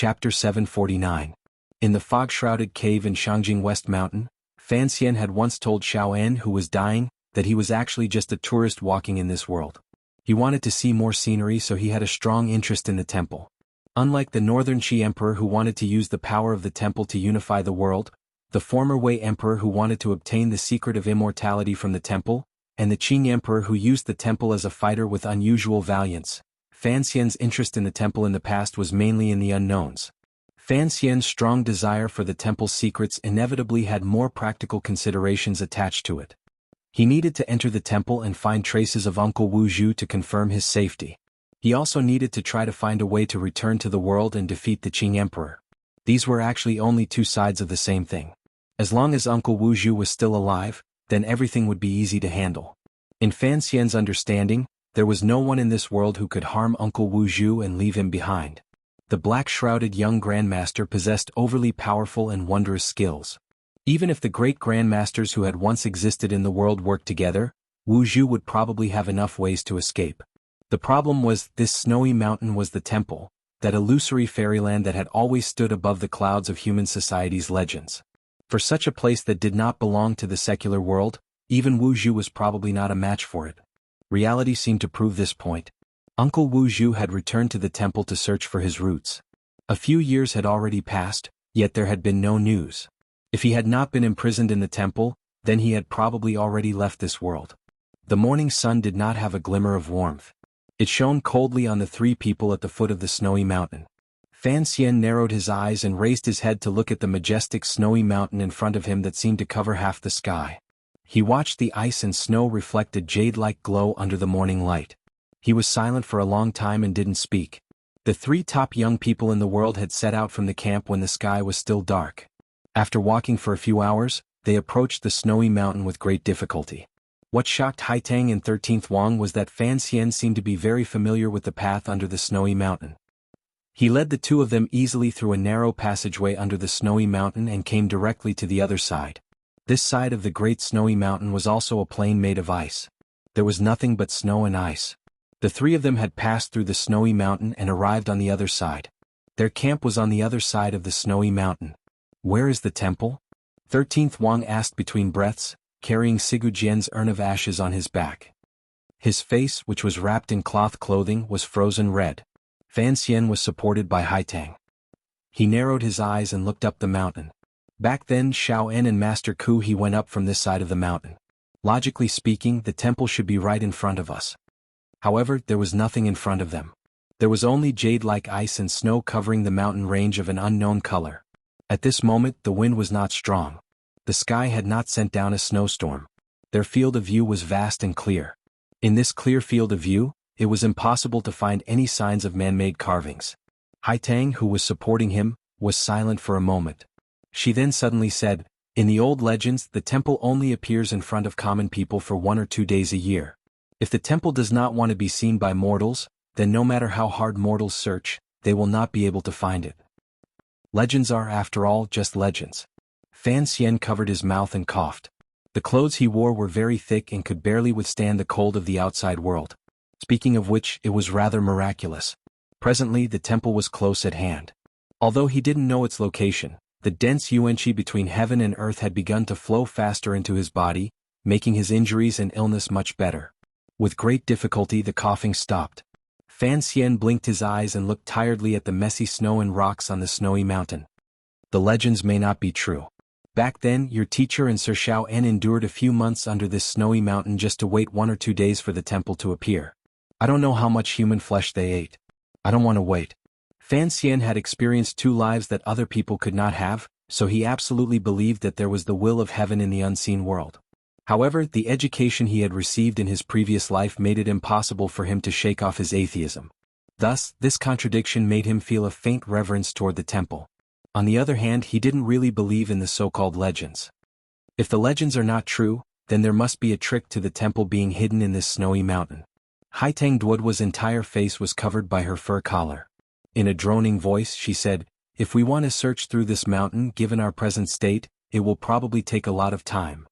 Chapter 749. In the fog-shrouded cave in Shangjing West Mountain, Fan Xian had once told Xiao En, who was dying, that he was actually just a tourist walking in this world. He wanted to see more scenery, so he had a strong interest in the temple. Unlike the Northern Qi Emperor who wanted to use the power of the temple to unify the world, the former Wei Emperor who wanted to obtain the secret of immortality from the temple, and the Qing Emperor who used the temple as a fighter with unusual valiance, Fan Xian's interest in the temple in the past was mainly in the unknowns. Fan Xian's strong desire for the temple's secrets inevitably had more practical considerations attached to it. He needed to enter the temple and find traces of Uncle Wu Zhu to confirm his safety. He also needed to try to find a way to return to the world and defeat the Qing Emperor. These were actually only two sides of the same thing. As long as Uncle Wu Zhu was still alive, then everything would be easy to handle. In Fan Xian's understanding, there was no one in this world who could harm Uncle Wu Zhu and leave him behind. The black-shrouded young Grandmaster possessed overly powerful and wondrous skills. Even if the great Grandmasters who had once existed in the world worked together, Wu Zhu would probably have enough ways to escape. The problem was, this snowy mountain was the temple, that illusory fairyland that had always stood above the clouds of human society's legends. For such a place that did not belong to the secular world, even Wu Zhu was probably not a match for it. Reality seemed to prove this point. Uncle Wu Zhu had returned to the temple to search for his roots. A few years had already passed, yet there had been no news. If he had not been imprisoned in the temple, then he had probably already left this world. The morning sun did not have a glimmer of warmth. It shone coldly on the three people at the foot of the snowy mountain. Fan Xian narrowed his eyes and raised his head to look at the majestic snowy mountain in front of him that seemed to cover half the sky. He watched the ice and snow reflected jade-like glow under the morning light. He was silent for a long time and didn't speak. The three top young people in the world had set out from the camp when the sky was still dark. After walking for a few hours, they approached the snowy mountain with great difficulty. What shocked Haitang and 13th Wang was that Fan Xian seemed to be very familiar with the path under the snowy mountain. He led the two of them easily through a narrow passageway under the snowy mountain and came directly to the other side. This side of the great snowy mountain was also a plain made of ice. There was nothing but snow and ice. The three of them had passed through the snowy mountain and arrived on the other side. Their camp was on the other side of the snowy mountain. Where is the temple? 13th Wang asked between breaths, carrying Sigu Jian's urn of ashes on his back. His face, which was wrapped in cloth clothing, was frozen red. Fan Xian was supported by Haitang. He narrowed his eyes and looked up the mountain. Back then Xiao En and Master Ku he went up from this side of the mountain. Logically speaking, the temple should be right in front of us. However, there was nothing in front of them. There was only jade-like ice and snow covering the mountain range of an unknown color. At this moment, the wind was not strong. The sky had not sent down a snowstorm. Their field of view was vast and clear. In this clear field of view, it was impossible to find any signs of man-made carvings. Haitang, who was supporting him, was silent for a moment. She then suddenly said, "In the old legends, the temple only appears in front of common people for 1 or 2 days a year. If the temple does not want to be seen by mortals, then no matter how hard mortals search, they will not be able to find it. Legends are, after all, just legends." Fan Xian covered his mouth and coughed. The clothes he wore were very thick and could barely withstand the cold of the outside world. Speaking of which, it was rather miraculous. Presently, the temple was close at hand. Although he didn't know its location, the dense yuanqi between heaven and earth had begun to flow faster into his body, making his injuries and illness much better. With great difficulty the coughing stopped. Fan Xian blinked his eyes and looked tiredly at the messy snow and rocks on the snowy mountain. The legends may not be true. Back then, your teacher and Sir Xiao En endured a few months under this snowy mountain just to wait 1 or 2 days for the temple to appear. I don't know how much human flesh they ate. I don't want to wait. Fan Xian had experienced 2 lives that other people could not have, so he absolutely believed that there was the will of heaven in the unseen world. However, the education he had received in his previous life made it impossible for him to shake off his atheism. Thus, this contradiction made him feel a faint reverence toward the temple. On the other hand, he didn't really believe in the so-called legends. If the legends are not true, then there must be a trick to the temple being hidden in this snowy mountain. Haitang Duodwa's entire face was covered by her fur collar. In a droning voice she said, "If we want to search through this mountain, given our present state, it will probably take a lot of time."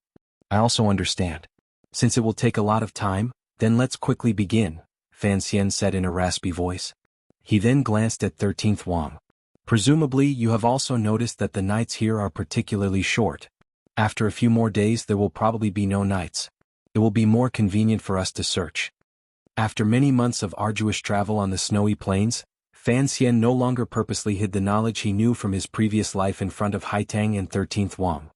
"I also understand. Since it will take a lot of time, then let's quickly begin," Fan Xian said in a raspy voice. He then glanced at 13th Wang. Presumably you have also noticed that the nights here are particularly short. After a few more days there will probably be no nights. It will be more convenient for us to search. After many months of arduous travel on the snowy plains, Fan Xian no longer purposely hid the knowledge he knew from his previous life in front of Haitang and 13th Wang.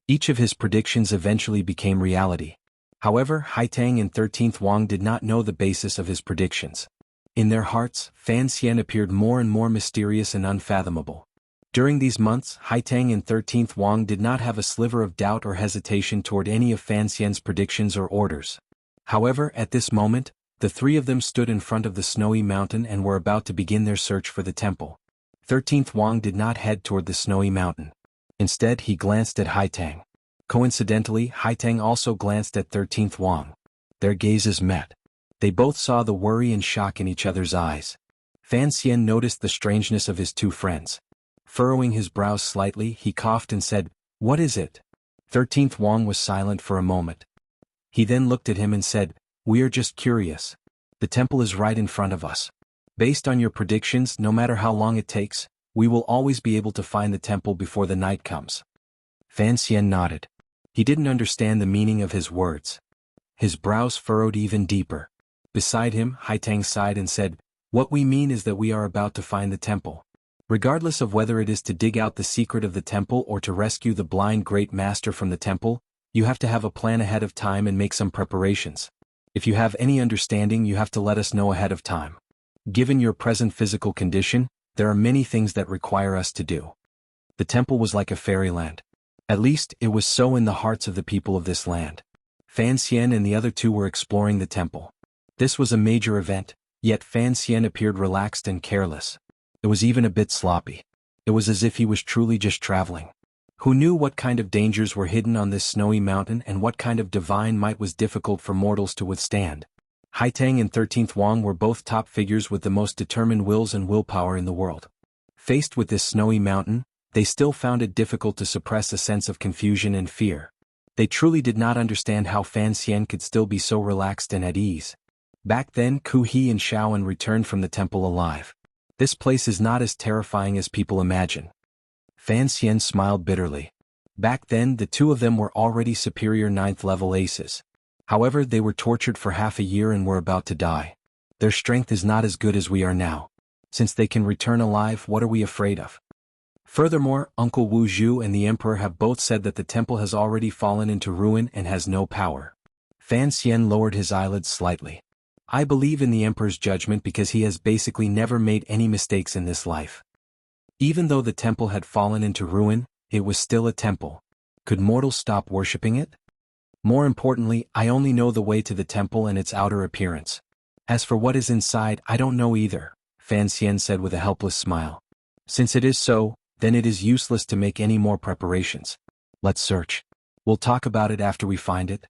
Each of his predictions eventually became reality. However, Haitang and 13th Wang did not know the basis of his predictions. In their hearts, Fan Xian appeared more and more mysterious and unfathomable. During these months, Haitang and 13th Wang did not have a sliver of doubt or hesitation toward any of Fan Xian's predictions or orders. However, at this moment, the three of them stood in front of the snowy mountain and were about to begin their search for the temple. 13th Wang did not head toward the snowy mountain. Instead, he glanced at Haitang. Coincidentally, Haitang also glanced at 13th Wang. Their gazes met. They both saw the worry and shock in each other's eyes. Fan Xian noticed the strangeness of his two friends. Furrowing his brows slightly, he coughed and said, "What is it?" 13th Wang was silent for a moment. He then looked at him and said, "We are just curious. The temple is right in front of us. Based on your predictions, no matter how long it takes, we will always be able to find the temple before the night comes." Fan Xian nodded. He didn't understand the meaning of his words. His brows furrowed even deeper. Beside him, Haitang sighed and said, "What we mean is that we are about to find the temple. Regardless of whether it is to dig out the secret of the temple or to rescue the blind great master from the temple, you have to have a plan ahead of time and make some preparations. If you have any understanding, you have to let us know ahead of time. Given your present physical condition, there are many things that require us to do." The temple was like a fairyland. At least, it was so in the hearts of the people of this land. Fan Xian and the other two were exploring the temple. This was a major event, yet Fan Xian appeared relaxed and careless. It was even a bit sloppy. It was as if he was truly just traveling. Who knew what kind of dangers were hidden on this snowy mountain and what kind of divine might was difficult for mortals to withstand? Haitang and 13th Wang were both top figures with the most determined wills and willpower in the world. Faced with this snowy mountain, they still found it difficult to suppress a sense of confusion and fear. They truly did not understand how Fan Xian could still be so relaxed and at ease. Back then, Ku He and Xiaoan returned from the temple alive. This place is not as terrifying as people imagine. Fan Xian smiled bitterly. Back then, the two of them were already superior 9th level aces. However, they were tortured for half a year and were about to die. Their strength is not as good as we are now. Since they can return alive, what are we afraid of? Furthermore, Uncle Wu Zhu and the Emperor have both said that the temple has already fallen into ruin and has no power. Fan Xian lowered his eyelids slightly. I believe in the Emperor's judgment because he has basically never made any mistakes in this life. Even though the temple had fallen into ruin, it was still a temple. Could mortals stop worshipping it? More importantly, I only know the way to the temple and its outer appearance. As for what is inside, I don't know either, Fan Xian said with a helpless smile. Since it is so, then it is useless to make any more preparations. Let's search. We'll talk about it after we find it.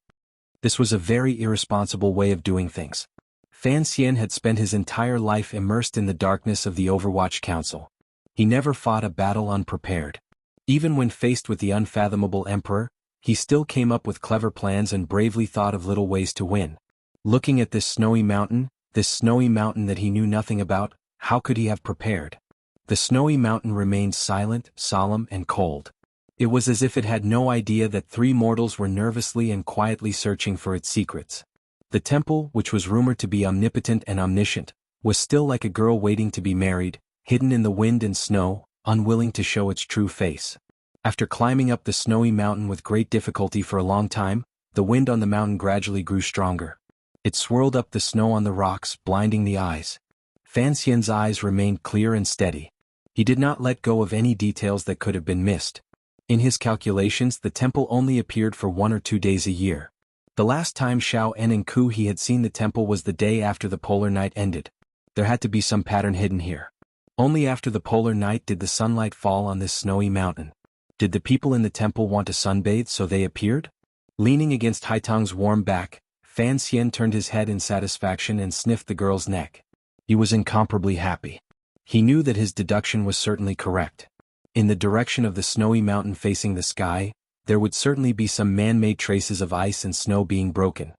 This was a very irresponsible way of doing things. Fan Xian had spent his entire life immersed in the darkness of the Overwatch Council. He never fought a battle unprepared. Even when faced with the unfathomable Emperor, he still came up with clever plans and bravely thought of little ways to win. Looking at this snowy mountain that he knew nothing about, how could he have prepared? The snowy mountain remained silent, solemn, and cold. It was as if it had no idea that three mortals were nervously and quietly searching for its secrets. The temple, which was rumored to be omnipotent and omniscient, was still like a girl waiting to be married, hidden in the wind and snow, unwilling to show its true face. After climbing up the snowy mountain with great difficulty for a long time, the wind on the mountain gradually grew stronger. It swirled up the snow on the rocks, blinding the eyes. Fan Xian's eyes remained clear and steady. He did not let go of any details that could have been missed. In his calculations, the temple only appeared for 1 or 2 days a year. The last time Xiao En and Ku He had seen the temple was the day after the polar night ended. There had to be some pattern hidden here. Only after the polar night did the sunlight fall on this snowy mountain. Did the people in the temple want to sunbathe, so they appeared? Leaning against Haitang's warm back, Fan Xian turned his head in satisfaction and sniffed the girl's neck. He was incomparably happy. He knew that his deduction was certainly correct. In the direction of the snowy mountain facing the sky, there would certainly be some man-made traces of ice and snow being broken.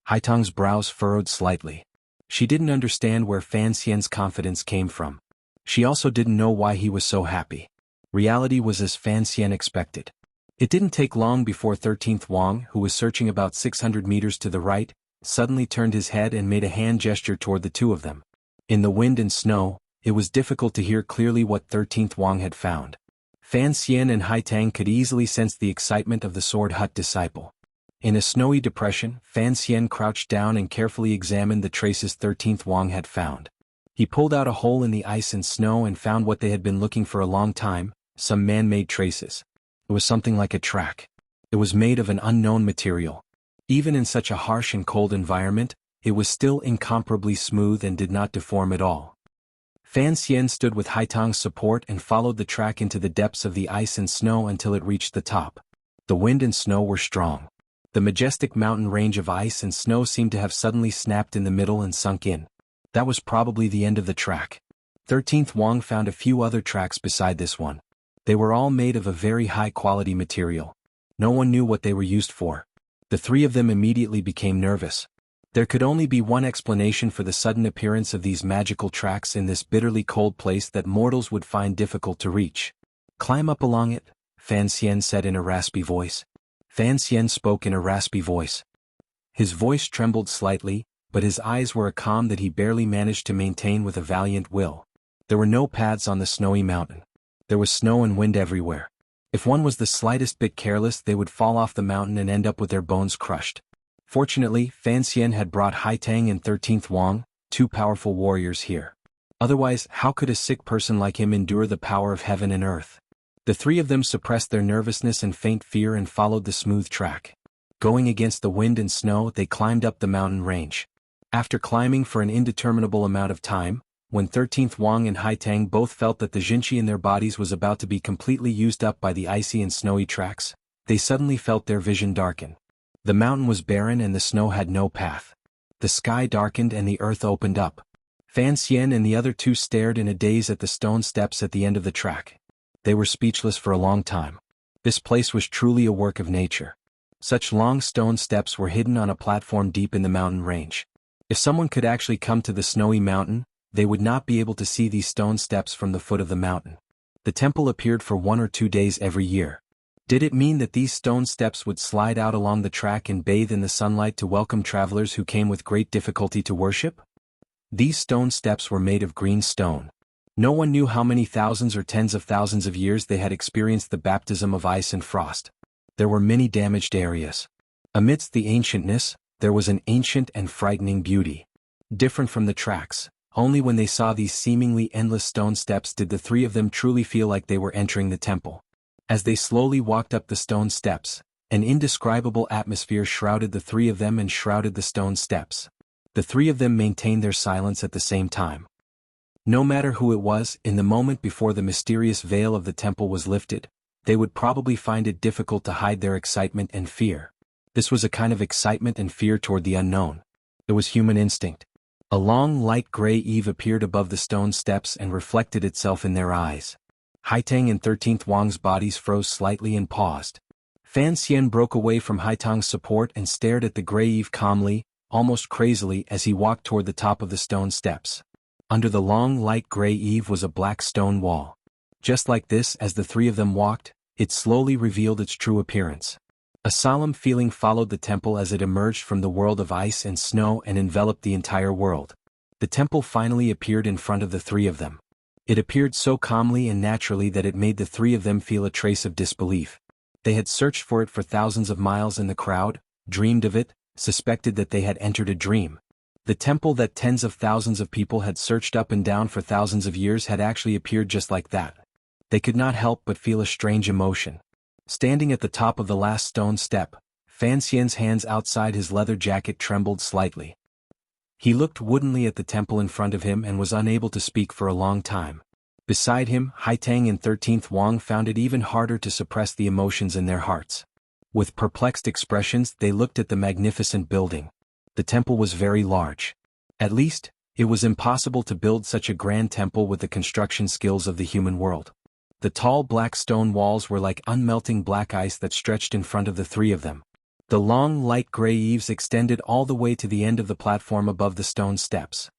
Haitang's brows furrowed slightly. She didn't understand where Fan Xian's confidence came from. She also didn't know why he was so happy. Reality was as Fan Xian expected. It didn't take long before 13th Wang, who was searching about 600 meters to the right, suddenly turned his head and made a hand gesture toward the two of them. In the wind and snow, it was difficult to hear clearly what 13th Wang had found. Fan Xian and Haitang could easily sense the excitement of the Sword Hut disciple. In a snowy depression, Fan Xian crouched down and carefully examined the traces 13th Wang had found. He pulled out a hole in the ice and snow and found what they had been looking for a long time, some man-made traces. It was something like a track. It was made of an unknown material. Even in such a harsh and cold environment, it was still incomparably smooth and did not deform at all. Fan Xian stood with Haitang's support and followed the track into the depths of the ice and snow until it reached the top. The wind and snow were strong. The majestic mountain range of ice and snow seemed to have suddenly snapped in the middle and sunk in. That was probably the end of the track. 13th Wang found a few other tracks beside this one. They were all made of a very high-quality material. No one knew what they were used for. The three of them immediately became nervous. There could only be one explanation for the sudden appearance of these magical tracks in this bitterly cold place that mortals would find difficult to reach. "Climb up along it," Fan Xian said in a raspy voice. Fan Xian spoke in a raspy voice. His voice trembled slightly, but his eyes were a calm that he barely managed to maintain with a valiant will. There were no paths on the snowy mountain. There was snow and wind everywhere. If one was the slightest bit careless, they would fall off the mountain and end up with their bones crushed. Fortunately, Fan Xian had brought Haitang and 13th Wang, two powerful warriors here. Otherwise, how could a sick person like him endure the power of heaven and earth? The three of them suppressed their nervousness and faint fear and followed the smooth track. Going against the wind and snow, they climbed up the mountain range. After climbing for an indeterminable amount of time, when 13th Wang and Haitang both felt that the Jinqi in their bodies was about to be completely used up by the icy and snowy tracks, they suddenly felt their vision darken. The mountain was barren and the snow had no path. The sky darkened and the earth opened up. Fan Xian and the other two stared in a daze at the stone steps at the end of the track. They were speechless for a long time. This place was truly a work of nature. Such long stone steps were hidden on a platform deep in the mountain range. If someone could actually come to the snowy mountain, they would not be able to see these stone steps from the foot of the mountain. The temple appeared for 1 or 2 days every year. Did it mean that these stone steps would slide out along the track and bathe in the sunlight to welcome travelers who came with great difficulty to worship? These stone steps were made of green stone. No one knew how many thousands or tens of thousands of years they had experienced the baptism of ice and frost. There were many damaged areas. Amidst the ancientness, there was an ancient and frightening beauty. Different from the tracks, only when they saw these seemingly endless stone steps did the three of them truly feel like they were entering the temple. As they slowly walked up the stone steps, an indescribable atmosphere shrouded the three of them and shrouded the stone steps. The three of them maintained their silence at the same time. No matter who it was, in the moment before the mysterious veil of the temple was lifted, they would probably find it difficult to hide their excitement and fear. This was a kind of excitement and fear toward the unknown. It was human instinct. A long light gray eve appeared above the stone steps and reflected itself in their eyes. Haitang and 13th Wang's bodies froze slightly and paused. Fan Xian broke away from Haitang's support and stared at the gray eve calmly, almost crazily as he walked toward the top of the stone steps. Under the long light gray eve was a black stone wall. Just like this, as the three of them walked, it slowly revealed its true appearance. A solemn feeling followed the temple as it emerged from the world of ice and snow and enveloped the entire world. The temple finally appeared in front of the three of them. It appeared so calmly and naturally that it made the three of them feel a trace of disbelief. They had searched for it for thousands of miles in the crowd, dreamed of it, suspected that they had entered a dream. The temple that tens of thousands of people had searched up and down for thousands of years had actually appeared just like that. They could not help but feel a strange emotion. Standing at the top of the last stone step, Fan Xian's hands outside his leather jacket trembled slightly. He looked woodenly at the temple in front of him and was unable to speak for a long time. Beside him, Haitang and 13th Wang found it even harder to suppress the emotions in their hearts. With perplexed expressions, they looked at the magnificent building. The temple was very large. At least, it was impossible to build such a grand temple with the construction skills of the human world. The tall black stone walls were like unmelting black ice that stretched in front of the three of them. The long light gray eaves extended all the way to the end of the platform above the stone steps.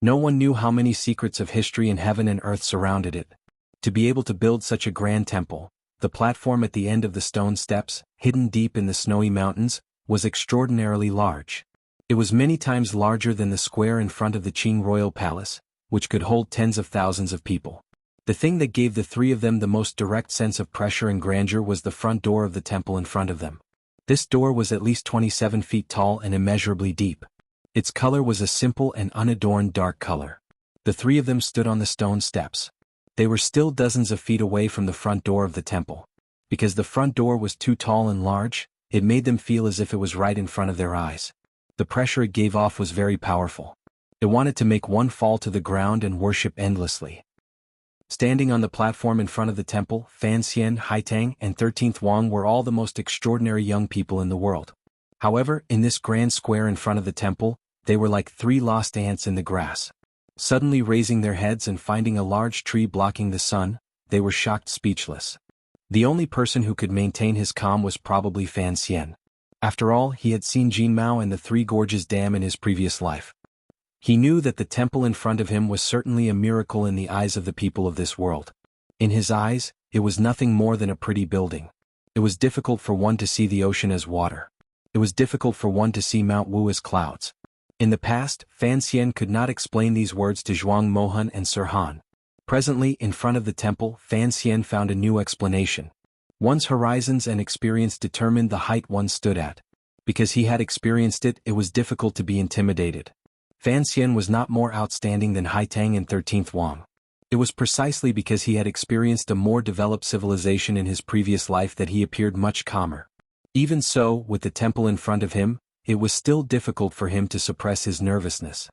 No one knew how many secrets of history in heaven and earth surrounded it. To be able to build such a grand temple, the platform at the end of the stone steps, hidden deep in the snowy mountains, was extraordinarily large. It was many times larger than the square in front of the Qing royal palace, which could hold tens of thousands of people. The thing that gave the three of them the most direct sense of pressure and grandeur was the front door of the temple in front of them. This door was at least 27 feet tall and immeasurably deep. Its color was a simple and unadorned dark color. The three of them stood on the stone steps. They were still dozens of feet away from the front door of the temple. Because the front door was too tall and large, it made them feel as if it was right in front of their eyes. The pressure it gave off was very powerful. It wanted to make one fall to the ground and worship endlessly. Standing on the platform in front of the temple, Fan Xian, Haitang, and 13th Wang were all the most extraordinary young people in the world. However, in this grand square in front of the temple, they were like three lost ants in the grass. Suddenly raising their heads and finding a large tree blocking the sun, they were shocked speechless. The only person who could maintain his calm was probably Fan Xian. After all, he had seen Jinmao and the Three Gorges Dam in his previous life. He knew that the temple in front of him was certainly a miracle in the eyes of the people of this world. In his eyes, it was nothing more than a pretty building. It was difficult for one to see the ocean as water. It was difficult for one to see Mount Wu as clouds. In the past, Fan Xian could not explain these words to Zhuang Mohan and Sir Han. Presently, in front of the temple, Fan Xian found a new explanation. One's horizons and experience determined the height one stood at. Because he had experienced it, it was difficult to be intimidated. Fan Xian was not more outstanding than Haitang and 13th Wang. It was precisely because he had experienced a more developed civilization in his previous life that he appeared much calmer. Even so, with the temple in front of him, it was still difficult for him to suppress his nervousness.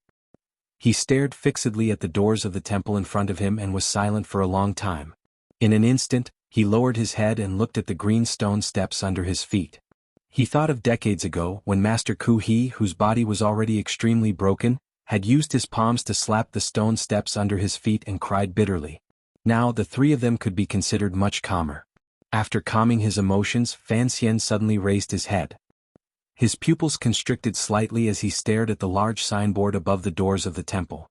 He stared fixedly at the doors of the temple in front of him and was silent for a long time. In an instant, he lowered his head and looked at the green stone steps under his feet. He thought of decades ago when Master Ku He, whose body was already extremely broken, had used his palms to slap the stone steps under his feet and cried bitterly. Now the three of them could be considered much calmer. After calming his emotions, Fan Xian suddenly raised his head. His pupils constricted slightly as he stared at the large signboard above the doors of the temple.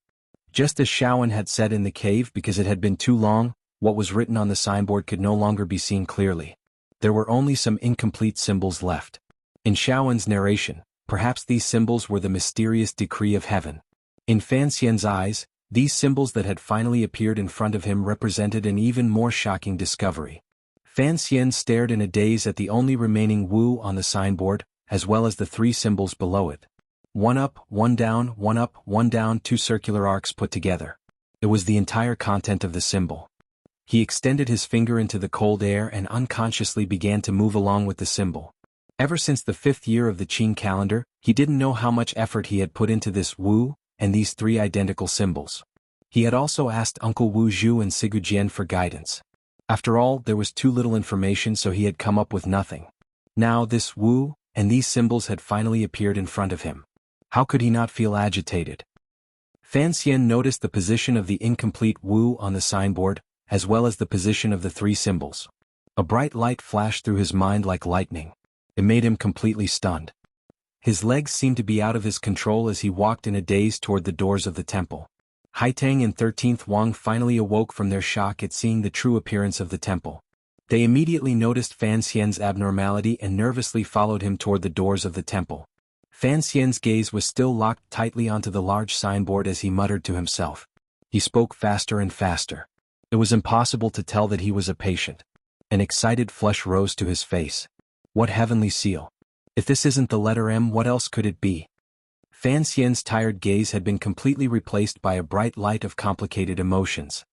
Just as Shaoan had said in the cave, because it had been too long, what was written on the signboard could no longer be seen clearly. There were only some incomplete symbols left. In Shaoan's narration, perhaps these symbols were the mysterious decree of heaven. In Fan Xian's eyes, these symbols that had finally appeared in front of him represented an even more shocking discovery. Fan Xian stared in a daze at the only remaining Wu on the signboard, as well as the three symbols below it. One up, one down, one up, one down, two circular arcs put together. It was the entire content of the symbol. He extended his finger into the cold air and unconsciously began to move along with the symbol. Ever since the 5th year of the Qing calendar, he didn't know how much effort he had put into this Wu and these three identical symbols. He had also asked Uncle Wu Zhu and Sigu Jian for guidance. After all, there was too little information, so he had come up with nothing. Now this Wu and these symbols had finally appeared in front of him. How could he not feel agitated? Fan Xian noticed the position of the incomplete Wu on the signboard, as well as the position of the three symbols. A bright light flashed through his mind like lightning. It made him completely stunned. His legs seemed to be out of his control as he walked in a daze toward the doors of the temple. Haitang and 13th Wang finally awoke from their shock at seeing the true appearance of the temple. They immediately noticed Fan Xian's abnormality and nervously followed him toward the doors of the temple. Fan Xian's gaze was still locked tightly onto the large signboard as he muttered to himself. He spoke faster and faster. It was impossible to tell that he was a patient. An excited flush rose to his face. What heavenly seal! If this isn't the letter M, what else could it be? Fan Xian's tired gaze had been completely replaced by a bright light of complicated emotions.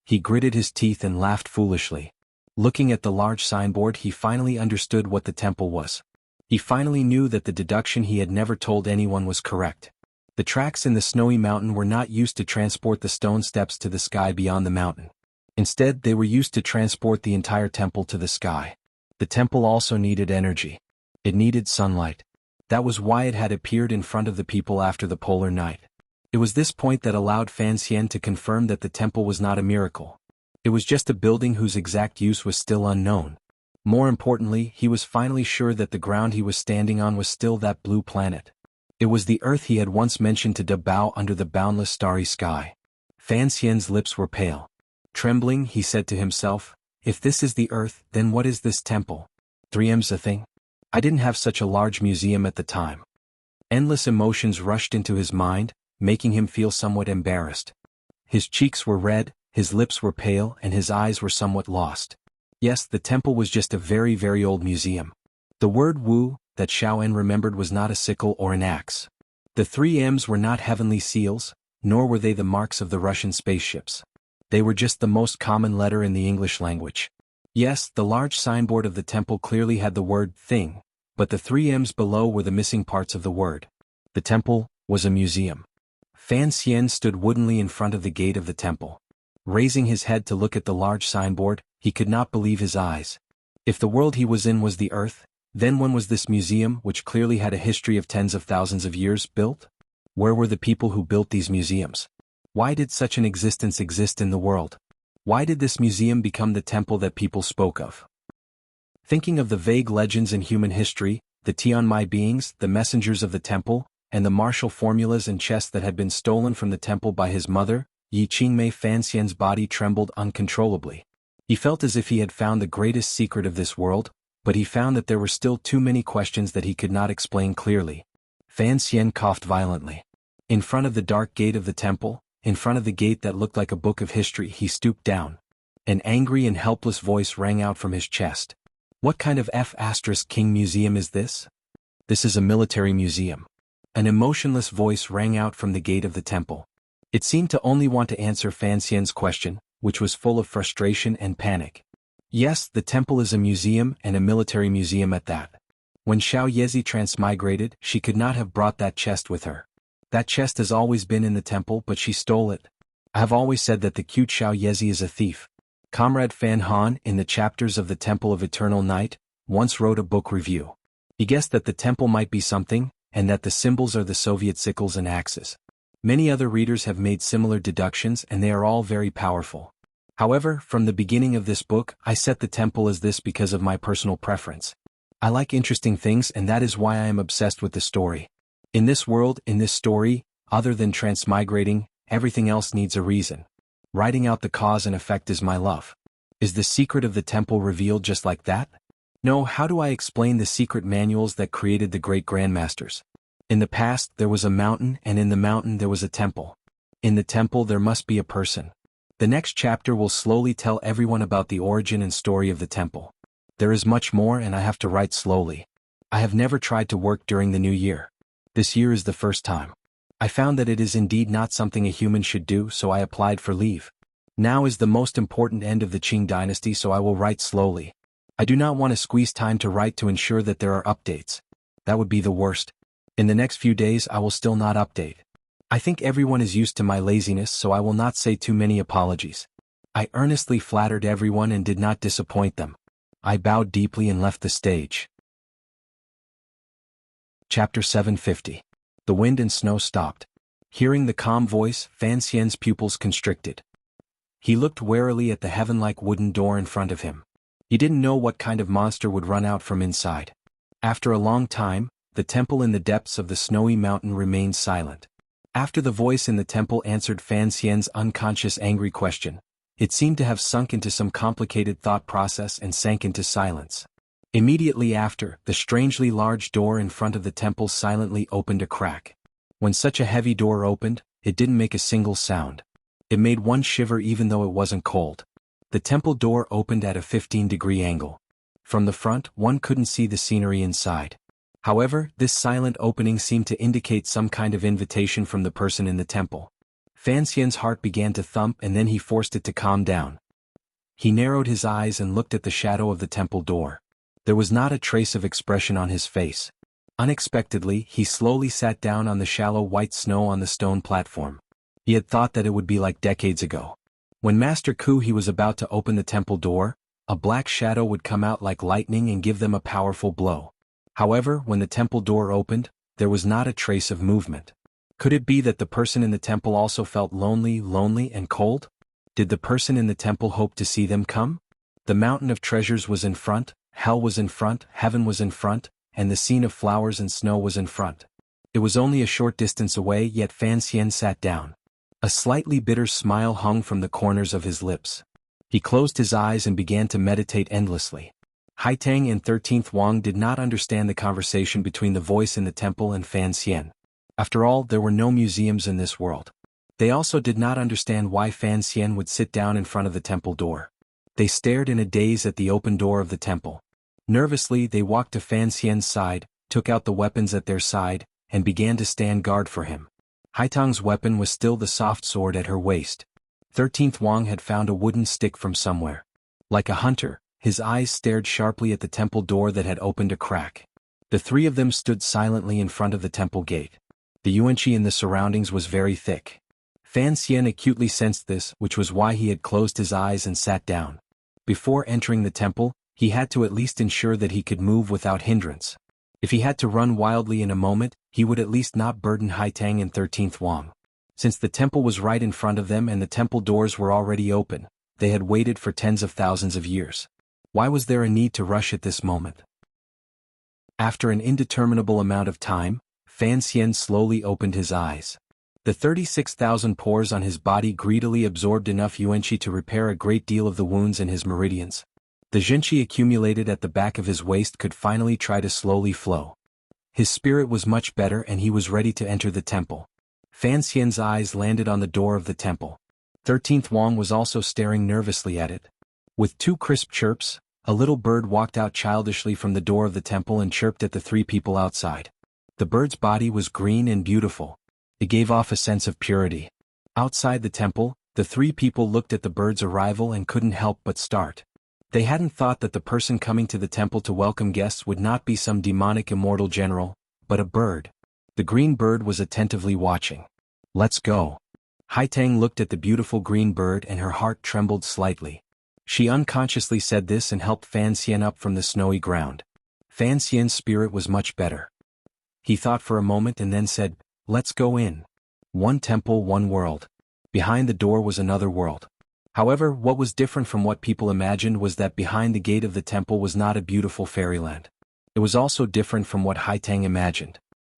He gritted his teeth and laughed foolishly. Looking at the large signboard, he finally understood what the temple was. He finally knew that the deduction he had never told anyone was correct. The tracks in the snowy mountain were not used to transport the stone steps to the sky beyond the mountain. Instead, they were used to transport the entire temple to the sky. The temple also needed energy. It needed sunlight. That was why it had appeared in front of the people after the polar night. It was this point that allowed Fan Xian to confirm that the temple was not a miracle. It was just a building whose exact use was still unknown. More importantly, he was finally sure that the ground he was standing on was still that blue planet. It was the earth he had once mentioned to Dabao under the boundless starry sky. Fan Xian's lips were pale. Trembling, he said to himself, if this is the earth, then what is this temple? 3M's a thing? I didn't have such a large museum at the time. Endless emotions rushed into his mind, making him feel somewhat embarrassed. His cheeks were red, his lips were pale, and his eyes were somewhat lost. Yes, the temple was just a very, very old museum. The word Wu, that Xiao En remembered, was not a sickle or an axe. The 3M's were not heavenly seals, nor were they the marks of the Russian spaceships. They were just the most common letter in the English language. Yes, the large signboard of the temple clearly had the word thing, but the 3M's below were the missing parts of the word. The temple was a museum. Fan Xian stood woodenly in front of the gate of the temple. Raising his head to look at the large signboard, he could not believe his eyes. If the world he was in was the earth, then when was this museum, which clearly had a history of tens of thousands of years, built? Where were the people who built these museums? Why did such an existence exist in the world? Why did this museum become the temple that people spoke of? Thinking of the vague legends in human history, the Tianmai beings, the messengers of the temple, and the martial formulas and chests that had been stolen from the temple by his mother, Yi Qingmei, Fan Xian's body trembled uncontrollably. He felt as if he had found the greatest secret of this world, but he found that there were still too many questions that he could not explain clearly. Fan Xian coughed violently. In front of the dark gate of the temple, in front of the gate that looked like a book of history, he stooped down. An angry and helpless voice rang out from his chest. What kind of F***king museum is this? This is a military museum. An emotionless voice rang out from the gate of the temple. It seemed to only want to answer Fan Xian's question, which was full of frustration and panic. Yes, the temple is a museum, and a military museum at that. When Xiao Yezi transmigrated, she could not have brought that chest with her. That chest has always been in the temple, but she stole it. I have always said that the cute Xiao Yezi is a thief. Comrade Fan Han, in the chapters of the Temple of Eternal Night, once wrote a book review. He guessed that the temple might be something, and that the symbols are the Soviet sickles and axes. Many other readers have made similar deductions, and they are all very powerful. However, from the beginning of this book, I set the temple as this because of my personal preference. I like interesting things, and that is why I am obsessed with the story. In this world, in this story, other than transmigrating, everything else needs a reason. Writing out the cause and effect is my love. Is the secret of the temple revealed just like that? No, how do I explain the secret manuals that created the great grandmasters? In the past, there was a mountain, and in the mountain there was a temple. In the temple there must be a person. The next chapter will slowly tell everyone about the origin and story of the temple. There is much more, and I have to write slowly. I have never tried to work during the new year. This year is the first time. I found that it is indeed not something a human should do, so I applied for leave. Now is the most important end of the Qing dynasty, so I will write slowly. I do not want to squeeze time to write to ensure that there are updates. That would be the worst. In the next few days I will still not update. I think everyone is used to my laziness, so I will not say too many apologies. I earnestly flattered everyone and did not disappoint them. I bowed deeply and left the stage. Chapter 750. The wind and snow stopped. Hearing the calm voice, Fan Xian's pupils constricted. He looked warily at the heaven-like wooden door in front of him. He didn't know what kind of monster would run out from inside. After a long time, the temple in the depths of the snowy mountain remained silent. After the voice in the temple answered Fan Xian's unconscious angry question, it seemed to have sunk into some complicated thought process and sank into silence. Immediately after, the strangely large door in front of the temple silently opened a crack. When such a heavy door opened, it didn't make a single sound. It made one shiver even though it wasn't cold. The temple door opened at a 15-degree angle. From the front, one couldn't see the scenery inside. However, this silent opening seemed to indicate some kind of invitation from the person in the temple. Fan Xian's heart began to thump, and then he forced it to calm down. He narrowed his eyes and looked at the shadow of the temple door. There was not a trace of expression on his face. Unexpectedly, he slowly sat down on the shallow white snow on the stone platform. He had thought that it would be like decades ago. When Master Ku he was about to open the temple door, a black shadow would come out like lightning and give them a powerful blow. However, when the temple door opened, there was not a trace of movement. Could it be that the person in the temple also felt lonely and cold? Did the person in the temple hope to see them come? The mountain of treasures was in front, hell was in front, heaven was in front, and the scene of flowers and snow was in front. It was only a short distance away, yet Fan Xian sat down. A slightly bitter smile hung from the corners of his lips. He closed his eyes and began to meditate endlessly. Haitang and 13th Wang did not understand the conversation between the voice in the temple and Fan Xian. After all, there were no museums in this world. They also did not understand why Fan Xian would sit down in front of the temple door. They stared in a daze at the open door of the temple. Nervously, they walked to Fan Xian's side, took out the weapons at their side, and began to stand guard for him. Haitang's weapon was still the soft sword at her waist. 13th Wang had found a wooden stick from somewhere. Like a hunter, his eyes stared sharply at the temple door that had opened a crack. The three of them stood silently in front of the temple gate. The yuanqi in the surroundings was very thick. Fan Xian acutely sensed this, which was why he had closed his eyes and sat down. Before entering the temple, he had to at least ensure that he could move without hindrance. If he had to run wildly in a moment, he would at least not burden Haitang and 13th Wang. Since the temple was right in front of them and the temple doors were already open, they had waited for tens of thousands of years. Why was there a need to rush at this moment? After an indeterminable amount of time, Fan Xian slowly opened his eyes. The 36,000 pores on his body greedily absorbed enough yuanqi to repair a great deal of the wounds in his meridians. The zhenqi accumulated at the back of his waist could finally try to slowly flow. His spirit was much better and he was ready to enter the temple. Fan Xian's eyes landed on the door of the temple. 13th Wang was also staring nervously at it. With two crisp chirps, a little bird walked out childishly from the door of the temple and chirped at the three people outside. The bird's body was green and beautiful. It gave off a sense of purity. Outside the temple, the three people looked at the bird's arrival and couldn't help but start. They hadn't thought that the person coming to the temple to welcome guests would not be some demonic immortal general, but a bird. The green bird was attentively watching. "Let's go." Haitang looked at the beautiful green bird and her heart trembled slightly. She unconsciously said this and helped Fan Xian up from the snowy ground. Fan Xian's spirit was much better. He thought for a moment and then said, "Let's go in." One temple, one world. Behind the door was another world. However, what was different from what people imagined was that behind the gate of the temple was not a beautiful fairyland. It was also different from what Haitang imagined.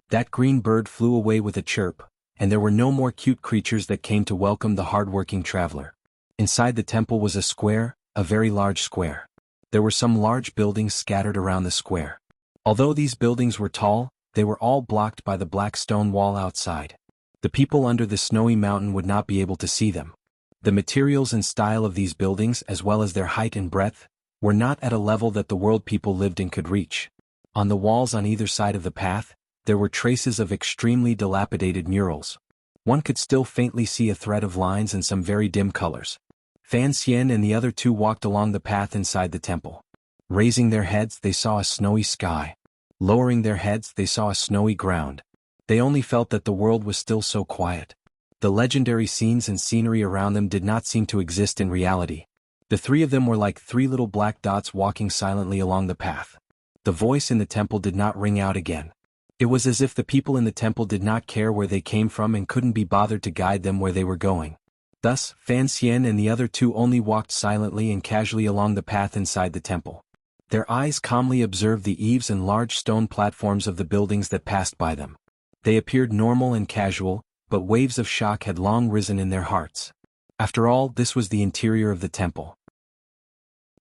That green bird flew away with a chirp, and there were no more cute creatures that came to welcome the hard-working traveler. Inside the temple was a square, a very large square. There were some large buildings scattered around the square. Although these buildings were tall, they were all blocked by the black stone wall outside. The people under the snowy mountain would not be able to see them. The materials and style of these buildings, as well as their height and breadth, were not at a level that the world people lived in could reach. On the walls on either side of the path, there were traces of extremely dilapidated murals. One could still faintly see a thread of lines and some very dim colors. Fan Xian and the other two walked along the path inside the temple. Raising their heads, they saw a snowy sky. Lowering their heads, they saw a snowy ground. They only felt that the world was still so quiet. The legendary scenes and scenery around them did not seem to exist in reality. The three of them were like three little black dots walking silently along the path. The voice in the temple did not ring out again. It was as if the people in the temple did not care where they came from and couldn't be bothered to guide them where they were going. Thus, Fan Xian and the other two only walked silently and casually along the path inside the temple. Their eyes calmly observed the eaves and large stone platforms of the buildings that passed by them. They appeared normal and casual, but waves of shock had long risen in their hearts. After all, this was the interior of the temple.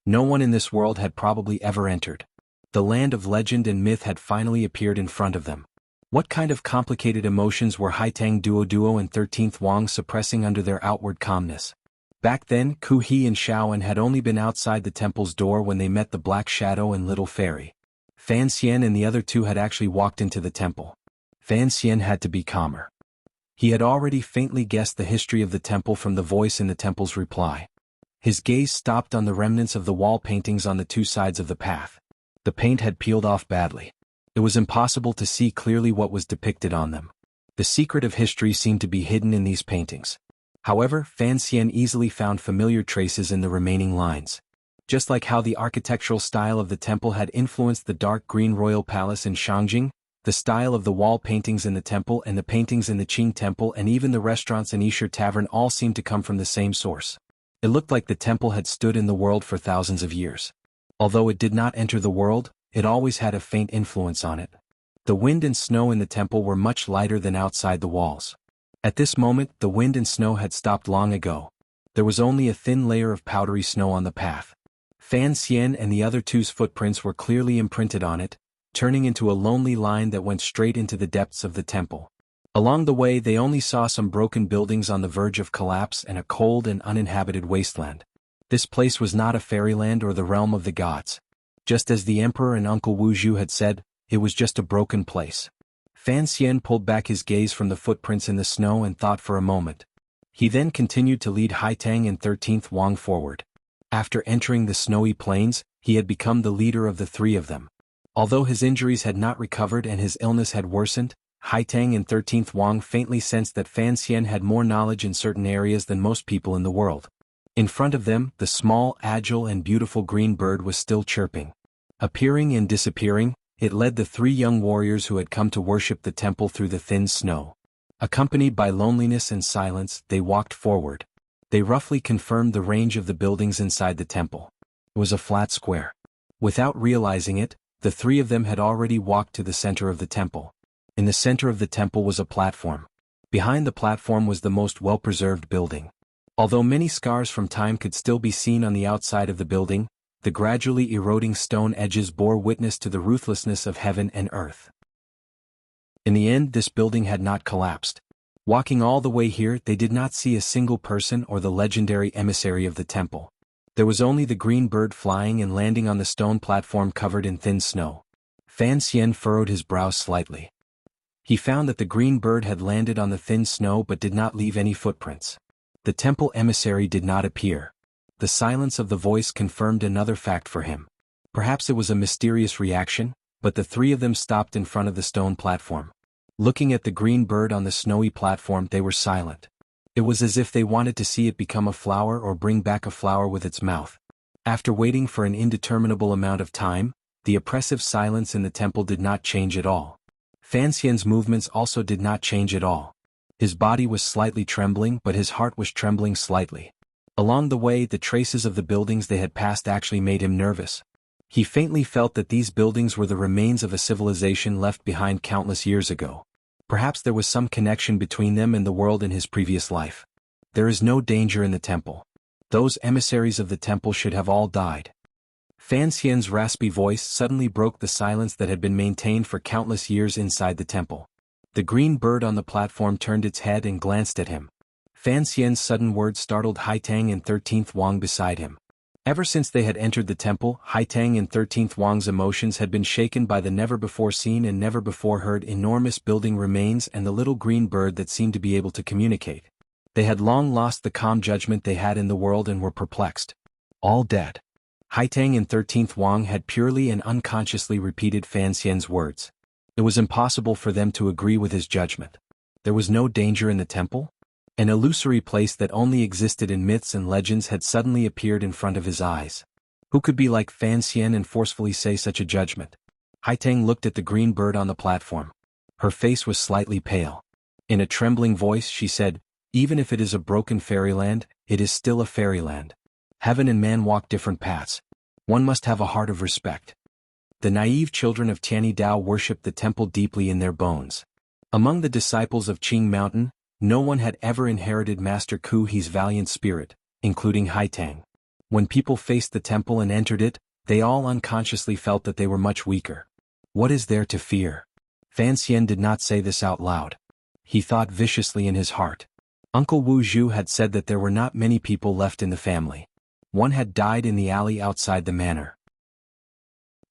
No one in this world had probably ever entered. The land of legend and myth had finally appeared in front of them. What kind of complicated emotions were Haitang Duo and 13th Wang suppressing under their outward calmness? Back then, Ku He and Xiaoan had only been outside the temple's door when they met the Black Shadow and Little Fairy. Fan Xian and the other two had actually walked into the temple. Fan Xian had to be calmer. He had already faintly guessed the history of the temple from the voice in the temple's reply. His gaze stopped on the remnants of the wall paintings on the two sides of the path. The paint had peeled off badly. It was impossible to see clearly what was depicted on them. The secret of history seemed to be hidden in these paintings. However, Fan Xian easily found familiar traces in the remaining lines. Just like how the architectural style of the temple had influenced the dark green royal palace in Shangjing, the style of the wall paintings in the temple and the paintings in the Qing temple and even the restaurants in Yisher Tavern all seemed to come from the same source. It looked like the temple had stood in the world for thousands of years. Although it did not enter the world, it always had a faint influence on it. The wind and snow in the temple were much lighter than outside the walls. At this moment, the wind and snow had stopped long ago. There was only a thin layer of powdery snow on the path. Fan Xian and the other two's footprints were clearly imprinted on it, turning into a lonely line that went straight into the depths of the temple. Along the way they only saw some broken buildings on the verge of collapse and a cold and uninhabited wasteland. This place was not a fairyland or the realm of the gods. Just as the emperor and Uncle Wu Zhu had said, it was just a broken place. Fan Xian pulled back his gaze from the footprints in the snow and thought for a moment. He then continued to lead Haitang and 13th Wang forward. After entering the snowy plains, he had become the leader of the three of them. Although his injuries had not recovered and his illness had worsened, Haitang and 13th Wang faintly sensed that Fan Xian had more knowledge in certain areas than most people in the world. In front of them, the small, agile and beautiful green bird was still chirping. Appearing and disappearing, it led the three young warriors who had come to worship the temple through the thin snow. Accompanied by loneliness and silence, they walked forward. They roughly confirmed the range of the buildings inside the temple. It was a flat square. Without realizing it, the three of them had already walked to the center of the temple. In the center of the temple was a platform. Behind the platform was the most well-preserved building. Although many scars from time could still be seen on the outside of the building, the gradually eroding stone edges bore witness to the ruthlessness of heaven and earth. In the end, this building had not collapsed. Walking all the way here, they did not see a single person or the legendary emissary of the temple. There was only the green bird flying and landing on the stone platform covered in thin snow. Fan Xian furrowed his brows slightly. He found that the green bird had landed on the thin snow but did not leave any footprints. The temple emissary did not appear. The silence of the voice confirmed another fact for him. Perhaps it was a mysterious reaction, but the three of them stopped in front of the stone platform. Looking at the green bird on the snowy platform, they were silent. It was as if they wanted to see it become a flower or bring back a flower with its mouth. After waiting for an indeterminable amount of time, the oppressive silence in the temple did not change at all. Fan Xian's movements also did not change at all. His body was slightly trembling, but his heart was trembling slightly. Along the way, the traces of the buildings they had passed actually made him nervous. He faintly felt that these buildings were the remains of a civilization left behind countless years ago. Perhaps there was some connection between them and the world in his previous life. There is no danger in the temple. Those emissaries of the temple should have all died. Fan Xian's raspy voice suddenly broke the silence that had been maintained for countless years inside the temple. The green bird on the platform turned its head and glanced at him. Fan Xian's sudden words startled Haitang and 13th Wang beside him. Ever since they had entered the temple, Haitang and 13th Wang's emotions had been shaken by the never-before-seen and never-before-heard enormous building remains and the little green bird that seemed to be able to communicate. They had long lost the calm judgment they had in the world and were perplexed. All dead. Haitang and 13th Wang had purely and unconsciously repeated Fan Xian's words. It was impossible for them to agree with his judgment. There was no danger in the temple? An illusory place that only existed in myths and legends had suddenly appeared in front of his eyes. Who could be like Fan Xian and forcefully say such a judgment? Haitang looked at the green bird on the platform. Her face was slightly pale. In a trembling voice she said, "Even if it is a broken fairyland, it is still a fairyland. Heaven and man walk different paths. One must have a heart of respect." The naive children of Tianidao worshipped the temple deeply in their bones. Among the disciples of Qing Mountain, no one had ever inherited Master Ku He's valiant spirit, including Haitang. When people faced the temple and entered it, they all unconsciously felt that they were much weaker. What is there to fear? Fan Xian did not say this out loud. He thought viciously in his heart. Uncle Wu Zhu had said that there were not many people left in the family. One had died in the alley outside the manor.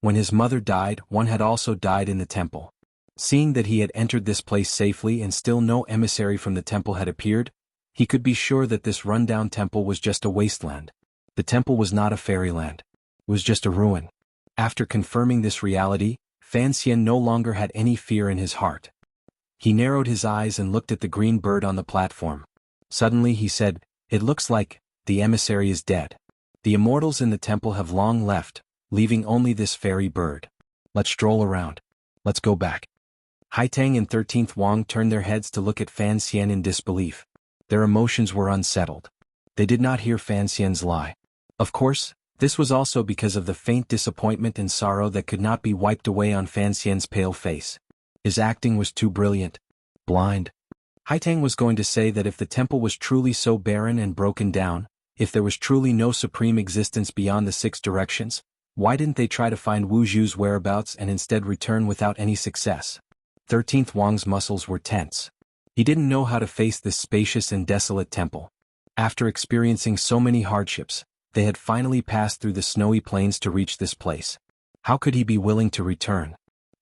When his mother died, one had also died in the temple. Seeing that he had entered this place safely and still no emissary from the temple had appeared, he could be sure that this run-down temple was just a wasteland. The temple was not a fairyland. It was just a ruin. After confirming this reality, Fan Xian no longer had any fear in his heart. He narrowed his eyes and looked at the green bird on the platform. Suddenly he said, "It looks like the emissary is dead. The immortals in the temple have long left, leaving only this fairy bird. Let's stroll around. Let's go back." Haitang and 13th Wang turned their heads to look at Fan Xian in disbelief. Their emotions were unsettled. They did not hear Fan Xian's lie. Of course, this was also because of the faint disappointment and sorrow that could not be wiped away on Fan Xian's pale face. His acting was too brilliant. Blind. Haitang was going to say that if the temple was truly so barren and broken down, if there was truly no supreme existence beyond the six directions, why didn't they try to find Wu Zhu's whereabouts and instead return without any success? 13th Wang's muscles were tense. He didn't know how to face this spacious and desolate temple. After experiencing so many hardships, they had finally passed through the snowy plains to reach this place. How could he be willing to return?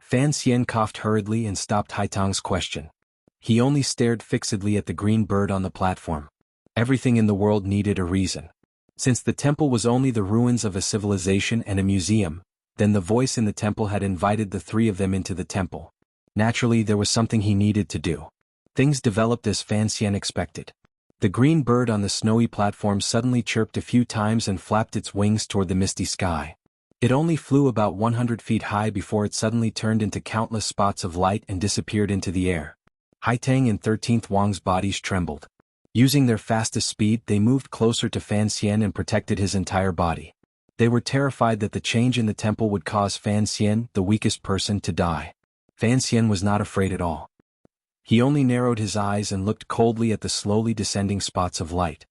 Fan Xian coughed hurriedly and stopped Haitang's question. He only stared fixedly at the green bird on the platform. Everything in the world needed a reason. Since the temple was only the ruins of a civilization and a museum, then the voice in the temple had invited the three of them into the temple. Naturally, there was something he needed to do. Things developed as Fan Xian expected. The green bird on the snowy platform suddenly chirped a few times and flapped its wings toward the misty sky. It only flew about 100 feet high before it suddenly turned into countless spots of light and disappeared into the air. Haitang and 13th Wang's bodies trembled. Using their fastest speed, they moved closer to Fan Xian and protected his entire body. They were terrified that the change in the temple would cause Fan Xian, the weakest person, to die. Fan Xian was not afraid at all. He only narrowed his eyes and looked coldly at the slowly descending spots of light.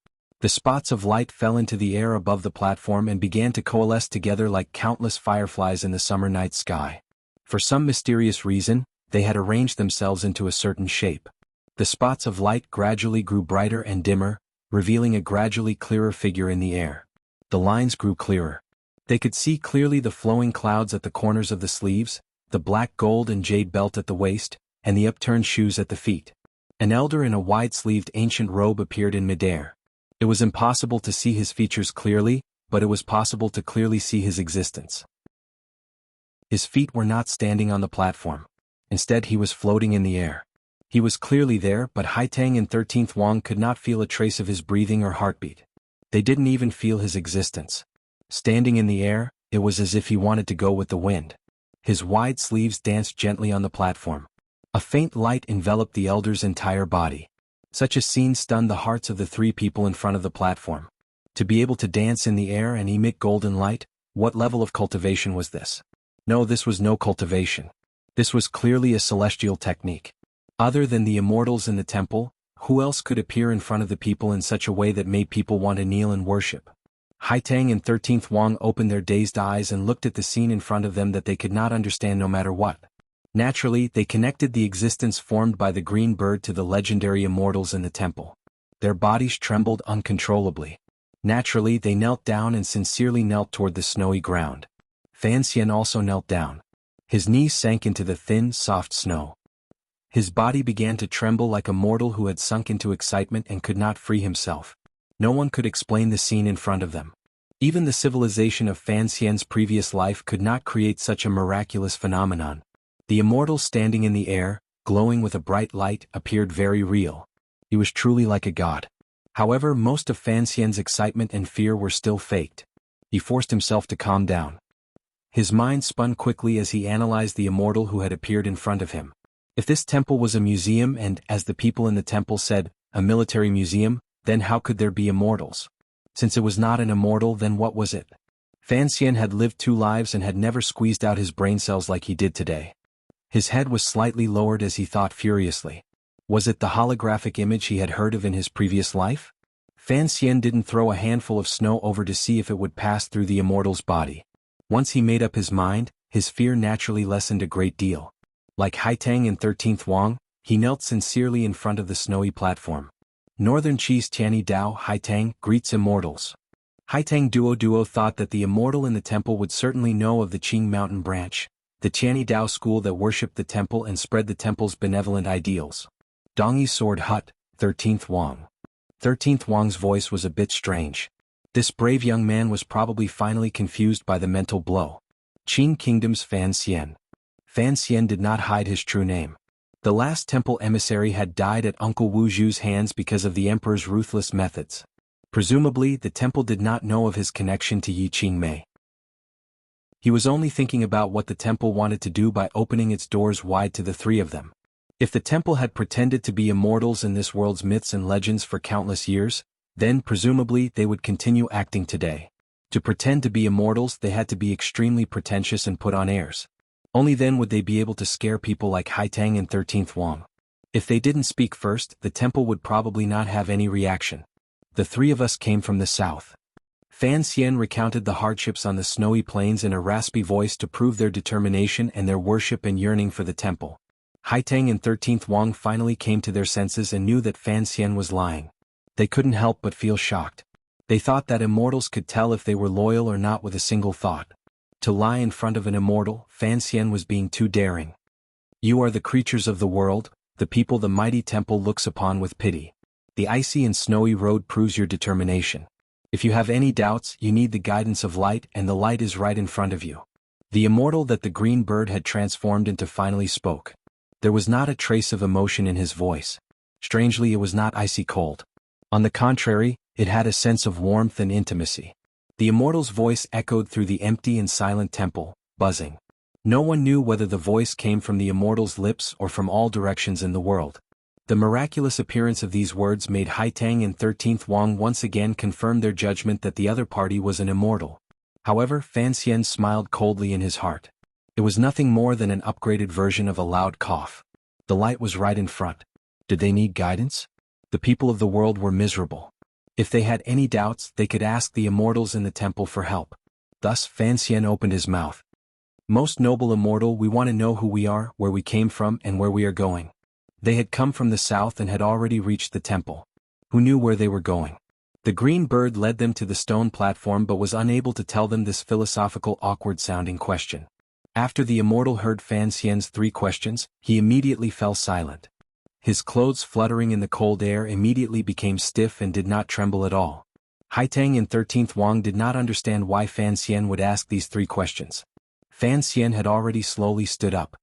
The spots of light fell into the air above the platform and began to coalesce together like countless fireflies in the summer night sky. For some mysterious reason, they had arranged themselves into a certain shape. The spots of light gradually grew brighter and dimmer, revealing a gradually clearer figure in the air. The lines grew clearer. They could see clearly the flowing clouds at the corners of the sleeves, the black gold and jade belt at the waist, and the upturned shoes at the feet. An elder in a wide-sleeved ancient robe appeared in midair. It was impossible to see his features clearly, but it was possible to clearly see his existence. His feet were not standing on the platform. Instead, he was floating in the air. He was clearly there, but Haitang and 13th Wang could not feel a trace of his breathing or heartbeat. They didn't even feel his existence. Standing in the air, it was as if he wanted to go with the wind. His wide sleeves danced gently on the platform. A faint light enveloped the elder's entire body. Such a scene stunned the hearts of the three people in front of the platform. To be able to dance in the air and emit golden light, what level of cultivation was this? No, this was no cultivation. This was clearly a celestial technique. Other than the immortals in the temple, who else could appear in front of the people in such a way that made people want to kneel and worship? Haitang and 13th Wang opened their dazed eyes and looked at the scene in front of them that they could not understand no matter what. Naturally, they connected the existence formed by the green bird to the legendary immortals in the temple. Their bodies trembled uncontrollably. Naturally, they knelt down and sincerely knelt toward the snowy ground. Fan Xian also knelt down. His knees sank into the thin, soft snow. His body began to tremble like a mortal who had sunk into excitement and could not free himself. No one could explain the scene in front of them. Even the civilization of Fan Xian's previous life could not create such a miraculous phenomenon. The immortal standing in the air, glowing with a bright light, appeared very real. He was truly like a god. However, most of Fan Xian's excitement and fear were still faked. He forced himself to calm down. His mind spun quickly as he analyzed the immortal who had appeared in front of him. If this temple was a museum and, as the people in the temple said, a military museum, then how could there be immortals? Since it was not an immortal, then what was it? Fan Xian had lived 2 lives and had never squeezed out his brain cells like he did today. His head was slightly lowered as he thought furiously. Was it the holographic image he had heard of in his previous life? Fan Xian didn't throw a handful of snow over to see if it would pass through the immortal's body. Once he made up his mind, his fear naturally lessened a great deal. Like Haitang and 13th Wang, he knelt sincerely in front of the snowy platform. Northern Chi's Tianyi Dao Haitang greets immortals. Haitang Duo thought that the immortal in the temple would certainly know of the Qing mountain branch, the Tianyi Dao school that worshipped the temple and spread the temple's benevolent ideals. Dongyi Sword Hut, 13th Wang. 13th Wang's voice was a bit strange. This brave young man was probably finally confused by the mental blow. Qing Kingdom's Fan Xian. Fan Xian did not hide his true name. The last temple emissary had died at Uncle Wu Zhu's hands because of the emperor's ruthless methods. Presumably, the temple did not know of his connection to Yi Qingmei. He was only thinking about what the temple wanted to do by opening its doors wide to the three of them. If the temple had pretended to be immortals in this world's myths and legends for countless years, then presumably they would continue acting today. To pretend to be immortals, they had to be extremely pretentious and put on airs. Only then would they be able to scare people like Haitang and 13th Wang. If they didn't speak first, the temple would probably not have any reaction. The three of us came from the south. Fan Xian recounted the hardships on the snowy plains in a raspy voice to prove their determination and their worship and yearning for the temple. Haitang and 13th Wang finally came to their senses and knew that Fan Xian was lying. They couldn't help but feel shocked. They thought that immortals could tell if they were loyal or not with a single thought. To lie in front of an immortal, Fan Xian was being too daring. You are the creatures of the world, the people the mighty temple looks upon with pity. The icy and snowy road proves your determination. If you have any doubts, you need the guidance of light, and the light is right in front of you. The immortal that the green bird had transformed into finally spoke. There was not a trace of emotion in his voice. Strangely, it was not icy cold. On the contrary, it had a sense of warmth and intimacy. The immortal's voice echoed through the empty and silent temple, buzzing. No one knew whether the voice came from the immortal's lips or from all directions in the world. The miraculous appearance of these words made Haitang and 13th Wang once again confirm their judgment that the other party was an immortal. However, Fan Xian smiled coldly in his heart. It was nothing more than an upgraded version of a loud cough. The light was right in front. Did they need guidance? The people of the world were miserable. If they had any doubts, they could ask the immortals in the temple for help. Thus, Fan Xian opened his mouth. Most noble immortal, we want to know who we are, where we came from, and where we are going. They had come from the south and had already reached the temple. Who knew where they were going? The green bird led them to the stone platform but was unable to tell them this philosophical, awkward-sounding question. After the immortal heard Fan Xian's 3 questions, he immediately fell silent. His clothes fluttering in the cold air immediately became stiff and did not tremble at all. Haitang and 13th Wang did not understand why Fan Xian would ask these 3 questions. Fan Xian had already slowly stood up.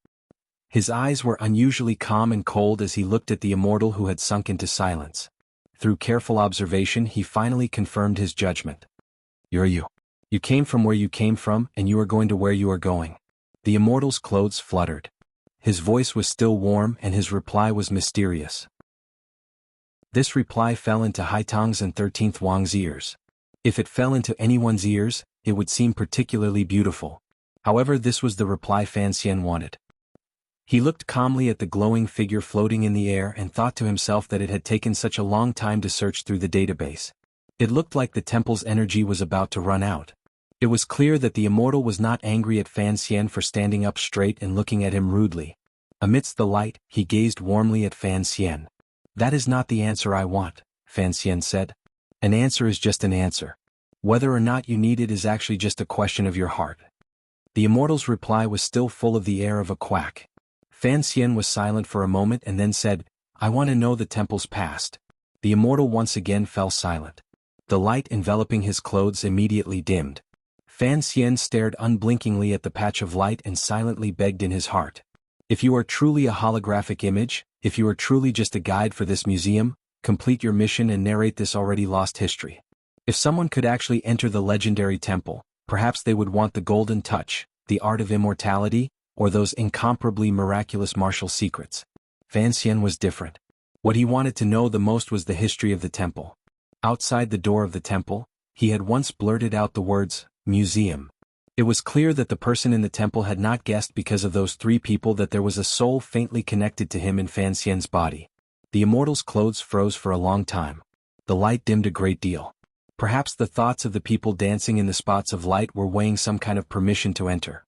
His eyes were unusually calm and cold as he looked at the immortal who had sunk into silence. Through careful observation, he finally confirmed his judgment. You're you. You came from where you came from, and you are going to where you are going. The immortal's clothes fluttered. His voice was still warm and his reply was mysterious. This reply fell into Haitang's and 13th Wang's ears. If it fell into anyone's ears, it would seem particularly beautiful. However, this was the reply Fan Xian wanted. He looked calmly at the glowing figure floating in the air and thought to himself that it had taken such a long time to search through the database. It looked like the temple's energy was about to run out. It was clear that the immortal was not angry at Fan Xian for standing up straight and looking at him rudely. Amidst the light, he gazed warmly at Fan Xian. That is not the answer I want, Fan Xian said. An answer is just an answer. Whether or not you need it is actually just a question of your heart. The immortal's reply was still full of the air of a quack. Fan Xian was silent for a moment and then said, I want to know the temple's past. The immortal once again fell silent. The light enveloping his clothes immediately dimmed. Fan Xian stared unblinkingly at the patch of light and silently begged in his heart. If you are truly a holographic image, if you are truly just a guide for this museum, complete your mission and narrate this already lost history. If someone could actually enter the legendary temple, perhaps they would want the golden touch, the art of immortality, or those incomparably miraculous martial secrets. Fan Xian was different. What he wanted to know the most was the history of the temple. Outside the door of the temple, he had once blurted out the words, museum. It was clear that the person in the temple had not guessed because of those 3 people that there was a soul faintly connected to him in Fan Xian's body. The immortal's clothes froze for a long time. The light dimmed a great deal. Perhaps the thoughts of the people dancing in the spots of light were weighing some kind of permission to enter.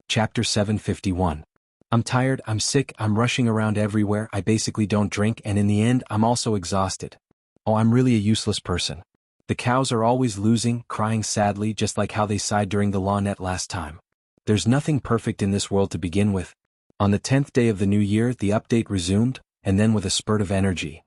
Chapter 751. I'm tired, I'm sick, I'm rushing around everywhere, I basically don't drink, and in the end I'm also exhausted. Oh, I'm really a useless person. The cows are always losing, crying sadly just like how they sighed during the law net last time. There's nothing perfect in this world to begin with. On the 10th day of the new year the update resumed, and then with a spurt of energy.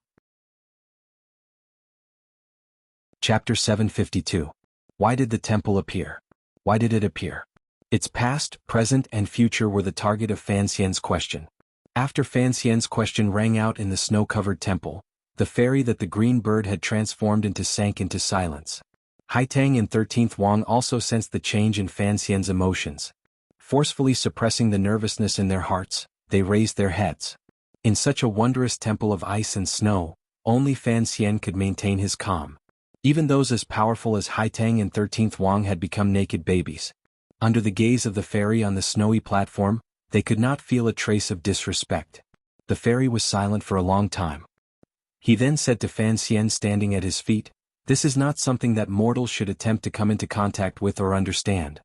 Chapter 752. Why did the temple appear? Why did it appear? Its past, present, and future were the target of Fan Xian's question. After Fan Xian's question rang out in the snow-covered temple, the fairy that the green bird had transformed into sank into silence. Haitang and 13th Wang also sensed the change in Fan Xian's emotions. Forcefully suppressing the nervousness in their hearts, they raised their heads. In such a wondrous temple of ice and snow, only Fan Xian could maintain his calm. Even those as powerful as Haitang and 13th Wang had become naked babies. Under the gaze of the fairy on the snowy platform, they could not feel a trace of disrespect. The fairy was silent for a long time. He then said to Fan Xian standing at his feet, "This is not something that mortals should attempt to come into contact with or understand.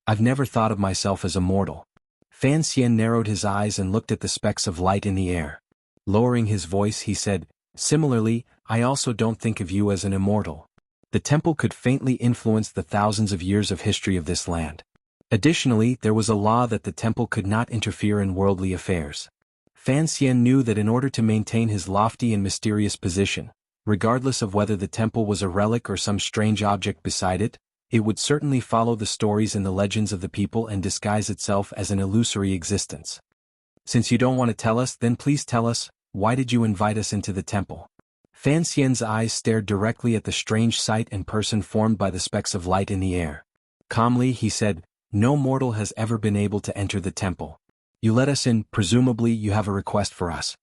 I've never thought of myself as a mortal." Fan Xian narrowed his eyes and looked at the specks of light in the air. Lowering his voice he said, "Similarly, I also don't think of you as an immortal. The temple could faintly influence the thousands of years of history of this land. Additionally, there was a law that the temple could not interfere in worldly affairs." Fan Xian knew that in order to maintain his lofty and mysterious position, regardless of whether the temple was a relic or some strange object beside it, it would certainly follow the stories and the legends of the people and disguise itself as an illusory existence. "Since you don't want to tell us, then please tell us, why did you invite us into the temple?" Fan Xian's eyes stared directly at the strange sight and person formed by the specks of light in the air. Calmly he said, "No mortal has ever been able to enter the temple. You let us in, presumably you have a request for us."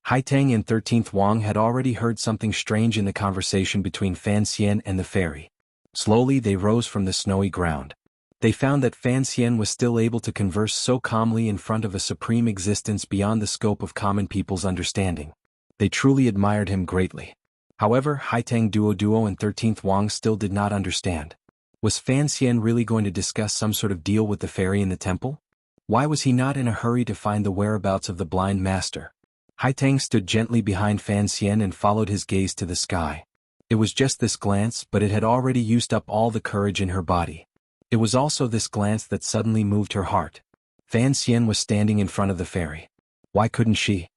Haitang and 13th Wang had already heard something strange in the conversation between Fan Xian and the fairy. Slowly they rose from the snowy ground. They found that Fan Xian was still able to converse so calmly in front of a supreme existence beyond the scope of common people's understanding. They truly admired him greatly. However, Haitang Duo and 13th Wang still did not understand. Was Fan Xian really going to discuss some sort of deal with the fairy in the temple? Why was he not in a hurry to find the whereabouts of the blind master? Haitang stood gently behind Fan Xian and followed his gaze to the sky. It was just this glance, but it had already used up all the courage in her body. It was also this glance that suddenly moved her heart. Fan Xian was standing in front of the fairy. Why couldn't she?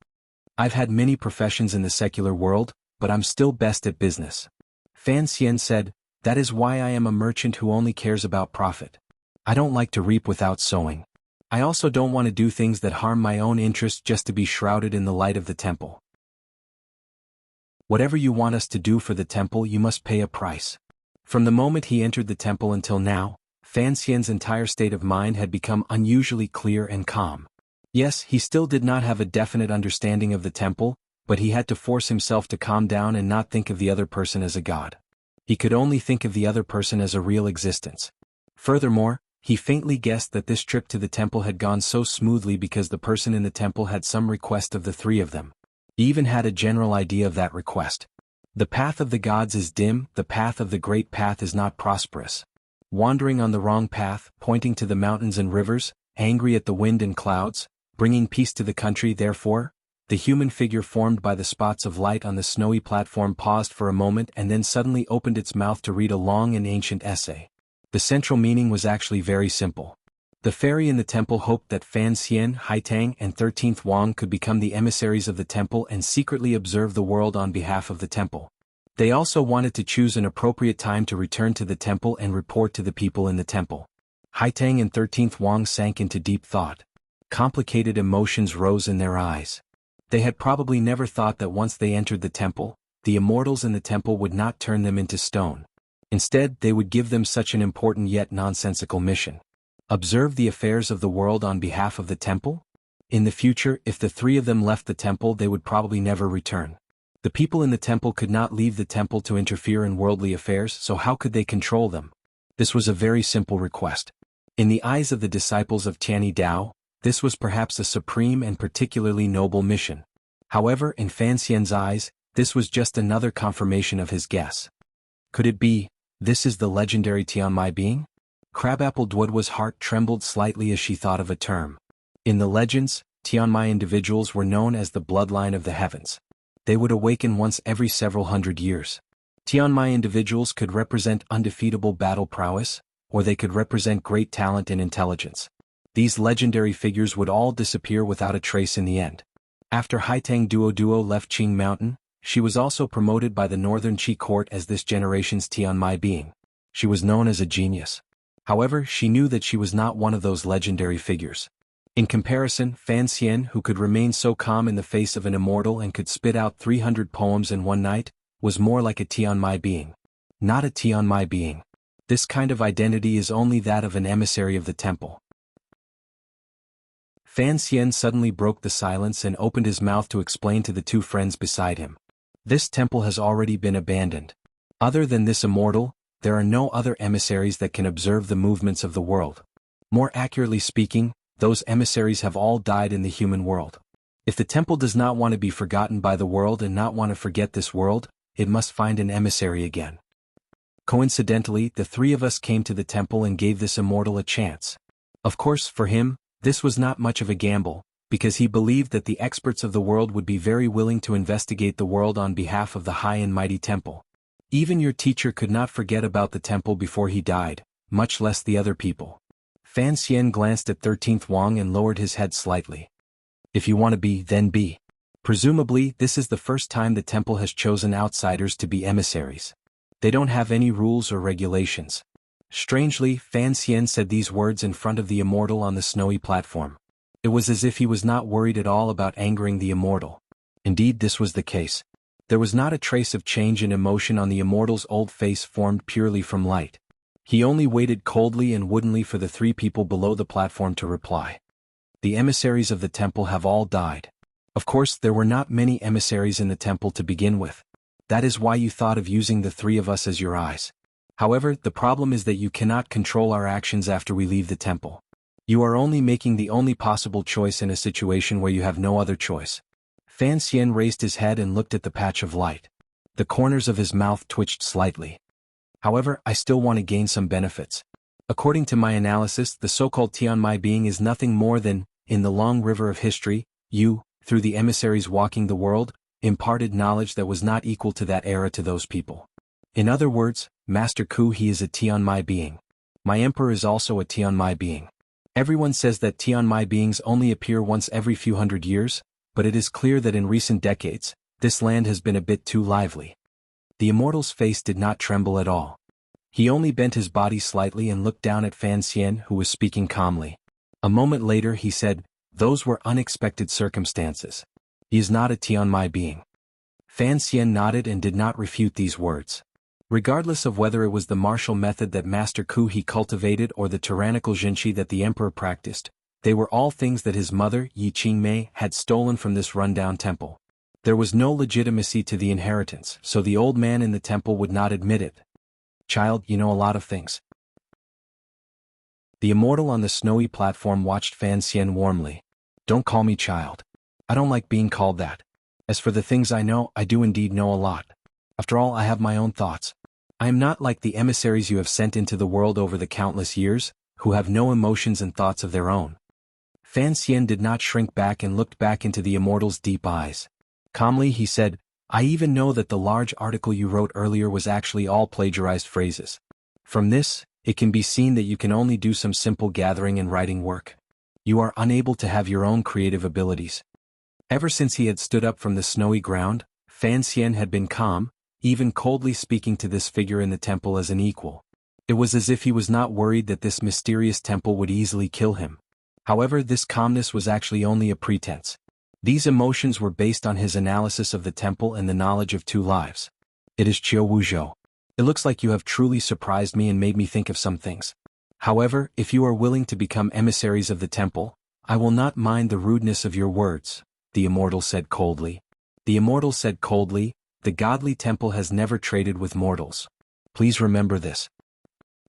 "I've had many professions in the secular world, but I'm still best at business." Fan Xian said, "That is why I am a merchant who only cares about profit. I don't like to reap without sowing. I also don't want to do things that harm my own interests just to be shrouded in the light of the temple. Whatever you want us to do for the temple, you must pay a price." From the moment he entered the temple until now, Fan Xian's entire state of mind had become unusually clear and calm. Yes, he still did not have a definite understanding of the temple, but he had to force himself to calm down and not think of the other person as a god. He could only think of the other person as a real existence. Furthermore, he faintly guessed that this trip to the temple had gone so smoothly because the person in the temple had some request of the three of them. He even had a general idea of that request. The path of the gods is dim, the path of the great path is not prosperous. Wandering on the wrong path, pointing to the mountains and rivers, angry at the wind and clouds, bringing peace to the country. Therefore, the human figure formed by the spots of light on the snowy platform paused for a moment and then suddenly opened its mouth to read a long and ancient essay. The central meaning was actually very simple. The fairy in the temple hoped that Fan Xian, Haitang, and 13th Wang could become the emissaries of the temple and secretly observe the world on behalf of the temple. They also wanted to choose an appropriate time to return to the temple and report to the people in the temple. Haitang and 13th Wang sank into deep thought. Complicated emotions rose in their eyes. They had probably never thought that once they entered the temple, the immortals in the temple would not turn them into stone. Instead, they would give them such an important yet nonsensical mission. Observe the affairs of the world on behalf of the temple? In the future, if the three of them left the temple, they would probably never return. The people in the temple could not leave the temple to interfere in worldly affairs, so how could they control them? This was a very simple request. In the eyes of the disciples of Tianyi Dao, this was perhaps a supreme and particularly noble mission. However, in Fan Xian's eyes, this was just another confirmation of his guess. Could it be, this is the legendary Tianmai being? Crabapple Duodwa's heart trembled slightly as she thought of a term. In the legends, Tianmai individuals were known as the bloodline of the heavens. They would awaken once every several hundred years. Tianmai individuals could represent undefeatable battle prowess, or they could represent great talent and intelligence. These legendary figures would all disappear without a trace in the end. After Haitang Duo left Qing Mountain, she was also promoted by the Northern Qi court as this generation's Tianmai being. She was known as a genius. However, she knew that she was not one of those legendary figures. In comparison, Fan Xian, who could remain so calm in the face of an immortal and could spit out 300 poems in one night, was more like a Tianmai being. Not a Tianmai being. This kind of identity is only that of an emissary of the temple. Fan Xian suddenly broke the silence and opened his mouth to explain to the two friends beside him. This temple has already been abandoned. Other than this immortal, there are no other emissaries that can observe the movements of the world. More accurately speaking, those emissaries have all died in the human world. If the temple does not want to be forgotten by the world and not want to forget this world, it must find an emissary again. Coincidentally, the three of us came to the temple and gave this immortal a chance. Of course, for him, this was not much of a gamble, because he believed that the experts of the world would be very willing to investigate the world on behalf of the high and mighty temple. Even your teacher could not forget about the temple before he died, much less the other people. Fan Xian glanced at 13th Wang and lowered his head slightly. If you want to be, then be. Presumably, this is the first time the temple has chosen outsiders to be emissaries. They don't have any rules or regulations. Strangely, Fan Xian said these words in front of the immortal on the snowy platform. It was as if he was not worried at all about angering the immortal. Indeed, this was the case. There was not a trace of change in emotion on the immortal's old face formed purely from light. He only waited coldly and woodenly for the three people below the platform to reply. The emissaries of the temple have all died. Of course, there were not many emissaries in the temple to begin with. That is why you thought of using the three of us as your eyes. However, the problem is that you cannot control our actions after we leave the temple. You are only making the only possible choice in a situation where you have no other choice. Fan Xian raised his head and looked at the patch of light. The corners of his mouth twitched slightly. However, I still want to gain some benefits. According to my analysis, the so-called Tianmai being is nothing more than, in the long river of history, you, through the emissaries walking the world, imparted knowledge that was not equal to that era to those people. In other words, Master Ku he is a Tianmai being. My emperor is also a Tianmai being. Everyone says that Tianmai beings only appear once every few hundred years, but it is clear that in recent decades, this land has been a bit too lively. The immortal's face did not tremble at all. He only bent his body slightly and looked down at Fan Xian, who was speaking calmly. A moment later he said, "Those were unexpected circumstances. He is not a Tianmai being." Fan Xian nodded and did not refute these words. Regardless of whether it was the martial method that Master Ku he cultivated or the tyrannical jinshi that the emperor practiced, they were all things that his mother, Yi Qingmei, had stolen from this rundown temple. There was no legitimacy to the inheritance, so the old man in the temple would not admit it. "Child, you know a lot of things." The immortal on the snowy platform watched Fan Xian warmly. "Don't call me child. I don't like being called that. As for the things I know, I do indeed know a lot. After all, I have my own thoughts. I am not like the emissaries you have sent into the world over the countless years, who have no emotions and thoughts of their own." Fan Xian did not shrink back and looked back into the immortal's deep eyes. Calmly he said, "I even know that the large article you wrote earlier was actually all plagiarized phrases. From this, it can be seen that you can only do some simple gathering and writing work. You are unable to have your own creative abilities." Ever since he had stood up from the snowy ground, Fan Xian had been calm, even coldly speaking to this figure in the temple as an equal. It was as if he was not worried that this mysterious temple would easily kill him. However, this calmness was actually only a pretense. These emotions were based on his analysis of the temple and the knowledge of two lives. "It is Qiu Wuzhou. It looks like you have truly surprised me and made me think of some things. However, if you are willing to become emissaries of the temple, I will not mind the rudeness of your words," the immortal said coldly. The immortal said coldly, "The godly temple has never traded with mortals. Please remember this.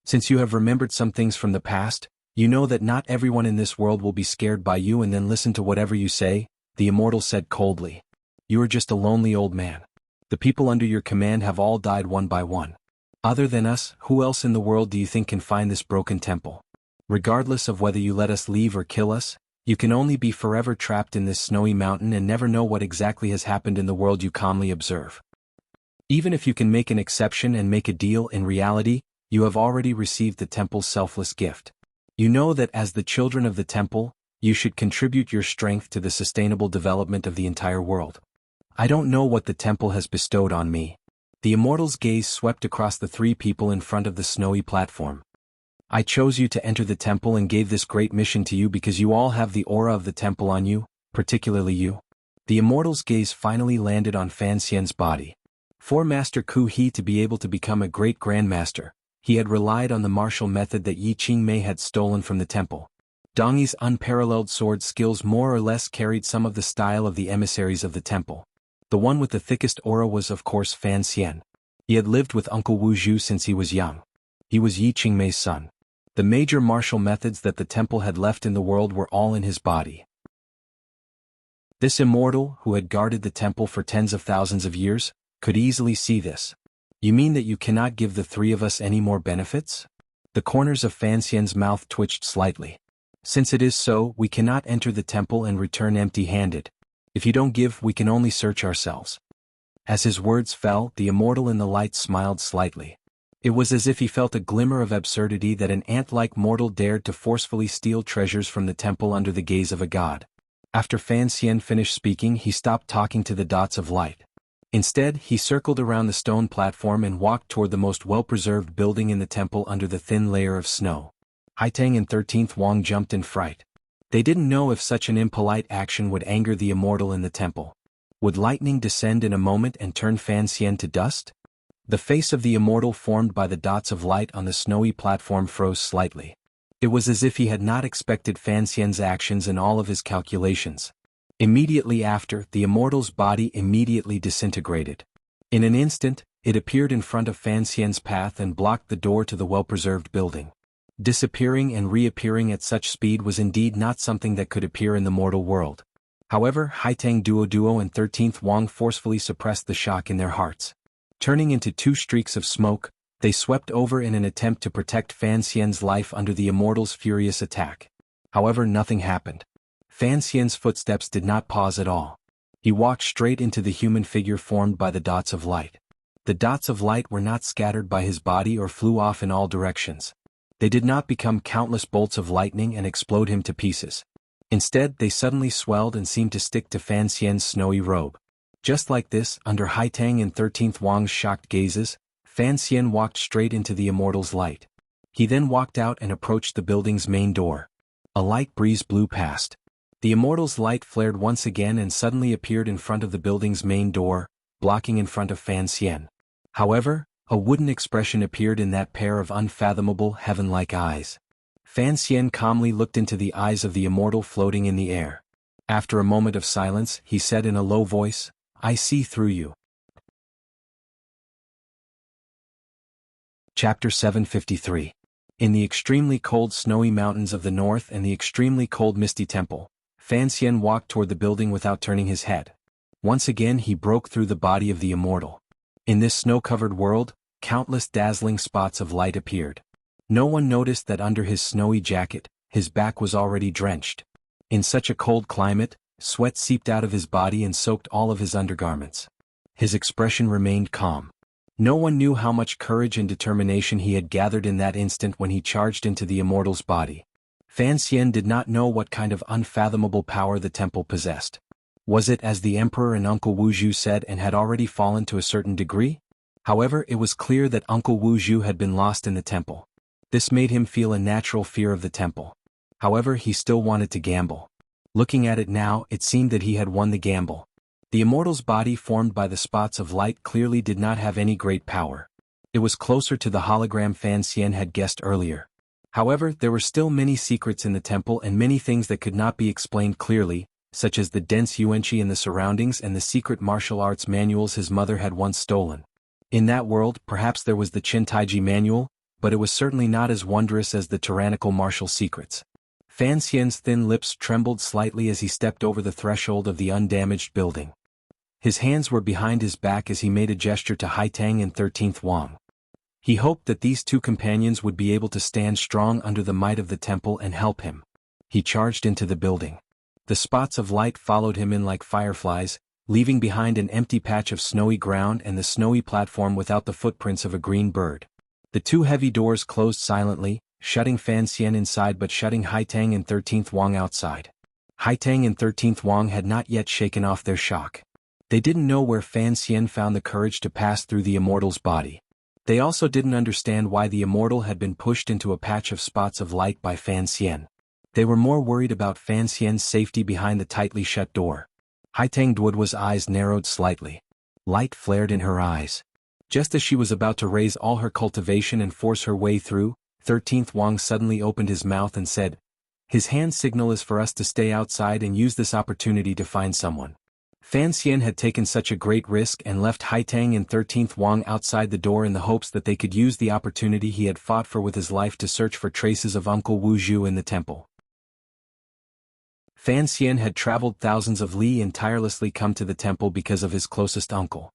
Since you have remembered some things from the past, you know that not everyone in this world will be scared by you and then listen to whatever you say," the immortal said coldly. "You are just a lonely old man. The people under your command have all died one by one. Other than us, who else in the world do you think can find this broken temple? Regardless of whether you let us leave or kill us, you can only be forever trapped in this snowy mountain and never know what exactly has happened in the world you calmly observe. Even if you can make an exception and make a deal, in reality, you have already received the temple's selfless gift. You know that as the children of the temple, you should contribute your strength to the sustainable development of the entire world. I don't know what the temple has bestowed on me." The immortal's gaze swept across the three people in front of the snowy platform. "I chose you to enter the temple and gave this great mission to you because you all have the aura of the temple on you, particularly you." The immortal's gaze finally landed on Fan Xian's body. For Master Ku he to be able to become a great grandmaster, he had relied on the martial method that Yi Qingmei had stolen from the temple. Dongyi's unparalleled sword skills more or less carried some of the style of the emissaries of the temple. The one with the thickest aura was of course Fan Xian. He had lived with Uncle Wu Zhu since he was young. He was Yi Qingmei's son. The major martial methods that the temple had left in the world were all in his body. This immortal, who had guarded the temple for tens of thousands of years, could easily see this. You mean that you cannot give the three of us any more benefits? The corners of Fan Xian's mouth twitched slightly. Since it is so, we cannot enter the temple and return empty-handed. If you don't give, we can only search ourselves. As his words fell, the immortal in the light smiled slightly. It was as if he felt a glimmer of absurdity that an ant-like mortal dared to forcefully steal treasures from the temple under the gaze of a god. After Fan Xian finished speaking, he stopped talking to the dots of light. Instead, he circled around the stone platform and walked toward the most well-preserved building in the temple under the thin layer of snow. Haitang and 13th Wang jumped in fright. They didn't know if such an impolite action would anger the immortal in the temple. Would lightning descend in a moment and turn Fan Xian to dust? The face of the immortal formed by the dots of light on the snowy platform froze slightly. It was as if he had not expected Fan Xian's actions and all of his calculations. Immediately after, the immortal's body immediately disintegrated. In an instant, it appeared in front of Fan Xian's path and blocked the door to the well-preserved building. Disappearing and reappearing at such speed was indeed not something that could appear in the mortal world. However, Haitang Duo and 13th Wang forcefully suppressed the shock in their hearts. Turning into two streaks of smoke, they swept over in an attempt to protect Fan Xian's life under the immortal's furious attack. However, nothing happened. Fan Xian's footsteps did not pause at all. He walked straight into the human figure formed by the dots of light. The dots of light were not scattered by his body or flew off in all directions. They did not become countless bolts of lightning and explode him to pieces. Instead, they suddenly swelled and seemed to stick to Fan Xian's snowy robe. Just like this, under Haitang and 13th Wang's shocked gazes, Fan Xian walked straight into the immortal's light. He then walked out and approached the building's main door. A light breeze blew past. The immortal's light flared once again and suddenly appeared in front of the building's main door, blocking in front of Fan Xian. However, a wooden expression appeared in that pair of unfathomable, heaven-like eyes. Fan Xian calmly looked into the eyes of the immortal floating in the air. After a moment of silence, he said in a low voice, "I see through you." Chapter 753. In the extremely cold snowy mountains of the north and the extremely cold misty temple, Fan Xian walked toward the building without turning his head. Once again he broke through the body of the immortal. In this snow-covered world, countless dazzling spots of light appeared. No one noticed that under his snowy jacket, his back was already drenched. In such a cold climate, sweat seeped out of his body and soaked all of his undergarments. His expression remained calm. No one knew how much courage and determination he had gathered in that instant when he charged into the immortal's body. Fan Xian did not know what kind of unfathomable power the temple possessed. Was it as the emperor and Uncle Wu Zhu said and had already fallen to a certain degree? However, it was clear that Uncle Wu Zhu had been lost in the temple. This made him feel a natural fear of the temple. However, he still wanted to gamble. Looking at it now, it seemed that he had won the gamble. The immortal's body formed by the spots of light clearly did not have any great power. It was closer to the hologram Fan Xian had guessed earlier. However, there were still many secrets in the temple and many things that could not be explained clearly, such as the dense yuanqi in the surroundings and the secret martial arts manuals his mother had once stolen. In that world, perhaps there was the Qin Taiji manual, but it was certainly not as wondrous as the tyrannical martial secrets. Fan Xian's thin lips trembled slightly as he stepped over the threshold of the undamaged building. His hands were behind his back as he made a gesture to Haitang and 13th Wang. He hoped that these two companions would be able to stand strong under the might of the temple and help him. He charged into the building. The spots of light followed him in like fireflies, leaving behind an empty patch of snowy ground and the snowy platform without the footprints of a green bird. The two heavy doors closed silently, shutting Fan Xian inside but shutting Haitang and 13th Wang outside. Haitang and 13th Wang had not yet shaken off their shock. They didn't know where Fan Xian found the courage to pass through the immortal's body. They also didn't understand why the immortal had been pushed into a patch of spots of light by Fan Xian. They were more worried about Fan Xian's safety behind the tightly shut door. Haitang Duo's eyes narrowed slightly. Light flared in her eyes. Just as she was about to raise all her cultivation and force her way through, 13th Wang suddenly opened his mouth and said, "His hand signal is for us to stay outside and use this opportunity to find someone." Fan Xian had taken such a great risk and left Haitang and 13th Wang outside the door in the hopes that they could use the opportunity he had fought for with his life to search for traces of Uncle Wu Zhu in the temple. Fan Xian had traveled thousands of li and tirelessly come to the temple because of his closest uncle.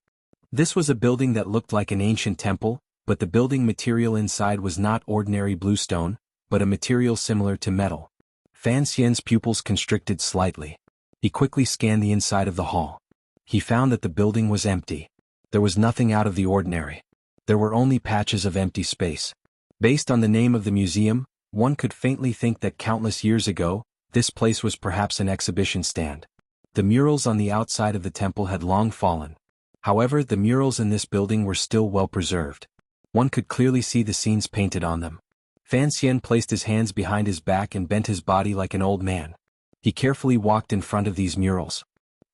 This was a building that looked like an ancient temple, but the building material inside was not ordinary bluestone, but a material similar to metal. Fan Xian's pupils constricted slightly. He quickly scanned the inside of the hall. He found that the building was empty. There was nothing out of the ordinary. There were only patches of empty space. Based on the name of the museum, one could faintly think that countless years ago, this place was perhaps an exhibition stand. The murals on the outside of the temple had long fallen. However, the murals in this building were still well preserved. One could clearly see the scenes painted on them. Fan Xian placed his hands behind his back and bent his body like an old man. He carefully walked in front of these murals.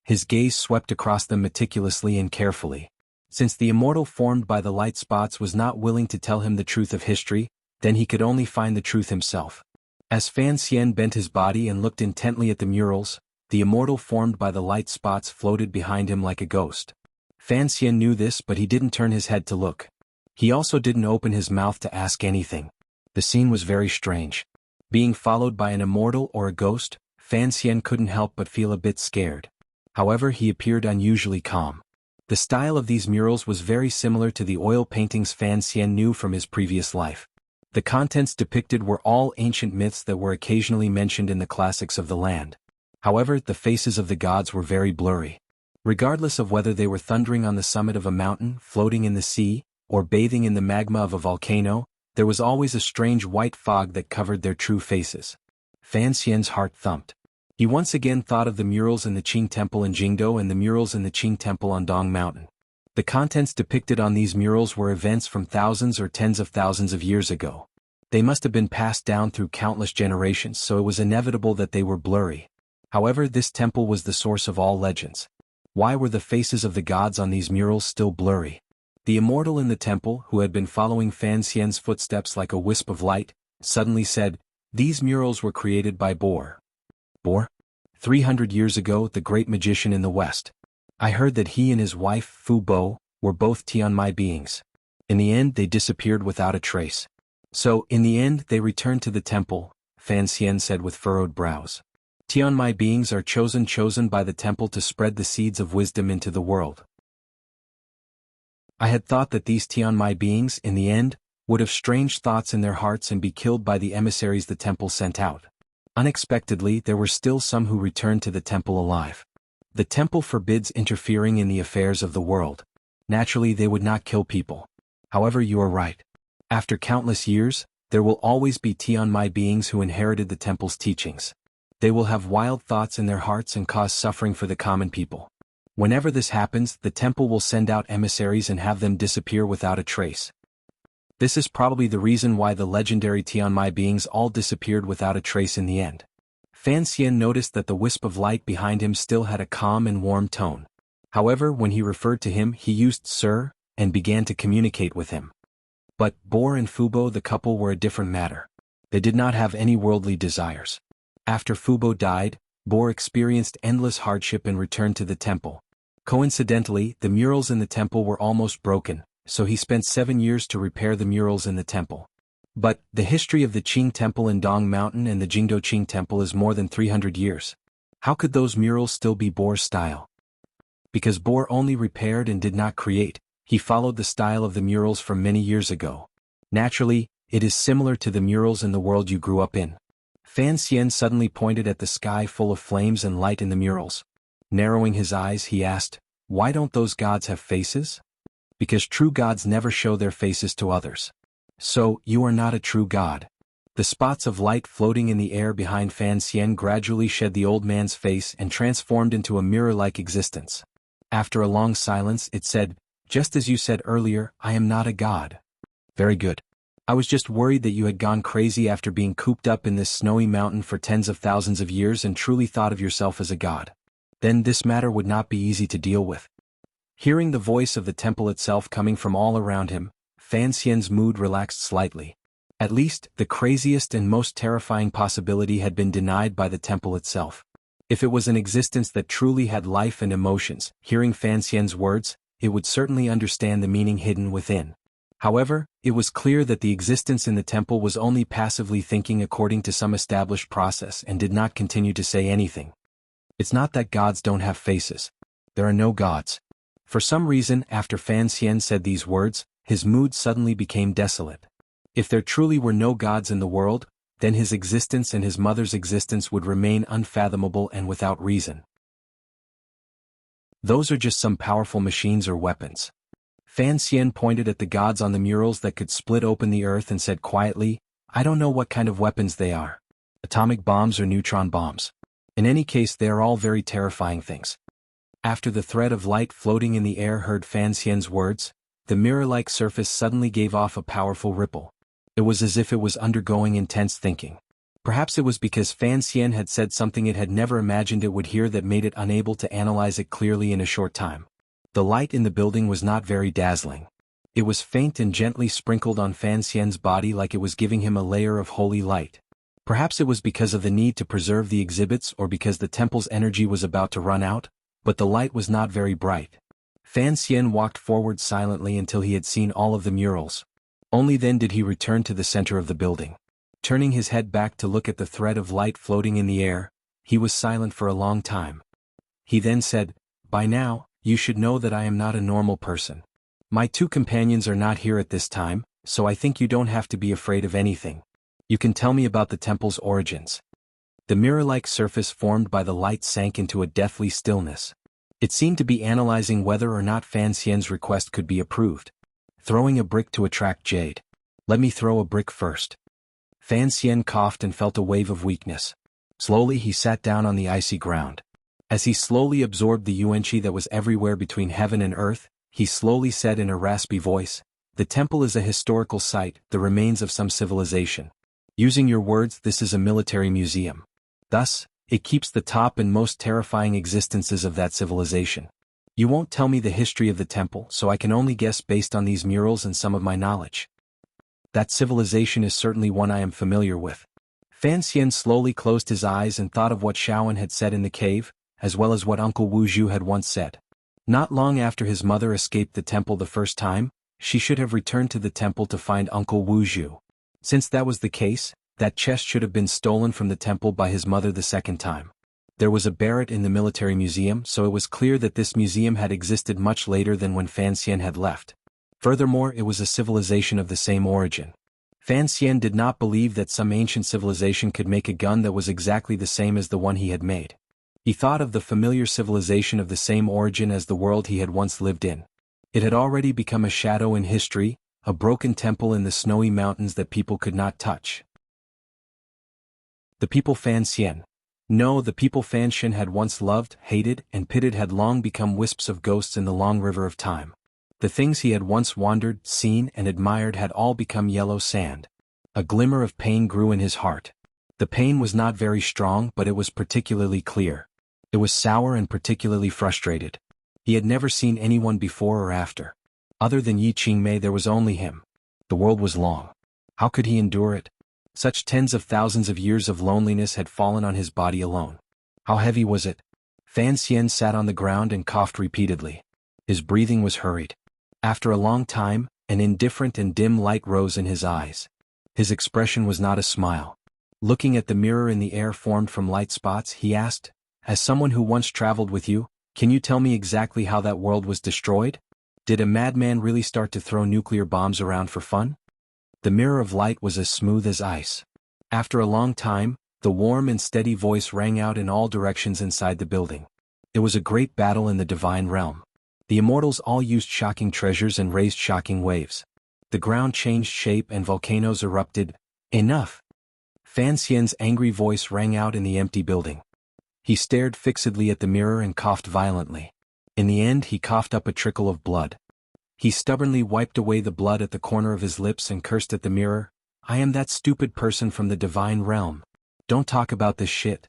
His gaze swept across them meticulously and carefully. Since the immortal formed by the light spots was not willing to tell him the truth of history, then he could only find the truth himself. As Fan Xian bent his body and looked intently at the murals, the immortal formed by the light spots floated behind him like a ghost. Fan Xian knew this, but he didn't turn his head to look. He also didn't open his mouth to ask anything. The scene was very strange. Being followed by an immortal or a ghost, Fan Xian couldn't help but feel a bit scared. However, he appeared unusually calm. The style of these murals was very similar to the oil paintings Fan Xian knew from his previous life. The contents depicted were all ancient myths that were occasionally mentioned in the classics of the land. However, the faces of the gods were very blurry. Regardless of whether they were thundering on the summit of a mountain, floating in the sea, or bathing in the magma of a volcano, there was always a strange white fog that covered their true faces. Fan Xian's heart thumped. He once again thought of the murals in the Qing Temple in Jingdo and the murals in the Qing Temple on Dong Mountain. The contents depicted on these murals were events from thousands or tens of thousands of years ago. They must have been passed down through countless generations, so it was inevitable that they were blurry. However, this temple was the source of all legends. Why were the faces of the gods on these murals still blurry? The immortal in the temple, who had been following Fan Xian's footsteps like a wisp of light, suddenly said, "These murals were created by Bo. 300 years ago, the great magician in the West. I heard that he and his wife, Fu Bo, were both Tianmai beings. In the end, they disappeared without a trace. So, in the end, they returned to the temple," Fan Xian said with furrowed brows. Tianmai beings are chosen by the temple to spread the seeds of wisdom into the world. I had thought that these Tianmai beings, in the end, would have strange thoughts in their hearts and be killed by the emissaries the temple sent out. Unexpectedly, there were still some who returned to the temple alive. The temple forbids interfering in the affairs of the world. Naturally, they would not kill people. However, you are right. After countless years, there will always be Tianmai beings who inherited the temple's teachings. They will have wild thoughts in their hearts and cause suffering for the common people. Whenever this happens, the temple will send out emissaries and have them disappear without a trace. This is probably the reason why the legendary Tianmai beings all disappeared without a trace in the end. Fan Xian noticed that the wisp of light behind him still had a calm and warm tone. However, when he referred to him, he used "sir," and began to communicate with him. But Bo and Fubo, the couple, were a different matter. They did not have any worldly desires. After Fubo died, Bo experienced endless hardship and returned to the temple. Coincidentally, the murals in the temple were almost broken, so he spent 7 years to repair the murals in the temple. But the history of the Qing Temple in Dong Mountain and the Jingdo Qing Temple is more than 300 years. How could those murals still be Bo's style? Because Bo only repaired and did not create, he followed the style of the murals from many years ago. Naturally, it is similar to the murals in the world you grew up in. Fan Xian suddenly pointed at the sky full of flames and light in the murals. Narrowing his eyes, he asked, "Why don't those gods have faces?" "Because true gods never show their faces to others. So, you are not a true god." The spots of light floating in the air behind Fan Xian gradually shed the old man's face and transformed into a mirror-like existence. After a long silence, it said, "Just as you said earlier, I am not a god." "Very good. I was just worried that you had gone crazy after being cooped up in this snowy mountain for tens of thousands of years and truly thought of yourself as a god. Then this matter would not be easy to deal with." Hearing the voice of the temple itself coming from all around him, Fan Xian's mood relaxed slightly. At least, the craziest and most terrifying possibility had been denied by the temple itself. If it was an existence that truly had life and emotions, hearing Fan Xian's words, it would certainly understand the meaning hidden within. However, it was clear that the existence in the temple was only passively thinking according to some established process and did not continue to say anything. It's not that gods don't have faces. There are no gods. For some reason, after Fan Xian said these words, his mood suddenly became desolate. If there truly were no gods in the world, then his existence and his mother's existence would remain unfathomable and without reason. Those are just some powerful machines or weapons. Fan Xian pointed at the gods on the murals that could split open the earth and said quietly, I don't know what kind of weapons they are. Atomic bombs or neutron bombs. In any case, they are all very terrifying things. After the thread of light floating in the air heard Fan Xian's words, the mirror-like surface suddenly gave off a powerful ripple. It was as if it was undergoing intense thinking. Perhaps it was because Fan Xian had said something it had never imagined it would hear that made it unable to analyze it clearly in a short time. The light in the building was not very dazzling. It was faint and gently sprinkled on Fan Xian's body like it was giving him a layer of holy light. Perhaps it was because of the need to preserve the exhibits or because the temple's energy was about to run out, but the light was not very bright. Fan Xian walked forward silently until he had seen all of the murals. Only then did he return to the center of the building. Turning his head back to look at the thread of light floating in the air, he was silent for a long time. He then said, By now, you should know that I am not a normal person. My two companions are not here at this time, so I think you don't have to be afraid of anything. You can tell me about the temple's origins. The mirror-like surface formed by the light sank into a deathly stillness. It seemed to be analyzing whether or not Fan Xian's request could be approved. Throwing a brick to attract jade. Let me throw a brick first. Fan Xian coughed and felt a wave of weakness. Slowly he sat down on the icy ground. As he slowly absorbed the yuanqi that was everywhere between heaven and earth, he slowly said in a raspy voice, The temple is a historical site, the remains of some civilization. Using your words, this is a military museum. Thus, it keeps the top and most terrifying existences of that civilization. You won't tell me the history of the temple, so I can only guess based on these murals and some of my knowledge. That civilization is certainly one I am familiar with. Fan Xian slowly closed his eyes and thought of what Shaoan had said in the cave, as well as what Uncle Wu Zhu had once said. Not long after his mother escaped the temple the first time, she should have returned to the temple to find Uncle Wu Zhu. Since that was the case, that chest should have been stolen from the temple by his mother the second time. There was a barret in the military museum, so it was clear that this museum had existed much later than when Fan Xian had left. Furthermore, it was a civilization of the same origin. Fan Xian did not believe that some ancient civilization could make a gun that was exactly the same as the one he had made. He thought of the familiar civilization of the same origin as the world he had once lived in. It had already become a shadow in history, a broken temple in the snowy mountains that people could not touch. The people Fan Xian. No, the people Fan Xian had once loved, hated, and pitied had long become wisps of ghosts in the long river of time. The things he had once wandered, seen, and admired had all become yellow sand. A glimmer of pain grew in his heart. The pain was not very strong, but it was particularly clear. It was sour and particularly frustrated. He had never seen anyone before or after. Other than Yi Qingmei, there was only him. The world was long. How could he endure it? Such tens of thousands of years of loneliness had fallen on his body alone. How heavy was it? Fan Xian sat on the ground and coughed repeatedly. His breathing was hurried. After a long time, an indifferent and dim light rose in his eyes. His expression was not a smile. Looking at the mirror in the air formed from light spots, he asked, As someone who once traveled with you, can you tell me exactly how that world was destroyed? Did a madman really start to throw nuclear bombs around for fun? The mirror of light was as smooth as ice. After a long time, the warm and steady voice rang out in all directions inside the building. It was a great battle in the divine realm. The immortals all used shocking treasures and raised shocking waves. The ground changed shape and volcanoes erupted. Enough! Fan Xian's angry voice rang out in the empty building. He stared fixedly at the mirror and coughed violently. In the end, he coughed up a trickle of blood. He stubbornly wiped away the blood at the corner of his lips and cursed at the mirror. I am that stupid person from the divine realm. Don't talk about this shit.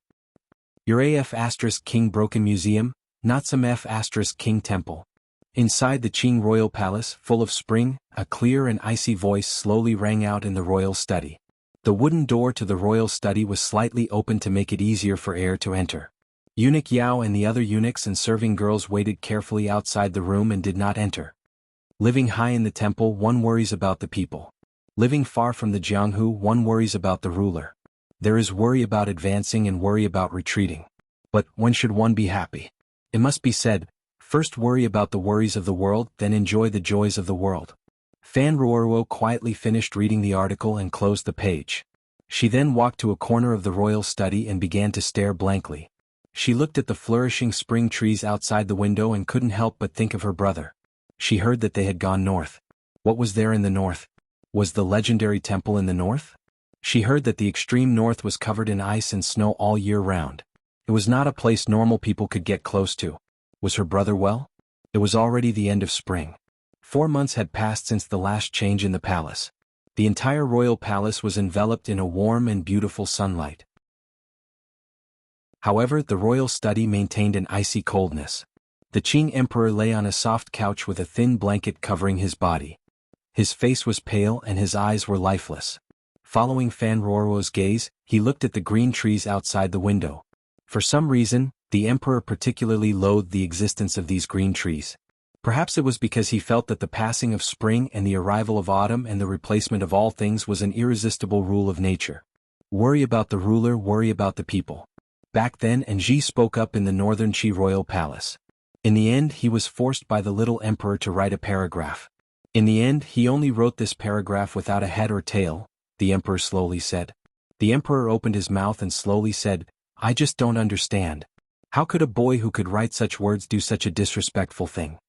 Your AF * King Broken Museum, not some F * King Temple. Inside the Qing royal palace, full of spring, a clear and icy voice slowly rang out in the royal study. The wooden door to the royal study was slightly open to make it easier for air to enter. Eunuch Yao and the other eunuchs and serving girls waited carefully outside the room and did not enter. Living high in the temple, one worries about the people. Living far from the Jianghu, one worries about the ruler. There is worry about advancing and worry about retreating. But when should one be happy? It must be said, first worry about the worries of the world, then enjoy the joys of the world. Fan Ruoruo quietly finished reading the article and closed the page. She then walked to a corner of the royal study and began to stare blankly. She looked at the flourishing spring trees outside the window and couldn't help but think of her brother. She heard that they had gone north. What was there in the north? Was the legendary temple in the north? She heard that the extreme north was covered in ice and snow all year round. It was not a place normal people could get close to. Was her brother well? It was already the end of spring. 4 months had passed since the last change in the palace. The entire royal palace was enveloped in a warm and beautiful sunlight. However, the royal study maintained an icy coldness. The Qing emperor lay on a soft couch with a thin blanket covering his body. His face was pale and his eyes were lifeless. Following Fan Ruoruo's gaze, he looked at the green trees outside the window. For some reason, the emperor particularly loathed the existence of these green trees. Perhaps it was because he felt that the passing of spring and the arrival of autumn and the replacement of all things was an irresistible rule of nature. Worry about the ruler, worry about the people. Back then, Anji spoke up in the northern Qi royal palace. In the end, he was forced by the little emperor to write a paragraph. In the end, he only wrote this paragraph without a head or tail, the emperor slowly said. The emperor opened his mouth and slowly said, I just don't understand. How could a boy who could write such words do such a disrespectful thing?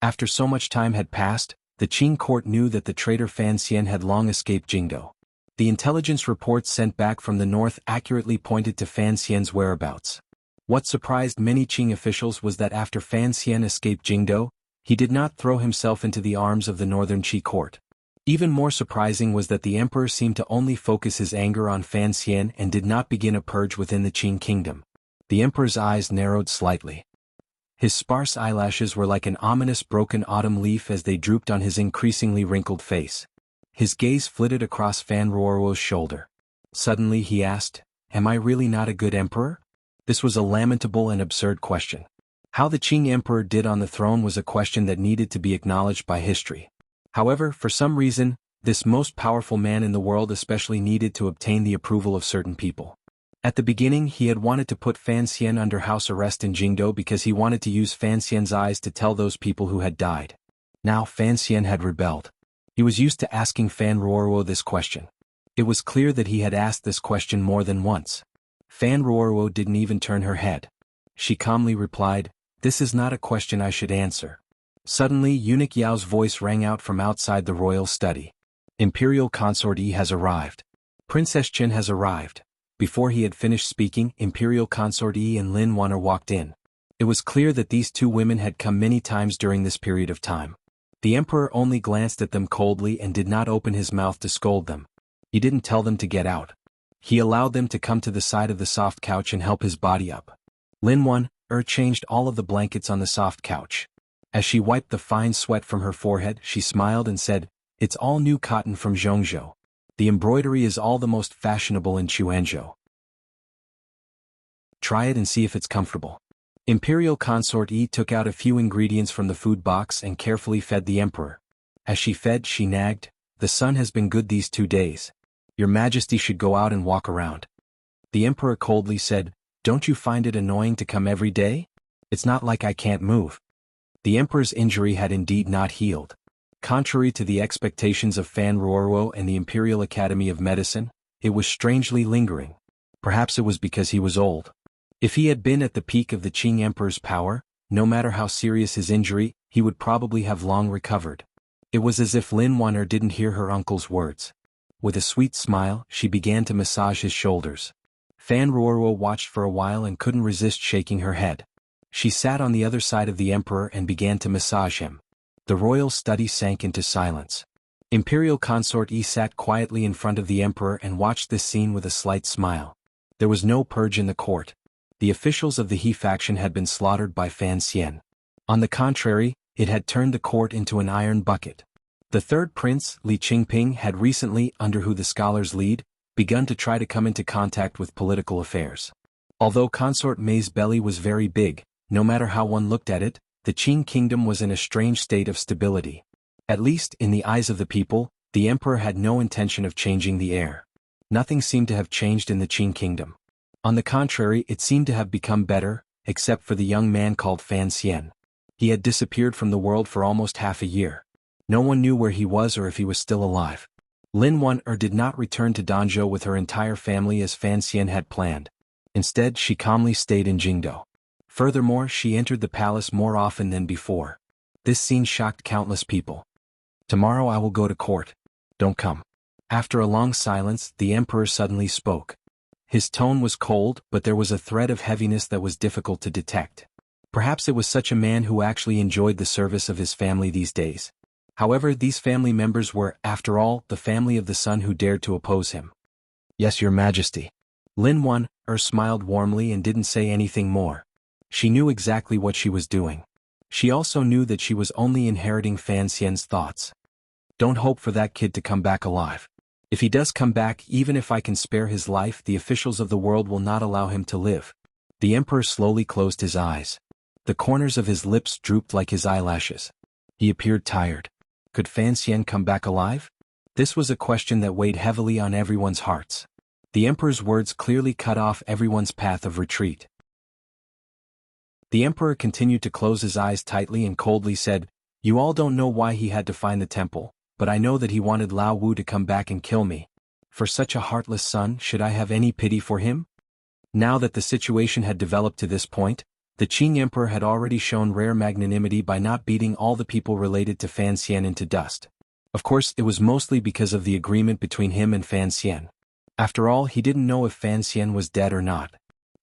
After so much time had passed, the Qing court knew that the traitor Fan Xian had long escaped Jingdo. The intelligence reports sent back from the north accurately pointed to Fan Xian's whereabouts. What surprised many Qing officials was that after Fan Xian escaped Jingdo, he did not throw himself into the arms of the northern Qi court. Even more surprising was that the emperor seemed to only focus his anger on Fan Xian and did not begin a purge within the Qing kingdom. The emperor's eyes narrowed slightly. His sparse eyelashes were like an ominous broken autumn leaf as they drooped on his increasingly wrinkled face. His gaze flitted across Fan Ruoruo's shoulder. Suddenly he asked, Am I really not a good emperor? This was a lamentable and absurd question. How the Qing emperor did on the throne was a question that needed to be acknowledged by history. However, for some reason, this most powerful man in the world especially needed to obtain the approval of certain people. At the beginning, he had wanted to put Fan Xian under house arrest in Jingdo because he wanted to use Fan Xian's eyes to tell those people who had died. Now Fan Xian had rebelled. He was used to asking Fan Ruoruo this question. It was clear that he had asked this question more than once. Fan Ruoruo didn't even turn her head. She calmly replied, This is not a question I should answer. Suddenly Eunuch Yao's voice rang out from outside the royal study. Imperial Consort Yi has arrived. Princess Chen has arrived. Before he had finished speaking, Imperial Consort Yi and Lin Wan'er walked in. It was clear that these two women had come many times during this period of time. The emperor only glanced at them coldly and did not open his mouth to scold them. He didn't tell them to get out. He allowed them to come to the side of the soft couch and help his body up. Lin Wan'er changed all of the blankets on the soft couch. As she wiped the fine sweat from her forehead, she smiled and said, It's all new cotton from Zhongzhou. The embroidery is all the most fashionable in Quanzhou. Try it and see if it's comfortable. Imperial Consort Yi took out a few ingredients from the food box and carefully fed the emperor. As she fed, she nagged, The sun has been good these 2 days. Your Majesty should go out and walk around. The emperor coldly said, Don't you find it annoying to come every day? It's not like I can't move. The emperor's injury had indeed not healed. Contrary to the expectations of Fan Ruoruo and the Imperial Academy of Medicine, it was strangely lingering. Perhaps it was because he was old. If he had been at the peak of the Qing emperor's power, no matter how serious his injury, he would probably have long recovered. It was as if Lin Wan'er didn't hear her uncle's words. With a sweet smile, she began to massage his shoulders. Fan Ruoruo watched for a while and couldn't resist shaking her head. She sat on the other side of the emperor and began to massage him. The royal study sank into silence. Imperial Consort Yi sat quietly in front of the emperor and watched this scene with a slight smile. There was no purge in the court. The officials of the He faction had been slaughtered by Fan Xian. On the contrary, it had turned the court into an iron bucket. The third prince, Li Qingping, had recently, under who the scholars lead, begun to try to come into contact with political affairs. Although Consort Mei's belly was very big, no matter how one looked at it, the Qing kingdom was in a strange state of stability. At least, in the eyes of the people, the emperor had no intention of changing the heir. Nothing seemed to have changed in the Qing kingdom. On the contrary, it seemed to have become better, except for the young man called Fan Xian. He had disappeared from the world for almost half a year. No one knew where he was or if he was still alive. Lin Wan-er did not return to Danzhou with her entire family as Fan Xian had planned. Instead, she calmly stayed in Jingdou. Furthermore, she entered the palace more often than before. This scene shocked countless people. "Tomorrow I will go to court. Don't come." After a long silence, the emperor suddenly spoke. His tone was cold, but there was a thread of heaviness that was difficult to detect. Perhaps it was such a man who actually enjoyed the service of his family these days. However, these family members were, after all, the family of the son who dared to oppose him. "Yes, Your Majesty." Lin Wan-er smiled warmly and didn't say anything more. She knew exactly what she was doing. She also knew that she was only inheriting Fan Xian's thoughts. "Don't hope for that kid to come back alive. If he does come back, even if I can spare his life, the officials of the world will not allow him to live." The emperor slowly closed his eyes. The corners of his lips drooped like his eyelashes. He appeared tired. Could Fan Xian come back alive? This was a question that weighed heavily on everyone's hearts. The emperor's words clearly cut off everyone's path of retreat. The emperor continued to close his eyes tightly and coldly said, "You all don't know why he had to find the temple, but I know that he wanted Lao Wu to come back and kill me. For such a heartless son, should I have any pity for him?" Now that the situation had developed to this point, the Qing emperor had already shown rare magnanimity by not beating all the people related to Fan Xian into dust. Of course, it was mostly because of the agreement between him and Fan Xian. After all, he didn't know if Fan Xian was dead or not.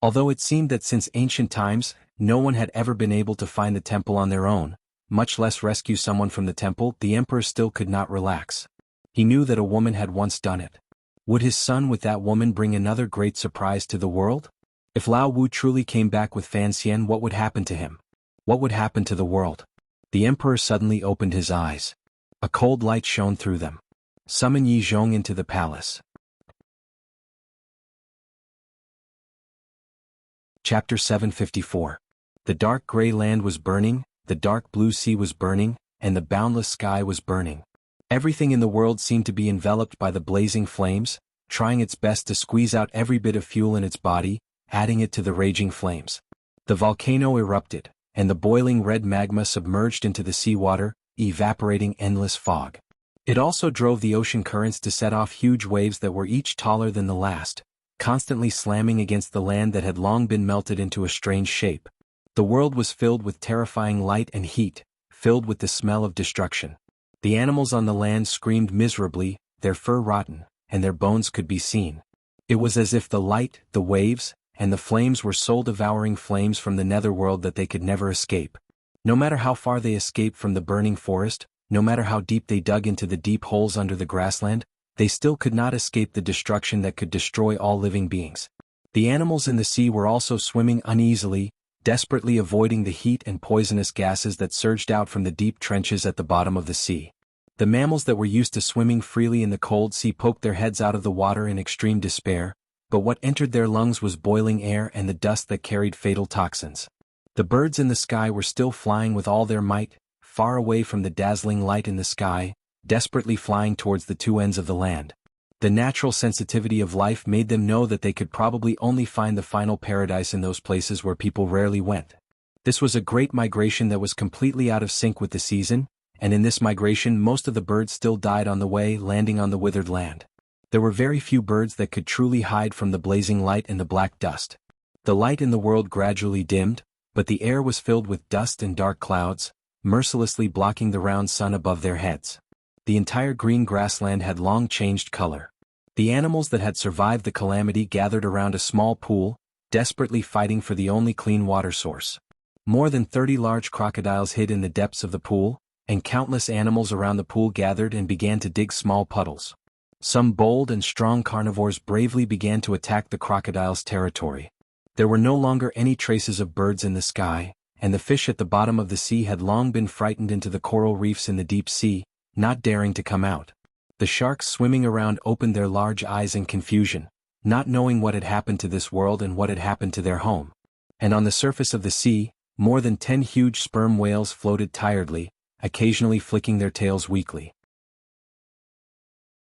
Although it seemed that since ancient times, no one had ever been able to find the temple on their own, much less rescue someone from the temple, the emperor still could not relax. He knew that a woman had once done it. Would his son with that woman bring another great surprise to the world? If Lao Wu truly came back with Fan Xian, what would happen to him? What would happen to the world? The emperor suddenly opened his eyes. A cold light shone through them. "Summon Yi Zhong into the palace." Chapter 754. The dark gray land was burning, the dark blue sea was burning, and the boundless sky was burning. Everything in the world seemed to be enveloped by the blazing flames, trying its best to squeeze out every bit of fuel in its body, adding it to the raging flames. The volcano erupted, and the boiling red magma submerged into the seawater, evaporating endless fog. It also drove the ocean currents to set off huge waves that were each taller than the last, constantly slamming against the land that had long been melted into a strange shape. The world was filled with terrifying light and heat, filled with the smell of destruction. The animals on the land screamed miserably, their fur rotten, and their bones could be seen. It was as if the light, the waves, and the flames were soul-devouring flames from the netherworld that they could never escape. No matter how far they escaped from the burning forest, no matter how deep they dug into the deep holes under the grassland, they still could not escape the destruction that could destroy all living beings. The animals in the sea were also swimming uneasily, desperately avoiding the heat and poisonous gases that surged out from the deep trenches at the bottom of the sea. The mammals that were used to swimming freely in the cold sea poked their heads out of the water in extreme despair, but what entered their lungs was boiling air and the dust that carried fatal toxins. The birds in the sky were still flying with all their might, far away from the dazzling light in the sky, desperately flying towards the two ends of the land. The natural sensitivity of life made them know that they could probably only find the final paradise in those places where people rarely went. This was a great migration that was completely out of sync with the season, and in this migration most of the birds still died on the way, landing on the withered land. There were very few birds that could truly hide from the blazing light and the black dust. The light in the world gradually dimmed, but the air was filled with dust and dark clouds, mercilessly blocking the round sun above their heads. The entire green grassland had long changed color. The animals that had survived the calamity gathered around a small pool, desperately fighting for the only clean water source. More than 30 large crocodiles hid in the depths of the pool, and countless animals around the pool gathered and began to dig small puddles. Some bold and strong carnivores bravely began to attack the crocodiles' territory. There were no longer any traces of birds in the sky, and the fish at the bottom of the sea had long been frightened into the coral reefs in the deep sea, not daring to come out. The sharks swimming around opened their large eyes in confusion, not knowing what had happened to this world and what had happened to their home. And on the surface of the sea, more than 10 huge sperm whales floated tiredly, occasionally flicking their tails weakly.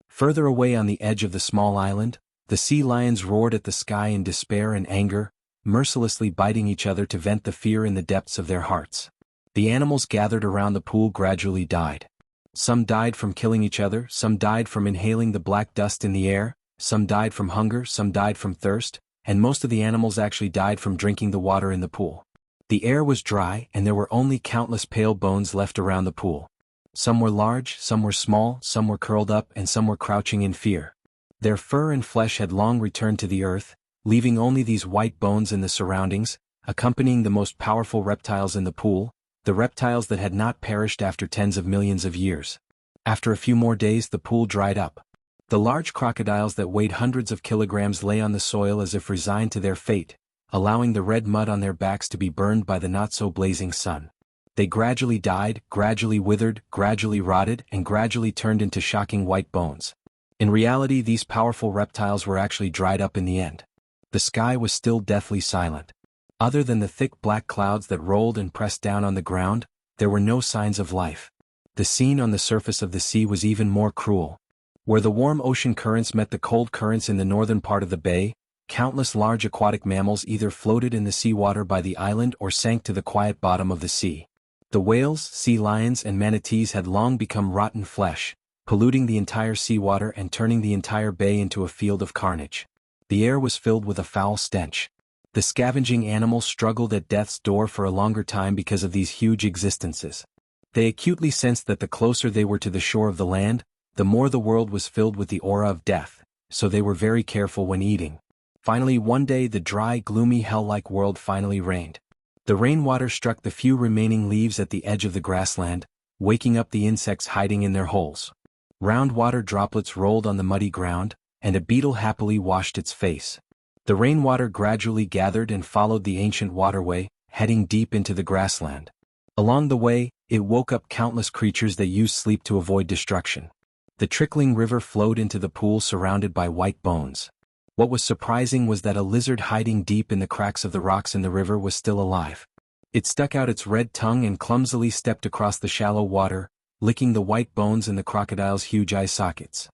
Further away on the edge of the small island, the sea lions roared at the sky in despair and anger, mercilessly biting each other to vent the fear in the depths of their hearts. The animals gathered around the pool gradually died. Some died from killing each other, some died from inhaling the black dust in the air, some died from hunger, some died from thirst, and most of the animals actually died from drinking the water in the pool. The air was dry and there were only countless pale bones left around the pool. Some were large, some were small, some were curled up and some were crouching in fear. Their fur and flesh had long returned to the earth, leaving only these white bones in the surroundings, accompanying the most powerful reptiles in the pool, the reptiles that had not perished after tens of millions of years. After a few more days the pool dried up. The large crocodiles that weighed hundreds of kilograms lay on the soil as if resigned to their fate, allowing the red mud on their backs to be burned by the not-so-blazing sun. They gradually died, gradually withered, gradually rotted, and gradually turned into shocking white bones. In reality, these powerful reptiles were actually dried up in the end. The sky was still deathly silent. Other than the thick black clouds that rolled and pressed down on the ground, there were no signs of life. The scene on the surface of the sea was even more cruel. Where the warm ocean currents met the cold currents in the northern part of the bay, countless large aquatic mammals either floated in the seawater by the island or sank to the quiet bottom of the sea. The whales, sea lions, and manatees had long become rotten flesh, polluting the entire seawater and turning the entire bay into a field of carnage. The air was filled with a foul stench. The scavenging animals struggled at death's door for a longer time because of these huge existences. They acutely sensed that the closer they were to the shore of the land, the more the world was filled with the aura of death, so they were very careful when eating. Finally, one day the dry, gloomy hell-like world finally rained. The rainwater struck the few remaining leaves at the edge of the grassland, waking up the insects hiding in their holes. Round water droplets rolled on the muddy ground, and a beetle happily washed its face. The rainwater gradually gathered and followed the ancient waterway, heading deep into the grassland. Along the way, it woke up countless creatures that used sleep to avoid destruction. The trickling river flowed into the pool surrounded by white bones. What was surprising was that a lizard hiding deep in the cracks of the rocks in the river was still alive. It stuck out its red tongue and clumsily stepped across the shallow water, licking the white bones in the crocodile's huge eye sockets.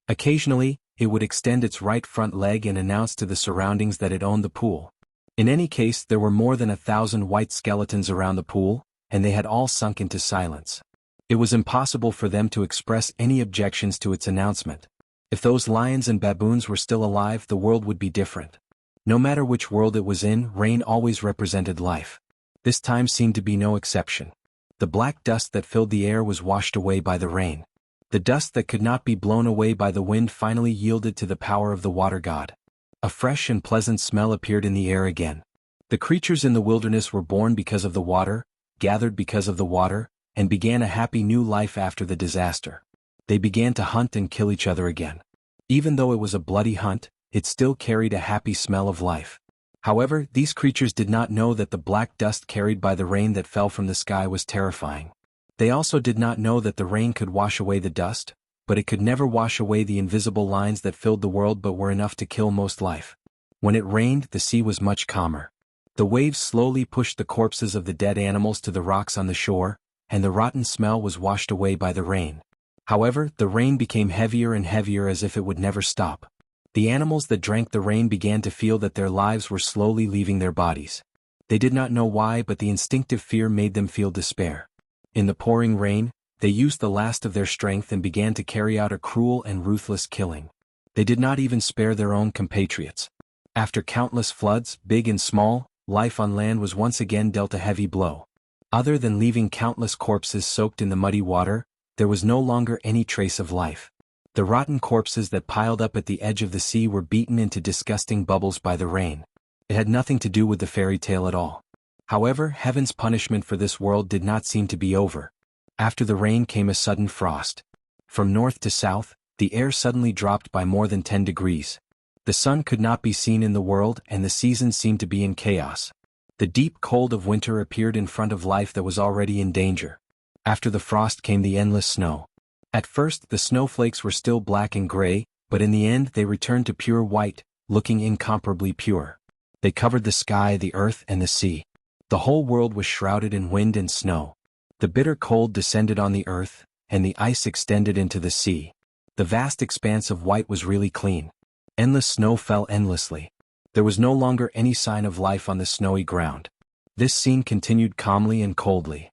Occasionally, it would extend its right front leg and announce to the surroundings that it owned the pool. In any case, there were more than 1,000 white skeletons around the pool, and they had all sunk into silence. It was impossible for them to express any objections to its announcement. If those lions and baboons were still alive, the world would be different. No matter which world it was in, rain always represented life. This time seemed to be no exception. The black dust that filled the air was washed away by the rain. The dust that could not be blown away by the wind finally yielded to the power of the water god. A fresh and pleasant smell appeared in the air again. The creatures in the wilderness were born because of the water, gathered because of the water, and began a happy new life after the disaster. They began to hunt and kill each other again. Even though it was a bloody hunt, it still carried a happy smell of life. However, these creatures did not know that the black dust carried by the rain that fell from the sky was terrifying. They also did not know that the rain could wash away the dust, but it could never wash away the invisible lines that filled the world but were enough to kill most life. When it rained, the sea was much calmer. The waves slowly pushed the corpses of the dead animals to the rocks on the shore, and the rotten smell was washed away by the rain. However, the rain became heavier and heavier as if it would never stop. The animals that drank the rain began to feel that their lives were slowly leaving their bodies. They did not know why, but the instinctive fear made them feel despair. In the pouring rain, they used the last of their strength and began to carry out a cruel and ruthless killing. They did not even spare their own compatriots. After countless floods, big and small, life on land was once again dealt a heavy blow. Other than leaving countless corpses soaked in the muddy water, there was no longer any trace of life. The rotten corpses that piled up at the edge of the sea were beaten into disgusting bubbles by the rain. It had nothing to do with the fairy tale at all. However, heaven's punishment for this world did not seem to be over. After the rain came a sudden frost. From north to south, the air suddenly dropped by more than 10 degrees. The sun could not be seen in the world and the seasons seemed to be in chaos. The deep cold of winter appeared in front of life that was already in danger. After the frost came the endless snow. At first the snowflakes were still black and gray, but in the end they returned to pure white, looking incomparably pure. They covered the sky, the earth, and the sea. The whole world was shrouded in wind and snow. The bitter cold descended on the earth, and the ice extended into the sea. The vast expanse of white was really clean. Endless snow fell endlessly. There was no longer any sign of life on the snowy ground. This scene continued calmly and coldly.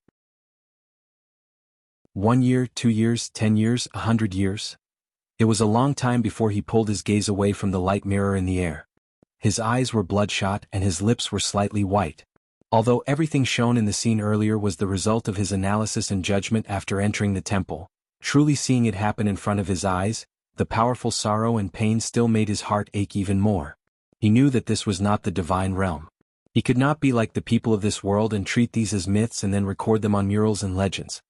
1 year, 2 years, 10 years, 100 years. It was a long time before he pulled his gaze away from the light mirror in the air. His eyes were bloodshot and his lips were slightly white. Although everything shown in the scene earlier was the result of his analysis and judgment after entering the temple, truly seeing it happen in front of his eyes, the powerful sorrow and pain still made his heart ache even more. He knew that this was not the divine realm. He could not be like the people of this world and treat these as myths and then record them on murals and legends.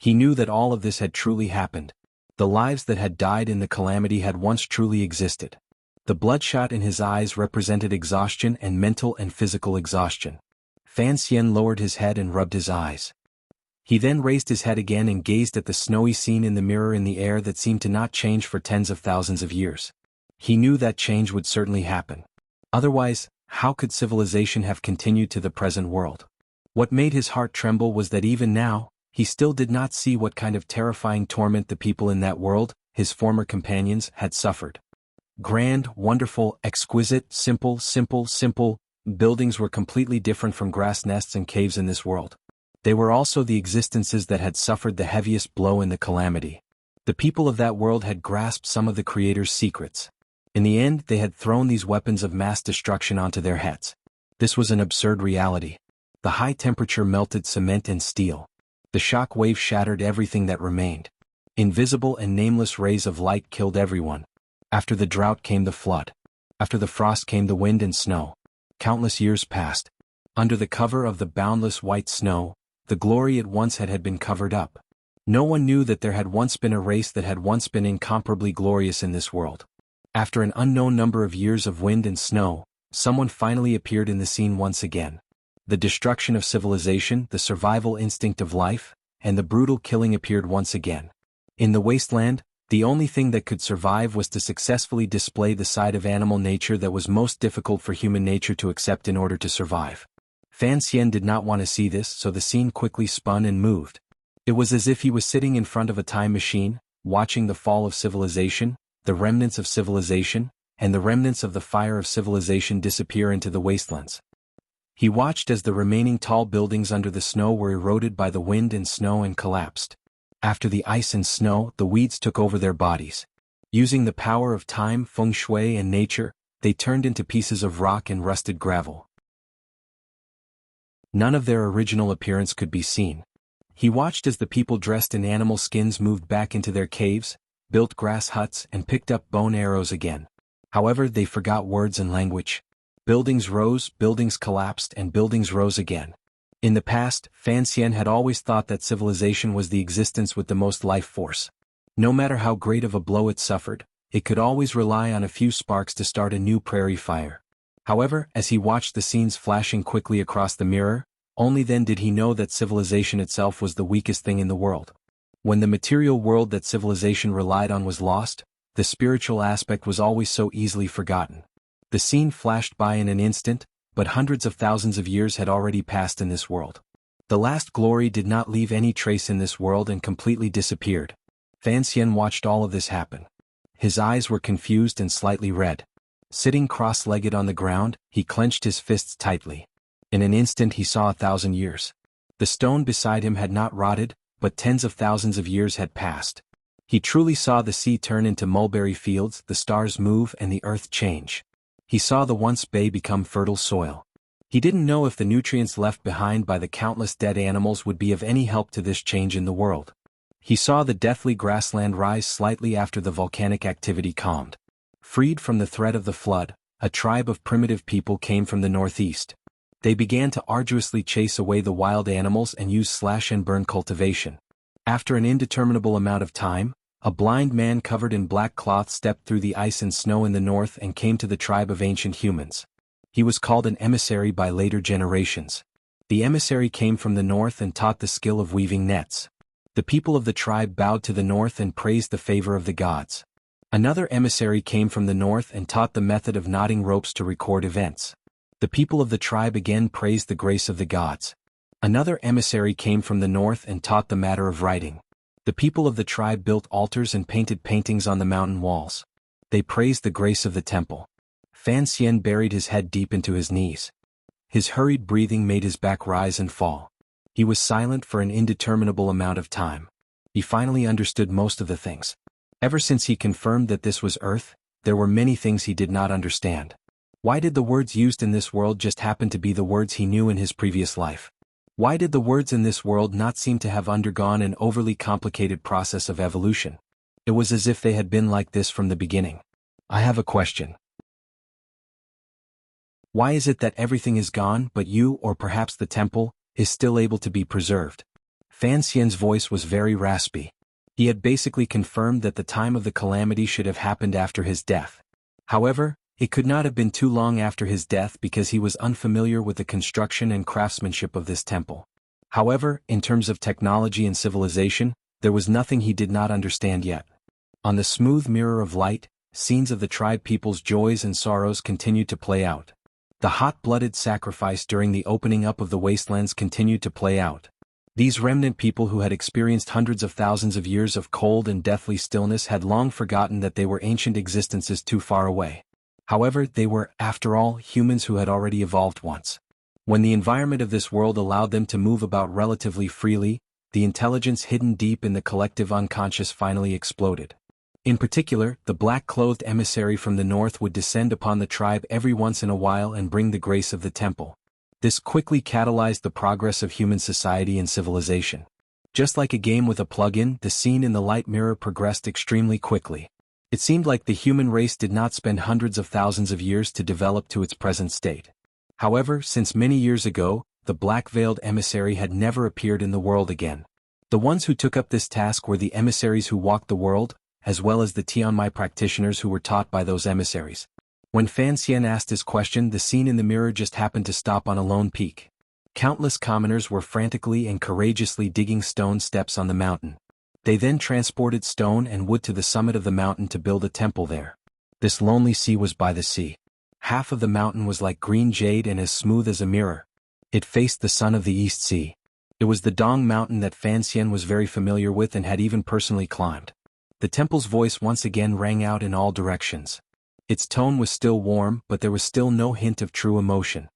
He knew that all of this had truly happened. The lives that had died in the calamity had once truly existed. The bloodshot in his eyes represented exhaustion and mental and physical exhaustion. Fan Xian lowered his head and rubbed his eyes. He then raised his head again and gazed at the snowy scene in the mirror in the air that seemed to not change for tens of thousands of years. He knew that change would certainly happen. Otherwise, how could civilization have continued to the present world? What made his heart tremble was that even now, he still did not see what kind of terrifying torment the people in that world, his former companions, had suffered. Grand, wonderful, exquisite, simple, buildings were completely different from grass nests and caves in this world. They were also the existences that had suffered the heaviest blow in the calamity. The people of that world had grasped some of the Creator's secrets. In the end, they had thrown these weapons of mass destruction onto their heads. This was an absurd reality. The high temperature melted cement and steel. The shock wave shattered everything that remained. Invisible and nameless rays of light killed everyone. After the drought came the flood. After the frost came the wind and snow. Countless years passed. Under the cover of the boundless white snow, the glory it once had been covered up. No one knew that there had once been a race that had once been incomparably glorious in this world. After an unknown number of years of wind and snow, someone finally appeared in the scene once again. The destruction of civilization, the survival instinct of life, and the brutal killing appeared once again. In the wasteland, the only thing that could survive was to successfully display the side of animal nature that was most difficult for human nature to accept in order to survive. Fan Xian did not want to see this, so the scene quickly spun and moved. It was as if he was sitting in front of a time machine, watching the fall of civilization, the remnants of civilization, and the remnants of the fire of civilization disappear into the wastelands. He watched as the remaining tall buildings under the snow were eroded by the wind and snow and collapsed. After the ice and snow, the weeds took over their bodies. Using the power of time, feng shui, and nature, they turned into pieces of rock and rusted gravel. None of their original appearance could be seen. He watched as the people dressed in animal skins moved back into their caves, built grass huts, and picked up bone arrows again. However, they forgot words and language. Buildings rose, buildings collapsed, and buildings rose again. In the past, Fan Xian had always thought that civilization was the existence with the most life force. No matter how great of a blow it suffered, it could always rely on a few sparks to start a new prairie fire. However, as he watched the scenes flashing quickly across the mirror, only then did he know that civilization itself was the weakest thing in the world. When the material world that civilization relied on was lost, the spiritual aspect was always so easily forgotten. The scene flashed by in an instant, but hundreds of thousands of years had already passed in this world. The last glory did not leave any trace in this world and completely disappeared. Fan Xian watched all of this happen. His eyes were confused and slightly red. Sitting cross-legged on the ground, he clenched his fists tightly. In an instant he saw 1,000 years. The stone beside him had not rotted, but tens of thousands of years had passed. He truly saw the sea turn into mulberry fields, the stars move, and the earth change. He saw the once bay become fertile soil. He didn't know if the nutrients left behind by the countless dead animals would be of any help to this change in the world. He saw the deathly grassland rise slightly after the volcanic activity calmed. Freed from the threat of the flood, a tribe of primitive people came from the northeast. They began to arduously chase away the wild animals and use slash-and-burn cultivation. After an indeterminable amount of time, a blind man covered in black cloth stepped through the ice and snow in the north and came to the tribe of ancient humans. He was called an emissary by later generations. The emissary came from the north and taught the skill of weaving nets. The people of the tribe bowed to the north and praised the favor of the gods. Another emissary came from the north and taught the method of knotting ropes to record events. The people of the tribe again praised the grace of the gods. Another emissary came from the north and taught the matter of writing. The people of the tribe built altars and painted paintings on the mountain walls. They praised the grace of the temple. Fan Xian buried his head deep into his knees. His hurried breathing made his back rise and fall. He was silent for an indeterminable amount of time. He finally understood most of the things. Ever since he confirmed that this was Earth, there were many things he did not understand. Why did the words used in this world just happen to be the words he knew in his previous life? Why did the words in this world not seem to have undergone an overly complicated process of evolution? It was as if they had been like this from the beginning. I have a question. Why is it that everything is gone but you, or perhaps the temple, is still able to be preserved? Fan Xian's voice was very raspy. He had basically confirmed that the time of the calamity should have happened after his death. However, it could not have been too long after his death because he was unfamiliar with the construction and craftsmanship of this temple. However, in terms of technology and civilization, there was nothing he did not understand yet. On the smooth mirror of light, scenes of the tribe people's joys and sorrows continued to play out. The hot-blooded sacrifice during the opening up of the wastelands continued to play out. These remnant people who had experienced hundreds of thousands of years of cold and deathly stillness had long forgotten that they were ancient existences too far away. However, they were, after all, humans who had already evolved once. When the environment of this world allowed them to move about relatively freely, the intelligence hidden deep in the collective unconscious finally exploded. In particular, the black-clothed emissary from the north would descend upon the tribe every once in a while and bring the grace of the temple. This quickly catalyzed the progress of human society and civilization. Just like a game with a plug-in, the scene in the light mirror progressed extremely quickly. It seemed like the human race did not spend hundreds of thousands of years to develop to its present state. However, since many years ago, the black-veiled emissary had never appeared in the world again. The ones who took up this task were the emissaries who walked the world, as well as the Tianmai practitioners who were taught by those emissaries. When Fan Xian asked his question, the scene in the mirror just happened to stop on a lone peak. Countless commoners were frantically and courageously digging stone steps on the mountain. They then transported stone and wood to the summit of the mountain to build a temple there. This lonely sea was by the sea. Half of the mountain was like green jade and as smooth as a mirror. It faced the sun of the East Sea. It was the Dong Mountain that Fan Xian was very familiar with and had even personally climbed. The temple's voice once again rang out in all directions. Its tone was still warm, but there was still no hint of true emotion.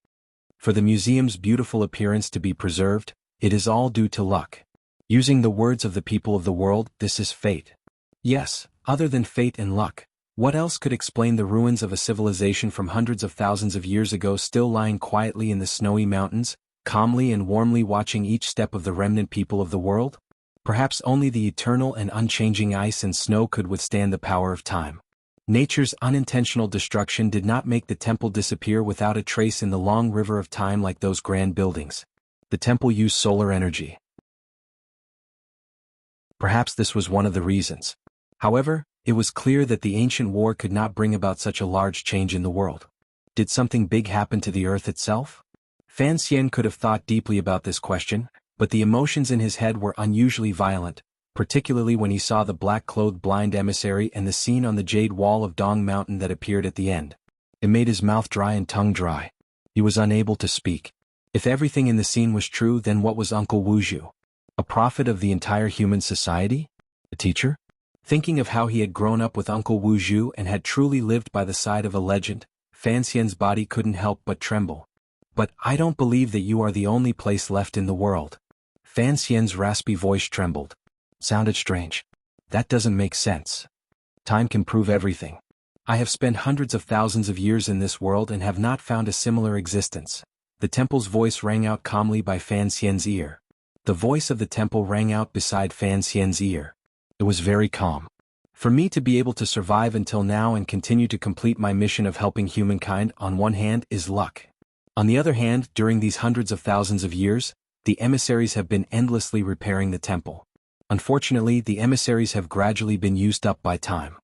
For the museum's beautiful appearance to be preserved, it is all due to luck. Using the words of the people of the world, this is fate. Yes, other than fate and luck, what else could explain the ruins of a civilization from hundreds of thousands of years ago still lying quietly in the snowy mountains, calmly and warmly watching each step of the remnant people of the world? Perhaps only the eternal and unchanging ice and snow could withstand the power of time. Nature's unintentional destruction did not make the temple disappear without a trace in the long river of time like those grand buildings. The temple used solar energy. Perhaps this was one of the reasons. However, it was clear that the ancient war could not bring about such a large change in the world. Did something big happen to the earth itself? Fan Xian could have thought deeply about this question, but the emotions in his head were unusually violent, particularly when he saw the black-clothed blind emissary and the scene on the jade wall of Dong Mountain that appeared at the end. It made his mouth dry and tongue dry. He was unable to speak. If everything in the scene was true, then what was Uncle Wuzhu? A prophet of the entire human society? A teacher? Thinking of how he had grown up with Uncle Wuzhu and had truly lived by the side of a legend, Fan Xian's body couldn't help but tremble. But I don't believe that you are the only place left in the world. Fan Xian's raspy voice trembled. Sounded strange. That doesn't make sense. Time can prove everything. I have spent hundreds of thousands of years in this world and have not found a similar existence. The temple's voice rang out calmly by Fan Xian's ear. The voice of the temple rang out beside Fan Xian's ear. It was very calm. For me to be able to survive until now and continue to complete my mission of helping humankind on one hand is luck. On the other hand, during these hundreds of thousands of years, the emissaries have been endlessly repairing the temple. Unfortunately, the emissaries have gradually been used up by time.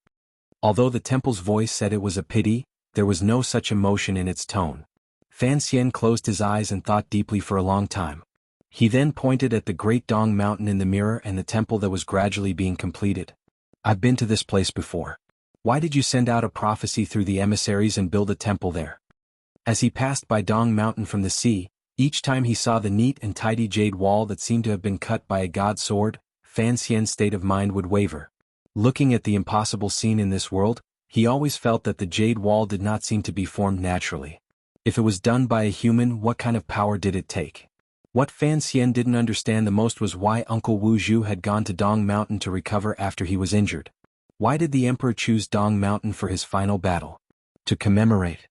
Although the temple's voice said it was a pity, there was no such emotion in its tone. Fan Xian closed his eyes and thought deeply for a long time. He then pointed at the great Dong Mountain in the mirror and the temple that was gradually being completed. I've been to this place before. Why did you send out a prophecy through the emissaries and build a temple there? As he passed by Dong Mountain from the sea, each time he saw the neat and tidy jade wall that seemed to have been cut by a god sword, Fan Xian's state of mind would waver. Looking at the impossible scene in this world, he always felt that the jade wall did not seem to be formed naturally. If it was done by a human, what kind of power did it take? What Fan Xian didn't understand the most was why Uncle Wu Zhu had gone to Dong Mountain to recover after he was injured. Why did the emperor choose Dong Mountain for his final battle? To commemorate.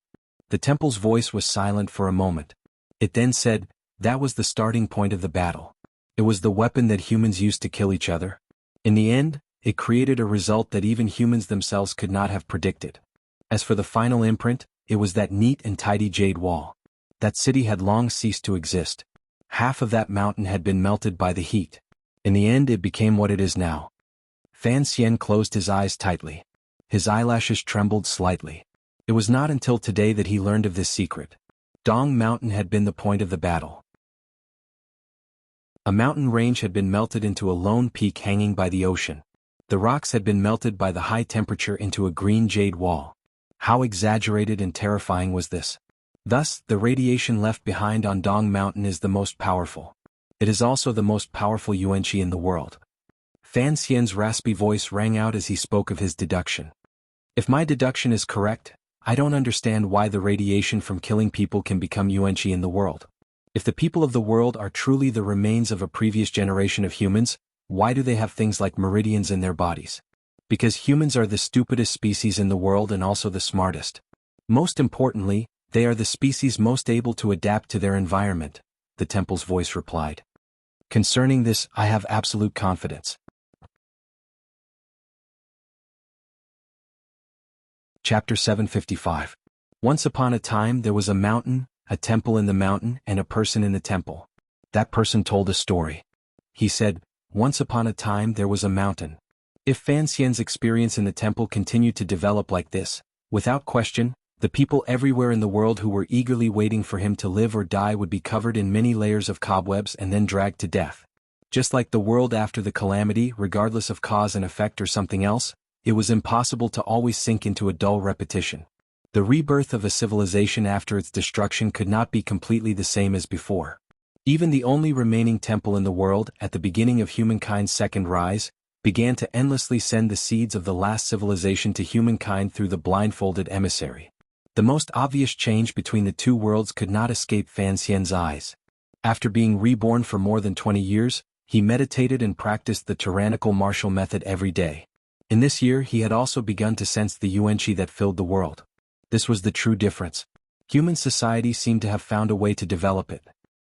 The temple's voice was silent for a moment. It then said, that was the starting point of the battle. It was the weapon that humans used to kill each other. In the end, it created a result that even humans themselves could not have predicted. As for the final imprint, it was that neat and tidy jade wall. That city had long ceased to exist. Half of that mountain had been melted by the heat. In the end, it became what it is now. Fan Xian closed his eyes tightly. His eyelashes trembled slightly. It was not until today that he learned of this secret. Dong Mountain had been the point of the battle. A mountain range had been melted into a lone peak hanging by the ocean. The rocks had been melted by the high temperature into a green jade wall. How exaggerated and terrifying was this? Thus, the radiation left behind on Dong Mountain is the most powerful. It is also the most powerful yuanqi in the world. Fan Xian's raspy voice rang out as he spoke of his deduction. If my deduction is correct, I don't understand why the radiation from killing people can become yuanqi in the world. If the people of the world are truly the remains of a previous generation of humans, why do they have things like meridians in their bodies? Because humans are the stupidest species in the world and also the smartest. Most importantly, they are the species most able to adapt to their environment, the temple's voice replied. Concerning this, I have absolute confidence. Chapter 755. Once upon a time there was a mountain, a temple in the mountain, and a person in the temple. That person told a story. He said, once upon a time there was a mountain. If Fan Xian's experience in the temple continued to develop like this, without question, the people everywhere in the world who were eagerly waiting for him to live or die would be covered in many layers of cobwebs and then dragged to death. Just like the world after the calamity, regardless of cause and effect or something else, it was impossible to always sink into a dull repetition. The rebirth of a civilization after its destruction could not be completely the same as before. Even the only remaining temple in the world, at the beginning of humankind's second rise, began to endlessly send the seeds of the last civilization to humankind through the blindfolded emissary. The most obvious change between the two worlds could not escape Fan Xian's eyes. After being reborn for more than 20 years, he meditated and practiced the tyrannical martial method every day. In this year he had also begun to sense the yuanqi that filled the world. This was the true difference. Human society seemed to have found a way to develop it.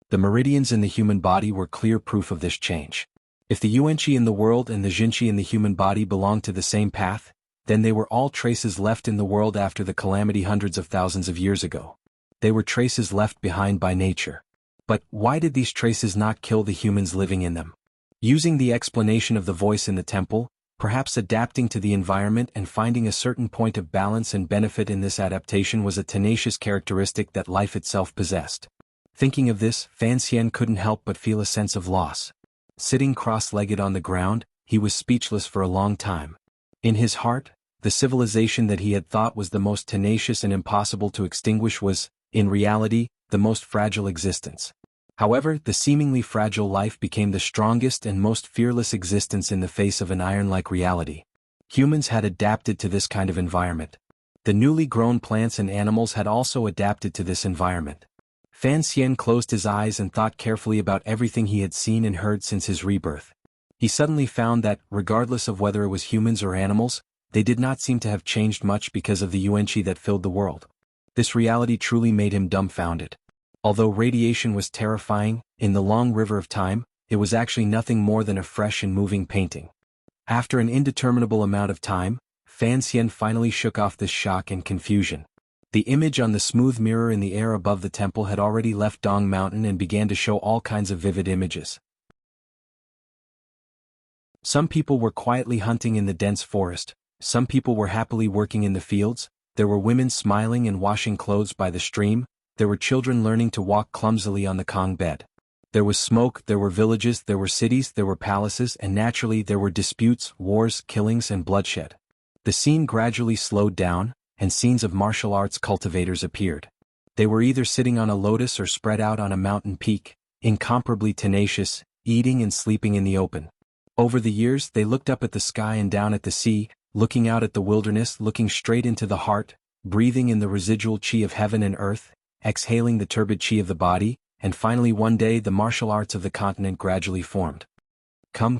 The meridians in the human body were clear proof of this change. If the yuanqi in the world and the jinqi in the human body belonged to the same path, then they were all traces left in the world after the calamity hundreds of thousands of years ago. They were traces left behind by nature. But why did these traces not kill the humans living in them? Using the explanation of the voice in the temple, perhaps adapting to the environment and finding a certain point of balance and benefit in this adaptation was a tenacious characteristic that life itself possessed. Thinking of this, Fan Xian couldn't help but feel a sense of loss. Sitting cross-legged on the ground, he was speechless for a long time. In his heart, the civilization that he had thought was the most tenacious and impossible to extinguish was, in reality, the most fragile existence. However, the seemingly fragile life became the strongest and most fearless existence in the face of an iron-like reality. Humans had adapted to this kind of environment. The newly grown plants and animals had also adapted to this environment. Fan Xian closed his eyes and thought carefully about everything he had seen and heard since his rebirth. He suddenly found that, regardless of whether it was humans or animals, they did not seem to have changed much because of the yuanqi that filled the world. This reality truly made him dumbfounded. Although radiation was terrifying, in the long river of time, it was actually nothing more than a fresh and moving painting. After an indeterminable amount of time, Fan Xian finally shook off this shock and confusion. The image on the smooth mirror in the air above the temple had already left Dong Mountain and began to show all kinds of vivid images. Some people were quietly hunting in the dense forest, some people were happily working in the fields, there were women smiling and washing clothes by the stream, there were children learning to walk clumsily on the Kong bed. There was smoke, there were villages, there were cities, there were palaces, and naturally there were disputes, wars, killings, and bloodshed. The scene gradually slowed down, and scenes of martial arts cultivators appeared. They were either sitting on a lotus or spread out on a mountain peak, incomparably tenacious, eating and sleeping in the open. Over the years they looked up at the sky and down at the sea, looking out at the wilderness, looking straight into the heart, breathing in the residual chi of heaven and earth, exhaling the turbid chi of the body, and finally one day the martial arts of the continent gradually formed. Come.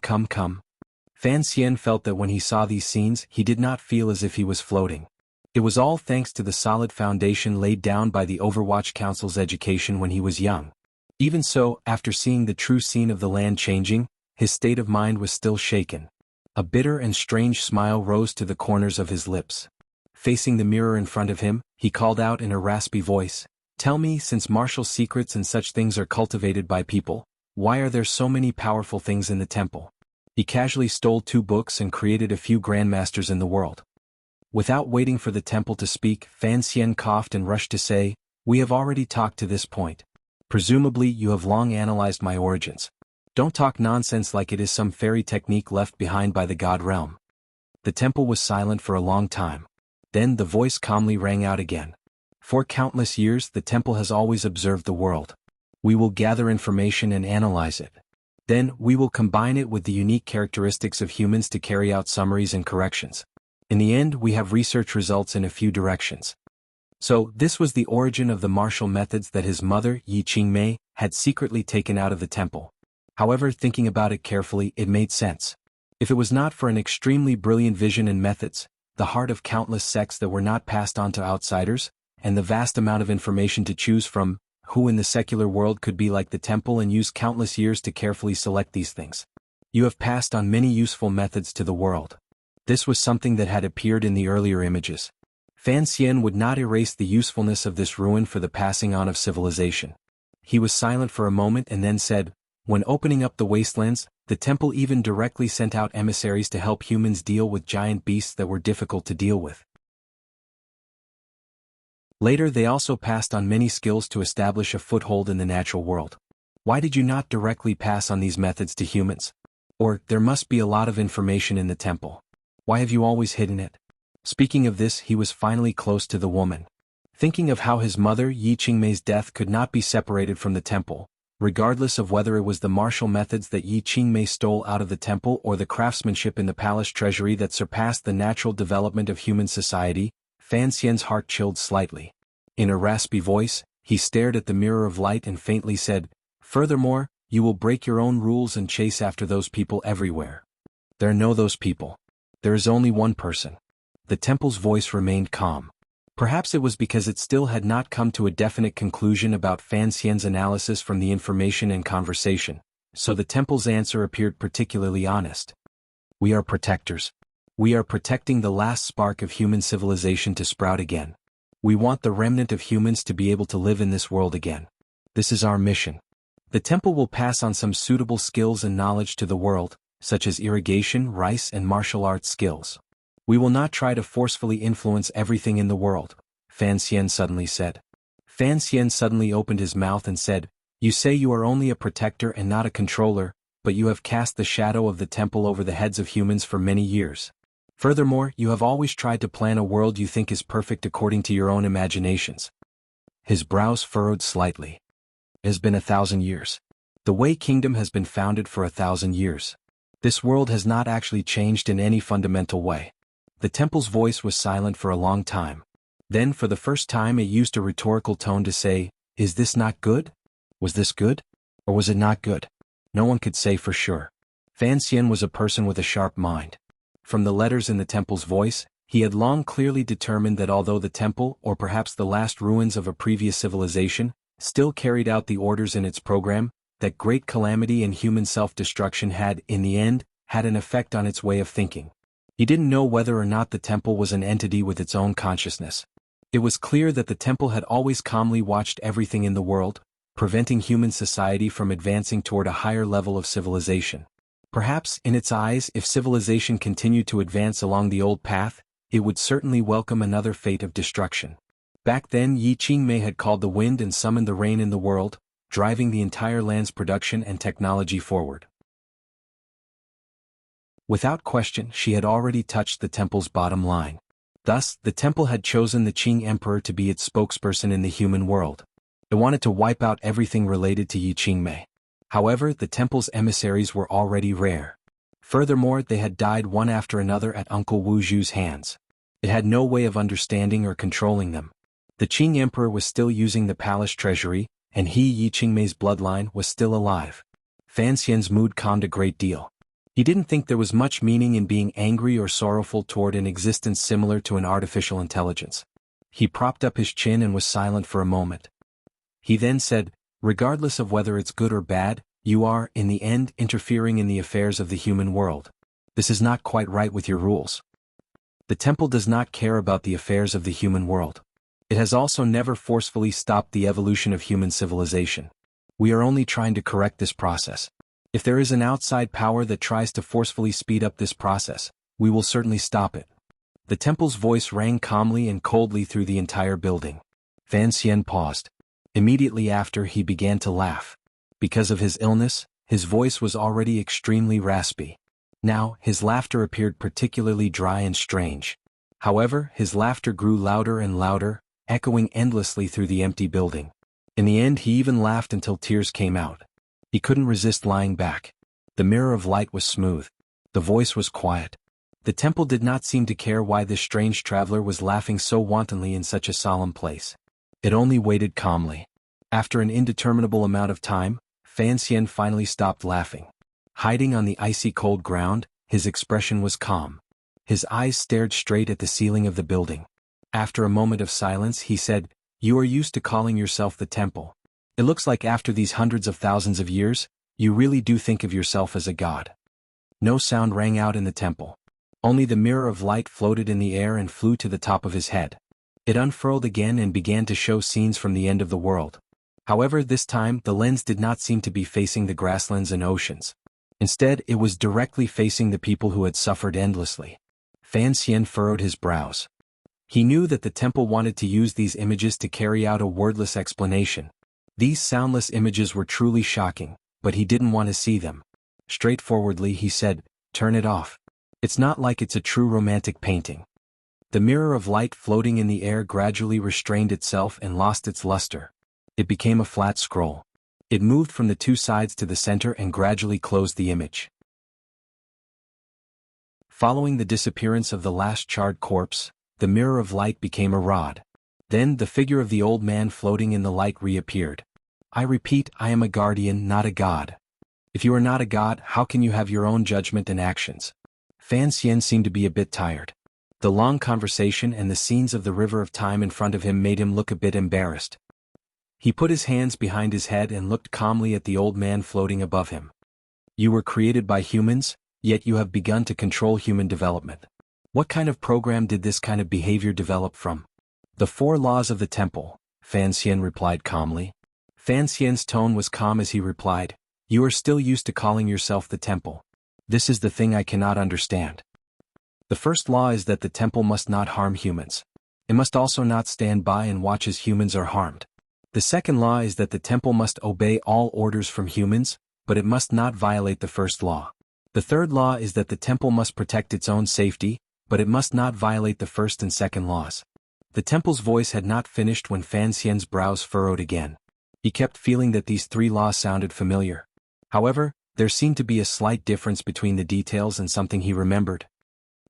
Fan Xian felt that when he saw these scenes he did not feel as if he was floating. It was all thanks to the solid foundation laid down by the Overwatch Council's education when he was young. Even so, after seeing the true scene of the land changing, his state of mind was still shaken. A bitter and strange smile rose to the corners of his lips. Facing the mirror in front of him, he called out in a raspy voice, "Tell me, since martial secrets and such things are cultivated by people, why are there so many powerful things in the temple?" He casually stole 2 books and created a few grandmasters in the world. Without waiting for the temple to speak, Fan Xian coughed and rushed to say, "We have already talked to this point. Presumably you have long analyzed my origins. Don't talk nonsense like it is some fairy technique left behind by the god realm." The temple was silent for a long time. Then the voice calmly rang out again. "For countless years the temple has always observed the world. We will gather information and analyze it. Then we will combine it with the unique characteristics of humans to carry out summaries and corrections. In the end we have research results in a few directions." So this was the origin of the martial methods that his mother, Yi Qingmei, had secretly taken out of the temple. However, thinking about it carefully, it made sense. If it was not for an extremely brilliant vision and methods, the heart of countless sects that were not passed on to outsiders, and the vast amount of information to choose from, who in the secular world could be like the temple and use countless years to carefully select these things? You have passed on many useful methods to the world. This was something that had appeared in the earlier images. Fan Xian would not erase the usefulness of this ruin for the passing on of civilization. He was silent for a moment and then said, "When opening up the wastelands, the temple even directly sent out emissaries to help humans deal with giant beasts that were difficult to deal with. Later they also passed on many skills to establish a foothold in the natural world. Why did you not directly pass on these methods to humans? Or, there must be a lot of information in the temple. Why have you always hidden it?" Speaking of this, he was finally close to the woman. Thinking of how his mother Yi Qingmei's death could not be separated from the temple, regardless of whether it was the martial methods that Yi Qingmei stole out of the temple or the craftsmanship in the palace treasury that surpassed the natural development of human society, Fan Xian's heart chilled slightly. In a raspy voice, he stared at the mirror of light and faintly said, "Furthermore, you will break your own rules and chase after those people everywhere. There are no those people. There is only one person." The temple's voice remained calm. Perhaps it was because it still had not come to a definite conclusion about Fan Xian's analysis from the information and conversation, so the temple's answer appeared particularly honest. "We are protectors. We are protecting the last spark of human civilization to sprout again. We want the remnant of humans to be able to live in this world again. This is our mission. The temple will pass on some suitable skills and knowledge to the world, such as irrigation, rice and martial arts skills. We will not try to forcefully influence everything in the world," Fan Xian suddenly said. Fan Xian suddenly opened his mouth and said, "You say you are only a protector and not a controller, but you have cast the shadow of the temple over the heads of humans for many years. Furthermore, you have always tried to plan a world you think is perfect according to your own imaginations." His brows furrowed slightly. "It has been 1,000 years. The Wei Kingdom has been founded for 1,000 years. This world has not actually changed in any fundamental way." The temple's voice was silent for a long time. Then for the first time it used a rhetorical tone to say, "Is this not good? Was this good? Or was it not good?" No one could say for sure. Fan Xian was a person with a sharp mind. From the letters in the temple's voice, he had long clearly determined that although the temple, or perhaps the last ruins of a previous civilization, still carried out the orders in its program, that great calamity and human self-destruction had, in the end, had an effect on its way of thinking. He didn't know whether or not the temple was an entity with its own consciousness. It was clear that the temple had always calmly watched everything in the world, preventing human society from advancing toward a higher level of civilization. Perhaps, in its eyes, if civilization continued to advance along the old path, it would certainly welcome another fate of destruction. Back then Yi Qingmei had called the wind and summoned the rain in the world, driving the entire land's production and technology forward. Without question, she had already touched the temple's bottom line. Thus, the temple had chosen the Qing emperor to be its spokesperson in the human world. It wanted to wipe out everything related to Yi Qingmei. However, the temple's emissaries were already rare. Furthermore, they had died one after another at Uncle Wu Zhu's hands. It had no way of understanding or controlling them. The Qing emperor was still using the palace treasury, and Yi Qingmei's bloodline was still alive. Fan Xian's mood calmed a great deal. He didn't think there was much meaning in being angry or sorrowful toward an existence similar to an artificial intelligence. He propped up his chin and was silent for a moment. He then said, "Regardless of whether it's good or bad, you are, in the end, interfering in the affairs of the human world. This is not quite right with your rules. The temple does not care about the affairs of the human world. It has also never forcefully stopped the evolution of human civilization. We are only trying to correct this process. If there is an outside power that tries to forcefully speed up this process, we will certainly stop it." The temple's voice rang calmly and coldly through the entire building. Fan Xian paused. Immediately after, he began to laugh. Because of his illness, his voice was already extremely raspy. Now, his laughter appeared particularly dry and strange. However, his laughter grew louder and louder, echoing endlessly through the empty building. In the end, he even laughed until tears came out. He couldn't resist lying back. The mirror of light was smooth. The voice was quiet. The temple did not seem to care why this strange traveler was laughing so wantonly in such a solemn place. It only waited calmly. After an indeterminable amount of time, Fan Xian finally stopped laughing. Hiding on the icy cold ground, his expression was calm. His eyes stared straight at the ceiling of the building. After a moment of silence, he said, "You are used to calling yourself the temple. It looks like after these hundreds of thousands of years, you really do think of yourself as a god." No sound rang out in the temple. Only the mirror of light floated in the air and flew to the top of his head. It unfurled again and began to show scenes from the end of the world. However, this time, the lens did not seem to be facing the grasslands and oceans. Instead, it was directly facing the people who had suffered endlessly. Fan Xian furrowed his brows. He knew that the temple wanted to use these images to carry out a wordless explanation. These soundless images were truly shocking, but he didn't want to see them. Straightforwardly, he said, "Turn it off. It's not like it's a true romantic painting." The mirror of light floating in the air gradually restrained itself and lost its luster. It became a flat scroll. It moved from the two sides to the center and gradually closed the image. Following the disappearance of the last charred corpse, the mirror of light became a rod. Then the figure of the old man floating in the light reappeared. "I repeat, I am a guardian, not a god. If you are not a god, how can you have your own judgment and actions?" Fan Xian seemed to be a bit tired. The long conversation and the scenes of the river of time in front of him made him look a bit embarrassed. He put his hands behind his head and looked calmly at the old man floating above him. "You were created by humans, yet you have begun to control human development. What kind of program did this kind of behavior develop from?" "The 4 laws of the temple," Fan Xian replied calmly. Fan Xian's tone was calm as he replied, "You are still used to calling yourself the temple. This is the thing I cannot understand. The first law is that the temple must not harm humans. It must also not stand by and watch as humans are harmed. The second law is that the temple must obey all orders from humans, but it must not violate the first law. The third law is that the temple must protect its own safety, but it must not violate the first and second laws." The temple's voice had not finished when Fan Xian's brows furrowed again. He kept feeling that these 3 laws sounded familiar. However, there seemed to be a slight difference between the details and something he remembered.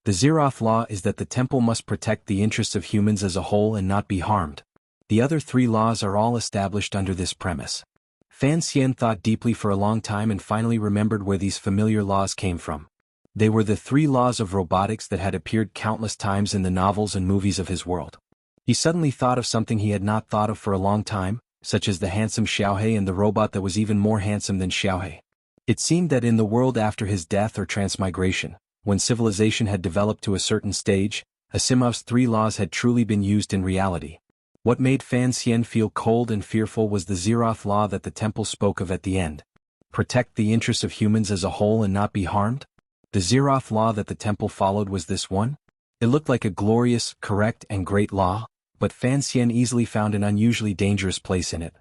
The zeroth law is that the temple must protect the interests of humans as a whole and not be harmed. The other 3 laws are all established under this premise. Fan Xian thought deeply for a long time and finally remembered where these familiar laws came from. They were the 3 laws of robotics that had appeared countless times in the novels and movies of his world. He suddenly thought of something he had not thought of for a long time, such as the handsome Xiaohe and the robot that was even more handsome than Xiaohe. It seemed that in the world after his death or transmigration, when civilization had developed to a certain stage, Asimov's 3 laws had truly been used in reality. What made Fan Xian feel cold and fearful was the zeroth law that the temple spoke of at the end. Protect the interests of humans as a whole and not be harmed? The zeroth law that the temple followed was this one? It looked like a glorious, correct, and great law, but Fan Xian easily found an unusually dangerous place in it.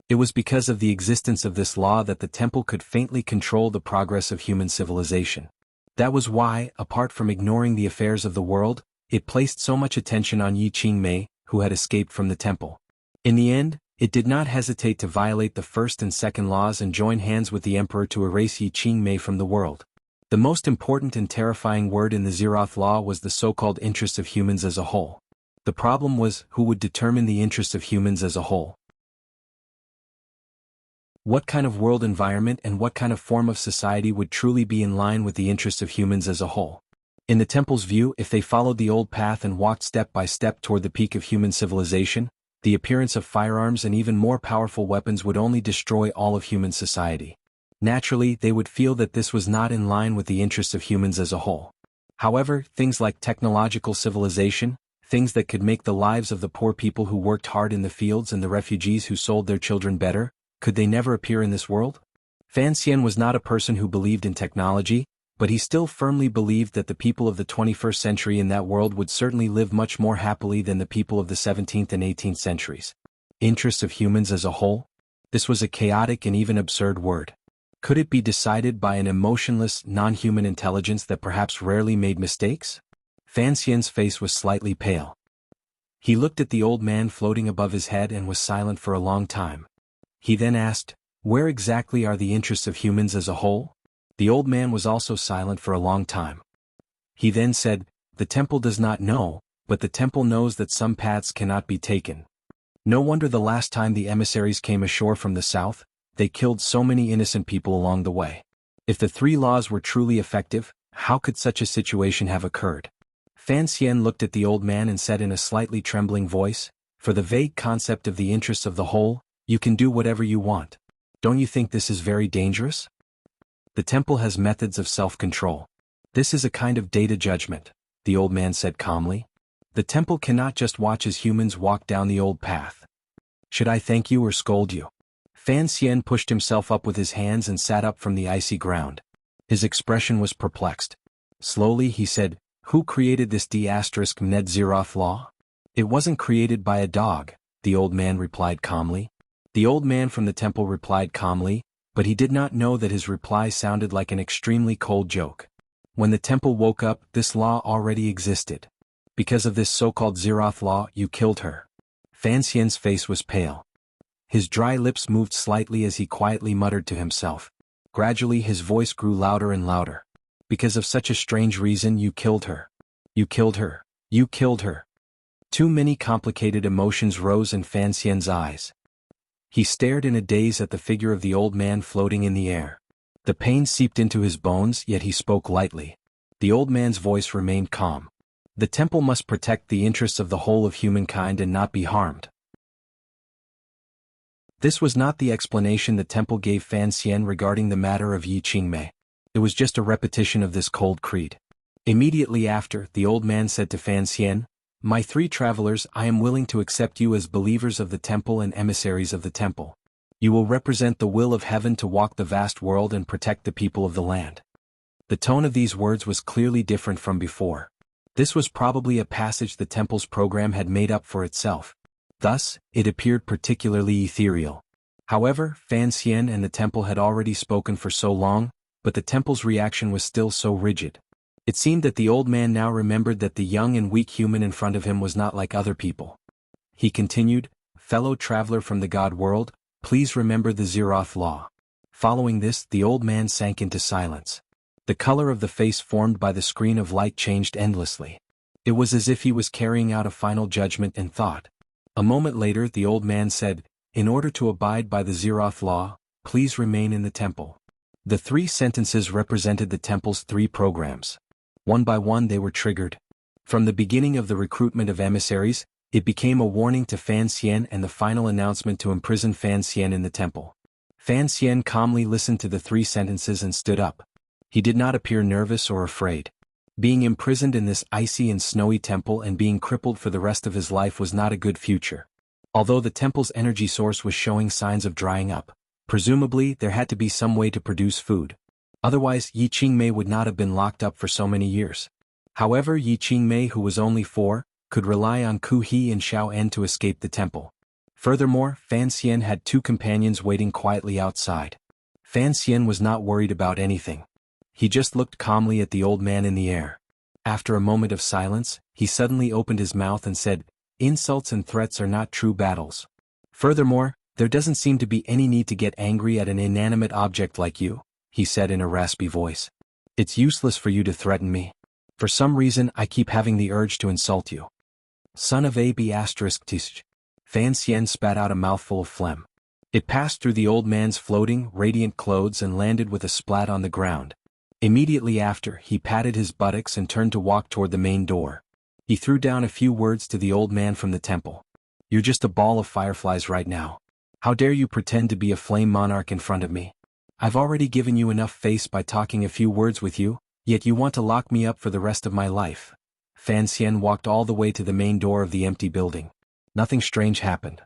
It was because of the existence of this law that the temple could faintly control the progress of human civilization. That was why, apart from ignoring the affairs of the world, it placed so much attention on Yi Qingmei, who had escaped from the temple. In the end, it did not hesitate to violate the first and second laws and join hands with the emperor to erase Yi Qingmei from the world. The most important and terrifying word in the Zeroth law was the so-called interest of humans as a whole. The problem was, who would determine the interest of humans as a whole? What kind of world environment and what kind of form of society would truly be in line with the interests of humans as a whole? In the temple's view, if they followed the old path and walked step by step toward the peak of human civilization, the appearance of firearms and even more powerful weapons would only destroy all of human society. Naturally, they would feel that this was not in line with the interests of humans as a whole. However, things like technological civilization, things that could make the lives of the poor people who worked hard in the fields and the refugees who sold their children better, could they never appear in this world? Fan Xian was not a person who believed in technology, but he still firmly believed that the people of the 21st century in that world would certainly live much more happily than the people of the 17th and 18th centuries. Interests of humans as a whole? This was a chaotic and even absurd word. Could it be decided by an emotionless, non-human intelligence that perhaps rarely made mistakes? Fan Xian's face was slightly pale. He looked at the old man floating above his head and was silent for a long time. He then asked, "Where exactly are the interests of humans as a whole?" The old man was also silent for a long time. He then said, "The temple does not know, but the temple knows that some paths cannot be taken. No wonder the last time the emissaries came ashore from the south, they killed so many innocent people along the way. If the three laws were truly effective, how could such a situation have occurred?" Fan Xian looked at the old man and said in a slightly trembling voice, "For the vague concept of the interests of the whole, you can do whatever you want. Don't you think this is very dangerous? The temple has methods of self-control. This is a kind of data judgment," the old man said calmly. "The temple cannot just watch as humans walk down the old path. Should I thank you or scold you?" Fan Xian pushed himself up with his hands and sat up from the icy ground. His expression was perplexed. Slowly he said, "Who created this D*Ned Zeroth law?" "It wasn't created by a dog," the old man replied calmly. The old man from the temple replied calmly, but he did not know that his reply sounded like an extremely cold joke. When the temple woke up, this law already existed. Because of this so-called Zeroth law, you killed her. Fan Xian's face was pale. His dry lips moved slightly as he quietly muttered to himself. Gradually his voice grew louder and louder. "Because of such a strange reason, you killed her. You killed her. You killed her." Too many complicated emotions rose in Fan Xian's eyes. He stared in a daze at the figure of the old man floating in the air. The pain seeped into his bones, yet he spoke lightly. The old man's voice remained calm. "The temple must protect the interests of the whole of humankind and not be harmed." This was not the explanation the temple gave Fan Xian regarding the matter of Yi Qingmei. It was just a repetition of this cold creed. Immediately after, the old man said to Fan Xian, "My three travelers, I am willing to accept you as believers of the temple and emissaries of the temple. You will represent the will of heaven to walk the vast world and protect the people of the land." The tone of these words was clearly different from before. This was probably a passage the temple's program had made up for itself. Thus, it appeared particularly ethereal. However, Fan Xian and the temple had already spoken for so long, but the temple's reaction was still so rigid. It seemed that the old man now remembered that the young and weak human in front of him was not like other people. He continued, "Fellow traveler from the God world, please remember the Zeroth law." Following this, the old man sank into silence. The color of the face formed by the screen of light changed endlessly. It was as if he was carrying out a final judgment and thought. A moment later, the old man said, "In order to abide by the Zeroth law, please remain in the temple." The three sentences represented the temple's three programs. One by one they were triggered. From the beginning of the recruitment of emissaries, it became a warning to Fan Xian and the final announcement to imprison Fan Xian in the temple. Fan Xian calmly listened to the three sentences and stood up. He did not appear nervous or afraid. Being imprisoned in this icy and snowy temple and being crippled for the rest of his life was not a good future. Although the temple's energy source was showing signs of drying up, presumably there had to be some way to produce food. Otherwise, Yi Qingmei would not have been locked up for so many years. However, Yi Qingmei, who was only 4, could rely on Ku He and Xiao En to escape the temple. Furthermore, Fan Xian had 2 companions waiting quietly outside. Fan Xian was not worried about anything. He just looked calmly at the old man in the air. After a moment of silence, he suddenly opened his mouth and said, "Insults and threats are not true battles. Furthermore, there doesn't seem to be any need to get angry at an inanimate object like you," he said in a raspy voice. "It's useless for you to threaten me. For some reason I keep having the urge to insult you." Son of AB***. Fan Xian spat out a mouthful of phlegm. It passed through the old man's floating, radiant clothes and landed with a splat on the ground. Immediately after, he patted his buttocks and turned to walk toward the main door. He threw down a few words to the old man from the temple. "You're just a ball of fireflies right now. How dare you pretend to be a flame monarch in front of me? I've already given you enough face by talking a few words with you, yet you want to lock me up for the rest of my life." Fan Xian walked all the way to the main door of the empty building. Nothing strange happened.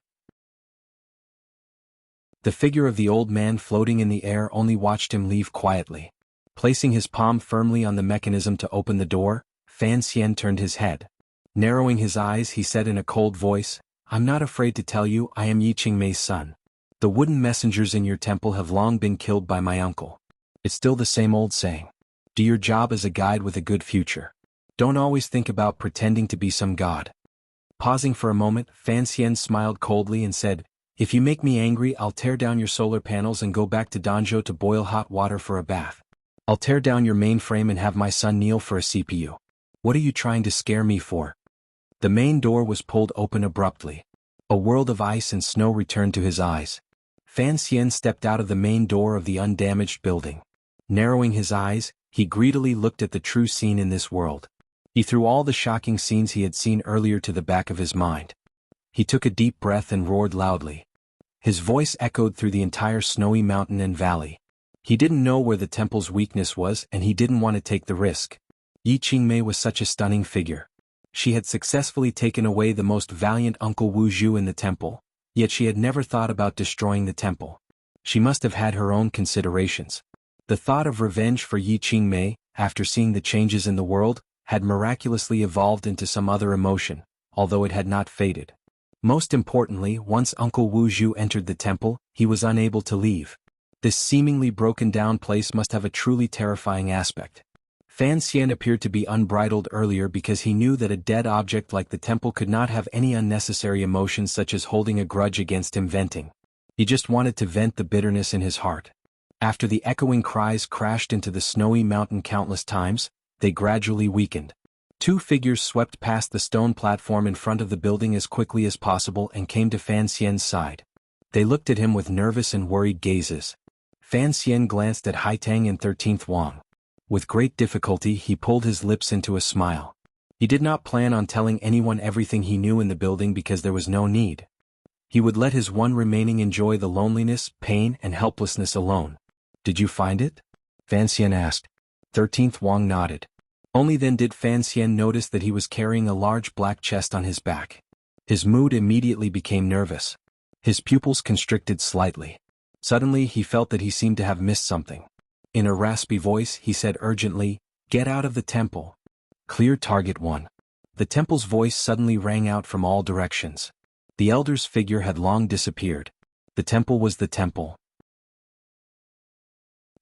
The figure of the old man floating in the air only watched him leave quietly. Placing his palm firmly on the mechanism to open the door, Fan Xian turned his head. Narrowing his eyes, he said in a cold voice, "I'm not afraid to tell you I am Yi Qingmei's son. The wooden messengers in your temple have long been killed by my uncle. It's still the same old saying. Do your job as a guide with a good future. Don't always think about pretending to be some god." Pausing for a moment, Fan Xian smiled coldly and said, "If you make me angry, I'll tear down your solar panels and go back to Danzhou to boil hot water for a bath. I'll tear down your mainframe and have my son kneel for a CPU. What are you trying to scare me for?" The main door was pulled open abruptly. A world of ice and snow returned to his eyes. Fan Xian stepped out of the main door of the undamaged building. Narrowing his eyes, he greedily looked at the true scene in this world. He threw all the shocking scenes he had seen earlier to the back of his mind. He took a deep breath and roared loudly. His voice echoed through the entire snowy mountain and valley. He didn't know where the temple's weakness was and he didn't want to take the risk. Yi Qingmei was such a stunning figure. She had successfully taken away the most valiant Uncle Wu Zhu in the temple, yet she had never thought about destroying the temple. She must have had her own considerations. The thought of revenge for Yi Qingmei, after seeing the changes in the world, had miraculously evolved into some other emotion, although it had not faded. Most importantly, once Uncle Wu Zhu entered the temple, he was unable to leave. This seemingly broken-down place must have a truly terrifying aspect. Fan Xian appeared to be unbridled earlier because he knew that a dead object like the temple could not have any unnecessary emotions such as holding a grudge against him venting. He just wanted to vent the bitterness in his heart. After the echoing cries crashed into the snowy mountain countless times, they gradually weakened. Two figures swept past the stone platform in front of the building as quickly as possible and came to Fan Xian's side. They looked at him with nervous and worried gazes. Fan Xian glanced at Haitang and 13th Wang. With great difficulty he pulled his lips into a smile. He did not plan on telling anyone everything he knew in the building because there was no need. He would let his one remaining enjoy the loneliness, pain, and helplessness alone. "Did you find it?" Fan Xian asked. 13th Wang nodded. Only then did Fan Xian notice that he was carrying a large black chest on his back. His mood immediately became nervous. His pupils constricted slightly. Suddenly he felt that he seemed to have missed something. In a raspy voice he said urgently, "Get out of the temple. Clear target 1." The temple's voice suddenly rang out from all directions. The elder's figure had long disappeared. The temple was the temple.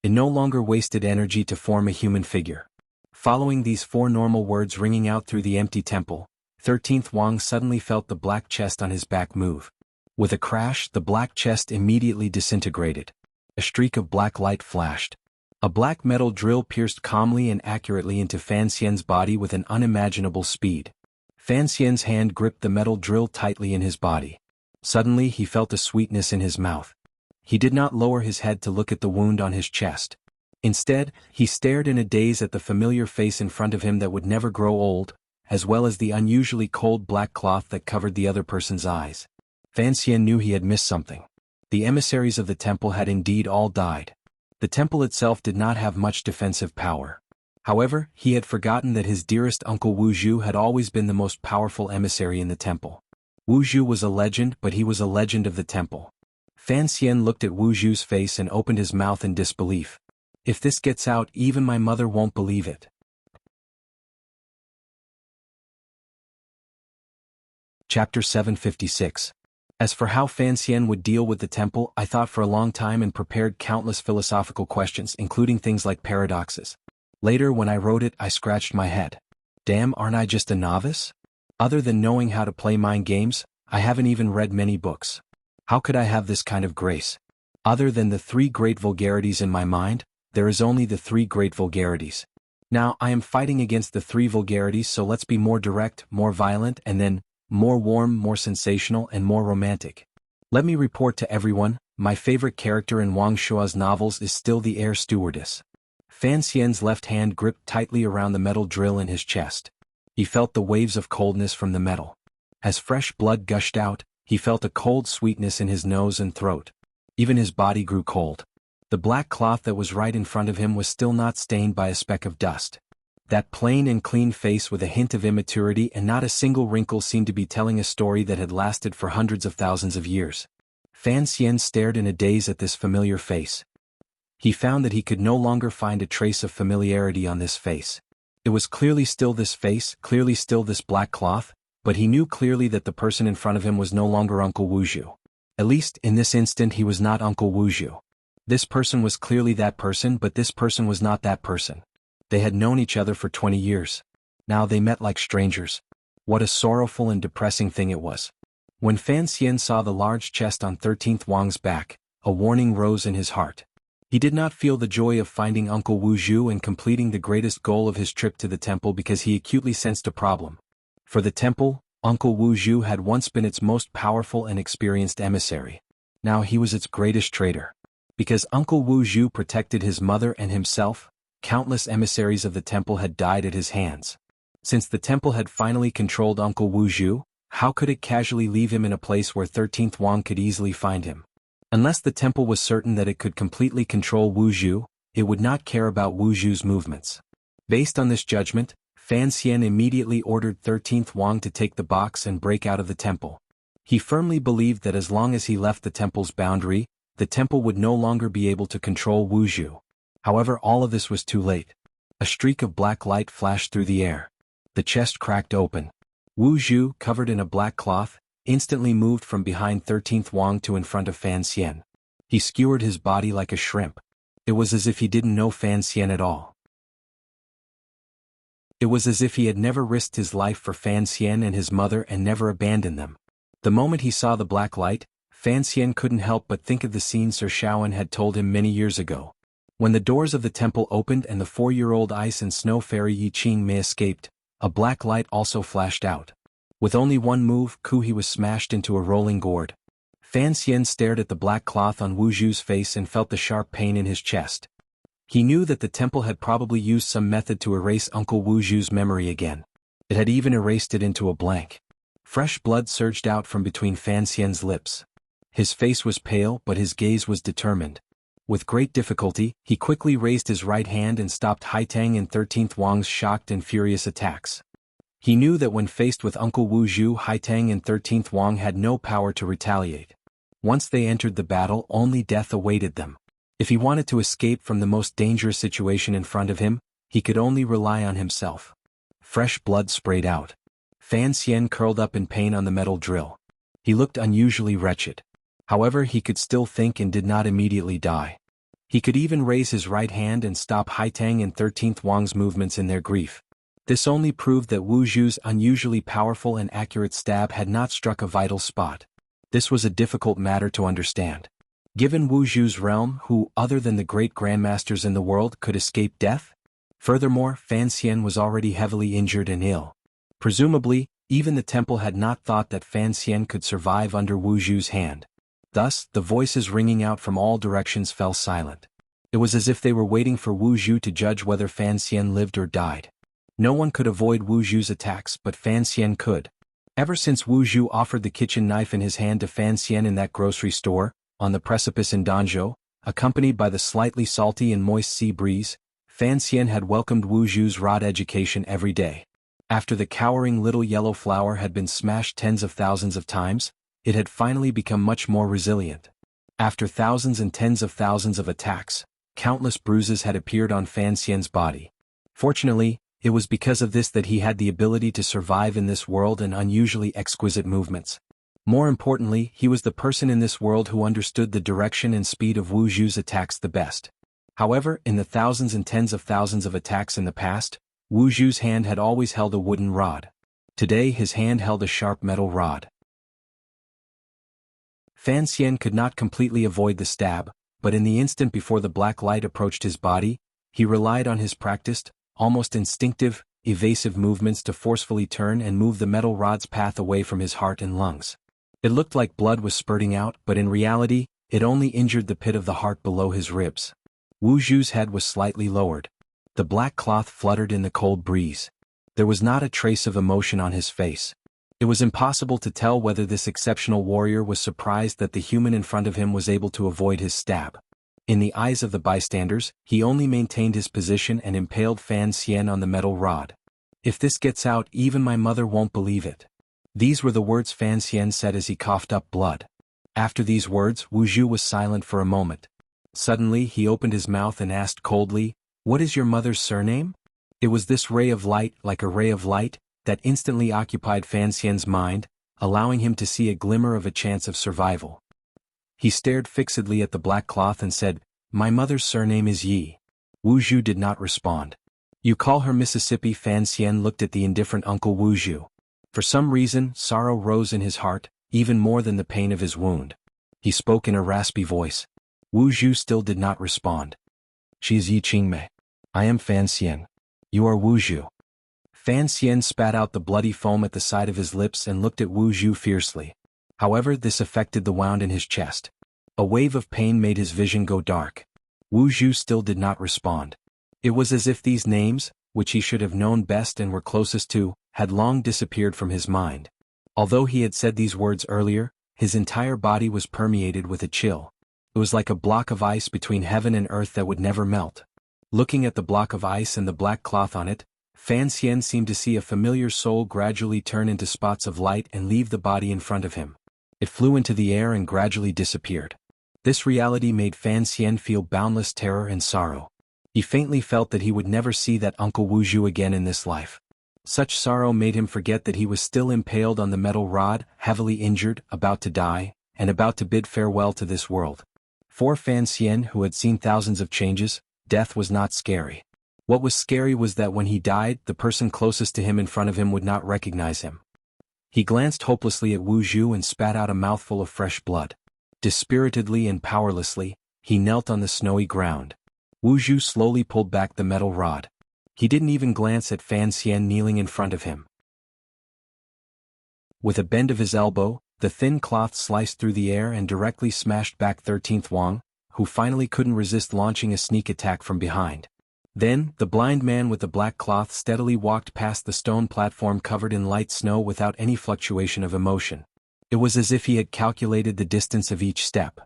It no longer wasted energy to form a human figure. Following these four normal words ringing out through the empty temple, 13th Wang suddenly felt the black chest on his back move. With a crash, the black chest immediately disintegrated. A streak of black light flashed. A black metal drill pierced calmly and accurately into Fan Xian's body with an unimaginable speed. Fan Xian's hand gripped the metal drill tightly in his body. Suddenly he felt a sweetness in his mouth. He did not lower his head to look at the wound on his chest. Instead, he stared in a daze at the familiar face in front of him that would never grow old, as well as the unusually cold black cloth that covered the other person's eyes. Fan Xian knew he had missed something. The emissaries of the temple had indeed all died. The temple itself did not have much defensive power. However, he had forgotten that his dearest Uncle Wu Zhu had always been the most powerful emissary in the temple. Wu Zhu was a legend, but he was a legend of the temple. Fan Xian looked at Wu Zhu's face and opened his mouth in disbelief. "If this gets out, even my mother won't believe it." Chapter 756. As for how Fan Xian would deal with the temple, I thought for a long time and prepared countless philosophical questions, including things like paradoxes. Later, when I wrote it, I scratched my head. Damn, aren't I just a novice? Other than knowing how to play mind games, I haven't even read many books. How could I have this kind of grace? Other than the 3 great vulgarities in my mind, there is only the 3 great vulgarities. Now, I am fighting against the 3 vulgarities, so let's be more direct, more violent, and then more warm, more sensational, and more romantic. Let me report to everyone, my favorite character in Wang Shua's novels is still the air stewardess. Fan Xian's left hand gripped tightly around the metal drill in his chest. He felt the waves of coldness from the metal. As fresh blood gushed out, he felt a cold sweetness in his nose and throat. Even his body grew cold. The black cloth that was right in front of him was still not stained by a speck of dust. That plain and clean face with a hint of immaturity and not a single wrinkle seemed to be telling a story that had lasted for hundreds of thousands of years. Fan Xian stared in a daze at this familiar face. He found that he could no longer find a trace of familiarity on this face. It was clearly still this face, clearly still this black cloth, but he knew clearly that the person in front of him was no longer Uncle Wuzhu. At least, in this instant he was not Uncle Wuzhu. This person was clearly that person, but this person was not that person. They had known each other for 20 years. Now they met like strangers. What a sorrowful and depressing thing it was. When Fan Xian saw the large chest on 13th Wang's back, a warning rose in his heart. He did not feel the joy of finding Uncle Wuzhu and completing the greatest goal of his trip to the temple because he acutely sensed a problem. For the temple, Uncle Wuzhu had once been its most powerful and experienced emissary. Now he was its greatest traitor. Because Uncle Wuzhu protected his mother and himself, countless emissaries of the temple had died at his hands. Since the temple had finally controlled Uncle Wuzhu, how could it casually leave him in a place where 13th Wang could easily find him? Unless the temple was certain that it could completely control Wuzhu, it would not care about Wuzhu's movements. Based on this judgment, Fan Xian immediately ordered 13th Wang to take the box and break out of the temple. He firmly believed that as long as he left the temple's boundary, the temple would no longer be able to control Wuzhu. However, all of this was too late. A streak of black light flashed through the air. The chest cracked open. Wuzhu, covered in a black cloth, instantly moved from behind 13th Wang to in front of Fan Xian. He skewered his body like a shrimp. It was as if he didn't know Fan Xian at all. It was as if he had never risked his life for Fan Xian and his mother and never abandoned them. The moment he saw the black light, Fan Xian couldn't help but think of the scene Sir Shaoan had told him many years ago. When the doors of the temple opened and the 4-year-old ice and snow fairy Yi Qingmei escaped, a black light also flashed out. With only one move, he was smashed into a rolling gourd. Fan Xian stared at the black cloth on Wuzhu's face and felt the sharp pain in his chest. He knew that the temple had probably used some method to erase Uncle Wuzhu's memory again. It had even erased it into a blank. Fresh blood surged out from between Fan Xian's lips. His face was pale, but his gaze was determined. With great difficulty, he quickly raised his right hand and stopped Haitang and 13th Wang's shocked and furious attacks. He knew that when faced with Uncle Wuzhu, Haitang and 13th Wang had no power to retaliate. Once they entered the battle, only death awaited them. If he wanted to escape from the most dangerous situation in front of him, he could only rely on himself. Fresh blood sprayed out. Fan Xian curled up in pain on the metal drill. He looked unusually wretched. However, he could still think and did not immediately die. He could even raise his right hand and stop Haitang and 13th Wang's movements in their grief. This only proved that Wuzhu's unusually powerful and accurate stab had not struck a vital spot. This was a difficult matter to understand. Given Wuzhu's realm, who, other than the great grandmasters in the world, could escape death? Furthermore, Fan Xian was already heavily injured and ill. Presumably, even the temple had not thought that Fan Xian could survive under Wuzhu's hand. Thus, the voices ringing out from all directions fell silent. It was as if they were waiting for Wuzhu to judge whether Fan Xian lived or died. No one could avoid Wuzhu's attacks, but Fan Xian could. Ever since Wuzhu offered the kitchen knife in his hand to Fan Xian in that grocery store, on the precipice in Danzhou, accompanied by the slightly salty and moist sea breeze, Fan Xian had welcomed Wuzhu's rod education every day. After the cowering little yellow flower had been smashed tens of thousands of times, it had finally become much more resilient. After thousands and tens of thousands of attacks, countless bruises had appeared on Fan Xian's body. Fortunately, it was because of this that he had the ability to survive in this world and unusually exquisite movements. More importantly, he was the person in this world who understood the direction and speed of Wu Zhu's attacks the best. However, in the thousands and tens of thousands of attacks in the past, Wu Zhu's hand had always held a wooden rod. Today his hand held a sharp metal rod. Fan Xian could not completely avoid the stab, but in the instant before the black light approached his body, he relied on his practiced, almost instinctive, evasive movements to forcefully turn and move the metal rod's path away from his heart and lungs. It looked like blood was spurting out, but in reality, it only injured the pit of the heart below his ribs. Wu Zhu's head was slightly lowered. The black cloth fluttered in the cold breeze. There was not a trace of emotion on his face. It was impossible to tell whether this exceptional warrior was surprised that the human in front of him was able to avoid his stab. In the eyes of the bystanders, he only maintained his position and impaled Fan Xian on the metal rod. "If this gets out, even my mother won't believe it." These were the words Fan Xian said as he coughed up blood. After these words, Wu Zhu was silent for a moment. Suddenly he opened his mouth and asked coldly, "What is your mother's surname?" It was this ray of light, like a ray of light, that instantly occupied Fan Xian's mind, allowing him to see a glimmer of a chance of survival. He stared fixedly at the black cloth and said, "My mother's surname is Yi." Wu Zhu did not respond. "You call her Mississippi?" Fan Xian looked at the indifferent Uncle Wu Zhu. For some reason, sorrow rose in his heart, even more than the pain of his wound. He spoke in a raspy voice. Wu Zhu still did not respond. "She is Yi Qingmei. I am Fan Xian. You are Wu Zhu." Fan Xian spat out the bloody foam at the side of his lips and looked at Wu Zhu fiercely. However, this affected the wound in his chest. A wave of pain made his vision go dark. Wu Zhu still did not respond. It was as if these names, which he should have known best and were closest to, had long disappeared from his mind. Although he had said these words earlier, his entire body was permeated with a chill. It was like a block of ice between heaven and earth that would never melt. Looking at the block of ice and the black cloth on it, Fan Xian seemed to see a familiar soul gradually turn into spots of light and leave the body in front of him. It flew into the air and gradually disappeared. This reality made Fan Xian feel boundless terror and sorrow. He faintly felt that he would never see that Uncle Wu Zhu again in this life. Such sorrow made him forget that he was still impaled on the metal rod, heavily injured, about to die, and about to bid farewell to this world. For Fan Xian, who had seen thousands of changes, death was not scary. What was scary was that when he died, the person closest to him in front of him would not recognize him. He glanced hopelessly at Wu Zhu and spat out a mouthful of fresh blood. Dispiritedly and powerlessly, he knelt on the snowy ground. Wu Zhu slowly pulled back the metal rod. He didn't even glance at Fan Xian kneeling in front of him. With a bend of his elbow, the thin cloth sliced through the air and directly smashed back 13th Wang, who finally couldn't resist launching a sneak attack from behind. Then, the blind man with the black cloth steadily walked past the stone platform covered in light snow without any fluctuation of emotion. It was as if he had calculated the distance of each step.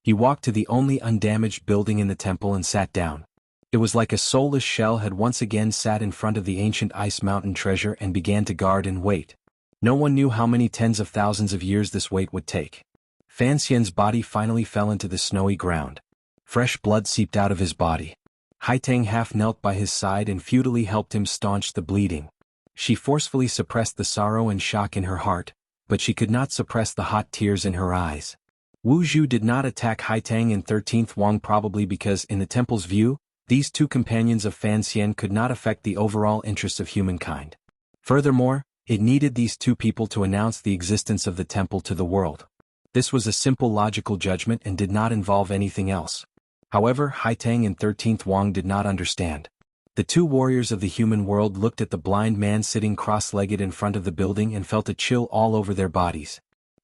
He walked to the only undamaged building in the temple and sat down. It was like a soulless shell had once again sat in front of the ancient ice mountain treasure and began to guard and wait. No one knew how many tens of thousands of years this wait would take. Fan Xian's body finally fell into the snowy ground. Fresh blood seeped out of his body. Haitang half knelt by his side and futilely helped him staunch the bleeding. She forcefully suppressed the sorrow and shock in her heart, but she could not suppress the hot tears in her eyes. Wu Zhu did not attack Haitang and 13th Wang, probably because, in the temple's view, these two companions of Fan Xian could not affect the overall interests of humankind. Furthermore, it needed these two people to announce the existence of the temple to the world. This was a simple logical judgment and did not involve anything else. However, Haitang and 13th Wang did not understand. The two warriors of the human world looked at the blind man sitting cross-legged in front of the building and felt a chill all over their bodies.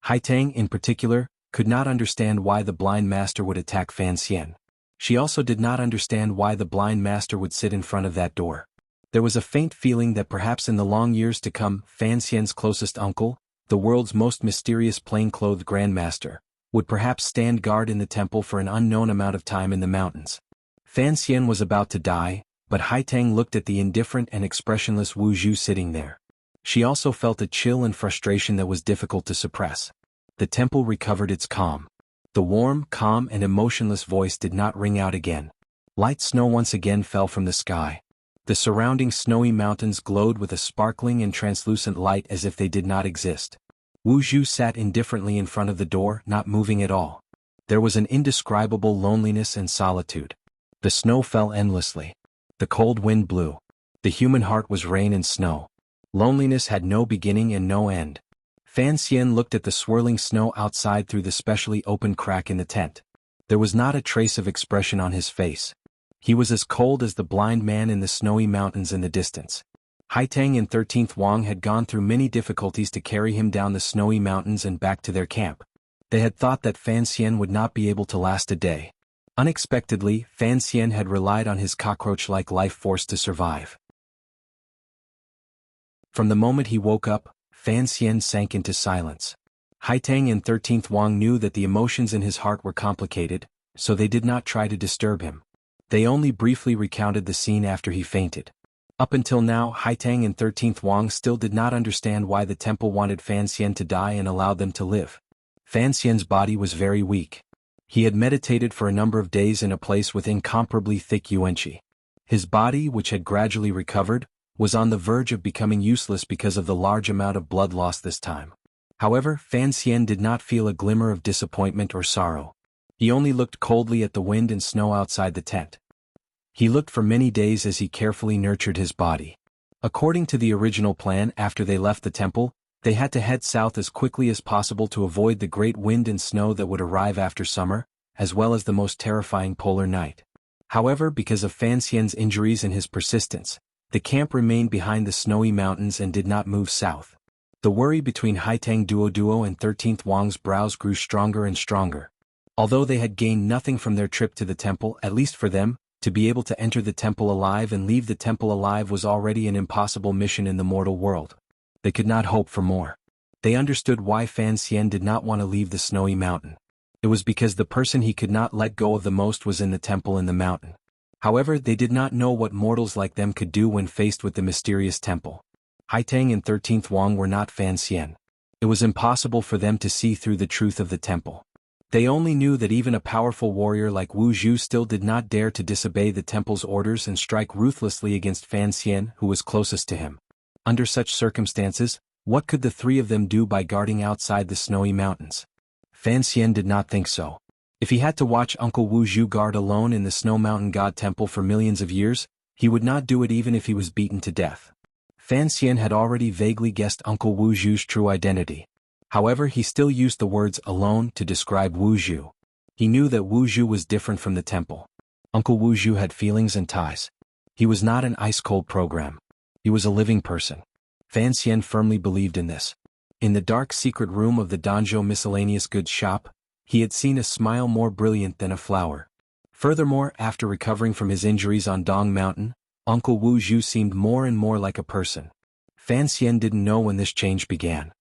Haitang, in particular, could not understand why the blind master would attack Fan Xian. She also did not understand why the blind master would sit in front of that door. There was a faint feeling that perhaps in the long years to come, Fan Xian's closest uncle, the world's most mysterious plain-clothed grandmaster, would perhaps stand guard in the temple for an unknown amount of time in the mountains. Fan Xian was about to die, but Haitang looked at the indifferent and expressionless Wu Zhu sitting there. She also felt a chill and frustration that was difficult to suppress. The temple recovered its calm. The warm, calm and emotionless voice did not ring out again. Light snow once again fell from the sky. The surrounding snowy mountains glowed with a sparkling and translucent light as if they did not exist. Wu Zhu sat indifferently in front of the door, not moving at all. There was an indescribable loneliness and solitude. The snow fell endlessly. The cold wind blew. The human heart was rain and snow. Loneliness had no beginning and no end. Fan Xian looked at the swirling snow outside through the specially opened crack in the tent. There was not a trace of expression on his face. He was as cold as the blind man in the snowy mountains in the distance. Haitang and 13th Wang had gone through many difficulties to carry him down the snowy mountains and back to their camp. They had thought that Fan Xian would not be able to last a day. Unexpectedly, Fan Xian had relied on his cockroach-like life force to survive. From the moment he woke up, Fan Xian sank into silence. Haitang and 13th Wang knew that the emotions in his heart were complicated, so they did not try to disturb him. They only briefly recounted the scene after he fainted. Up until now, Haitang and 13th Wang still did not understand why the temple wanted Fan Xian to die and allowed them to live. Fan Xian's body was very weak. He had meditated for a number of days in a place with incomparably thick yuanqi. His body, which had gradually recovered, was on the verge of becoming useless because of the large amount of blood lost this time. However, Fan Xian did not feel a glimmer of disappointment or sorrow. He only looked coldly at the wind and snow outside the tent. He looked for many days as he carefully nurtured his body. According to the original plan, after they left the temple, they had to head south as quickly as possible to avoid the great wind and snow that would arrive after summer, as well as the most terrifying polar night. However, because of Fan Xian's injuries and his persistence, the camp remained behind the snowy mountains and did not move south. The worry between Haitang Duo and 13th Wang's brows grew stronger and stronger. Although they had gained nothing from their trip to the temple, at least for them, to be able to enter the temple alive and leave the temple alive was already an impossible mission in the mortal world. They could not hope for more. They understood why Fan Xian did not want to leave the snowy mountain. It was because the person he could not let go of the most was in the temple in the mountain. However, they did not know what mortals like them could do when faced with the mysterious temple. Haitang and 13th Wang were not Fan Xian. It was impossible for them to see through the truth of the temple. They only knew that even a powerful warrior like Wu Zhu still did not dare to disobey the temple's orders and strike ruthlessly against Fan Xian, who was closest to him. Under such circumstances, what could the three of them do by guarding outside the snowy mountains? Fan Xian did not think so. If he had to watch Uncle Wu Zhu guard alone in the Snow Mountain God Temple for millions of years, he would not do it even if he was beaten to death. Fan Xian had already vaguely guessed Uncle Wu Zhu's true identity. However, he still used the words alone to describe Wu Zhu. He knew that Wu Zhu was different from the temple. Uncle Wu Zhu had feelings and ties. He was not an ice-cold program. He was a living person. Fan Xian firmly believed in this. In the dark secret room of the Danzhou miscellaneous goods shop, he had seen a smile more brilliant than a flower. Furthermore, after recovering from his injuries on Dong Mountain, Uncle Wu Zhu seemed more and more like a person. Fan Xian didn't know when this change began.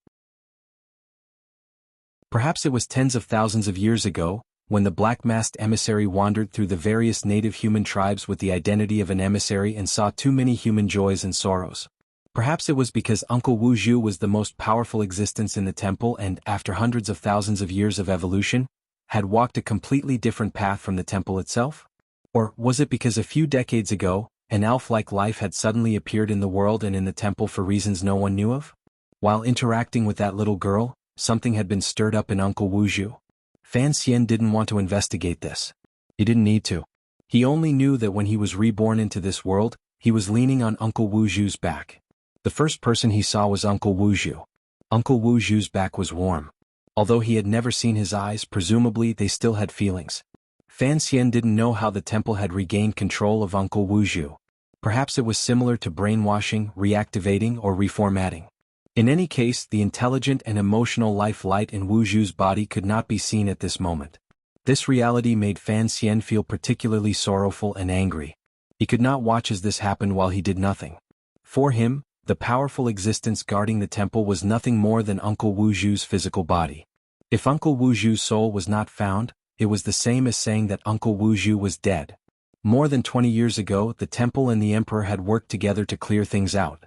Perhaps it was tens of thousands of years ago, when the black-masked emissary wandered through the various native human tribes with the identity of an emissary and saw too many human joys and sorrows. Perhaps it was because Uncle Wu Zhu was the most powerful existence in the temple and, after hundreds of thousands of years of evolution, had walked a completely different path from the temple itself? Or was it because a few decades ago, an elf-like life had suddenly appeared in the world and in the temple for reasons no one knew of? While interacting with that little girl, something had been stirred up in Uncle Wu Zhu. Fan Xian didn't want to investigate this. He didn't need to. He only knew that when he was reborn into this world, he was leaning on Uncle Wu Zhu's back. The first person he saw was Uncle Wu Zhu. Uncle Wu Zhu's back was warm. Although he had never seen his eyes, presumably they still had feelings. Fan Xian didn't know how the temple had regained control of Uncle Wu Zhu. Perhaps it was similar to brainwashing, reactivating, or reformatting. In any case, the intelligent and emotional life light in Wu Zhu's body could not be seen at this moment. This reality made Fan Xian feel particularly sorrowful and angry. He could not watch as this happened while he did nothing. For him, the powerful existence guarding the temple was nothing more than Uncle Wu Zhu's physical body. If Uncle Wu Zhu's soul was not found, it was the same as saying that Uncle Wu Zhu was dead. More than 20 years ago, the temple and the emperor had worked together to clear things out.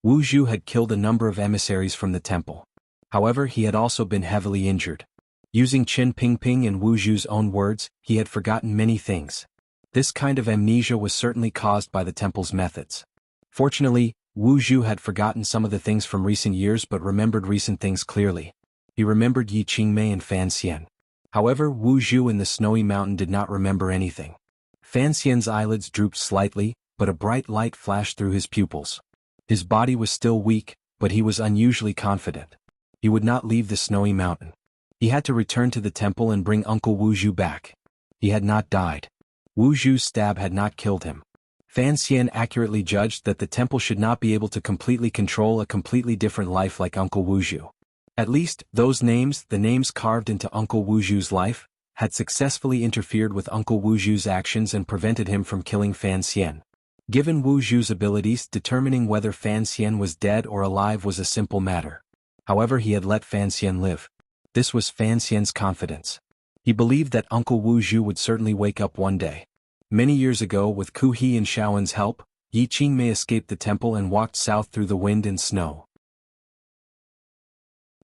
Wu Zhu had killed a number of emissaries from the temple. However, he had also been heavily injured. Using Qin Pingping and Wu Zhu's own words, he had forgotten many things. This kind of amnesia was certainly caused by the temple's methods. Fortunately, Wu Zhu had forgotten some of the things from recent years but remembered recent things clearly. He remembered Yi Qingmei and Fan Xian. However, Wu Zhu in the snowy mountain did not remember anything. Fan Xian's eyelids drooped slightly, but a bright light flashed through his pupils. His body was still weak, but he was unusually confident. He would not leave the snowy mountain. He had to return to the temple and bring Uncle Wu Zhu back. He had not died. Wu Zhu's stab had not killed him. Fan Xian accurately judged that the temple should not be able to completely control a completely different life like Uncle Wu Zhu. At least, those names, the names carved into Uncle Wu Zhu's life, had successfully interfered with Uncle Wu Zhu's actions and prevented him from killing Fan Xian. Given Wu Zhu's abilities, determining whether Fan Xian was dead or alive was a simple matter. However, he had let Fan Xian live. This was Fan Xian's confidence. He believed that Uncle Wu Zhu would certainly wake up one day. Many years ago, with Ku He and Shaoen's help, Yi Qingmei escaped the temple and walked south through the wind and snow.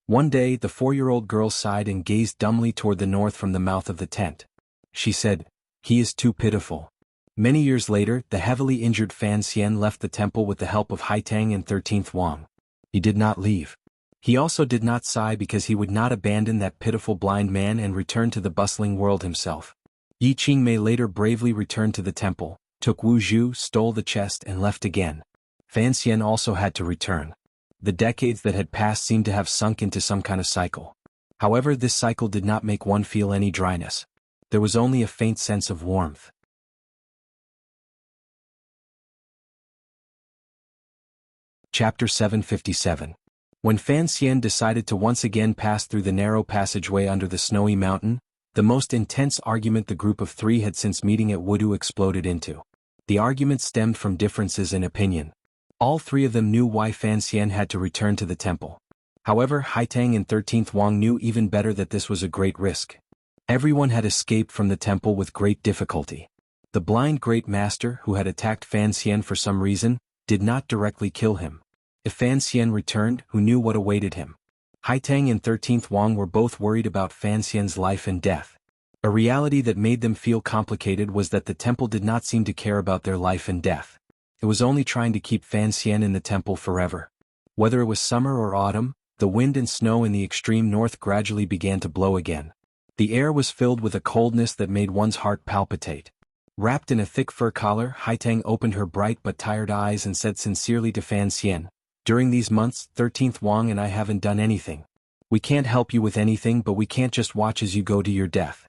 One day, the 4-year-old girl sighed and gazed dumbly toward the north from the mouth of the tent. She said, "He is too pitiful." Many years later, the heavily injured Fan Xian left the temple with the help of Haitang and 13th Wang. He did not leave. He also did not sigh because he would not abandon that pitiful blind man and return to the bustling world himself. Yi Qingmei later bravely returned to the temple, took Wu Zhu, stole the chest and left again. Fan Xian also had to return. The decades that had passed seemed to have sunk into some kind of cycle. However, this cycle did not make one feel any dryness. There was only a faint sense of warmth. Chapter 757. When Fan Xian decided to once again pass through the narrow passageway under the snowy mountain, the most intense argument the group of 3 had since meeting at Wudu exploded into. The argument stemmed from differences in opinion. All 3 of them knew why Fan Xian had to return to the temple. However, Haitang and 13th Wang knew even better that this was a great risk. Everyone had escaped from the temple with great difficulty. The blind Great Master, who had attacked Fan Xian for some reason, did not directly kill him. If Fan Xian returned, who knew what awaited him? Haitang and 13th Wang were both worried about Fan Xian's life and death. A reality that made them feel complicated was that the temple did not seem to care about their life and death. It was only trying to keep Fan Xian in the temple forever. Whether it was summer or autumn, the wind and snow in the extreme north gradually began to blow again. The air was filled with a coldness that made one's heart palpitate. Wrapped in a thick fur collar, Haitang opened her bright but tired eyes and said sincerely to Fan Xian, "During these months, 13th Wang and I haven't done anything. We can't help you with anything, but we can't just watch as you go to your death."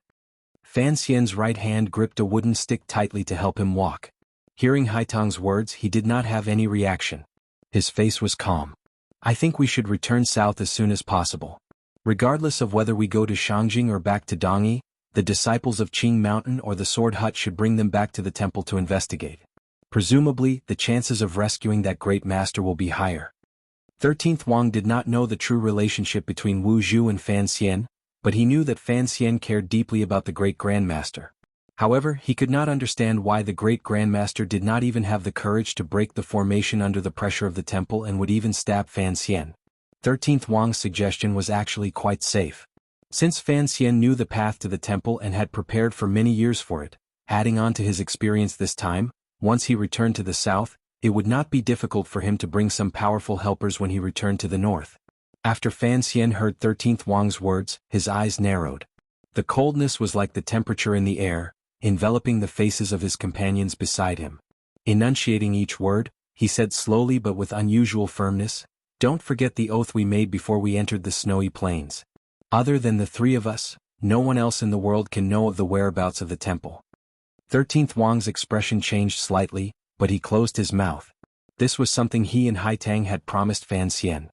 Fan Xian's right hand gripped a wooden stick tightly to help him walk. Hearing Haitang's words, he did not have any reaction. His face was calm. "I think we should return south as soon as possible. Regardless of whether we go to Shangjing or back to Dongyi, the disciples of Qing Mountain or the Sword Hut should bring them back to the temple to investigate. Presumably, the chances of rescuing that great master will be higher." 13th Wang did not know the true relationship between Wu Zhu and Fan Xian, but he knew that Fan Xian cared deeply about the great grandmaster. However, he could not understand why the great grandmaster did not even have the courage to break the formation under the pressure of the temple and would even stab Fan Xian. 13th Wang's suggestion was actually quite safe. Since Fan Xian knew the path to the temple and had prepared for many years for it, adding on to his experience this time, once he returned to the south, it would not be difficult for him to bring some powerful helpers when he returned to the north. After Fan Xian heard 13th Wang's words, his eyes narrowed. The coldness was like the temperature in the air, enveloping the faces of his companions beside him. Enunciating each word, he said slowly but with unusual firmness, "Don't forget the oath we made before we entered the snowy plains. Other than the 3 of us, no one else in the world can know of the whereabouts of the temple." 13th Wang's expression changed slightly, but he closed his mouth. This was something he and Haitang had promised Fan Xian.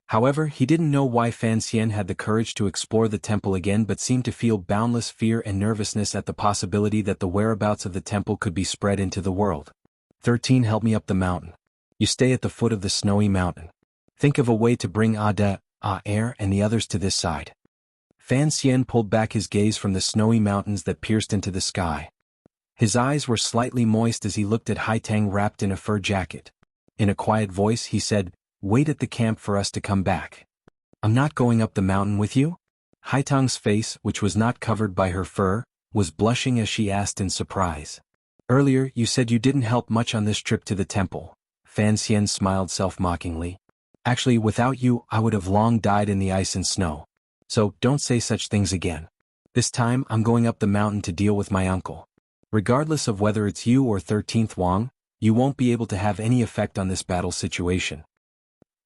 However, he didn't know why Fan Xian had the courage to explore the temple again but seemed to feel boundless fear and nervousness at the possibility that the whereabouts of the temple could be spread into the world. 13 Help me up the mountain. You stay at the foot of the snowy mountain. Think of a way to bring Air and the others to this side. Fan Xian pulled back his gaze from the snowy mountains that pierced into the sky. His eyes were slightly moist as he looked at Haitang wrapped in a fur jacket. In a quiet voice he said, "Wait at the camp for us to come back." "I'm not going up the mountain with you?" Haitang's face, which was not covered by her fur, was blushing as she asked in surprise. "Earlier you said you didn't help much on this trip to the temple." Fan Xian smiled self-mockingly. Actually, without you, I would have long died in the ice and snow. So, don't say such things again. This time, I'm going up the mountain to deal with my uncle. Regardless of whether it's you or 13th Wang, you won't be able to have any effect on this battle situation.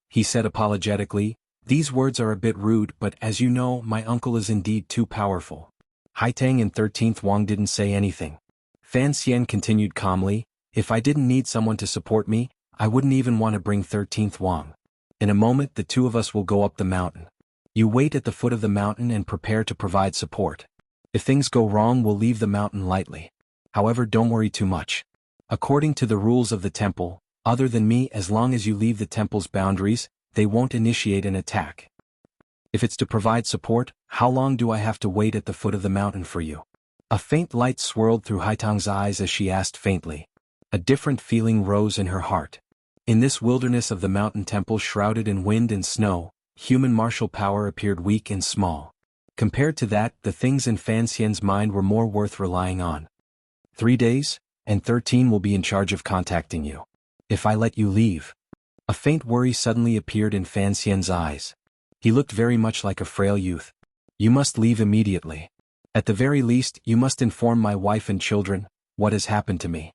He said apologetically, these words are a bit rude, but as you know, my uncle is indeed too powerful. Haitang and 13th Wang didn't say anything. Fan Xian continued calmly, if I didn't need someone to support me, I wouldn't even want to bring 13th Wang. In a moment the two of us will go up the mountain. You wait at the foot of the mountain and prepare to provide support. If things go wrong, we'll leave the mountain lightly. However, don't worry too much. According to the rules of the temple, other than me, as long as you leave the temple's boundaries, they won't initiate an attack. If it's to provide support, how long do I have to wait at the foot of the mountain for you? A faint light swirled through Haitang's eyes as she asked faintly. A different feeling rose in her heart. In this wilderness of the mountain temple shrouded in wind and snow, human martial power appeared weak and small. Compared to that, the things in Fan Xian's mind were more worth relying on. 3 days, and 13 will be in charge of contacting you. If I let you leave. A faint worry suddenly appeared in Fan Xian's eyes. He looked very much like a frail youth. You must leave immediately. At the very least, you must inform my wife and children what has happened to me.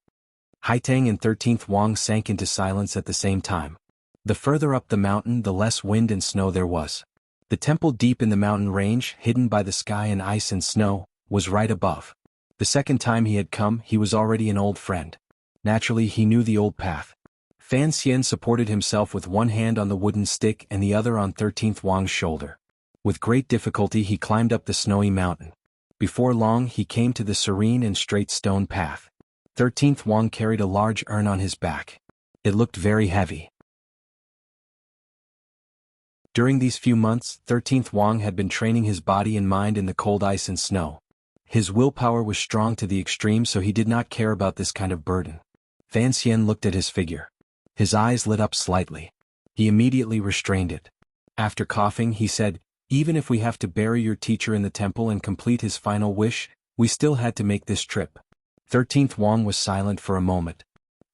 Haitang and 13th Wang sank into silence at the same time. The further up the mountain, the less wind and snow there was. The temple deep in the mountain range, hidden by the sky and ice and snow, was right above. The second time he had come, he was already an old friend. Naturally, he knew the old path. Fan Xian supported himself with one hand on the wooden stick and the other on 13th Wang's shoulder. With great difficulty he climbed up the snowy mountain. Before long he came to the serene and straight stone path. 13th Wang carried a large urn on his back. It looked very heavy. During these few months, 13th Wang had been training his body and mind in the cold ice and snow. His willpower was strong to the extreme, so he did not care about this kind of burden. Fan Xian looked at his figure. His eyes lit up slightly. He immediately restrained it. After coughing, he said, even if we have to bury your teacher in the temple and complete his final wish, we still had to make this trip. 13th Wang was silent for a moment.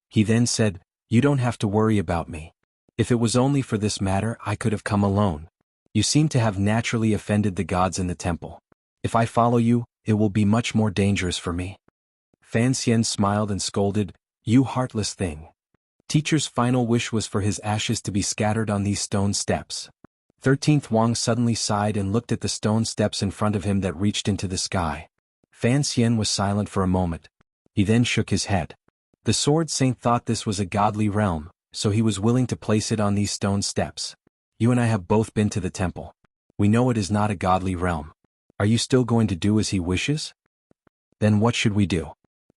He then said, you don't have to worry about me. If it was only for this matter, I could have come alone. You seem to have naturally offended the gods in the temple. If I follow you, it will be much more dangerous for me. Fan Xian smiled and scolded, you heartless thing. Teacher's final wish was for his ashes to be scattered on these stone steps. 13th Wang suddenly sighed and looked at the stone steps in front of him that reached into the sky. Fan Xian was silent for a moment. He then shook his head. The sword saint thought this was a godly realm, so he was willing to place it on these stone steps. You and I have both been to the temple. We know it is not a godly realm. Are you still going to do as he wishes? Then what should we do?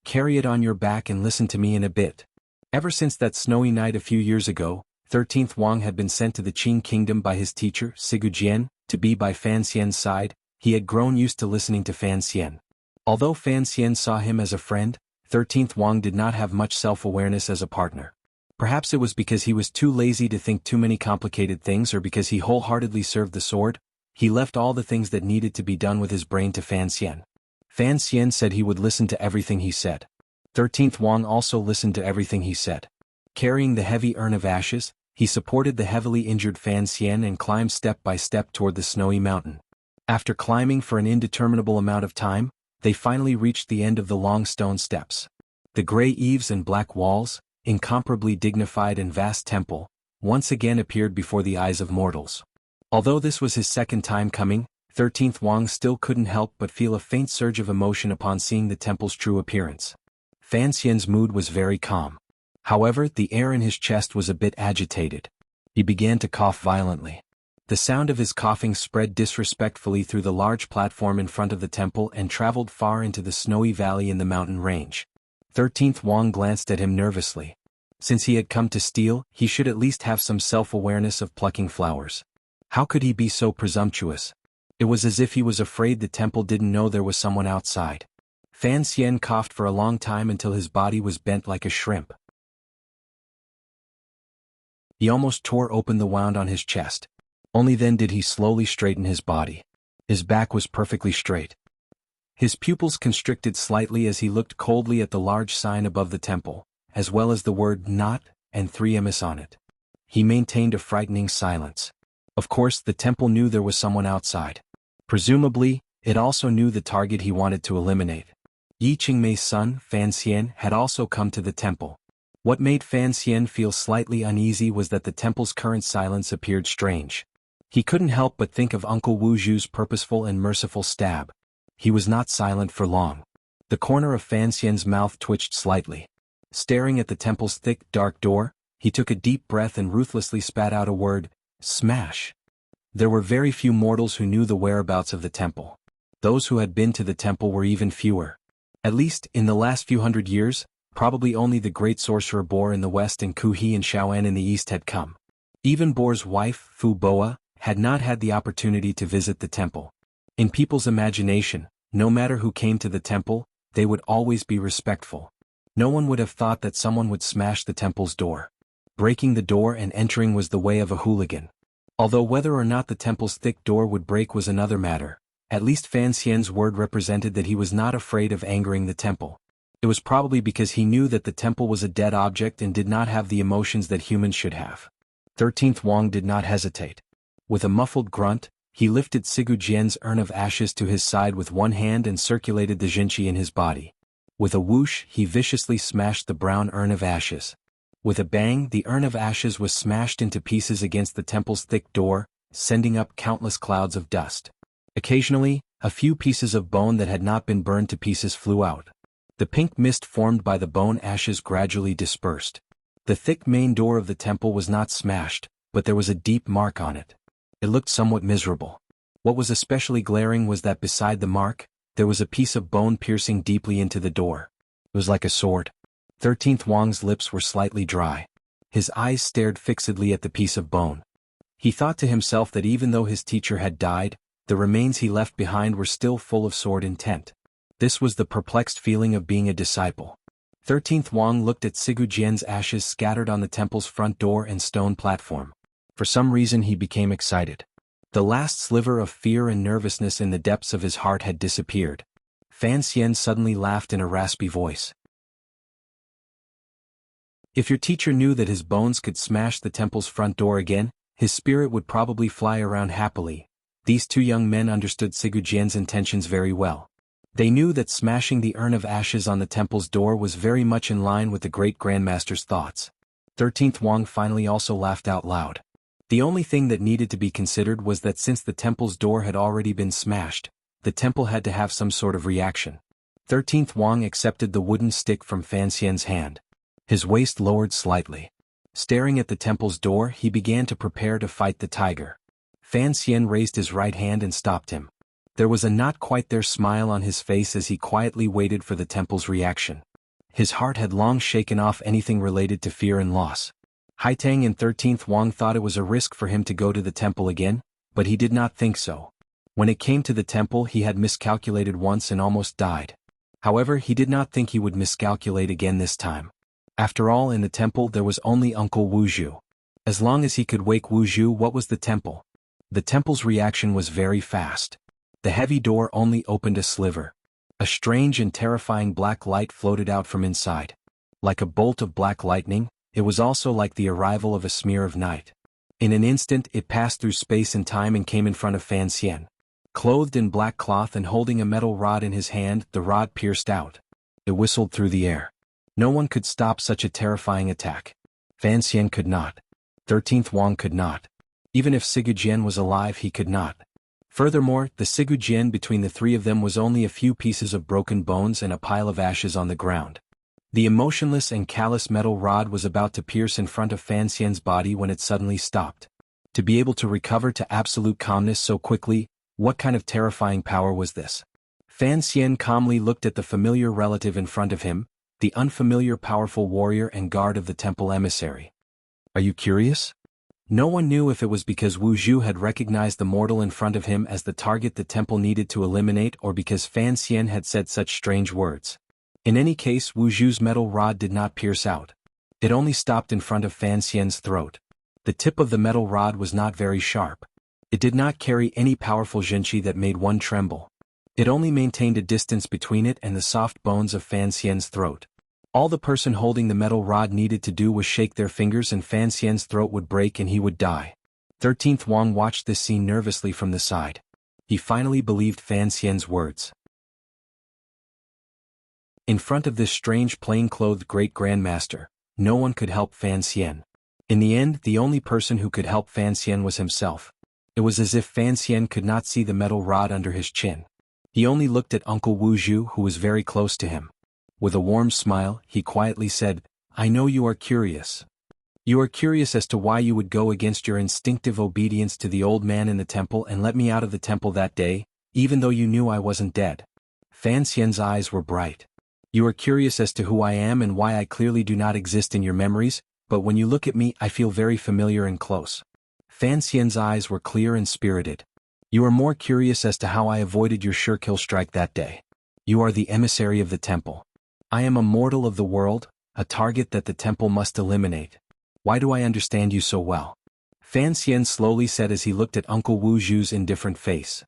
Carry it on your back and listen to me in a bit. Ever since that snowy night a few years ago, 13th Wang had been sent to the Qing kingdom by his teacher, Sigu Jian, to be by Fan Xian's side. He had grown used to listening to Fan Xian. Although Fan Xian saw him as a friend, 13th Wang did not have much self-awareness as a partner. Perhaps it was because he was too lazy to think too many complicated things, or because he wholeheartedly served the sword. He left all the things that needed to be done with his brain to Fan Xian. Fan Xian said he would listen to everything he said. 13th Wang also listened to everything he said. Carrying the heavy urn of ashes, he supported the heavily injured Fan Xian and climbed step by step toward the snowy mountain. After climbing for an indeterminable amount of time, they finally reached the end of the long stone steps. The gray eaves and black walls, incomparably dignified and vast temple, once again appeared before the eyes of mortals. Although this was his second time coming, 13th Wang still couldn't help but feel a faint surge of emotion upon seeing the temple's true appearance. Fan Xian's mood was very calm. However, the air in his chest was a bit agitated. He began to cough violently. The sound of his coughing spread disrespectfully through the large platform in front of the temple and traveled far into the snowy valley in the mountain range. 13th Wang glanced at him nervously. Since he had come to steal, he should at least have some self-awareness of plucking flowers. How could he be so presumptuous? It was as if he was afraid the temple didn't know there was someone outside. Fan Xian coughed for a long time until his body was bent like a shrimp. He almost tore open the wound on his chest. Only then did he slowly straighten his body. His back was perfectly straight. His pupils constricted slightly as he looked coldly at the large sign above the temple, as well as the word "not" and 3 ms on it. he maintained a frightening silence. Of course, the temple knew there was someone outside. Presumably, it also knew the target he wanted to eliminate. Yi Qingmei's son, Fan Xian, had also come to the temple. What made Fan Xian feel slightly uneasy was that the temple's current silence appeared strange. He couldn't help but think of Uncle Wu Zhu's purposeful and merciful stab. He was not silent for long. The corner of Fan Xian's mouth twitched slightly. Staring at the temple's thick, dark door, he took a deep breath and ruthlessly spat out a word, "Smash." There were very few mortals who knew the whereabouts of the temple. Those who had been to the temple were even fewer. At least, in the last few hundred years, probably only the great sorcerer Bor in the west and Ku He and Xiaoan in the east had come. Even Bor's wife, Fu Boa, had not had the opportunity to visit the temple. In people's imagination, no matter who came to the temple, they would always be respectful. No one would have thought that someone would smash the temple's door. Breaking the door and entering was the way of a hooligan. Although whether or not the temple's thick door would break was another matter, at least Fan Xian's word represented that he was not afraid of angering the temple. It was probably because he knew that the temple was a dead object and did not have the emotions that humans should have. 13th Wang did not hesitate. With a muffled grunt, he lifted Sigu Jian's urn of ashes to his side with one hand and circulated the Jinqi in his body. With a whoosh, he viciously smashed the brown urn of ashes. With a bang, the urn of ashes was smashed into pieces against the temple's thick door, sending up countless clouds of dust. Occasionally, a few pieces of bone that had not been burned to pieces flew out. The pink mist formed by the bone ashes gradually dispersed. The thick main door of the temple was not smashed, but there was a deep mark on it. It looked somewhat miserable. What was especially glaring was that beside the mark, there was a piece of bone piercing deeply into the door. It was like a sword. 13th Wang's lips were slightly dry. His eyes stared fixedly at the piece of bone. He thought to himself that even though his teacher had died, the remains he left behind were still full of sword intent. This was the perplexed feeling of being a disciple. 13th Wang looked at Sigu Jian's ashes scattered on the temple's front door and stone platform. For some reason he became excited. The last sliver of fear and nervousness in the depths of his heart had disappeared. Fan Xian suddenly laughed in a raspy voice. If your teacher knew that his bones could smash the temple's front door again, his spirit would probably fly around happily. These two young men understood Sigu Jian's intentions very well. They knew that smashing the urn of ashes on the temple's door was very much in line with the great grandmaster's thoughts. 13th Wang finally also laughed out loud. The only thing that needed to be considered was that since the temple's door had already been smashed, the temple had to have some sort of reaction. 13th Wang accepted the wooden stick from Fan Xian's hand. His waist lowered slightly. Staring at the temple's door, he began to prepare to fight the tiger. Fan Xian raised his right hand and stopped him. There was a not quite there smile on his face as he quietly waited for the temple's reaction. His heart had long shaken off anything related to fear and loss. Haitang and 13th Wang thought it was a risk for him to go to the temple again, but he did not think so. When it came to the temple, he had miscalculated once and almost died. However, he did not think he would miscalculate again this time. After all, in the temple there was only Uncle Wu Zhu. As long as he could wake Wu Zhu, what was the temple? The temple's reaction was very fast. The heavy door only opened a sliver. A strange and terrifying black light floated out from inside. Like a bolt of black lightning, it was also like the arrival of a smear of night. In an instant it passed through space and time and came in front of Fan Xian. Clothed in black cloth and holding a metal rod in his hand, the rod pierced out. It whistled through the air. No one could stop such a terrifying attack. Fan Xian could not. 13th Wang could not. Even if Sigu Jian was alive, he could not. Furthermore, the Sigu Jian between the three of them was only a few pieces of broken bones and a pile of ashes on the ground. The emotionless and callous metal rod was about to pierce in front of Fan Xian's body when it suddenly stopped. To be able to recover to absolute calmness so quickly, what kind of terrifying power was this? Fan Xian calmly looked at the familiar relative in front of him, the unfamiliar powerful warrior and guard of the temple emissary. Are you curious? No one knew if it was because Wu Zhu had recognized the mortal in front of him as the target the temple needed to eliminate or because Fan Xian had said such strange words. In any case, Wu Zhu's metal rod did not pierce out. It only stopped in front of Fan Xian's throat. The tip of the metal rod was not very sharp. It did not carry any powerful jinqi that made one tremble. It only maintained a distance between it and the soft bones of Fan Xian's throat. All the person holding the metal rod needed to do was shake their fingers and Fan Xian's throat would break and he would die. 13th Wang watched this scene nervously from the side. He finally believed Fan Xian's words. In front of this strange plain-clothed great grandmaster, no one could help Fan Xian. In the end, the only person who could help Fan Xian was himself. It was as if Fan Xian could not see the metal rod under his chin. He only looked at Uncle Wu Zhu, who was very close to him. With a warm smile, he quietly said, "I know you are curious. You are curious as to why you would go against your instinctive obedience to the old man in the temple and let me out of the temple that day, even though you knew I wasn't dead." Fan Xian's eyes were bright. "You are curious as to who I am and why I clearly do not exist in your memories, but when you look at me I feel very familiar and close." Fan Xian's eyes were clear and spirited. "You are more curious as to how I avoided your sure kill strike that day. You are the emissary of the temple. I am a mortal of the world, a target that the temple must eliminate. Why do I understand you so well?" Fan Xian slowly said as he looked at Uncle Wu Zhu's indifferent face.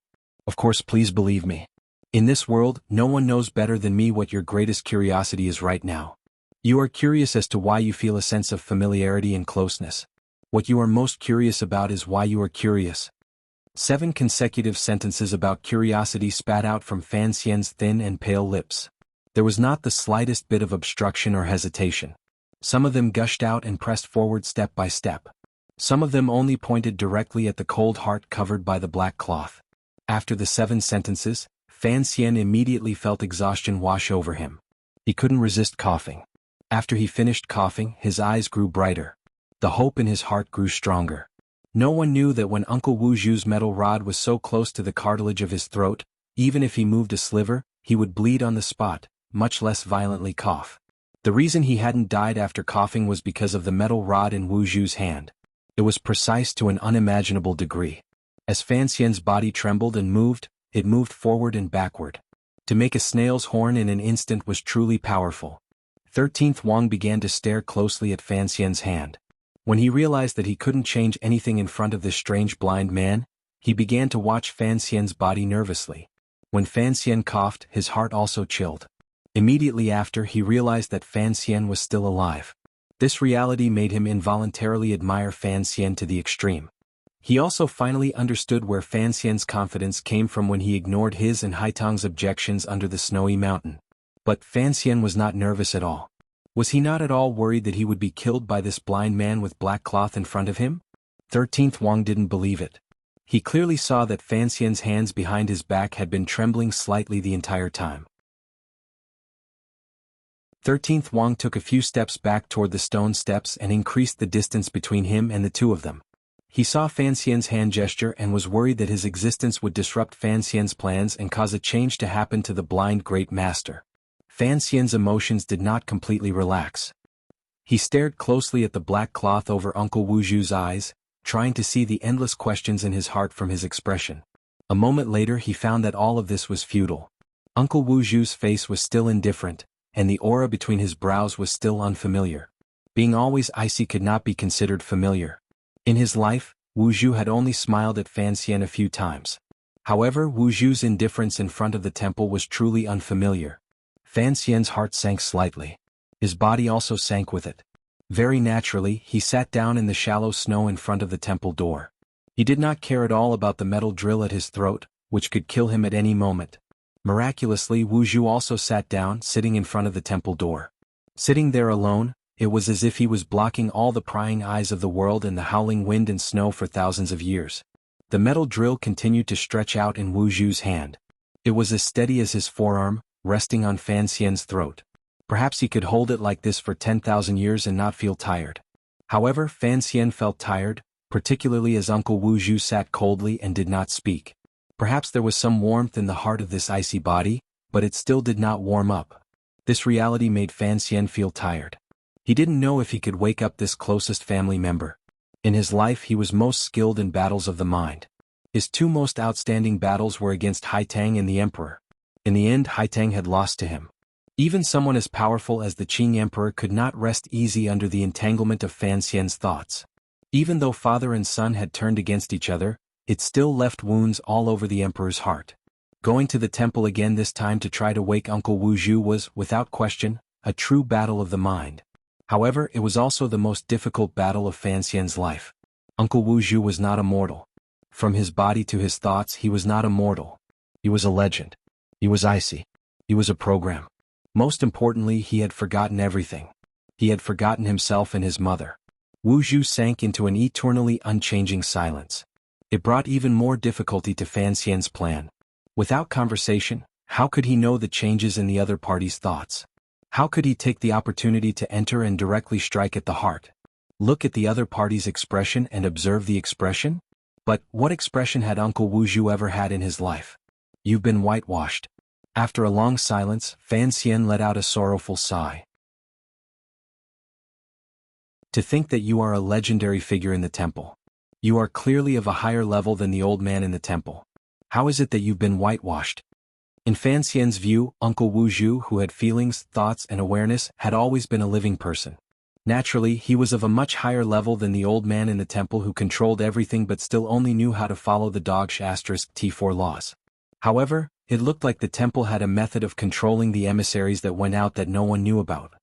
"Of course, please believe me. In this world, no one knows better than me what your greatest curiosity is right now. You are curious as to why you feel a sense of familiarity and closeness. What you are most curious about is why you are curious." 7 consecutive sentences about curiosity spat out from Fan Xian's thin and pale lips. There was not the slightest bit of obstruction or hesitation. Some of them gushed out and pressed forward step by step. Some of them only pointed directly at the cold heart covered by the black cloth. After the 7 sentences, Fan Xian immediately felt exhaustion wash over him. He couldn't resist coughing. After he finished coughing, his eyes grew brighter. The hope in his heart grew stronger. No one knew that when Uncle Wu Zhu's metal rod was so close to the cartilage of his throat, even if he moved a sliver, he would bleed on the spot, much less violently cough. The reason he hadn't died after coughing was because of the metal rod in Wu Zhu's hand. It was precise to an unimaginable degree. As Fan Xian's body trembled and moved, it moved forward and backward. To make a snail's horn in an instant was truly powerful. 13th Wang began to stare closely at Fan Xian's hand. When he realized that he couldn't change anything in front of this strange blind man, he began to watch Fan Xian's body nervously. When Fan Xian coughed, his heart also chilled. Immediately after, he realized that Fan Xian was still alive. This reality made him involuntarily admire Fan Xian to the extreme. He also finally understood where Fan Xian's confidence came from when he ignored his and Haitang's objections under the snowy mountain. But Fan Xian was not nervous at all. Was he not at all worried that he would be killed by this blind man with black cloth in front of him? 13th Wang didn't believe it. He clearly saw that Fan Xian's hands behind his back had been trembling slightly the entire time. 13th Wang took a few steps back toward the stone steps and increased the distance between him and the two of them. He saw Fan Xian's hand gesture and was worried that his existence would disrupt Fan Xian's plans and cause a change to happen to the blind great master. Fan Xian's emotions did not completely relax. He stared closely at the black cloth over Uncle Wu Zhu's eyes, trying to see the endless questions in his heart from his expression. A moment later he found that all of this was futile. Uncle Wu Zhu's face was still indifferent, and the aura between his brows was still unfamiliar. Being always icy could not be considered familiar. In his life, Wu Zhu had only smiled at Fan Xian a few times. However, Wu Zhu's indifference in front of the temple was truly unfamiliar. Fan Xian's heart sank slightly. His body also sank with it. Very naturally, he sat down in the shallow snow in front of the temple door. He did not care at all about the metal drill at his throat, which could kill him at any moment. Miraculously, Wu Zhu also sat down, sitting in front of the temple door. Sitting there alone, it was as if he was blocking all the prying eyes of the world and the howling wind and snow for thousands of years. The metal drill continued to stretch out in Wu Zhu's hand. It was as steady as his forearm, resting on Fan Xian's throat. Perhaps he could hold it like this for 10,000 years and not feel tired. However, Fan Xian felt tired, particularly as Uncle Wu Zhu sat coldly and did not speak. Perhaps there was some warmth in the heart of this icy body, but it still did not warm up. This reality made Fan Xian feel tired. He didn't know if he could wake up this closest family member. In his life he was most skilled in battles of the mind. His two most outstanding battles were against Haitang and the Emperor. In the end, Haitang had lost to him. Even someone as powerful as the Qing Emperor could not rest easy under the entanglement of Fan Xian's thoughts. Even though father and son had turned against each other, it still left wounds all over the Emperor's heart. Going to the temple again this time to try to wake Uncle Wu Zhu was, without question, a true battle of the mind. However, it was also the most difficult battle of Fan Xian's life. Uncle Wu Zhu was not a mortal. From his body to his thoughts, he was not a mortal. He was a legend. He was icy. He was a program. Most importantly, he had forgotten everything. He had forgotten himself and his mother. Wu Zhu sank into an eternally unchanging silence. It brought even more difficulty to Fan Xian's plan. Without conversation, how could he know the changes in the other party's thoughts? How could he take the opportunity to enter and directly strike at the heart? Look at the other party's expression and observe the expression? But what expression had Uncle Wu Zhu ever had in his life? You've been whitewashed. After a long silence, Fan Xian let out a sorrowful sigh. To think that you are a legendary figure in the temple. You are clearly of a higher level than the old man in the temple. How is it that you've been whitewashed? In Fan Xian's view, Uncle Wu Zhu, who had feelings, thoughts, and awareness, had always been a living person. Naturally, he was of a much higher level than the old man in the temple who controlled everything but still only knew how to follow the dog*T4 laws. However, it looked like the temple had a method of controlling the emissaries that went out that no one knew about.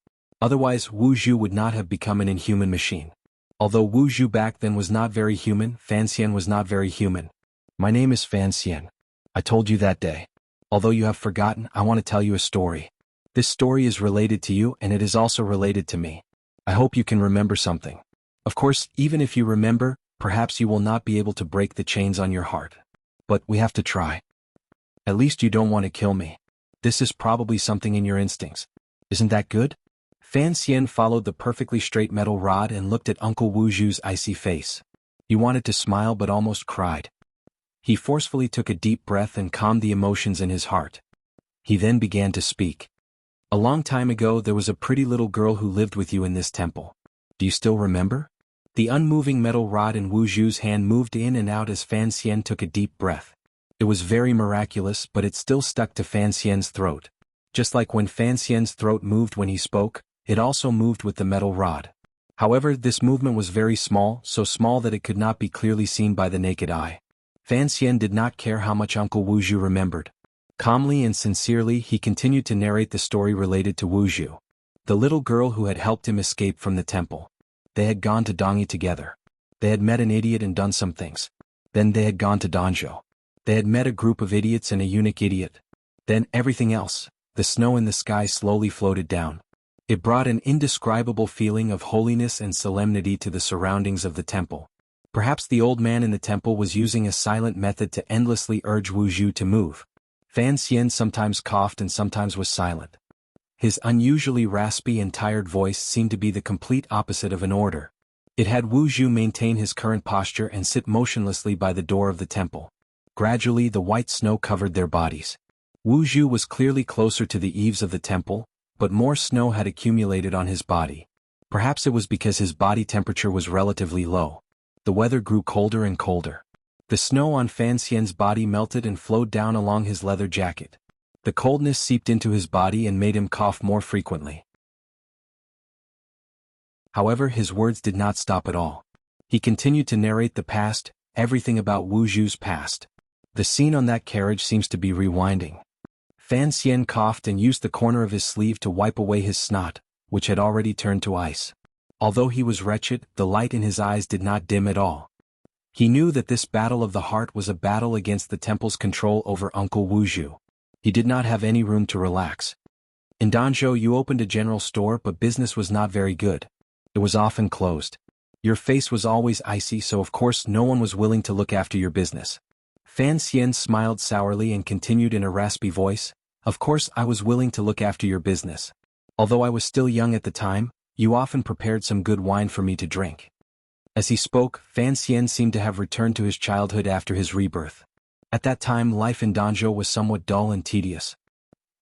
Otherwise, Wu Zhu would not have become an inhuman machine. Although Wu Zhu back then was not very human, Fan Xian was not very human. My name is Fan Xian. I told you that day. Although you have forgotten, I want to tell you a story. This story is related to you and it is also related to me. I hope you can remember something. Of course, even if you remember, perhaps you will not be able to break the chains on your heart. But we have to try. At least you don't want to kill me. This is probably something in your instincts. Isn't that good? Fan Xian followed the perfectly straight metal rod and looked at Uncle Wu Zhu's icy face. He wanted to smile but almost cried. He forcefully took a deep breath and calmed the emotions in his heart. He then began to speak. A long time ago there was a pretty little girl who lived with you in this temple. Do you still remember? The unmoving metal rod in Wu Zhu's hand moved in and out as Fan Xian took a deep breath. It was very miraculous, but it still stuck to Fan Xian's throat. Just like when Fan Xian's throat moved when he spoke, it also moved with the metal rod. However, this movement was very small, so small that it could not be clearly seen by the naked eye. Fan Xian did not care how much Uncle Wu Zhu remembered. Calmly and sincerely, he continued to narrate the story related to Wu Zhu, the little girl who had helped him escape from the temple. They had gone to Dongyi together. They had met an idiot and done some things. Then they had gone to Danzhou. They had met a group of idiots and a eunuch idiot. Then everything else, the snow in the sky slowly floated down. It brought an indescribable feeling of holiness and solemnity to the surroundings of the temple. Perhaps the old man in the temple was using a silent method to endlessly urge Wu Zhu to move. Fan Xian sometimes coughed and sometimes was silent. His unusually raspy and tired voice seemed to be the complete opposite of an order. It had Wu Zhu maintain his current posture and sit motionlessly by the door of the temple. Gradually the white snow covered their bodies. Wu Zhu was clearly closer to the eaves of the temple, but more snow had accumulated on his body. Perhaps it was because his body temperature was relatively low. The weather grew colder and colder. The snow on Fan Xian's body melted and flowed down along his leather jacket. The coldness seeped into his body and made him cough more frequently. However, his words did not stop at all. He continued to narrate the past, everything about Wu Zhu's past. The scene on that carriage seems to be rewinding. Fan Xian coughed and used the corner of his sleeve to wipe away his snot, which had already turned to ice. Although he was wretched, the light in his eyes did not dim at all. He knew that this battle of the heart was a battle against the temple's control over Uncle Wu Zhu. He did not have any room to relax. In Danzhou you opened a general store, but business was not very good. It was often closed. Your face was always icy, so of course no one was willing to look after your business. Fan Xian smiled sourly and continued in a raspy voice, "Of course I was willing to look after your business. Although I was still young at the time, you often prepared some good wine for me to drink." As he spoke, Fan Xian seemed to have returned to his childhood after his rebirth. At that time life in Danzhou was somewhat dull and tedious.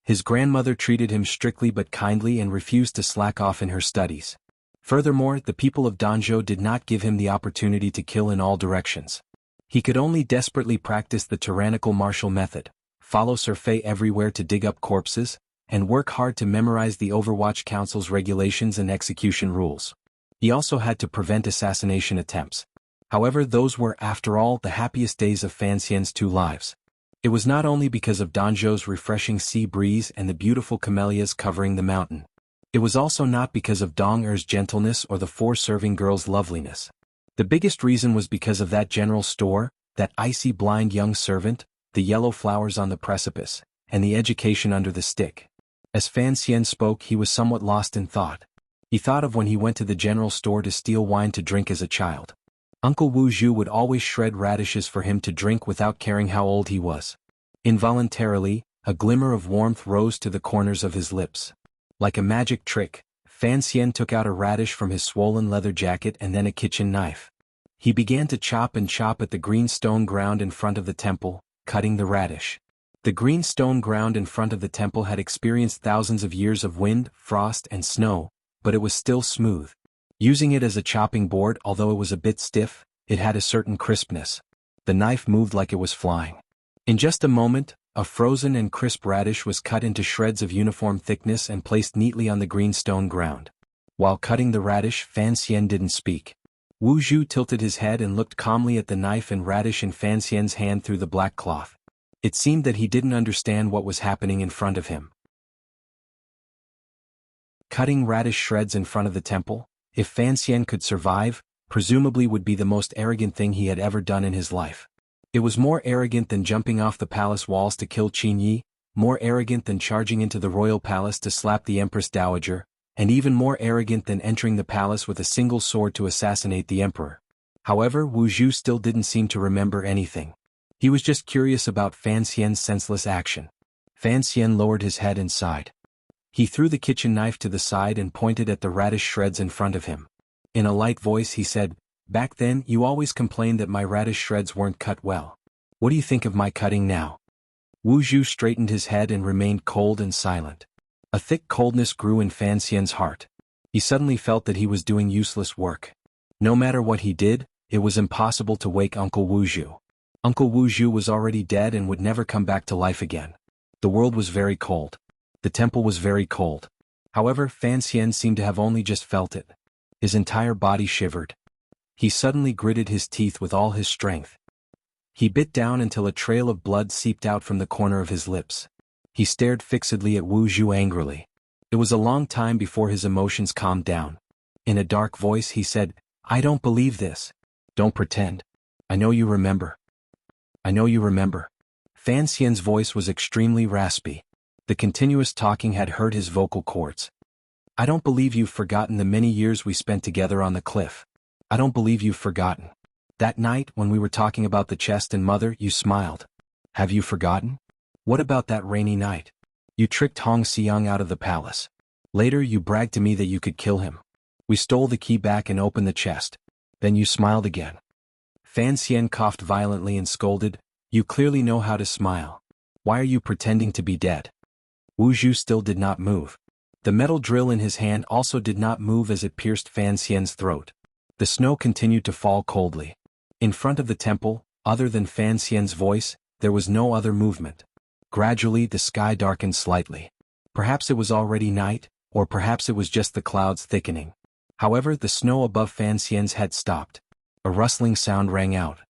His grandmother treated him strictly but kindly and refused to slack off in her studies. Furthermore, the people of Danzhou did not give him the opportunity to kill in all directions. He could only desperately practice the tyrannical martial method, follow survey everywhere to dig up corpses, and work hard to memorize the Overwatch Council's regulations and execution rules. He also had to prevent assassination attempts. However, those were, after all, the happiest days of Fan Xian's 2 lives. It was not only because of Danzhou's refreshing sea breeze and the beautiful camellias covering the mountain. It was also not because of Dong Er's gentleness or the 4 serving girls' loveliness. The biggest reason was because of that general store, that icy blind young servant, the yellow flowers on the precipice, and the education under the stick. As Fan Xian spoke, he was somewhat lost in thought. He thought of when he went to the general store to steal wine to drink as a child. Uncle Wu Zhu would always shred radishes for him to drink without caring how old he was. Involuntarily, a glimmer of warmth rose to the corners of his lips. Like a magic trick, Fan Xian took out a radish from his swollen leather jacket and then a kitchen knife. He began to chop at the green stone ground in front of the temple, cutting the radish. The green stone ground in front of the temple had experienced thousands of years of wind, frost, and snow, but it was still smooth. Using it as a chopping board, although it was a bit stiff, it had a certain crispness. The knife moved like it was flying. In just a moment, a frozen and crisp radish was cut into shreds of uniform thickness and placed neatly on the green stone ground. While cutting the radish, Fan Xian didn't speak. Wu Zhu tilted his head and looked calmly at the knife and radish in Fan Xian's hand through the black cloth. It seemed that he didn't understand what was happening in front of him. Cutting radish shreds in front of the temple, if Fan Xian could survive, presumably would be the most arrogant thing he had ever done in his life. It was more arrogant than jumping off the palace walls to kill Qin Yi, more arrogant than charging into the royal palace to slap the Empress Dowager, and even more arrogant than entering the palace with a single sword to assassinate the emperor. However, Wu Zhu still didn't seem to remember anything. He was just curious about Fan Xian's senseless action. Fan Xian lowered his head and sighed. He threw the kitchen knife to the side and pointed at the radish shreds in front of him. In a light voice he said, "Back then you always complained that my radish shreds weren't cut well. What do you think of my cutting now?" Wu Zhu straightened his head and remained cold and silent. A thick coldness grew in Fan Xian's heart. He suddenly felt that he was doing useless work. No matter what he did, it was impossible to wake Uncle Wu Zhu. Uncle Wu Zhu was already dead and would never come back to life again. The world was very cold. The temple was very cold. However, Fan Xian seemed to have only just felt it. His entire body shivered. He suddenly gritted his teeth with all his strength. He bit down until a trail of blood seeped out from the corner of his lips. He stared fixedly at Wu Zhu angrily. It was a long time before his emotions calmed down. In a dark voice he said, "I don't believe this. Don't pretend. I know you remember. I know you remember." Fan Xian's voice was extremely raspy. The continuous talking had hurt his vocal cords. "I don't believe you've forgotten the many years we spent together on the cliff. I don't believe you've forgotten. That night when we were talking about the chest and mother, you smiled. Have you forgotten? What about that rainy night? You tricked Hong Xiang out of the palace. Later you bragged to me that you could kill him. We stole the key back and opened the chest. Then you smiled again." Fan Xian coughed violently and scolded, "You clearly know how to smile. Why are you pretending to be dead?" Wu Zhu still did not move. The metal drill in his hand also did not move as it pierced Fan Xian's throat. The snow continued to fall coldly. In front of the temple, other than Fan Xian's voice, there was no other movement. Gradually the sky darkened slightly. Perhaps it was already night, or perhaps it was just the clouds thickening. However, the snow above Fan Xian's head stopped. A rustling sound rang out.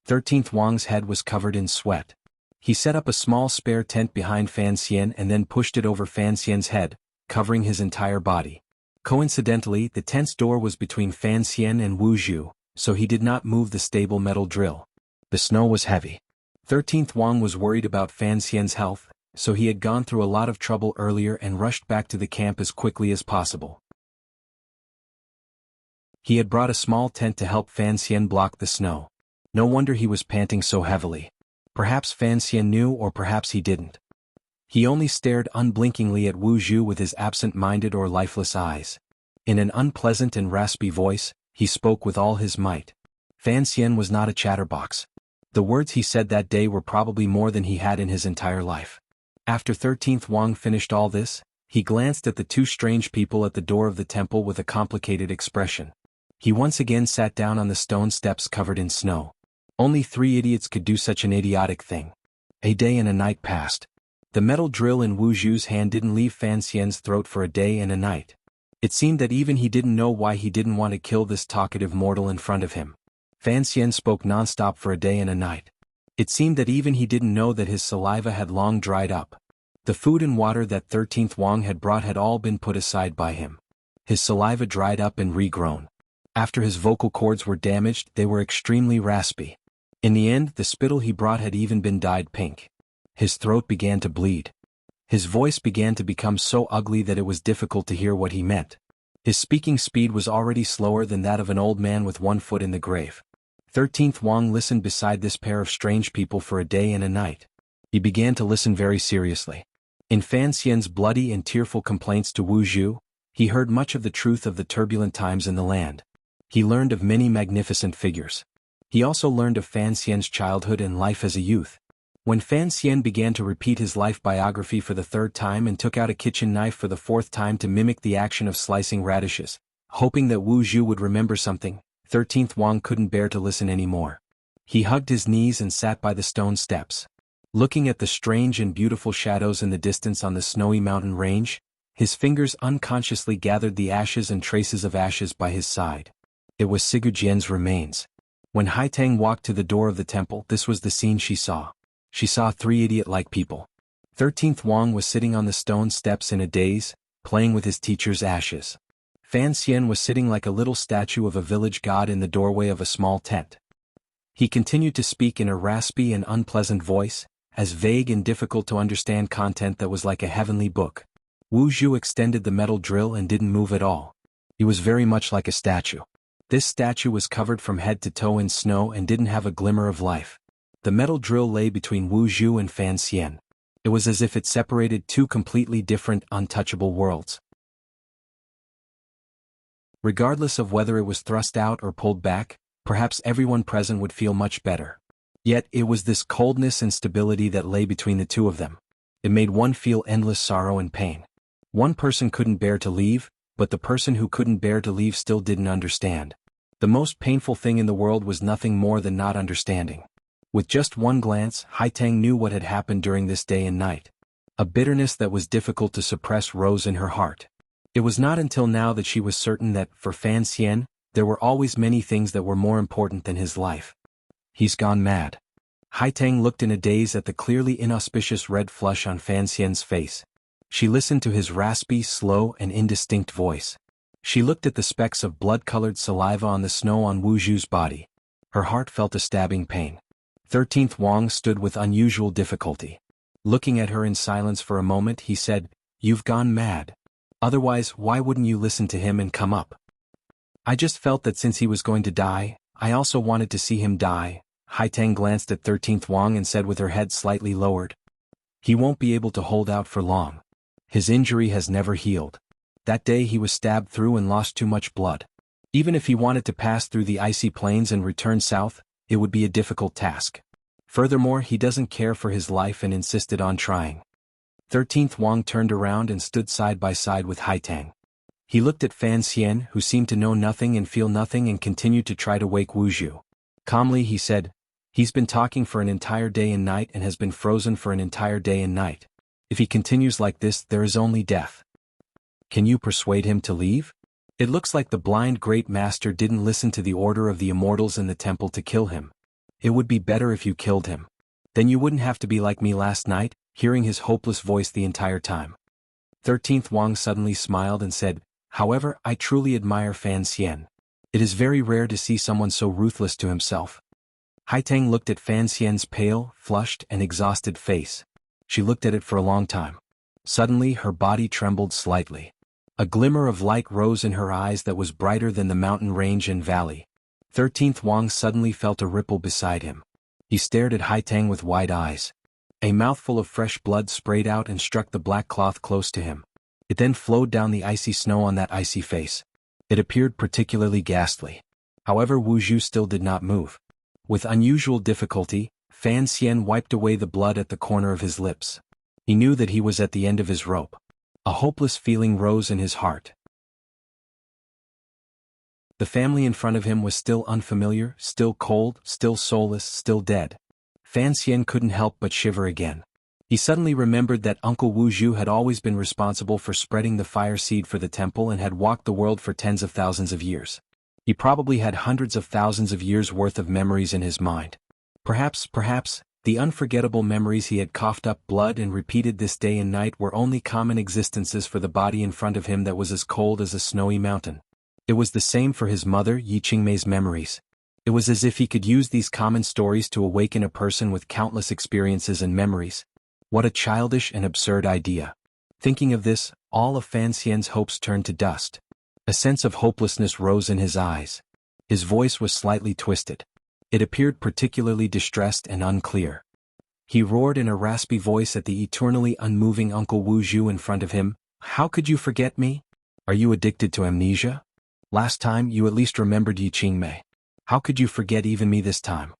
13th Wang's head was covered in sweat. He set up a small spare tent behind Fan Xian and then pushed it over Fan Xian's head, covering his entire body. Coincidentally, the tent's door was between Fan Xian and Wu Zhu, so he did not move the stable metal drill. The snow was heavy. 13th Wang was worried about Fan Xian's health, so he had gone through a lot of trouble earlier and rushed back to the camp as quickly as possible. He had brought a small tent to help Fan Xian block the snow. No wonder he was panting so heavily. Perhaps Fan Xian knew, or perhaps he didn't. He only stared unblinkingly at Wu Zhu with his absent-minded or lifeless eyes. In an unpleasant and raspy voice, he spoke with all his might. Fan Xian was not a chatterbox. The words he said that day were probably more than he had in his entire life. After 13th Wang finished all this, he glanced at the two strange people at the door of the temple with a complicated expression. He once again sat down on the stone steps covered in snow. Only 3 idiots could do such an idiotic thing. A day and a night passed. The metal drill in Wu Zhu's hand didn't leave Fan Xian's throat for a day and a night. It seemed that even he didn't know why he didn't want to kill this talkative mortal in front of him. Fan Xian spoke non-stop for a day and a night. It seemed that even he didn't know that his saliva had long dried up. The food and water that 13th Wang had brought had all been put aside by him. His saliva dried up and regrown. After his vocal cords were damaged, they were extremely raspy. In the end, the spittle he brought had even been dyed pink. His throat began to bleed. His voice began to become so ugly that it was difficult to hear what he meant. His speaking speed was already slower than that of an old man with one foot in the grave. 13th Wang listened beside this pair of strange people for a day and a night. He began to listen very seriously. In Fan Xian's bloody and tearful complaints to Wu Zhu, he heard much of the truth of the turbulent times in the land. He learned of many magnificent figures. He also learned of Fan Xian's childhood and life as a youth. When Fan Xian began to repeat his life biography for the third time and took out a kitchen knife for the fourth time to mimic the action of slicing radishes, hoping that Wu Zhu would remember something, 13th Wang couldn't bear to listen anymore. He hugged his knees and sat by the stone steps. Looking at the strange and beautiful shadows in the distance on the snowy mountain range, his fingers unconsciously gathered the ashes and traces of ashes by his side. It was Sigurd Jian's remains. When Haitang walked to the door of the temple, this was the scene she saw. She saw three idiot-like people. 13th Wang was sitting on the stone steps in a daze, playing with his teacher's ashes. Fan Xian was sitting like a little statue of a village god in the doorway of a small tent. He continued to speak in a raspy and unpleasant voice, as vague and difficult to understand content that was like a heavenly book. Wu Zhu extended the metal drill and didn't move at all. He was very much like a statue. This statue was covered from head to toe in snow and didn't have a glimmer of life. The metal drill lay between Wu Zhu and Fan Xian. It was as if it separated two completely different, untouchable worlds. Regardless of whether it was thrust out or pulled back, perhaps everyone present would feel much better. Yet it was this coldness and stability that lay between the two of them. It made one feel endless sorrow and pain. One person couldn't bear to leave, but the person who couldn't bear to leave still didn't understand. The most painful thing in the world was nothing more than not understanding. With just one glance, Haitang knew what had happened during this day and night. A bitterness that was difficult to suppress rose in her heart. It was not until now that she was certain that, for Fan Xian, there were always many things that were more important than his life. He's gone mad. Haitang looked in a daze at the clearly inauspicious red flush on Fan Xian's face. She listened to his raspy, slow, and indistinct voice. She looked at the specks of blood-colored saliva on the snow on Wu Zhu's body. Her heart felt a stabbing pain. 13th Wang stood with unusual difficulty. Looking at her in silence for a moment, he said, "You've gone mad. Otherwise, why wouldn't you listen to him and come up?" "I just felt that since he was going to die, I also wanted to see him die." Haitang glanced at 13th Wang and said with her head slightly lowered, "He won't be able to hold out for long. His injury has never healed. That day he was stabbed through and lost too much blood. Even if he wanted to pass through the icy plains and return south, it would be a difficult task. Furthermore, he doesn't care for his life and insisted on trying." 13th Wang turned around and stood side by side with Haitang. He looked at Fan Xian, who seemed to know nothing and feel nothing and continued to try to wake Wu Zhu. Calmly he said, "He's been talking for an entire day and night and has been frozen for an entire day and night. If he continues like this, there is only death. Can you persuade him to leave? It looks like the blind great master didn't listen to the order of the immortals in the temple to kill him. It would be better if you killed him. Then you wouldn't have to be like me last night, hearing his hopeless voice the entire time." 13th Wang suddenly smiled and said, "However, I truly admire Fan Xian. It is very rare to see someone so ruthless to himself." Haitang looked at Fan Xian's pale, flushed, and exhausted face. She looked at it for a long time. Suddenly her body trembled slightly. A glimmer of light rose in her eyes that was brighter than the mountain range and valley. 13th Wang suddenly felt a ripple beside him. He stared at Haitang with wide eyes. A mouthful of fresh blood sprayed out and struck the black cloth close to him. It then flowed down the icy snow on that icy face. It appeared particularly ghastly. However, Wu Zhu still did not move. With unusual difficulty, Fan Xian wiped away the blood at the corner of his lips. He knew that he was at the end of his rope. A hopeless feeling rose in his heart. The family in front of him was still unfamiliar, still cold, still soulless, still dead. Fan Xian couldn't help but shiver again. He suddenly remembered that Uncle Wu Zhu had always been responsible for spreading the fire seed for the temple and had walked the world for tens of thousands of years. He probably had hundreds of thousands of years worth of memories in his mind. Perhaps, The unforgettable memories he had coughed up blood and repeated this day and night were only common existences for the body in front of him that was as cold as a snowy mountain. It was the same for his mother Yi Qingmei's memories. It was as if he could use these common stories to awaken a person with countless experiences and memories. What a childish and absurd idea. Thinking of this, all of Fan Xian's hopes turned to dust. A sense of hopelessness rose in his eyes. His voice was slightly twisted. It appeared particularly distressed and unclear. He roared in a raspy voice at the eternally unmoving Uncle Wu Zhu in front of him. How could you forget me? Are you addicted to amnesia? Last time you at least remembered Yi Qingmei. How could you forget even me this time?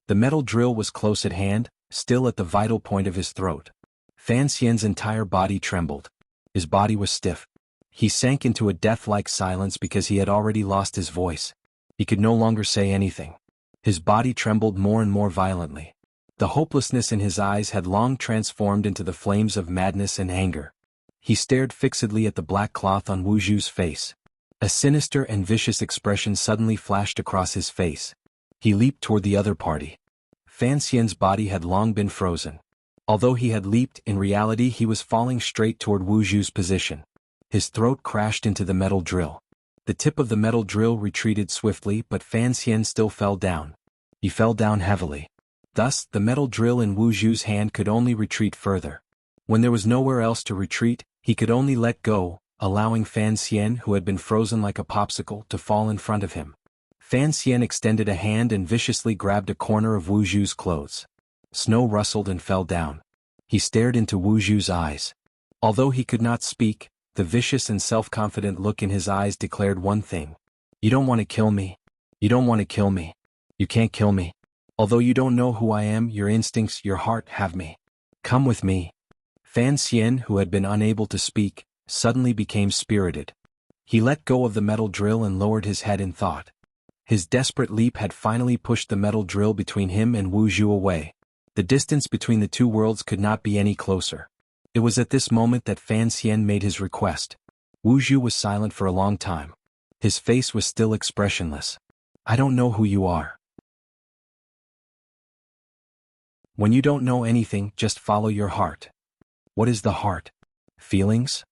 The metal drill was close at hand, still at the vital point of his throat. Fan Xian's entire body trembled. His body was stiff. He sank into a death-like silence because he had already lost his voice. He could no longer say anything. His body trembled more and more violently. The hopelessness in his eyes had long transformed into the flames of madness and anger. He stared fixedly at the black cloth on Wu Zhu's face. A sinister and vicious expression suddenly flashed across his face. He leaped toward the other party. Fan Xian's body had long been frozen. Although he had leaped, in reality he was falling straight toward Wu Zhu's position. His throat crashed into the metal drill. The tip of the metal drill retreated swiftly, but Fan Xian still fell down. He fell down heavily. Thus, the metal drill in Wu Zhu's hand could only retreat further. When there was nowhere else to retreat, he could only let go, allowing Fan Xian, who had been frozen like a popsicle, to fall in front of him. Fan Xian extended a hand and viciously grabbed a corner of Wu Zhu's clothes. Snow rustled and fell down. He stared into Wu Zhu's eyes. Although he could not speak, the vicious and self-confident look in his eyes declared one thing. You don't want to kill me. You don't want to kill me. You can't kill me. Although you don't know who I am, your instincts, your heart have me. Come with me. Fan Xian, who had been unable to speak, suddenly became spirited. He let go of the metal drill and lowered his head in thought. His desperate leap had finally pushed the metal drill between him and Wu Zhu away. The distance between the two worlds could not be any closer. It was at this moment that Fan Xian made his request. Wu Zhu was silent for a long time. His face was still expressionless. I don't know who you are. When you don't know anything, just follow your heart. What is the heart? Feelings?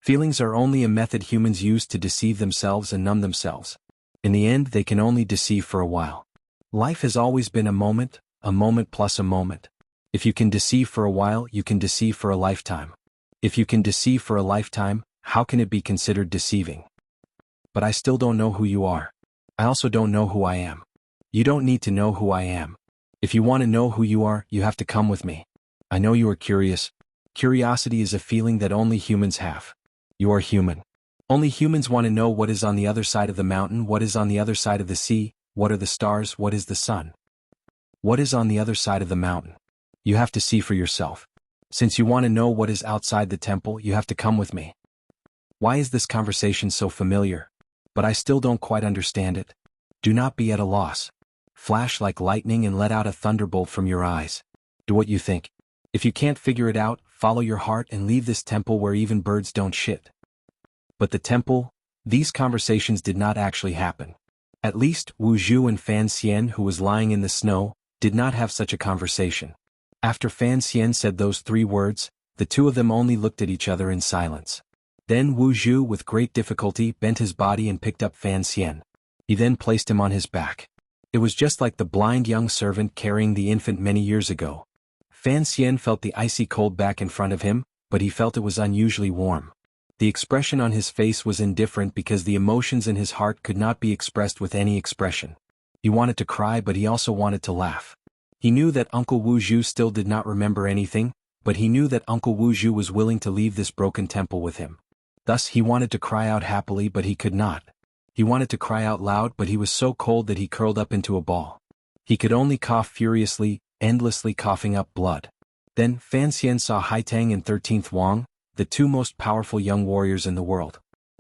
Feelings are only a method humans use to deceive themselves and numb themselves. In the end, they can only deceive for a while. Life has always been a moment plus a moment. If you can deceive for a while, you can deceive for a lifetime. If you can deceive for a lifetime, how can it be considered deceiving? But I still don't know who you are. I also don't know who I am. You don't need to know who I am. If you want to know who you are, you have to come with me. I know you are curious. Curiosity is a feeling that only humans have. You are human. Only humans want to know what is on the other side of the mountain, what is on the other side of the sea, what are the stars, what is the sun. What is on the other side of the mountain? You have to see for yourself. Since you want to know what is outside the temple, you have to come with me. Why is this conversation so familiar? But I still don't quite understand it. Do not be at a loss. Flash like lightning and let out a thunderbolt from your eyes. Do what you think. If you can't figure it out, follow your heart and leave this temple where even birds don't shit. But the temple, these conversations did not actually happen. At least, Wu Zhu and Fan Xian, who was lying in the snow, did not have such a conversation. After Fan Xian said those 3 words, the two of them only looked at each other in silence. Then Wu Zhu with great difficulty bent his body and picked up Fan Xian. He then placed him on his back. It was just like the blind young servant carrying the infant many years ago. Fan Xian felt the icy cold back in front of him, but he felt it was unusually warm. The expression on his face was indifferent because the emotions in his heart could not be expressed with any expression. He wanted to cry, but he also wanted to laugh. He knew that Uncle Wu Zhu still did not remember anything, but he knew that Uncle Wu Zhu was willing to leave this broken temple with him. Thus he wanted to cry out happily, but he could not. He wanted to cry out loud, but he was so cold that he curled up into a ball. He could only cough furiously, endlessly coughing up blood. Then Fan Xian saw Haitang and 13th Wang, the 2 most powerful young warriors in the world.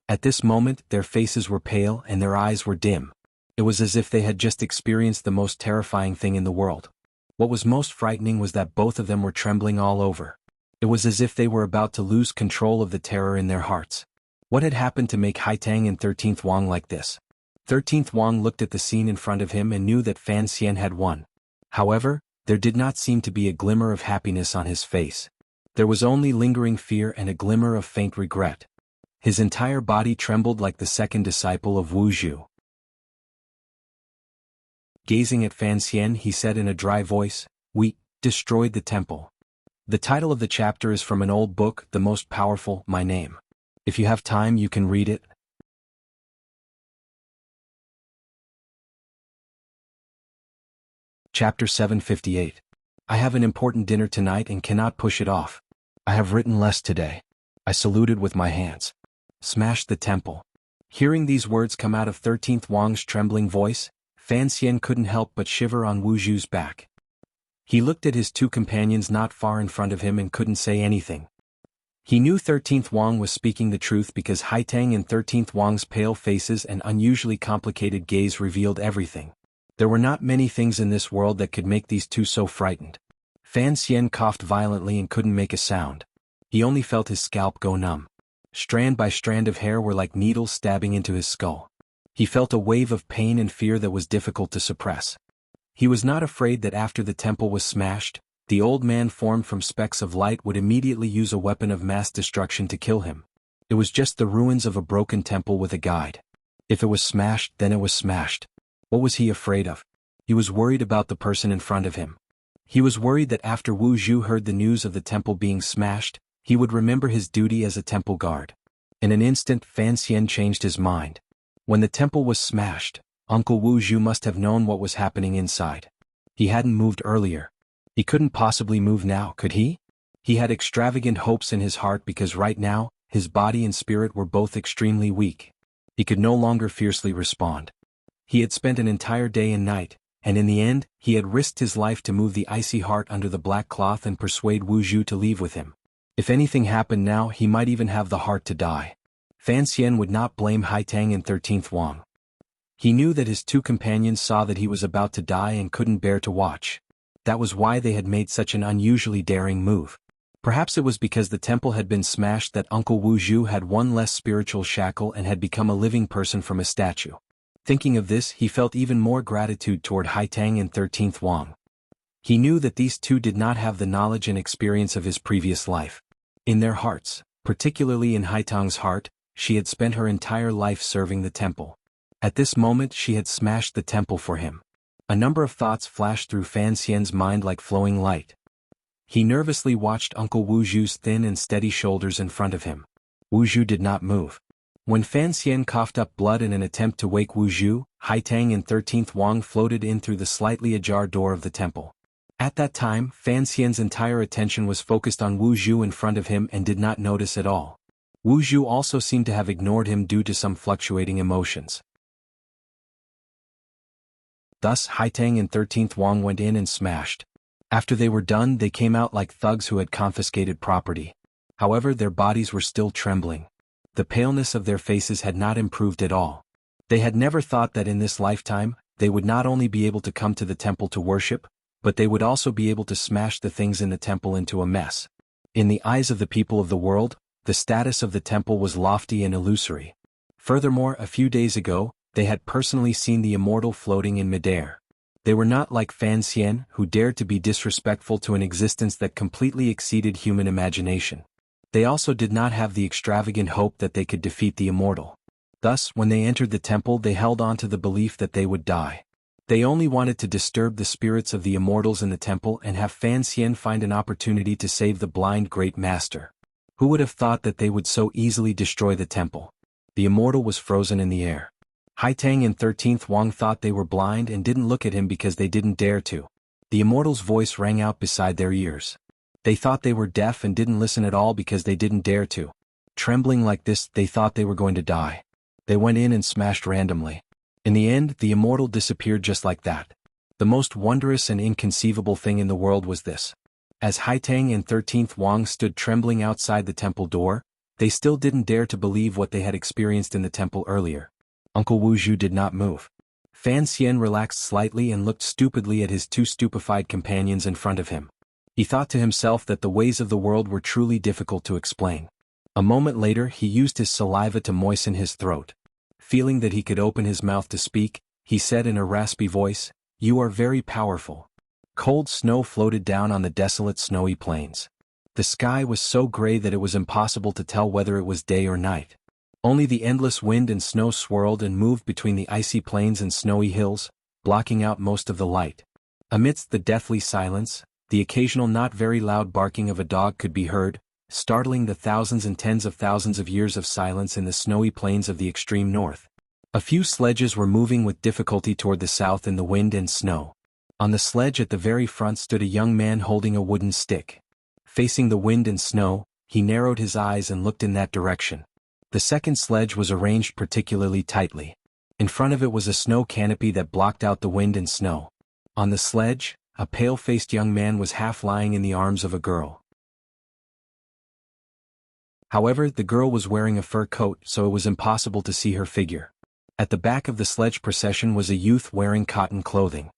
At this moment, their faces were pale and their eyes were dim. It was as if they had just experienced the most terrifying thing in the world. What was most frightening was that both of them were trembling all over. It was as if they were about to lose control of the terror in their hearts. What had happened to make Haitang and 13th Wang like this? 13th Wang looked at the scene in front of him and knew that Fan Xian had won. However, there did not seem to be a glimmer of happiness on his face. There was only lingering fear and a glimmer of faint regret. His entire body trembled like the second disciple of Wu Zhu. Gazing at Fan Xian, he said in a dry voice, "We destroyed the temple." The title of the chapter is from an old book, The Most Powerful, My Name. If you have time, you can read it. Chapter 758. I have an important dinner tonight and cannot push it off. I have written less today. I saluted with my hands. Smashed the temple. Hearing these words come out of 13th Wang's trembling voice, Fan Xian couldn't help but shiver on Wu Zhu's back. He looked at his two companions not far in front of him and couldn't say anything. He knew 13th Wang was speaking the truth because Haitang and 13th Wang's pale faces and unusually complicated gaze revealed everything. There were not many things in this world that could make these two so frightened. Fan Xian coughed violently and couldn't make a sound. He only felt his scalp go numb. Strand by strand of hair were like needles stabbing into his skull. He felt a wave of pain and fear that was difficult to suppress. He was not afraid that after the temple was smashed, the old man formed from specks of light would immediately use a weapon of mass destruction to kill him. It was just the ruins of a broken temple with a guide. If it was smashed, then it was smashed. What was he afraid of? He was worried about the person in front of him. He was worried that after Wu Zhu heard the news of the temple being smashed, he would remember his duty as a temple guard. In an instant, Fan Xian changed his mind. When the temple was smashed, Uncle Wu Zhu must have known what was happening inside. He hadn't moved earlier. He couldn't possibly move now, could he? He had extravagant hopes in his heart because right now, his body and spirit were both extremely weak. He could no longer fiercely respond. He had spent an entire day and night, and in the end, he had risked his life to move the icy heart under the black cloth and persuade Wu Zhu to leave with him. If anything happened now, he might even have the heart to die. Fan Xian would not blame Haitang and 13th Wang. He knew that his two companions saw that he was about to die and couldn't bear to watch. That was why they had made such an unusually daring move. Perhaps it was because the temple had been smashed that Uncle Wu Zhu had one less spiritual shackle and had become a living person from a statue. Thinking of this, he felt even more gratitude toward Haitang and 13th Wang. He knew that these two did not have the knowledge and experience of his previous life. In their hearts, particularly in Haitang's heart, she had spent her entire life serving the temple. At this moment she had smashed the temple for him. A number of thoughts flashed through Fan Xian's mind like flowing light. He nervously watched Uncle Wu Zhu's thin and steady shoulders in front of him. Wu Zhu did not move. When Fan Xian coughed up blood in an attempt to wake Wu Zhu, Haitang and 13th Wang floated in through the slightly ajar door of the temple. At that time, Fan Xian's entire attention was focused on Wu Zhu in front of him and did not notice at all. Wu Zhu also seemed to have ignored him due to some fluctuating emotions. Thus Haitang and 13th Wang went in and smashed. After they were done, they came out like thugs who had confiscated property. However, their bodies were still trembling. The paleness of their faces had not improved at all. They had never thought that in this lifetime, they would not only be able to come to the temple to worship, but they would also be able to smash the things in the temple into a mess. In the eyes of the people of the world, the status of the temple was lofty and illusory. Furthermore, a few days ago, they had personally seen the immortal floating in midair. They were not like Fan Xian, who dared to be disrespectful to an existence that completely exceeded human imagination. They also did not have the extravagant hope that they could defeat the immortal. Thus, when they entered the temple, they held on to the belief that they would die. They only wanted to disturb the spirits of the immortals in the temple and have Fan Xian find an opportunity to save the blind great master. Who would have thought that they would so easily destroy the temple? The immortal was frozen in the air. Haitang and 13th Wang thought they were blind and didn't look at him because they didn't dare to. The immortal's voice rang out beside their ears. They thought they were deaf and didn't listen at all because they didn't dare to. Trembling like this, they thought they were going to die. They went in and smashed randomly. In the end, the immortal disappeared just like that. The most wondrous and inconceivable thing in the world was this. As Haitang and 13th Wang stood trembling outside the temple door, they still didn't dare to believe what they had experienced in the temple earlier. Uncle Wu Zhu did not move. Fan Xian relaxed slightly and looked stupidly at his two stupefied companions in front of him. He thought to himself that the ways of the world were truly difficult to explain. A moment later, he used his saliva to moisten his throat. Feeling that he could open his mouth to speak, he said in a raspy voice, "You are very powerful. Cold snow floated down on the desolate snowy plains. The sky was so gray that it was impossible to tell whether it was day or night. Only the endless wind and snow swirled and moved between the icy plains and snowy hills, blocking out most of the light. Amidst the deathly silence, the occasional not very loud barking of a dog could be heard, startling the thousands and tens of thousands of years of silence in the snowy plains of the extreme north. A few sledges were moving with difficulty toward the south in the wind and snow. On the sledge at the very front stood a young man holding a wooden stick. Facing the wind and snow, he narrowed his eyes and looked in that direction. The second sledge was arranged particularly tightly. In front of it was a snow canopy that blocked out the wind and snow. On the sledge, a pale-faced young man was half lying in the arms of a girl. However, the girl was wearing a fur coat, so it was impossible to see her figure. At the back of the sledge procession was a youth wearing cotton clothing.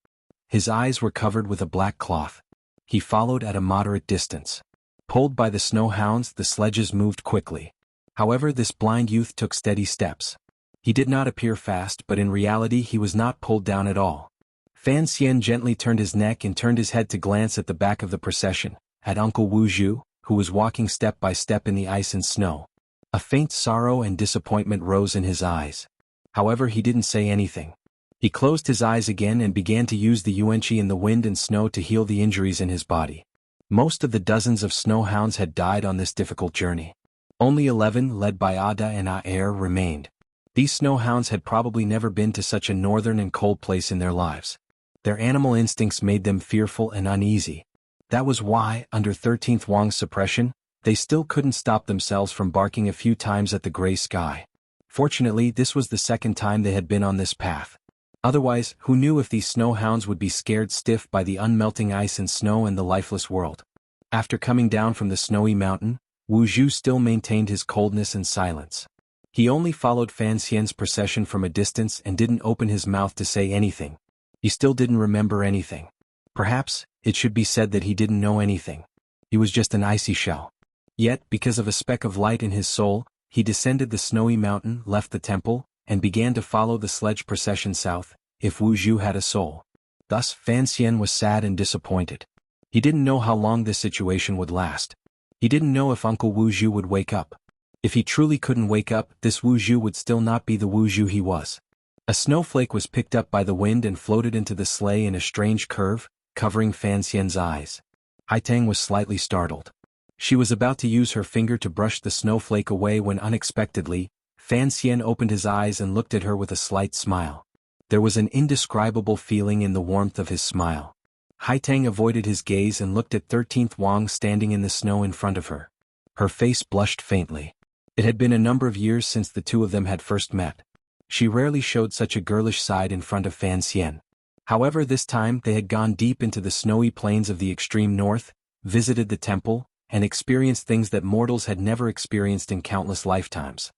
His eyes were covered with a black cloth. He followed at a moderate distance. Pulled by the snow hounds, the sledges moved quickly. However, this blind youth took steady steps. He did not appear fast, but in reality he was not pulled down at all. Fan Xian gently turned his neck and turned his head to glance at the back of the procession, at Uncle Wu Zhu, who was walking step by step in the ice and snow. A faint sorrow and disappointment rose in his eyes. However, he didn't say anything. He closed his eyes again and began to use the yuanqi in the wind and snow to heal the injuries in his body. Most of the dozens of snow hounds had died on this difficult journey. Only 11, led by Ada and Aer, remained. These snow hounds had probably never been to such a northern and cold place in their lives. Their animal instincts made them fearful and uneasy. That was why, under 13th Wang's suppression, they still couldn't stop themselves from barking a few times at the gray sky. Fortunately, this was the second time they had been on this path. Otherwise, who knew if these snow hounds would be scared stiff by the unmelting ice and snow and the lifeless world. After coming down from the snowy mountain, Wu Zhu still maintained his coldness and silence. He only followed Fan Xian's procession from a distance and didn't open his mouth to say anything. He still didn't remember anything. Perhaps, it should be said that he didn't know anything. He was just an icy shell. Yet, because of a speck of light in his soul, he descended the snowy mountain, left the temple, and began to follow the sledge procession south, if Wu Zhu had a soul. Thus, Fan Xian was sad and disappointed. He didn't know how long this situation would last. He didn't know if Uncle Wu Zhu would wake up. If he truly couldn't wake up, this Wu Zhu would still not be the Wu Zhu he was. A snowflake was picked up by the wind and floated into the sleigh in a strange curve, covering Fan Xian's eyes. Haitang was slightly startled. She was about to use her finger to brush the snowflake away when unexpectedly, Fan Xian opened his eyes and looked at her with a slight smile. There was an indescribable feeling in the warmth of his smile. Haitang avoided his gaze and looked at 13th Wang standing in the snow in front of her. Her face blushed faintly. It had been a number of years since the two of them had first met. She rarely showed such a girlish side in front of Fan Xian. However, this time they had gone deep into the snowy plains of the extreme north, visited the temple, and experienced things that mortals had never experienced in countless lifetimes.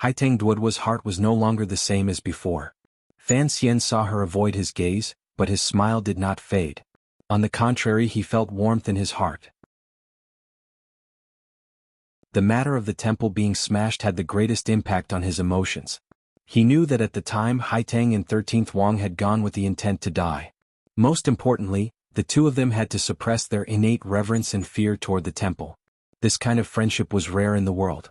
Haitang Duoduo's heart was no longer the same as before. Fan Xian saw her avoid his gaze, but his smile did not fade. On the contrary, he felt warmth in his heart. The matter of the temple being smashed had the greatest impact on his emotions. He knew that at the time Haitang and 13th Wang had gone with the intent to die. Most importantly, the two of them had to suppress their innate reverence and fear toward the temple. This kind of friendship was rare in the world.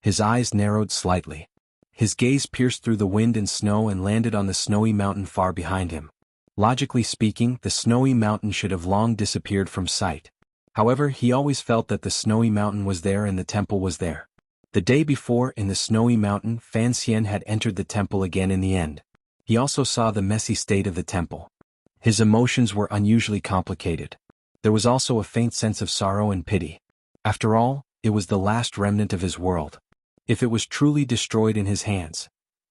His eyes narrowed slightly. His gaze pierced through the wind and snow and landed on the snowy mountain far behind him. Logically speaking, the snowy mountain should have long disappeared from sight. However, he always felt that the snowy mountain was there and the temple was there. The day before, in the snowy mountain, Fan Xian had entered the temple again in the end. He also saw the messy state of the temple. His emotions were unusually complicated. There was also a faint sense of sorrow and pity. After all, it was the last remnant of his world. If it was truly destroyed in his hands.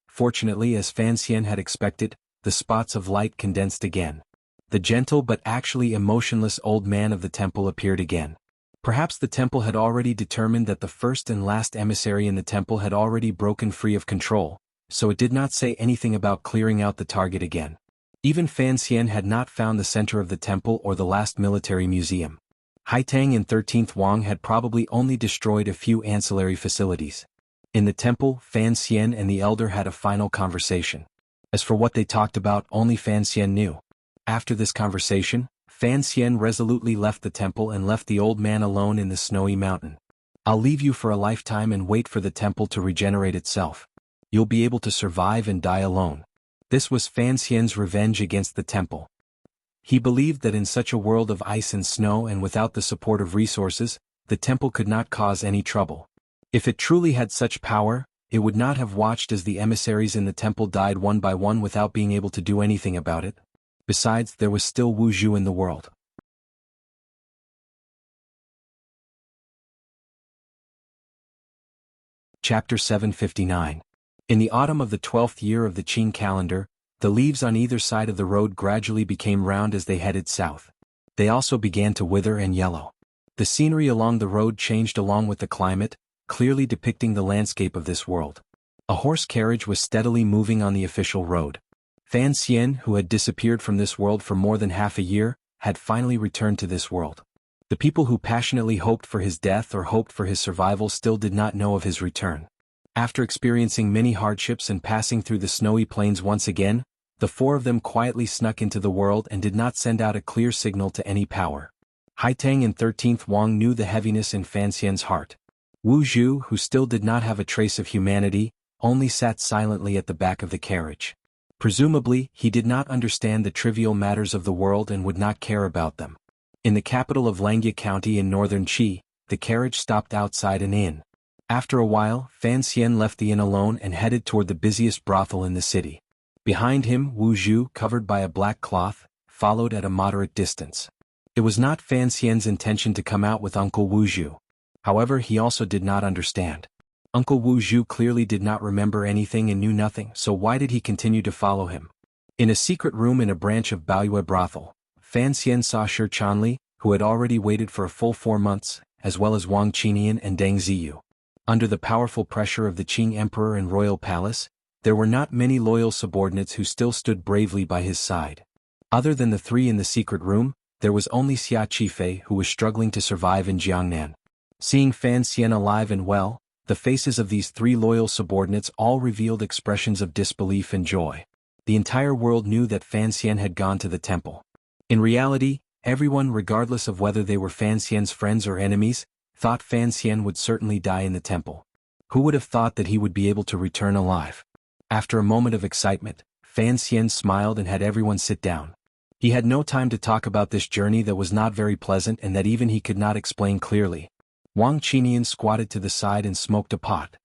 Fortunately, as Fan Xian had expected, the spots of light condensed again. The gentle but actually emotionless old man of the temple appeared again. Perhaps the temple had already determined that the first and last emissary in the temple had already broken free of control, so it did not say anything about clearing out the target again. Even Fan Xian had not found the center of the temple or the last military museum. Haitang and 13th Wang had probably only destroyed a few ancillary facilities. In the temple, Fan Xian and the elder had a final conversation. As for what they talked about, only Fan Xian knew. After this conversation, Fan Xian resolutely left the temple and left the old man alone in the snowy mountain. I'll leave you for a lifetime and wait for the temple to regenerate itself. You'll be able to survive and die alone. This was Fan Xian's revenge against the temple. He believed that in such a world of ice and snow and without the support of resources, the temple could not cause any trouble. If it truly had such power, it would not have watched as the emissaries in the temple died one by one without being able to do anything about it. Besides, there was still Wu Zhu in the world. Chapter 759. In the autumn of the 12th year of the Qing calendar, the leaves on either side of the road gradually became round as they headed south. They also began to wither and yellow. The scenery along the road changed along with the climate, clearly depicting the landscape of this world. A horse carriage was steadily moving on the official road. Fan Xian, who had disappeared from this world for more than half a year, had finally returned to this world. The people who passionately hoped for his death or hoped for his survival still did not know of his return. After experiencing many hardships and passing through the snowy plains once again, the four of them quietly snuck into the world and did not send out a clear signal to any power. Haitang and 13th Wang knew the heaviness in Fan Xian's heart. Wu Zhu, who still did not have a trace of humanity, only sat silently at the back of the carriage. Presumably, he did not understand the trivial matters of the world and would not care about them. In the capital of Langya County in northern Qi, the carriage stopped outside an inn. After a while, Fan Xian left the inn alone and headed toward the busiest brothel in the city. Behind him, Wu Zhu, covered by a black cloth, followed at a moderate distance. It was not Fan Xian's intention to come out with Uncle Wu Zhu. However, he also did not understand. Uncle Wu Zhu clearly did not remember anything and knew nothing, so why did he continue to follow him? In a secret room in a branch of Baoyue brothel, Fan Xian saw Shi Chanli, who had already waited for a full 4 months, as well as Wang Qinian and Deng Ziyu. Under the powerful pressure of the Qing Emperor and royal palace, there were not many loyal subordinates who still stood bravely by his side. Other than the 3 in the secret room, there was only Xia Qifei who was struggling to survive in Jiangnan. Seeing Fan Xian alive and well, the faces of these 3 loyal subordinates all revealed expressions of disbelief and joy. The entire world knew that Fan Xian had gone to the temple. In reality, everyone, regardless of whether they were Fan Xian's friends or enemies, thought Fan Xian would certainly die in the temple. Who would have thought that he would be able to return alive? After a moment of excitement, Fan Xian smiled and had everyone sit down. He had no time to talk about this journey that was not very pleasant and that even he could not explain clearly. Wang Qinian squatted to the side and smoked a pot.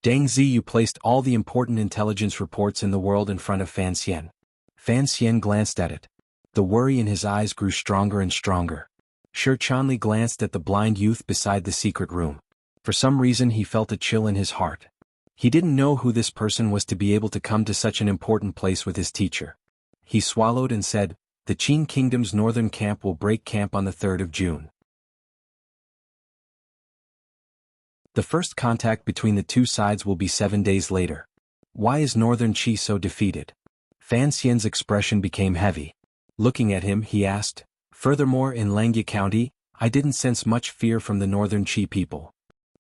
Deng Ziyu placed all the important intelligence reports in the world in front of Fan Xian. Fan Xian glanced at it. The worry in his eyes grew stronger and stronger. Shi Chanli glanced at the blind youth beside the secret room. For some reason he felt a chill in his heart. He didn't know who this person was to be able to come to such an important place with his teacher. He swallowed and said, "The Qing Kingdom's northern camp will break camp on the 3rd of June. The first contact between the 2 sides will be 7 days later. Why is northern Qi so defeated?" Fan Xian's expression became heavy. Looking at him, he asked, "Furthermore, in Langya County, I didn't sense much fear from the northern Qi people.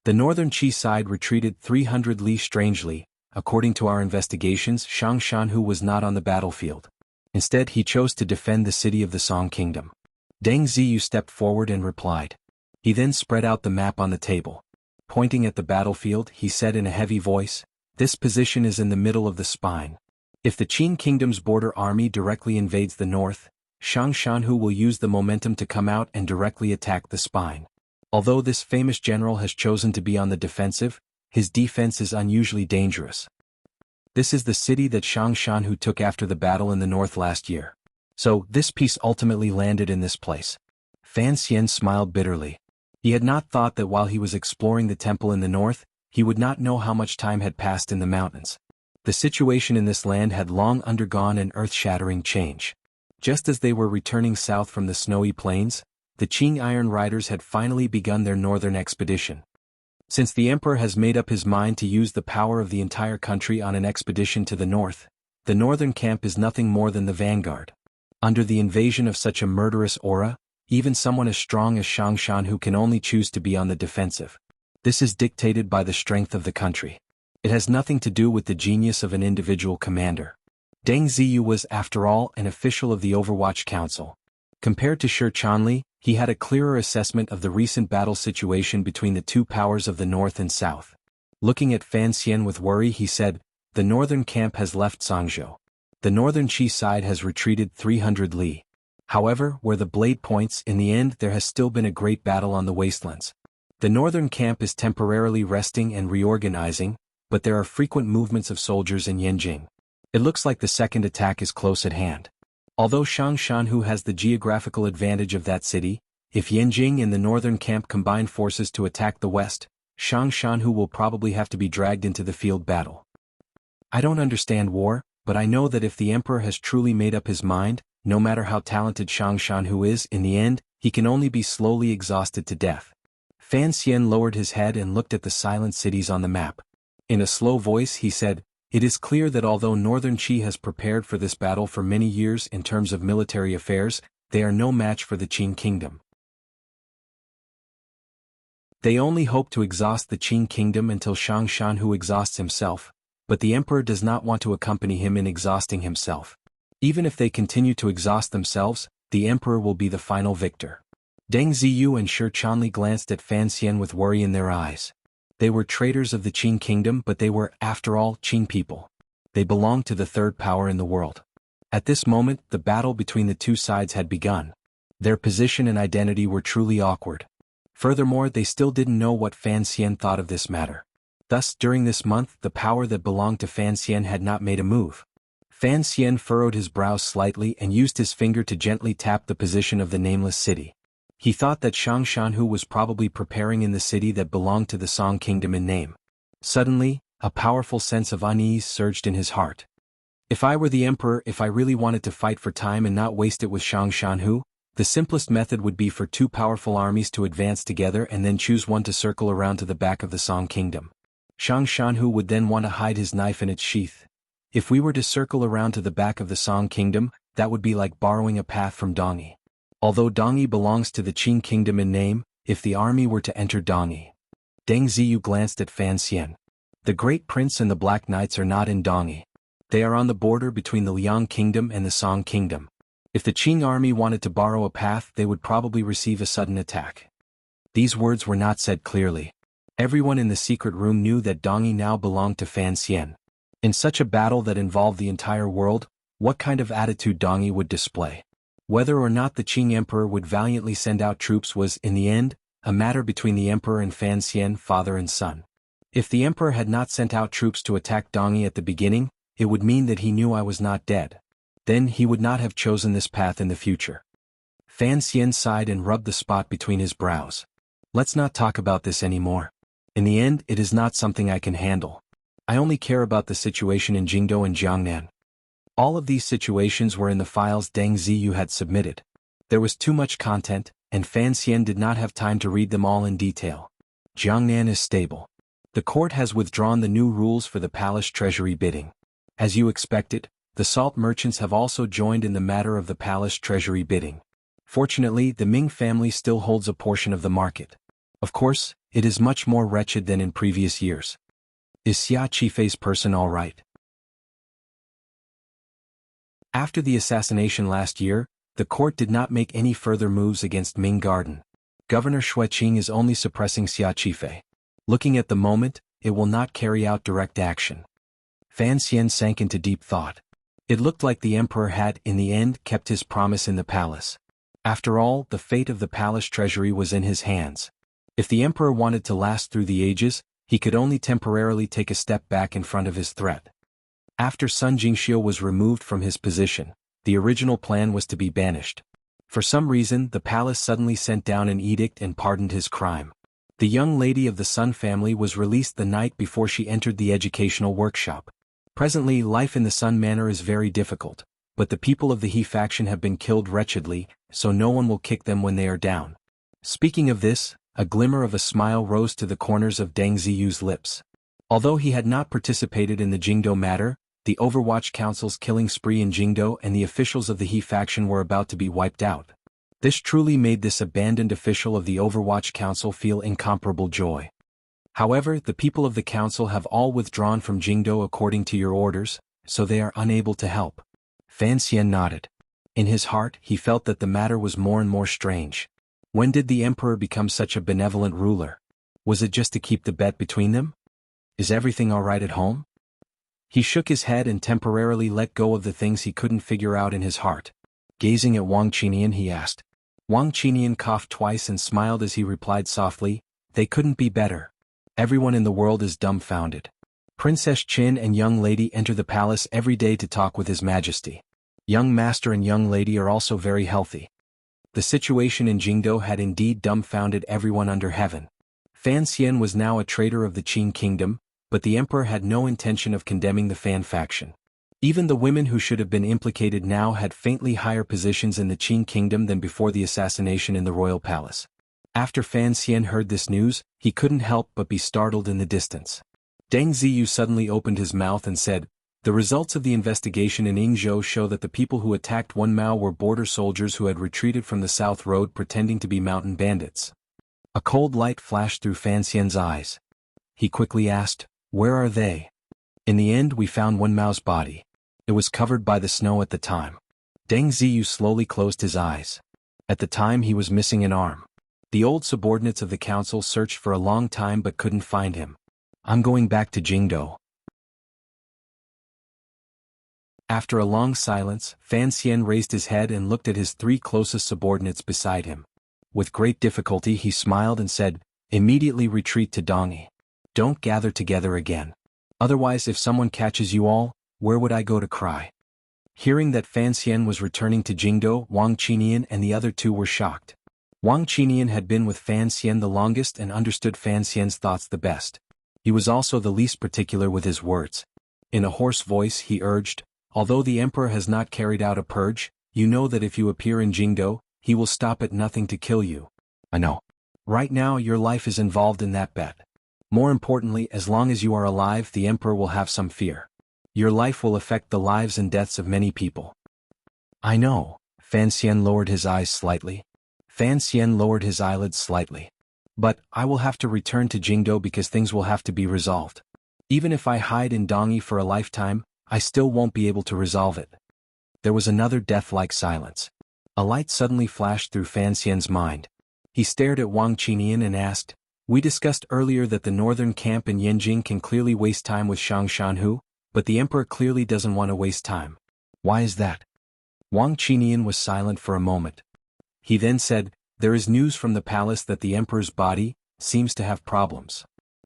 The northern Qi side retreated 300 li strangely. According to our investigations, Shang Shanhu was not on the battlefield. Instead, he chose to defend the city of the Song Kingdom." Deng Ziyu stepped forward and replied. He then spread out the map on the table. Pointing at the battlefield, he said in a heavy voice, "This position is in the middle of the spine. If the Qin Kingdom's border army directly invades the north, Shang Shanhu will use the momentum to come out and directly attack the spine. Although this famous general has chosen to be on the defensive, his defense is unusually dangerous. This is the city that Shang Shanhu took after the battle in the north last year. So, this piece ultimately landed in this place." Fan Xian smiled bitterly. He had not thought that while he was exploring the temple in the north, he would not know how much time had passed in the mountains. The situation in this land had long undergone an earth-shattering change. Just as they were returning south from the snowy plains, the Qing Iron Riders had finally begun their northern expedition. Since the emperor has made up his mind to use the power of the entire country on an expedition to the northern camp is nothing more than the vanguard. Under the invasion of such a murderous aura, even someone as strong as Shang Shanhu can only choose to be on the defensive. This is dictated by the strength of the country. It has nothing to do with the genius of an individual commander. Deng Ziyu was, after all, an official of the Overwatch Council. Compared to Shi Chanli, he had a clearer assessment of the recent battle situation between the two powers of the north and south. Looking at Fan Xian with worry, he said, "The northern camp has left Sangzhou. The northern Qi side has retreated 300 li. However, where the blade points, in the end there has still been a great battle on the wastelands. The northern camp is temporarily resting and reorganizing, but there are frequent movements of soldiers in Yanjing. It looks like the second attack is close at hand. Although Shanhu has the geographical advantage of that city, if Yanjing and the northern camp combine forces to attack the west, Shanhu will probably have to be dragged into the field battle. I don't understand war, but I know that if the emperor has truly made up his mind, no matter how talented Shanhu is, in the end, he can only be slowly exhausted to death." Fan Xian lowered his head and looked at the silent cities on the map. In a slow voice he said, "It is clear that although Northern Qi has prepared for this battle for many years in terms of military affairs, they are no match for the Qin kingdom. They only hope to exhaust the Qin kingdom until Shanhu exhausts himself, but the emperor does not want to accompany him in exhausting himself. Even if they continue to exhaust themselves, the emperor will be the final victor." Deng Ziyu and Shi Chanli glanced at Fan Xian with worry in their eyes. They were traitors of the Qin kingdom, but they were, after all, Qin people. They belonged to the third power in the world. At this moment, the battle between the two sides had begun. Their position and identity were truly awkward. Furthermore, they still didn't know what Fan Xian thought of this matter. Thus, during this month, the power that belonged to Fan Xian had not made a move. Fan Xian furrowed his brows slightly and used his finger to gently tap the position of the nameless city. He thought that Shanhu was probably preparing in the city that belonged to the Song kingdom in name. Suddenly, a powerful sense of unease surged in his heart. If I were the emperor, if I really wanted to fight for time and not waste it with Shanhu, the simplest method would be for two powerful armies to advance together and then choose one to circle around to the back of the Song kingdom. Shanhu would then want to hide his knife in its sheath. If we were to circle around to the back of the Song kingdom, that would be like borrowing a path from Dongyi. Although Dongyi belongs to the Qin kingdom in name, if the army were to enter Dongyi. Deng Ziyu glanced at Fan Xian. The Great Prince and the Black Knights are not in Dongyi. They are on the border between the Liang kingdom and the Song kingdom. If the Qing army wanted to borrow a path, they would probably receive a sudden attack. These words were not said clearly. Everyone in the secret room knew that Dongyi now belonged to Fan Xian. In such a battle that involved the entire world, what kind of attitude Dongyi would display? Whether or not the Qing emperor would valiantly send out troops was, in the end, a matter between the emperor and Fan Xian, father and son. If the emperor had not sent out troops to attack Dongyi at the beginning, it would mean that he knew I was not dead. Then he would not have chosen this path in the future. Fan Xian sighed and rubbed the spot between his brows. Let's not talk about this anymore. In the end, it is not something I can handle. I only care about the situation in Jingdou and Jiangnan. All of these situations were in the files Deng Ziyu had submitted. There was too much content, and Fan Xian did not have time to read them all in detail. Jiangnan is stable. The court has withdrawn the new rules for the palace treasury bidding. As you expected, the salt merchants have also joined in the matter of the palace treasury bidding. Fortunately, the Ming family still holds a portion of the market. Of course, it is much more wretched than in previous years. Is Xia Qifei's person all right? After the assassination last year, the court did not make any further moves against Ming Garden. Governor Xueqing is only suppressing Xia Qifei. Looking at the moment, it will not carry out direct action. Fan Xian sank into deep thought. It looked like the emperor had, in the end, kept his promise in the palace. After all, the fate of the palace treasury was in his hands. If the emperor wanted to last through the ages, he could only temporarily take a step back in front of his threat. After Sun Jingxiu was removed from his position, the original plan was to be banished. For some reason, the palace suddenly sent down an edict and pardoned his crime. The young lady of the Sun family was released the night before she entered the educational workshop. Presently, life in the Sun Manor is very difficult, but the people of the He faction have been killed wretchedly, so no one will kick them when they are down. Speaking of this, a glimmer of a smile rose to the corners of Deng Ziyu's lips. Although he had not participated in the Jingdou matter, the Overwatch Council's killing spree in Jingdou and the officials of the He faction were about to be wiped out. This truly made this abandoned official of the Overwatch Council feel incomparable joy. However, the people of the council have all withdrawn from Jingdou according to your orders, so they are unable to help. Fan Xian nodded. In his heart, he felt that the matter was more and more strange. When did the emperor become such a benevolent ruler? Was it just to keep the bet between them? Is everything all right at home? He shook his head and temporarily let go of the things he couldn't figure out in his heart. Gazing at Wang Qinian, he asked. Wang Qinian coughed twice and smiled as he replied softly, "They couldn't be better. Everyone in the world is dumbfounded. Princess Qin and young lady enter the palace every day to talk with His Majesty. Young master and young lady are also very healthy." The situation in Jingdo had indeed dumbfounded everyone under heaven. Fan Xian was now a traitor of the Qin kingdom, but the emperor had no intention of condemning the Fan faction. Even the women who should have been implicated now had faintly higher positions in the Qin kingdom than before the assassination in the royal palace. After Fan Xian heard this news, he couldn't help but be startled in the distance. Deng Ziyu suddenly opened his mouth and said, "The results of the investigation in Yingzhou show that the people who attacked Wenmao were border soldiers who had retreated from the south road pretending to be mountain bandits." A cold light flashed through Fan Xian's eyes. He quickly asked, "Where are they?" "In the end we found Wenmao's body. It was covered by the snow at the time." Deng Ziyu slowly closed his eyes. At the time he was missing an arm. The old subordinates of the council searched for a long time but couldn't find him. "I'm going back to Jingdo." After a long silence, Fan Xian raised his head and looked at his three closest subordinates beside him. With great difficulty he smiled and said, "Immediately retreat to Dongyi. Don't gather together again. Otherwise if someone catches you all, where would I go to cry?" Hearing that Fan Xian was returning to Jingdo, Wang Qinian and the other two were shocked. Wang Qinian had been with Fan Xian the longest and understood Fan Xian's thoughts the best. He was also the least particular with his words. In a hoarse voice he urged, "Although the emperor has not carried out a purge, you know that if you appear in Jingdo, he will stop at nothing to kill you." "I know. Right now your life is involved in that bet. More importantly, as long as you are alive the emperor will have some fear. Your life will affect the lives and deaths of many people." "I know." Fan Xian lowered his eyes slightly. Fan Xian lowered his eyelids slightly. "But I will have to return to Jingdo because things will have to be resolved. Even if I hide in Dongyi for a lifetime, I still won't be able to resolve it." There was another death-like silence. A light suddenly flashed through Fan Xian's mind. He stared at Wang Qinian and asked, "We discussed earlier that the northern camp in Yanjing can clearly waste time with Shang Shanhu, but the emperor clearly doesn't want to waste time. Why is that?" Wang Qinian was silent for a moment. He then said, "There is news from the palace that the emperor's body seems to have problems."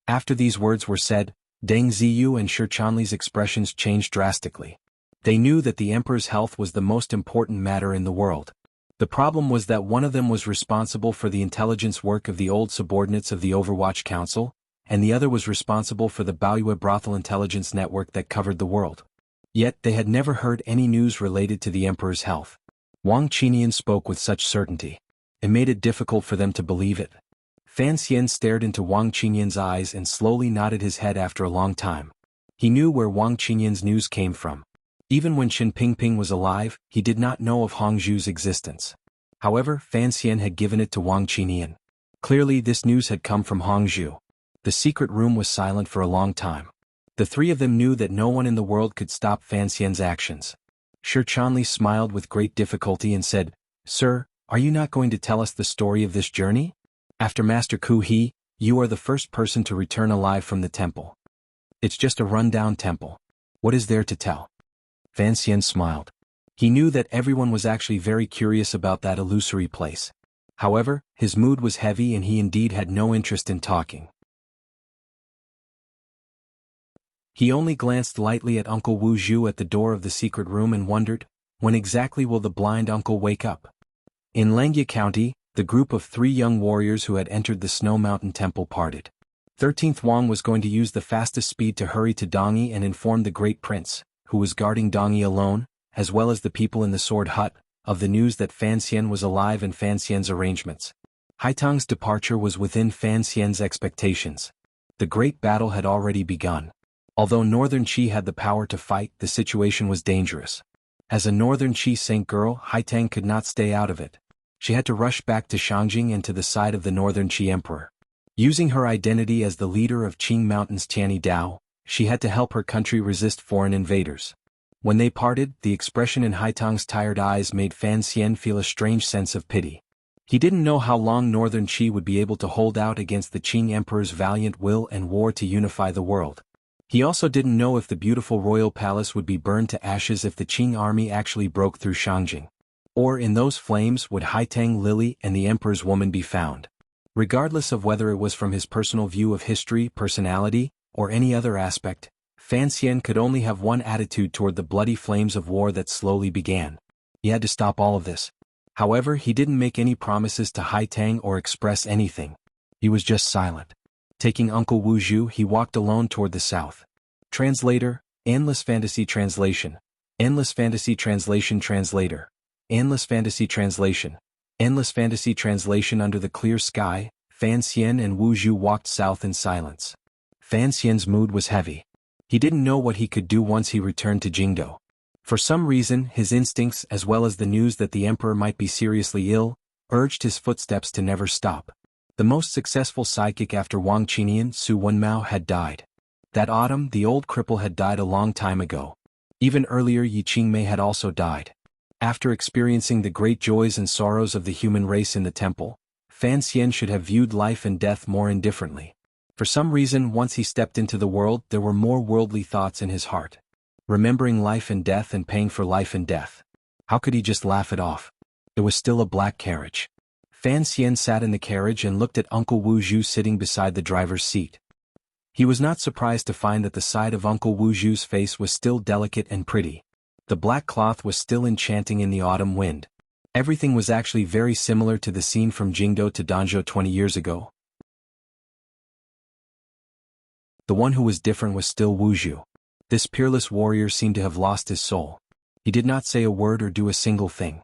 After these words were said, Deng Ziyu and Shi Chanli's expressions changed drastically. They knew that the emperor's health was the most important matter in the world. The problem was that one of them was responsible for the intelligence work of the old subordinates of the Overwatch Council, and the other was responsible for the Baoyue brothel intelligence network that covered the world. Yet they had never heard any news related to the emperor's health. Wang Qinian spoke with such certainty. It made it difficult for them to believe it. Fan Xian stared into Wang Qinian's eyes and slowly nodded his head after a long time. He knew where Wang Qinian's news came from. Even when Qin Pingping was alive, he did not know of Hongzhu's existence. However, Fan Xian had given it to Wang Qinian. Clearly this news had come from Hongzhu. The secret room was silent for a long time. The three of them knew that no one in the world could stop Fan Xian's actions. Shi Chanli smiled with great difficulty and said, "Sir, are you not going to tell us the story of this journey? After Master Ku He, you are the first person to return alive from the temple. It's just a run-down temple. What is there to tell?" Fan Xian smiled. He knew that everyone was actually very curious about that illusory place. However, his mood was heavy and he indeed had no interest in talking. He only glanced lightly at Uncle Wu Zhu at the door of the secret room and wondered, when exactly will the blind uncle wake up? In Langjie County, the group of 3 young warriors who had entered the Snow Mountain Temple parted. 13th Wang was going to use the fastest speed to hurry to Dongyi and inform the Great Prince, who was guarding Dongyi alone, as well as the people in the Sword Hut, of the news that Fan Xian was alive and Fan Xian's arrangements. Haitang's departure was within Fan Xian's expectations. The great battle had already begun. Although Northern Qi had the power to fight, the situation was dangerous. As a Northern Qi Saint girl, Haitang could not stay out of it. She had to rush back to Shangjing and to the side of the Northern Qi Emperor. Using her identity as the leader of Qing Mountain's Tianyi Dao, she had to help her country resist foreign invaders. When they parted, the expression in Haitang's tired eyes made Fan Xian feel a strange sense of pity. He didn't know how long Northern Qi would be able to hold out against the Qing Emperor's valiant will and war to unify the world. He also didn't know if the beautiful royal palace would be burned to ashes if the Qing army actually broke through Shangjing. Or in those flames would Haitang Lily and the Emperor's woman be found. Regardless of whether it was from his personal view of history, personality, or any other aspect, Fan Xian could only have one attitude toward the bloody flames of war that slowly began. He had to stop all of this. However, he didn't make any promises to Haitang or express anything. He was just silent. Taking Uncle Wu Zhu, he walked alone toward the south. Translator, Endless Fantasy Translation. Endless Fantasy Translation Translator. Endless Fantasy Translation. Endless Fantasy Translation. Under the clear sky, Fan Xian and Wu Zhu walked south in silence. Fan Xian's mood was heavy. He didn't know what he could do once he returned to Jingdo. For some reason, his instincts as well as the news that the emperor might be seriously ill, urged his footsteps to never stop. The most successful psychic after Wang Qinian, Su Wenmao, had died. That autumn, the old cripple had died a long time ago. Even earlier, Yi Qingmei had also died. After experiencing the great joys and sorrows of the human race in the temple, Fan Xian should have viewed life and death more indifferently. For some reason, once he stepped into the world, there were more worldly thoughts in his heart. Remembering life and death and paying for life and death. How could he just laugh it off? It was still a black carriage. Fan Xian sat in the carriage and looked at Uncle Wu Zhu sitting beside the driver's seat. He was not surprised to find that the side of Uncle Wu Zhu's face was still delicate and pretty. The black cloth was still enchanting in the autumn wind. Everything was actually very similar to the scene from Jingdo to Danzhou 20 years ago. The one who was different was still Wu Zhu. This peerless warrior seemed to have lost his soul. He did not say a word or do a single thing.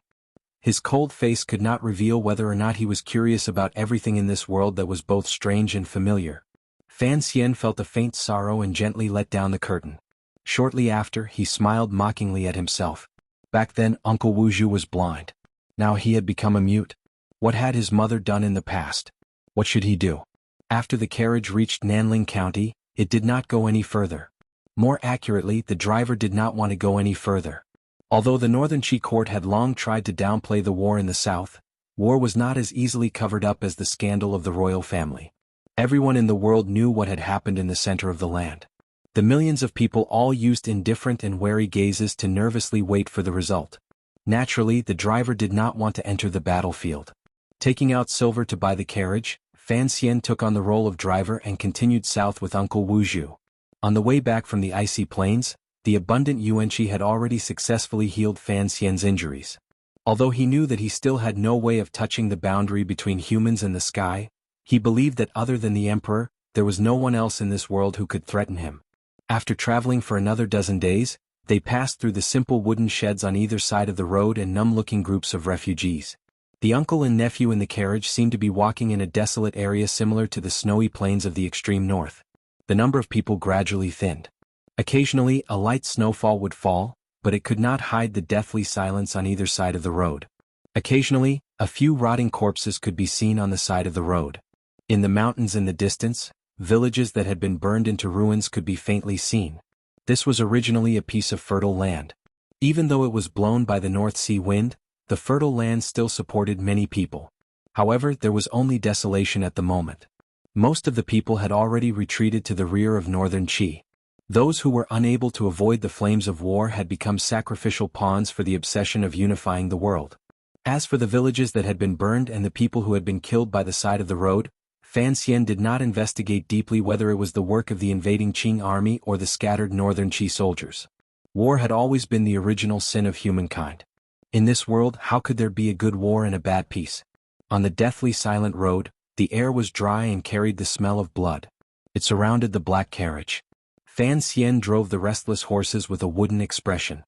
His cold face could not reveal whether or not he was curious about everything in this world that was both strange and familiar. Fan Xian felt a faint sorrow and gently let down the curtain. Shortly after, he smiled mockingly at himself. Back then, Uncle Wu Zhu was blind. Now he had become a mute. What had his mother done in the past? What should he do? After the carriage reached Nanling County, it did not go any further. More accurately, the driver did not want to go any further. Although the Northern Qi court had long tried to downplay the war in the south, war was not as easily covered up as the scandal of the royal family. Everyone in the world knew what had happened in the center of the land. The millions of people all used indifferent and wary gazes to nervously wait for the result. Naturally, the driver did not want to enter the battlefield. Taking out silver to buy the carriage, Fan Xian took on the role of driver and continued south with Uncle Wu Zhu. On the way back from the icy plains, the abundant yuanqi had already successfully healed Fan Xian's injuries. Although he knew that he still had no way of touching the boundary between humans and the sky, he believed that other than the emperor, there was no one else in this world who could threaten him. After traveling for another dozen days, they passed through the simple wooden sheds on either side of the road and numb-looking groups of refugees. The uncle and nephew in the carriage seemed to be walking in a desolate area similar to the snowy plains of the extreme north. The number of people gradually thinned. Occasionally, a light snowfall would fall, but it could not hide the deathly silence on either side of the road. Occasionally, a few rotting corpses could be seen on the side of the road. In the mountains in the distance, villages that had been burned into ruins could be faintly seen. This was originally a piece of fertile land. Even though it was blown by the North Sea wind, the fertile land still supported many people. However, there was only desolation at the moment. Most of the people had already retreated to the rear of Northern Qi. Those who were unable to avoid the flames of war had become sacrificial pawns for the obsession of unifying the world. As for the villages that had been burned and the people who had been killed by the side of the road, Fan Xian did not investigate deeply whether it was the work of the invading Qing army or the scattered Northern Qi soldiers. War had always been the original sin of humankind. In this world, how could there be a good war and a bad peace? On the deathly silent road, the air was dry and carried the smell of blood. It surrounded the black carriage. Fan Xian drove the restless horses with a wooden expression.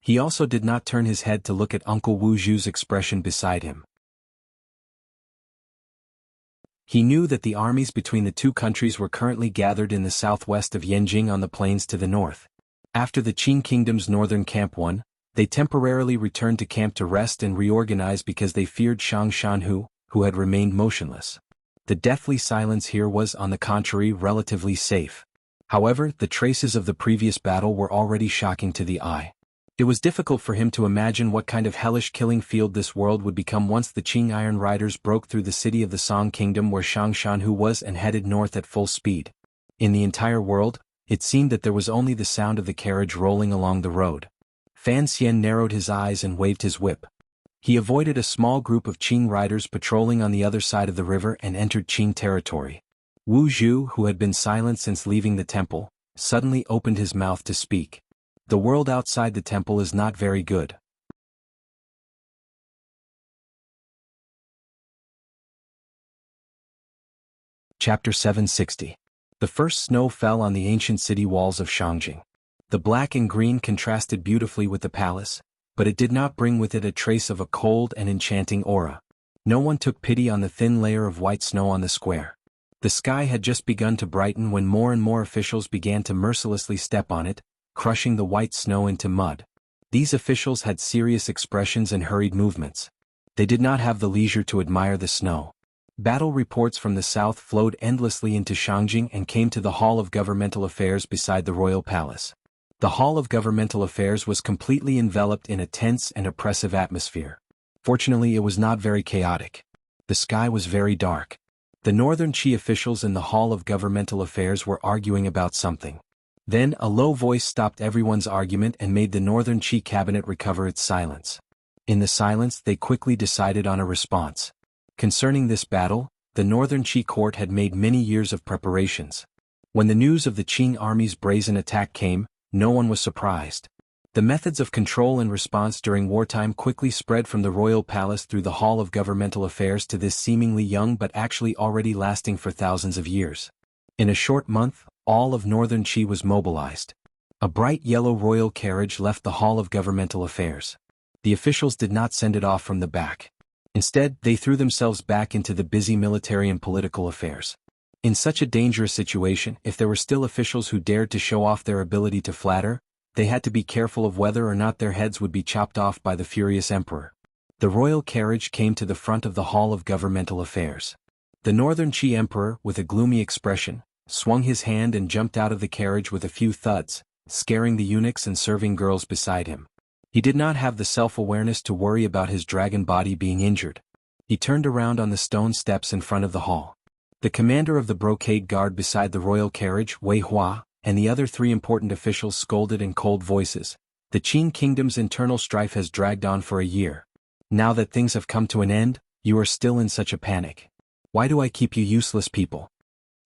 He also did not turn his head to look at Uncle Wu Zhu's expression beside him. He knew that the armies between the two countries were currently gathered in the southwest of Yanjing on the plains to the north. After the Qing kingdom's northern camp won, they temporarily returned to camp to rest and reorganize because they feared Shang Shanhu, who had remained motionless. The deathly silence here was, on the contrary, relatively safe. However, the traces of the previous battle were already shocking to the eye. It was difficult for him to imagine what kind of hellish killing field this world would become once the Qing Iron Riders broke through the city of the Song Kingdom where Shang Shanhu was and headed north at full speed. In the entire world, it seemed that there was only the sound of the carriage rolling along the road. Fan Xian narrowed his eyes and waved his whip. He avoided a small group of Qing riders patrolling on the other side of the river and entered Qing territory. Wu Zhu, who had been silent since leaving the temple, suddenly opened his mouth to speak. The world outside the temple is not very good. Chapter 760. The first snow fell on the ancient city walls of Shangjing. The black and green contrasted beautifully with the palace, but it did not bring with it a trace of a cold and enchanting aura. No one took pity on the thin layer of white snow on the square. The sky had just begun to brighten when more and more officials began to mercilessly step on it, crushing the white snow into mud. These officials had serious expressions and hurried movements. They did not have the leisure to admire the snow. Battle reports from the south flowed endlessly into Shangjing and came to the Hall of Governmental Affairs beside the royal palace. The Hall of Governmental Affairs was completely enveloped in a tense and oppressive atmosphere. Fortunately, it was not very chaotic. The sky was very dark. The northern Qi officials in the Hall of Governmental Affairs were arguing about something. Then a low voice stopped everyone's argument and made the northern Qi cabinet recover its silence. In the silence they quickly decided on a response. Concerning this battle, the northern Qi court had made many years of preparations. When the news of the Qing army's brazen attack came, no one was surprised. The methods of control and response during wartime quickly spread from the royal palace through the Hall of Governmental Affairs to this seemingly young but actually already lasting for thousands of years. In a short month, all of northern Qi was mobilized. A bright yellow royal carriage left the Hall of Governmental Affairs. The officials did not send it off from the back. Instead, they threw themselves back into the busy military and political affairs. In such a dangerous situation, if there were still officials who dared to show off their ability to flatter, they had to be careful of whether or not their heads would be chopped off by the furious emperor. The royal carriage came to the front of the Hall of Governmental Affairs. The northern Qi emperor, with a gloomy expression, swung his hand and jumped out of the carriage with a few thuds, scaring the eunuchs and serving girls beside him. He did not have the self-awareness to worry about his dragon body being injured. He turned around on the stone steps in front of the hall. The commander of the brocade guard beside the royal carriage, Wei Hua, and the other three important officials scolded in cold voices. The Qing kingdom's internal strife has dragged on for a year. Now that things have come to an end, you are still in such a panic. Why do I keep you useless people?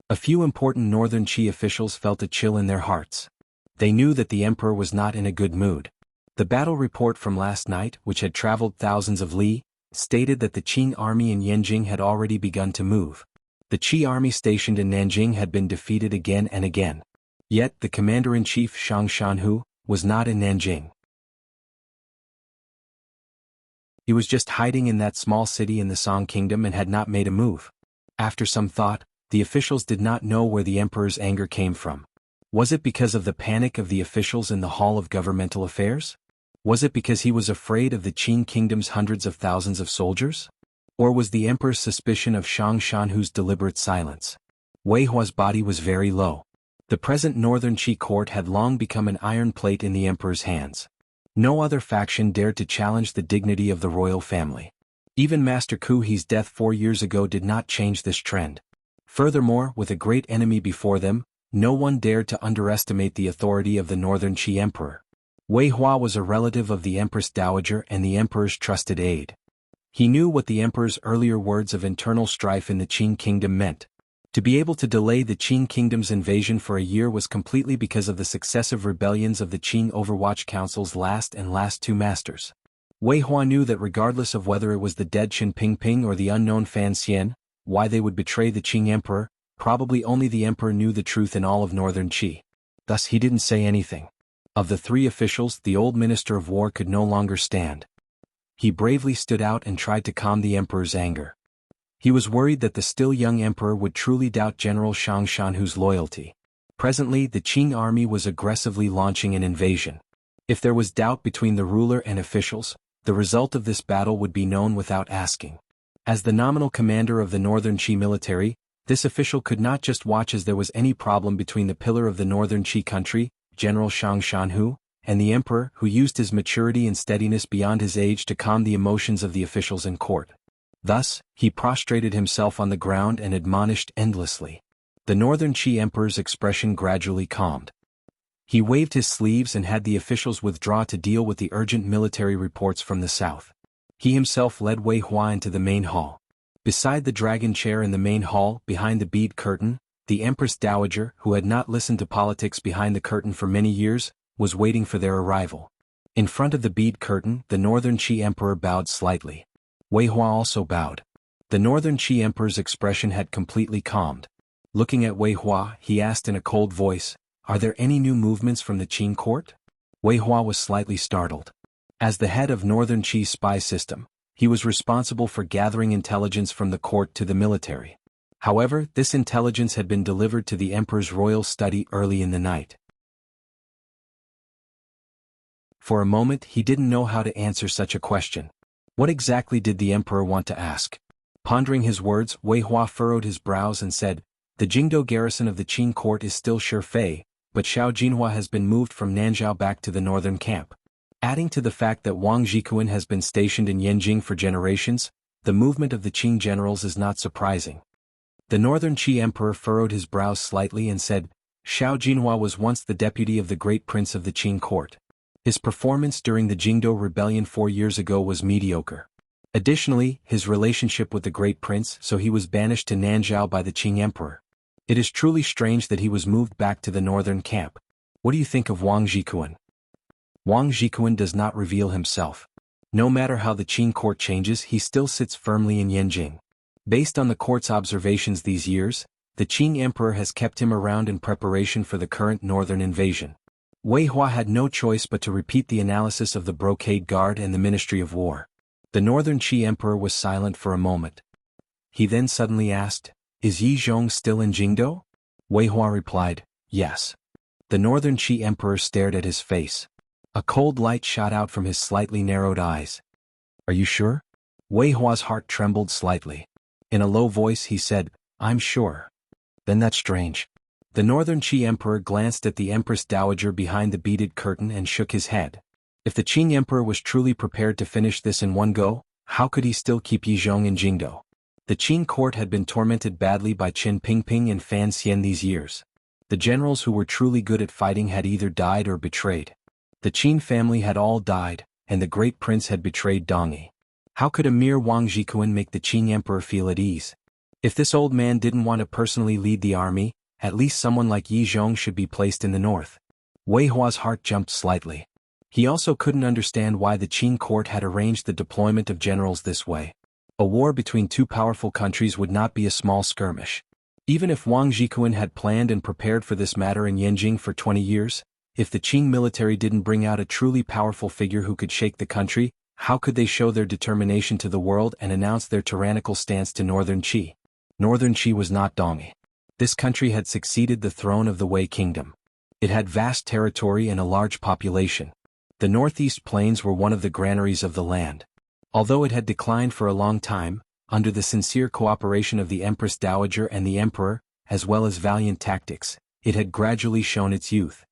A few important northern Qi officials felt a chill in their hearts. They knew that the emperor was not in a good mood. The battle report from last night, which had traveled thousands of li, stated that the Qing army in Yanjing had already begun to move. The Qi army stationed in Nanjing had been defeated again and again. Yet the commander-in-chief Shang Shanhu was not in Nanjing. He was just hiding in that small city in the Song Kingdom and had not made a move. After some thought, the officials did not know where the emperor's anger came from. Was it because of the panic of the officials in the Hall of Governmental Affairs? Was it because he was afraid of the Qing kingdom's hundreds of thousands of soldiers? Or was the emperor's suspicion of Shang Shanhu's deliberate silence? Wei Hua's body was very low. The present northern Qi court had long become an iron plate in the emperor's hands. No other faction dared to challenge the dignity of the royal family. Even Master Ku He's death 4 years ago did not change this trend. Furthermore, with a great enemy before them, no one dared to underestimate the authority of the northern Qi emperor. Wei Hua was a relative of the Empress Dowager and the emperor's trusted aide. He knew what the emperor's earlier words of internal strife in the Qing kingdom meant. To be able to delay the Qing kingdom's invasion for a year was completely because of the successive rebellions of the Qing Overwatch Council's last two masters. Wei Hua knew that regardless of whether it was the dead Qin Pingping or the unknown Fan Xian, why they would betray the Qing emperor, probably only the emperor knew the truth in all of northern Qi. Thus he didn't say anything. Of the three officials, the old minister of war could no longer stand. He bravely stood out and tried to calm the emperor's anger. He was worried that the still young emperor would truly doubt General Shang Shanhu's loyalty. Presently, the Qing army was aggressively launching an invasion. If there was doubt between the ruler and officials, the result of this battle would be known without asking. As the nominal commander of the northern Qi military, this official could not just watch as there was any problem between the pillar of the northern Qi country, General Shang Shanhu, and the emperor, who used his maturity and steadiness beyond his age to calm the emotions of the officials in court. Thus, he prostrated himself on the ground and admonished endlessly. The Northern Qi Emperor's expression gradually calmed. He waved his sleeves and had the officials withdraw to deal with the urgent military reports from the south. He himself led Wei Hua into the main hall. Beside the dragon chair in the main hall, behind the bead curtain, the Empress Dowager, who had not listened to politics behind the curtain for many years, was waiting for their arrival. In front of the bead curtain, the Northern Qi Emperor bowed slightly. Wei Hua also bowed. The Northern Qi Emperor's expression had completely calmed. Looking at Wei Hua, he asked in a cold voice, "Are there any new movements from the Qing court?" Wei Hua was slightly startled. As the head of Northern Qi's spy system, he was responsible for gathering intelligence from the court to the military. However, this intelligence had been delivered to the emperor's royal study early in the night. For a moment he didn't know how to answer such a question. What exactly did the emperor want to ask? Pondering his words, Wei Hua furrowed his brows and said, "The Jingdou garrison of the Qing court is still Shifei, but Xiao Jinhua has been moved from Nanzhao back to the northern camp." Adding to the fact that Wang Jikuan has been stationed in Yanjing for generations, the movement of the Qing generals is not surprising. The Northern Qi Emperor furrowed his brows slightly and said, "Xiao Jinhua was once the deputy of the great prince of the Qing court. His performance during the Jingdou rebellion 4 years ago was mediocre. Additionally, his relationship with the great prince, so he was banished to Nanzhao by the Qing emperor. It is truly strange that he was moved back to the northern camp. What do you think of Wang Jikuan?" Wang Jikuan does not reveal himself. No matter how the Qing court changes, he still sits firmly in Yanjing. Based on the court's observations these years, the Qing emperor has kept him around in preparation for the current northern invasion. Wei Hua had no choice but to repeat the analysis of the Brocade Guard and the Ministry of War. The Northern Qi Emperor was silent for a moment. He then suddenly asked, "Is Yi Zhong still in Jingdou?" Wei Hua replied, "Yes." The Northern Qi Emperor stared at his face. A cold light shot out from his slightly narrowed eyes. "Are you sure?" Wei Hua's heart trembled slightly. In a low voice he said, "I'm sure." "Then that's strange." The Northern Qi Emperor glanced at the Empress Dowager behind the beaded curtain and shook his head. If the Qing Emperor was truly prepared to finish this in one go, how could he still keep Yi Zhong in Jingdou? The Qing court had been tormented badly by Qin Pingping and Fan Xian these years. The generals who were truly good at fighting had either died or betrayed. The Qin family had all died, and the great prince had betrayed Dongyi. How could a mere Wang Jikuan make the Qing emperor feel at ease? If this old man didn't want to personally lead the army, at least someone like Yi Zhong should be placed in the north. Wei Hua's heart jumped slightly. He also couldn't understand why the Qing court had arranged the deployment of generals this way. A war between two powerful countries would not be a small skirmish. Even if Wang Jikuan had planned and prepared for this matter in Yanjing for 20 years, if the Qing military didn't bring out a truly powerful figure who could shake the country, how could they show their determination to the world and announce their tyrannical stance to Northern Qi? Northern Qi was not Dongyi. This country had succeeded the throne of the Wei kingdom. It had vast territory and a large population. The northeast plains were one of the granaries of the land. Although it had declined for a long time, under the sincere cooperation of the Empress Dowager and the Emperor, as well as valiant tactics, it had gradually shown its youth.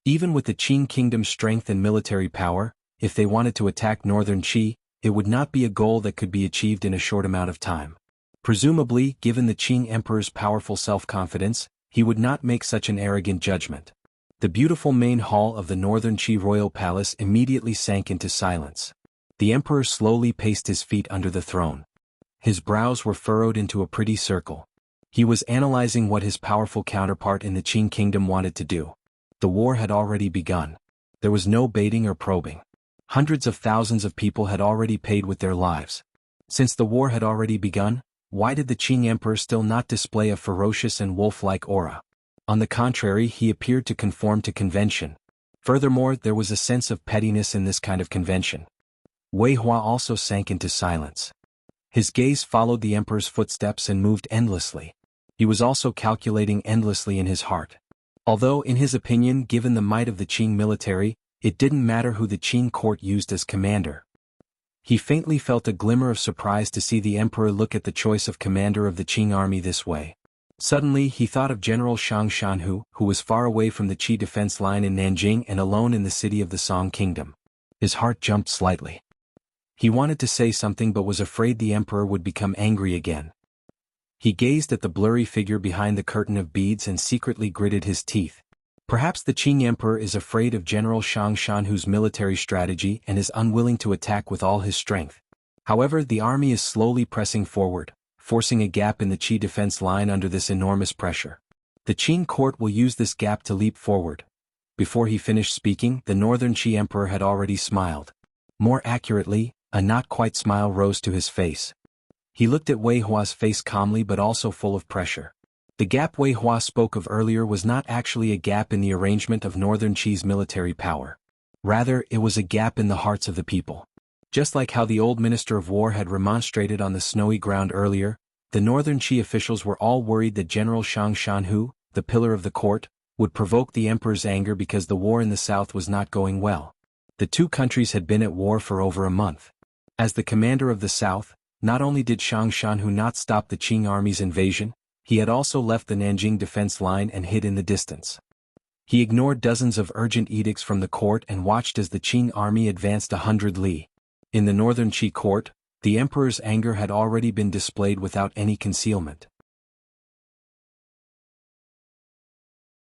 Even with the Qing kingdom's strength and military power, if they wanted to attack Northern Qi, it would not be a goal that could be achieved in a short amount of time. Presumably, given the Qing emperor's powerful self-confidence, he would not make such an arrogant judgment. The beautiful main hall of the Northern Qi royal palace immediately sank into silence. The emperor slowly paced his feet under the throne. His brows were furrowed into a pretty circle. He was analyzing what his powerful counterpart in the Qing kingdom wanted to do. The war had already begun. There was no baiting or probing. Hundreds of thousands of people had already paid with their lives. Since the war had already begun, why did the Qing emperor still not display a ferocious and wolf-like aura? On the contrary, he appeared to conform to convention. Furthermore, there was a sense of pettiness in this kind of convention. Wei Hua also sank into silence. His gaze followed the emperor's footsteps and moved endlessly. He was also calculating endlessly in his heart. Although, in his opinion, given the might of the Qing military, it didn't matter who the Qing court used as commander. He faintly felt a glimmer of surprise to see the emperor look at the choice of commander of the Qing army this way. Suddenly he thought of General Shang Shanhu, who was far away from the Qi defense line in Nanjing and alone in the city of the Song Kingdom. His heart jumped slightly. He wanted to say something but was afraid the emperor would become angry again. He gazed at the blurry figure behind the curtain of beads and secretly gritted his teeth. Perhaps the Qing emperor is afraid of General Shang Shanhu's military strategy and is unwilling to attack with all his strength. However, the army is slowly pressing forward, forcing a gap in the Qi defense line under this enormous pressure. The Qing court will use this gap to leap forward. Before he finished speaking, the northern Qi emperor had already smiled. More accurately, a not-quite smile rose to his face. He looked at Wei Hua's face calmly but also full of pressure. The gap Wei Hua spoke of earlier was not actually a gap in the arrangement of northern Qi's military power. Rather, it was a gap in the hearts of the people. Just like how the old Minister of War had remonstrated on the snowy ground earlier, the northern Qi officials were all worried that General Shang Shanhu, the pillar of the court, would provoke the emperor's anger because the war in the south was not going well. The two countries had been at war for over a month. As the commander of the south, not only did Shang Shanhu not stop the Qing army's invasion, he had also left the Nanjing defense line and hid in the distance. He ignored dozens of urgent edicts from the court and watched as the Qing army advanced 100 li. In the northern Qi court, the emperor's anger had already been displayed without any concealment.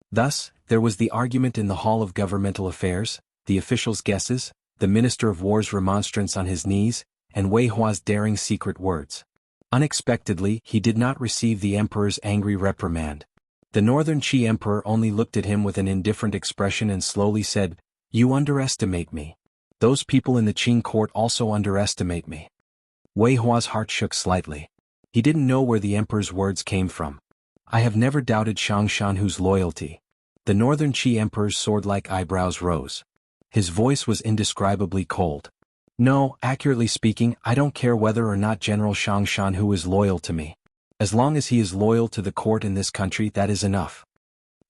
Thus, there was the argument in the Hall of Governmental Affairs, the officials' guesses, the Minister of War's remonstrance on his knees, and Wei Hua's daring secret words. Unexpectedly, he did not receive the emperor's angry reprimand. The northern Qi emperor only looked at him with an indifferent expression and slowly said, "You underestimate me. Those people in the Qing court also underestimate me." Wei Hua's heart shook slightly. He didn't know where the emperor's words came from. "I have never doubted Shang Shanhu's loyalty." The northern Qi emperor's sword-like eyebrows rose. His voice was indescribably cold. "No, accurately speaking, I don't care whether or not General Shang Shanhu is loyal to me. As long as he is loyal to the court in this country, that is enough."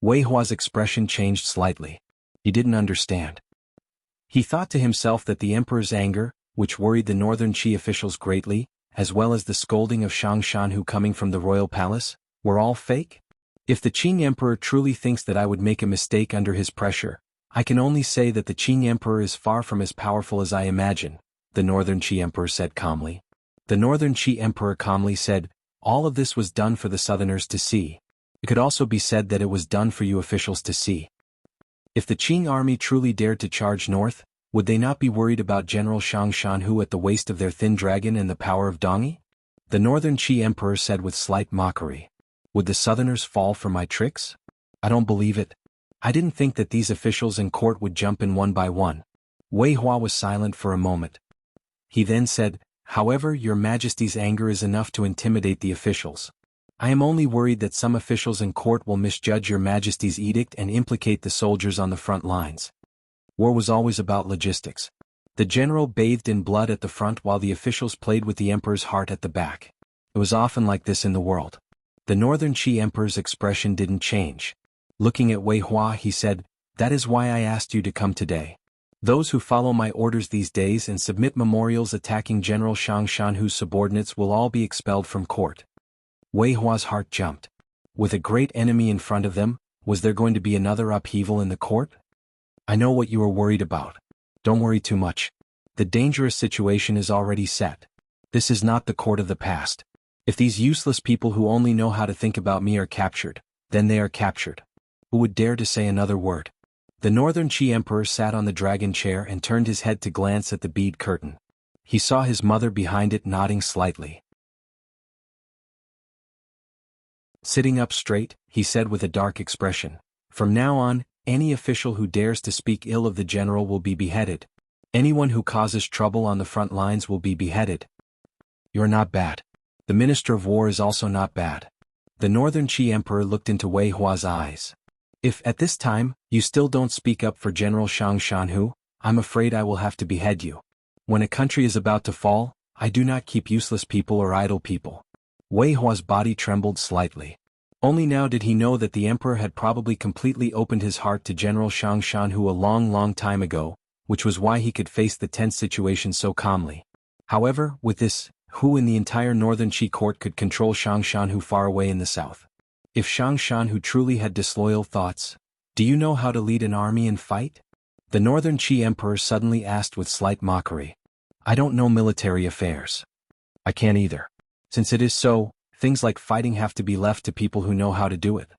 Wei Hua's expression changed slightly. He didn't understand. He thought to himself that the emperor's anger, which worried the northern Qi officials greatly, as well as the scolding of Shang Shanhu coming from the royal palace, were all fake? If the Qing emperor truly thinks that I would make a mistake under his pressure, I can only say that the Qing emperor is far from as powerful as I imagine, the northern Qi emperor said calmly. The northern Qi emperor calmly said, "All of this was done for the southerners to see. It could also be said that it was done for you officials to see." If the Qing army truly dared to charge north, would they not be worried about General Shang Shanhu at the waist of their thin dragon and the power of Dongyi? The northern Qi emperor said with slight mockery. "Would the southerners fall for my tricks? I don't believe it. I didn't think that these officials in court would jump in one by one." Wei Hua was silent for a moment. He then said, "However, your Majesty's anger is enough to intimidate the officials. I am only worried that some officials in court will misjudge your Majesty's edict and implicate the soldiers on the front lines." War was always about logistics. The general bathed in blood at the front while the officials played with the emperor's heart at the back. It was often like this in the world. The northern Qi emperor's expression didn't change. Looking at Wei Hua, he said, "That is why I asked you to come today. Those who follow my orders these days and submit memorials attacking General Shang Shanhu's subordinates will all be expelled from court." Wei Hua's heart jumped. With a great enemy in front of them, was there going to be another upheaval in the court? "I know what you are worried about. Don't worry too much. The dangerous situation is already set. This is not the court of the past. If these useless people who only know how to think about me are captured, then they are captured. Who would dare to say another word?" The northern Qi emperor sat on the dragon chair and turned his head to glance at the bead curtain. He saw his mother behind it nodding slightly. Sitting up straight, he said with a dark expression, "From now on, any official who dares to speak ill of the general will be beheaded. Anyone who causes trouble on the front lines will be beheaded." "You're not bad. The Minister of War is also not bad." The northern Qi emperor looked into Wei Hua's eyes. "If, at this time, you still don't speak up for General Shang Shanhu, I'm afraid I will have to behead you. When a country is about to fall, I do not keep useless people or idle people." Wei Hua's body trembled slightly. Only now did he know that the emperor had probably completely opened his heart to General Shang Shanhu a long time ago, which was why he could face the tense situation so calmly. However, with this, who in the entire northern Qi court could control Shang Shanhu far away in the south? If Shang Shanhu truly had disloyal thoughts, do you know how to lead an army and fight? The Northern Qi Emperor suddenly asked with slight mockery. I don't know military affairs. I can't either. Since it is so, things like fighting have to be left to people who know how to do it.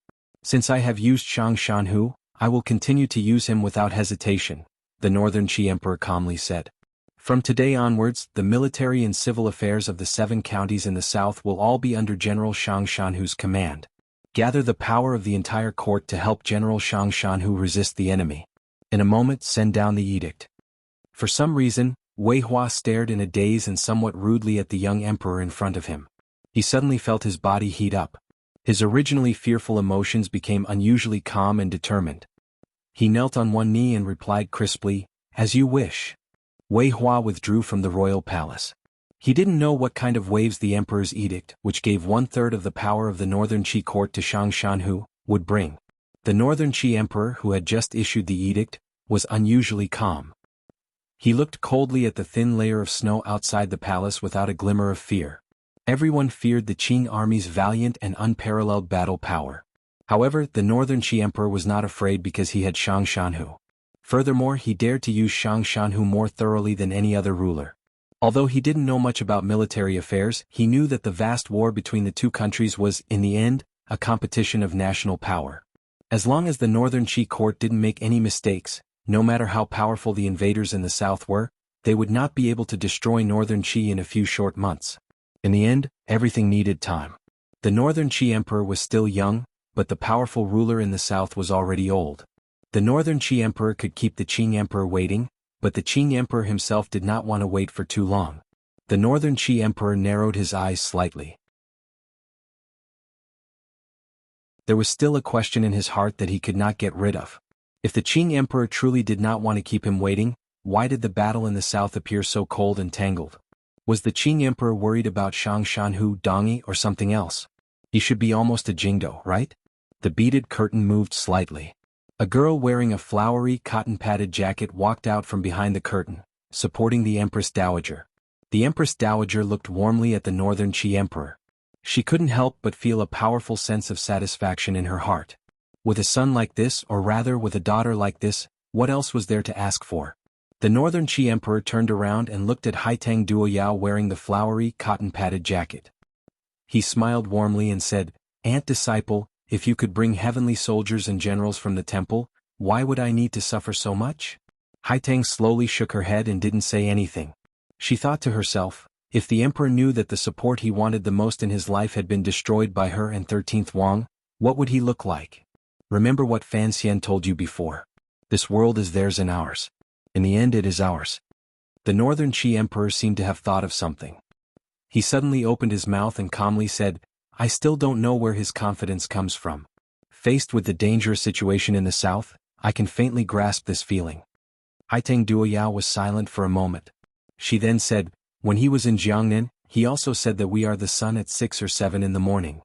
Since I have used Shang Shanhu, I will continue to use him without hesitation, the Northern Qi Emperor calmly said. From today onwards, the military and civil affairs of the 7 counties in the south will all be under General Shang Shanhu's command. Gather the power of the entire court to help General Shang Shanhu resist the enemy. In a moment, send down the edict. For some reason, Wei Hua stared in a daze and somewhat rudely at the young emperor in front of him. He suddenly felt his body heat up. His originally fearful emotions became unusually calm and determined. He knelt on one knee and replied crisply, As you wish. Wei Hua withdrew from the royal palace. He didn't know what kind of waves the emperor's edict, which gave 1/3 of the power of the Northern Qi court to Shang Shanhu, would bring. The Northern Qi emperor, who had just issued the edict, was unusually calm. He looked coldly at the thin layer of snow outside the palace without a glimmer of fear. Everyone feared the Qing army's valiant and unparalleled battle power. However, the Northern Qi emperor was not afraid because he had Shang Shanhu. Furthermore, he dared to use Shang Shanhu more thoroughly than any other ruler. Although he didn't know much about military affairs, he knew that the vast war between the two countries was, in the end, a competition of national power. As long as the Northern Qi court didn't make any mistakes, no matter how powerful the invaders in the south were, they would not be able to destroy Northern Qi in a few short months. In the end, everything needed time. The Northern Qi emperor was still young, but the powerful ruler in the south was already old. The Northern Qi emperor could keep the Qing emperor waiting, but the Qing emperor himself did not want to wait for too long. The Northern Qi emperor narrowed his eyes slightly. There was still a question in his heart that he could not get rid of. If the Qing emperor truly did not want to keep him waiting, why did the battle in the south appear so cold and tangled? Was the Qing emperor worried about Shang Shanhu, Dongyi, or something else? He should be almost a Jingdo, right? The beaded curtain moved slightly. A girl wearing a flowery cotton-padded jacket walked out from behind the curtain, supporting the Empress Dowager. The Empress Dowager looked warmly at the Northern Qi emperor. She couldn't help but feel a powerful sense of satisfaction in her heart. With a son like this, or rather with a daughter like this, what else was there to ask for? The Northern Qi emperor turned around and looked at Haitang Duoyao wearing the flowery cotton-padded jacket. He smiled warmly and said, Aunt Disciple, if you could bring heavenly soldiers and generals from the temple, why would I need to suffer so much? Haitang slowly shook her head and didn't say anything. She thought to herself, if the emperor knew that the support he wanted the most in his life had been destroyed by her and 13th Wang, what would he look like? Remember what Fan Xian told you before. This world is theirs and ours. In the end it is ours. The Northern Qi emperor seemed to have thought of something. He suddenly opened his mouth and calmly said, I still don't know where his confidence comes from. Faced with the dangerous situation in the south, I can faintly grasp this feeling. Haitang Duoyao was silent for a moment. She then said, when he was in Jiangnan, he also said that we are the sun at 6 or 7 in the morning.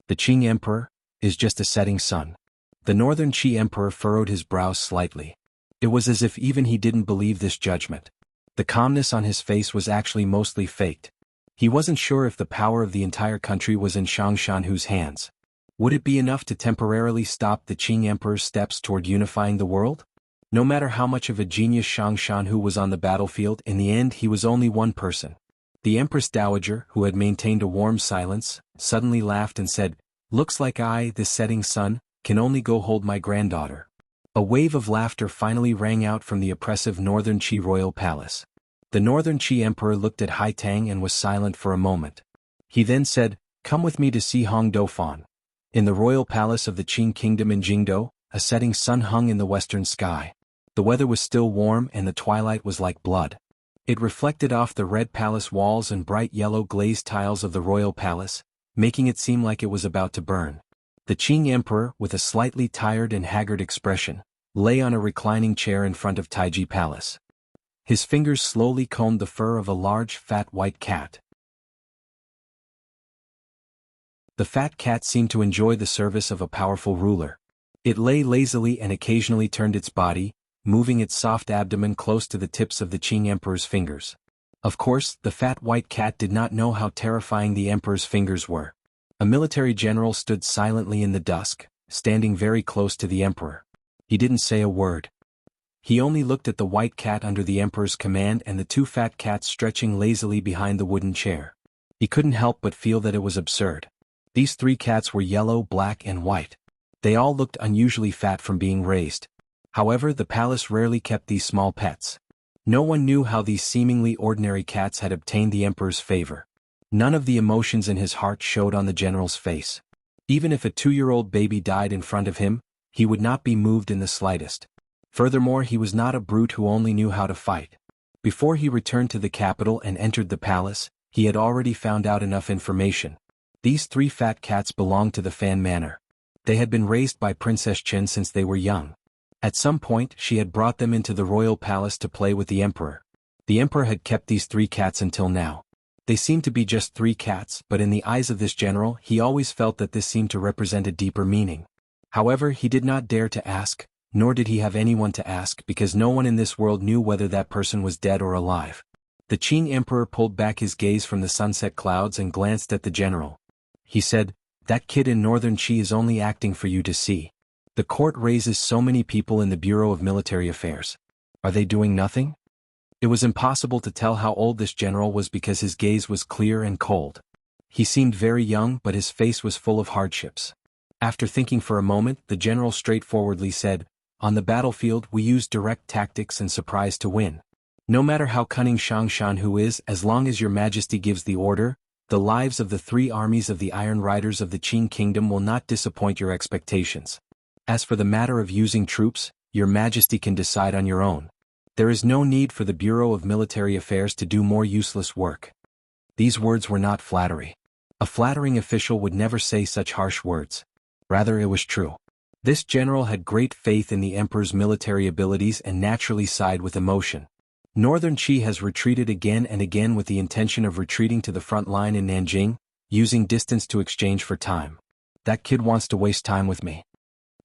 The Qing emperor is just a setting sun. The Northern Qi emperor furrowed his brows slightly. It was as if even he didn't believe this judgment. The calmness on his face was actually mostly faked. He wasn't sure if the power of the entire country was in Shang Shanhu's hands. Would it be enough to temporarily stop the Qing emperor's steps toward unifying the world? No matter how much of a genius Shang Shanhu was on the battlefield, in the end he was only one person. The Empress Dowager, who had maintained a warm silence, suddenly laughed and said, Looks like I, the setting sun, can only go hold my granddaughter. A wave of laughter finally rang out from the oppressive Northern Qi royal palace. The Northern Qi emperor looked at Haitang and was silent for a moment. He then said, Come with me to see Hong Dauphin. In the royal palace of the Qing kingdom in Jingdo, a setting sun hung in the western sky. The weather was still warm and the twilight was like blood. It reflected off the red palace walls and bright yellow glazed tiles of the royal palace, making it seem like it was about to burn. The Qing emperor, with a slightly tired and haggard expression, lay on a reclining chair in front of Taiji Palace. His fingers slowly combed the fur of a large, fat white cat. The fat cat seemed to enjoy the service of a powerful ruler. It lay lazily and occasionally turned its body, moving its soft abdomen close to the tips of the Qing emperor's fingers. Of course, the fat white cat did not know how terrifying the emperor's fingers were. A military general stood silently in the dusk, standing very close to the emperor. He didn't say a word. He only looked at the white cat under the emperor's command and the two fat cats stretching lazily behind the wooden chair. He couldn't help but feel that it was absurd. These three cats were yellow, black, and white. They all looked unusually fat from being raised. However, the palace rarely kept these small pets. No one knew how these seemingly ordinary cats had obtained the emperor's favor. None of the emotions in his heart showed on the general's face. Even if a 2-year-old baby died in front of him, he would not be moved in the slightest. Furthermore, he was not a brute who only knew how to fight. Before he returned to the capital and entered the palace, he had already found out enough information. These three fat cats belonged to the Fan Manor. They had been raised by Princess Chen since they were young. At some point, she had brought them into the royal palace to play with the emperor. The emperor had kept these three cats until now. They seemed to be just three cats, but in the eyes of this general, he always felt that this seemed to represent a deeper meaning. However, he did not dare to ask, nor did he have anyone to ask because no one in this world knew whether that person was dead or alive. The Qing emperor pulled back his gaze from the sunset clouds and glanced at the general. He said, "That kid in northern Qi is only acting for you to see. The court raises so many people in the Bureau of Military Affairs. Are they doing nothing?" It was impossible to tell how old this general was because his gaze was clear and cold. He seemed very young, but his face was full of hardships. After thinking for a moment, the general straightforwardly said, "On the battlefield we use direct tactics and surprise to win. No matter how cunning Shang Shanhu is, as long as your majesty gives the order, the lives of the three armies of the Iron Riders of the Qing Kingdom will not disappoint your expectations. As for the matter of using troops, your majesty can decide on your own. There is no need for the Bureau of Military Affairs to do more useless work." These words were not flattery. A flattering official would never say such harsh words. Rather, it was true. This general had great faith in the emperor's military abilities and naturally sighed with emotion. Northern Qi has retreated again and again with the intention of retreating to the front line in Nanjing, using distance to exchange for time. That kid wants to waste time with me.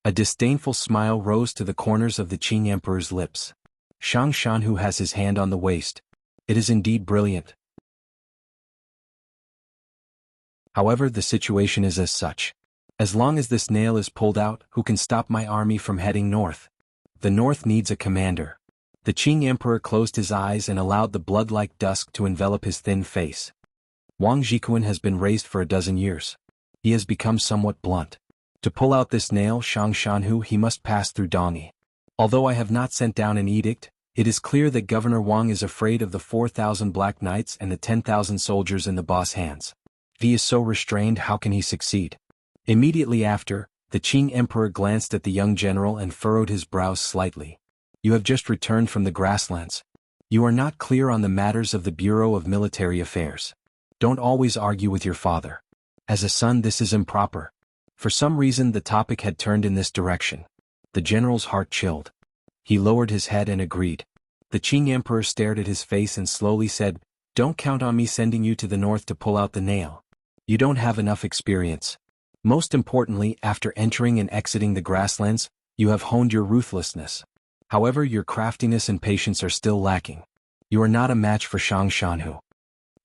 A disdainful smile rose to the corners of the Qing emperor's lips. Shang Shanhu has his hand on the waist. It is indeed brilliant. However, the situation is as such. As long as this nail is pulled out, who can stop my army from heading north? The north needs a commander. The Qing emperor closed his eyes and allowed the blood-like dusk to envelop his thin face. Wang Jikuan has been raised for a dozen years. He has become somewhat blunt. To pull out this nail, Shang Shanhu, he must pass through Dongyi. Although I have not sent down an edict, it is clear that Governor Wang is afraid of the 4,000 Black Knights and the 10,000 soldiers in the boss' hands. If he is so restrained, how can he succeed? Immediately after, the Qing emperor glanced at the young general and furrowed his brows slightly. "You have just returned from the grasslands. You are not clear on the matters of the Bureau of Military Affairs. Don't always argue with your father. As a son, this is improper." For some reason, the topic had turned in this direction. The general's heart chilled. He lowered his head and agreed. The Qing emperor stared at his face and slowly said, "Don't count on me sending you to the north to pull out the nail. You don't have enough experience. Most importantly, after entering and exiting the grasslands, you have honed your ruthlessness. However, your craftiness and patience are still lacking. You are not a match for Shang Shanhu."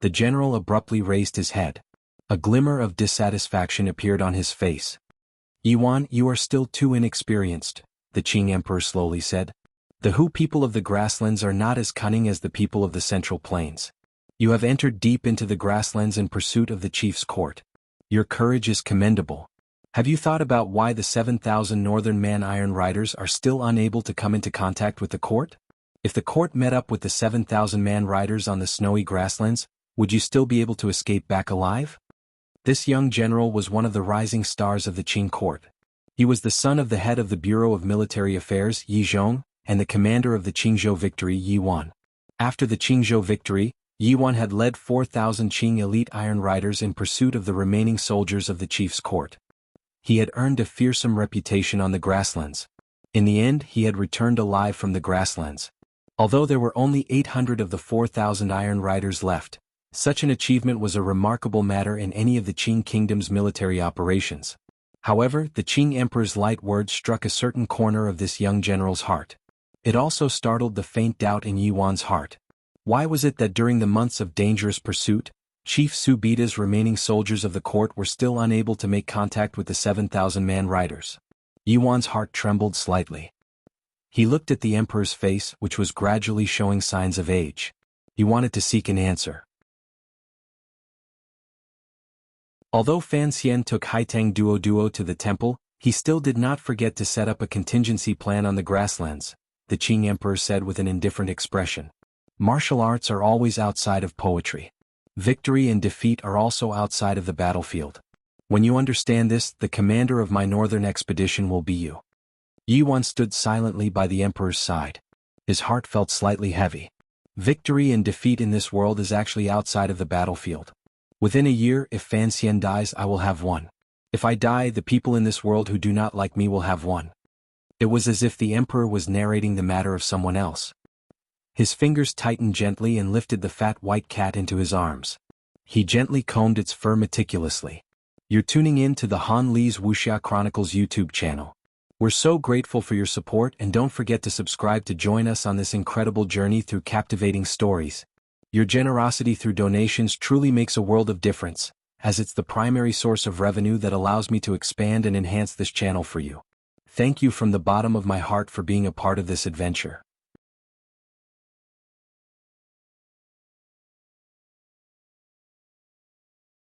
The general abruptly raised his head. A glimmer of dissatisfaction appeared on his face. "Yuan, you are still too inexperienced," the Qing emperor slowly said. "The Hu people of the grasslands are not as cunning as the people of the Central Plains. You have entered deep into the grasslands in pursuit of the chief's court. Your courage is commendable. Have you thought about why the 7,000 Northern Man Iron Riders are still unable to come into contact with the court? If the court met up with the 7,000 Man Riders on the snowy grasslands, would you still be able to escape back alive?" This young general was one of the rising stars of the Qing court. He was the son of the head of the Bureau of Military Affairs, Yi Zhong, and the commander of the Qingzhou victory, Yi Wan. After the Qingzhou victory, Yi Wan had led 4,000 Qing elite Iron Riders in pursuit of the remaining soldiers of the chief's court. He had earned a fearsome reputation on the grasslands. In the end, he had returned alive from the grasslands. Although there were only 800 of the 4,000 Iron Riders left, such an achievement was a remarkable matter in any of the Qing kingdom's military operations. However, the Qing emperor's light words struck a certain corner of this young general's heart. It also startled the faint doubt in Yi Wan's heart. Why was it that during the months of dangerous pursuit, Chief Su Bida's remaining soldiers of the court were still unable to make contact with the 7,000-man riders. Yuan's heart trembled slightly. He looked at the emperor's face, which was gradually showing signs of age. He wanted to seek an answer. Although Fan Xian took Haitang Duo to the temple, he still did not forget to set up a contingency plan on the grasslands, the Qing emperor said with an indifferent expression. Martial arts are always outside of poetry. Victory and defeat are also outside of the battlefield. When you understand this, the commander of my northern expedition will be you. Yuan stood silently by the emperor's side. His heart felt slightly heavy. Victory and defeat in this world is actually outside of the battlefield. Within a year, if Fan Xian dies, I will have won. If I die, the people in this world who do not like me will have won. It was as if the emperor was narrating the matter of someone else. His fingers tightened gently and lifted the fat white cat into his arms. He gently combed its fur meticulously. You're tuning in to the Han Li's Wuxia Chronicles YouTube channel. We're so grateful for your support, and don't forget to subscribe to join us on this incredible journey through captivating stories. Your generosity through donations truly makes a world of difference, as it's the primary source of revenue that allows me to expand and enhance this channel for you. Thank you from the bottom of my heart for being a part of this adventure.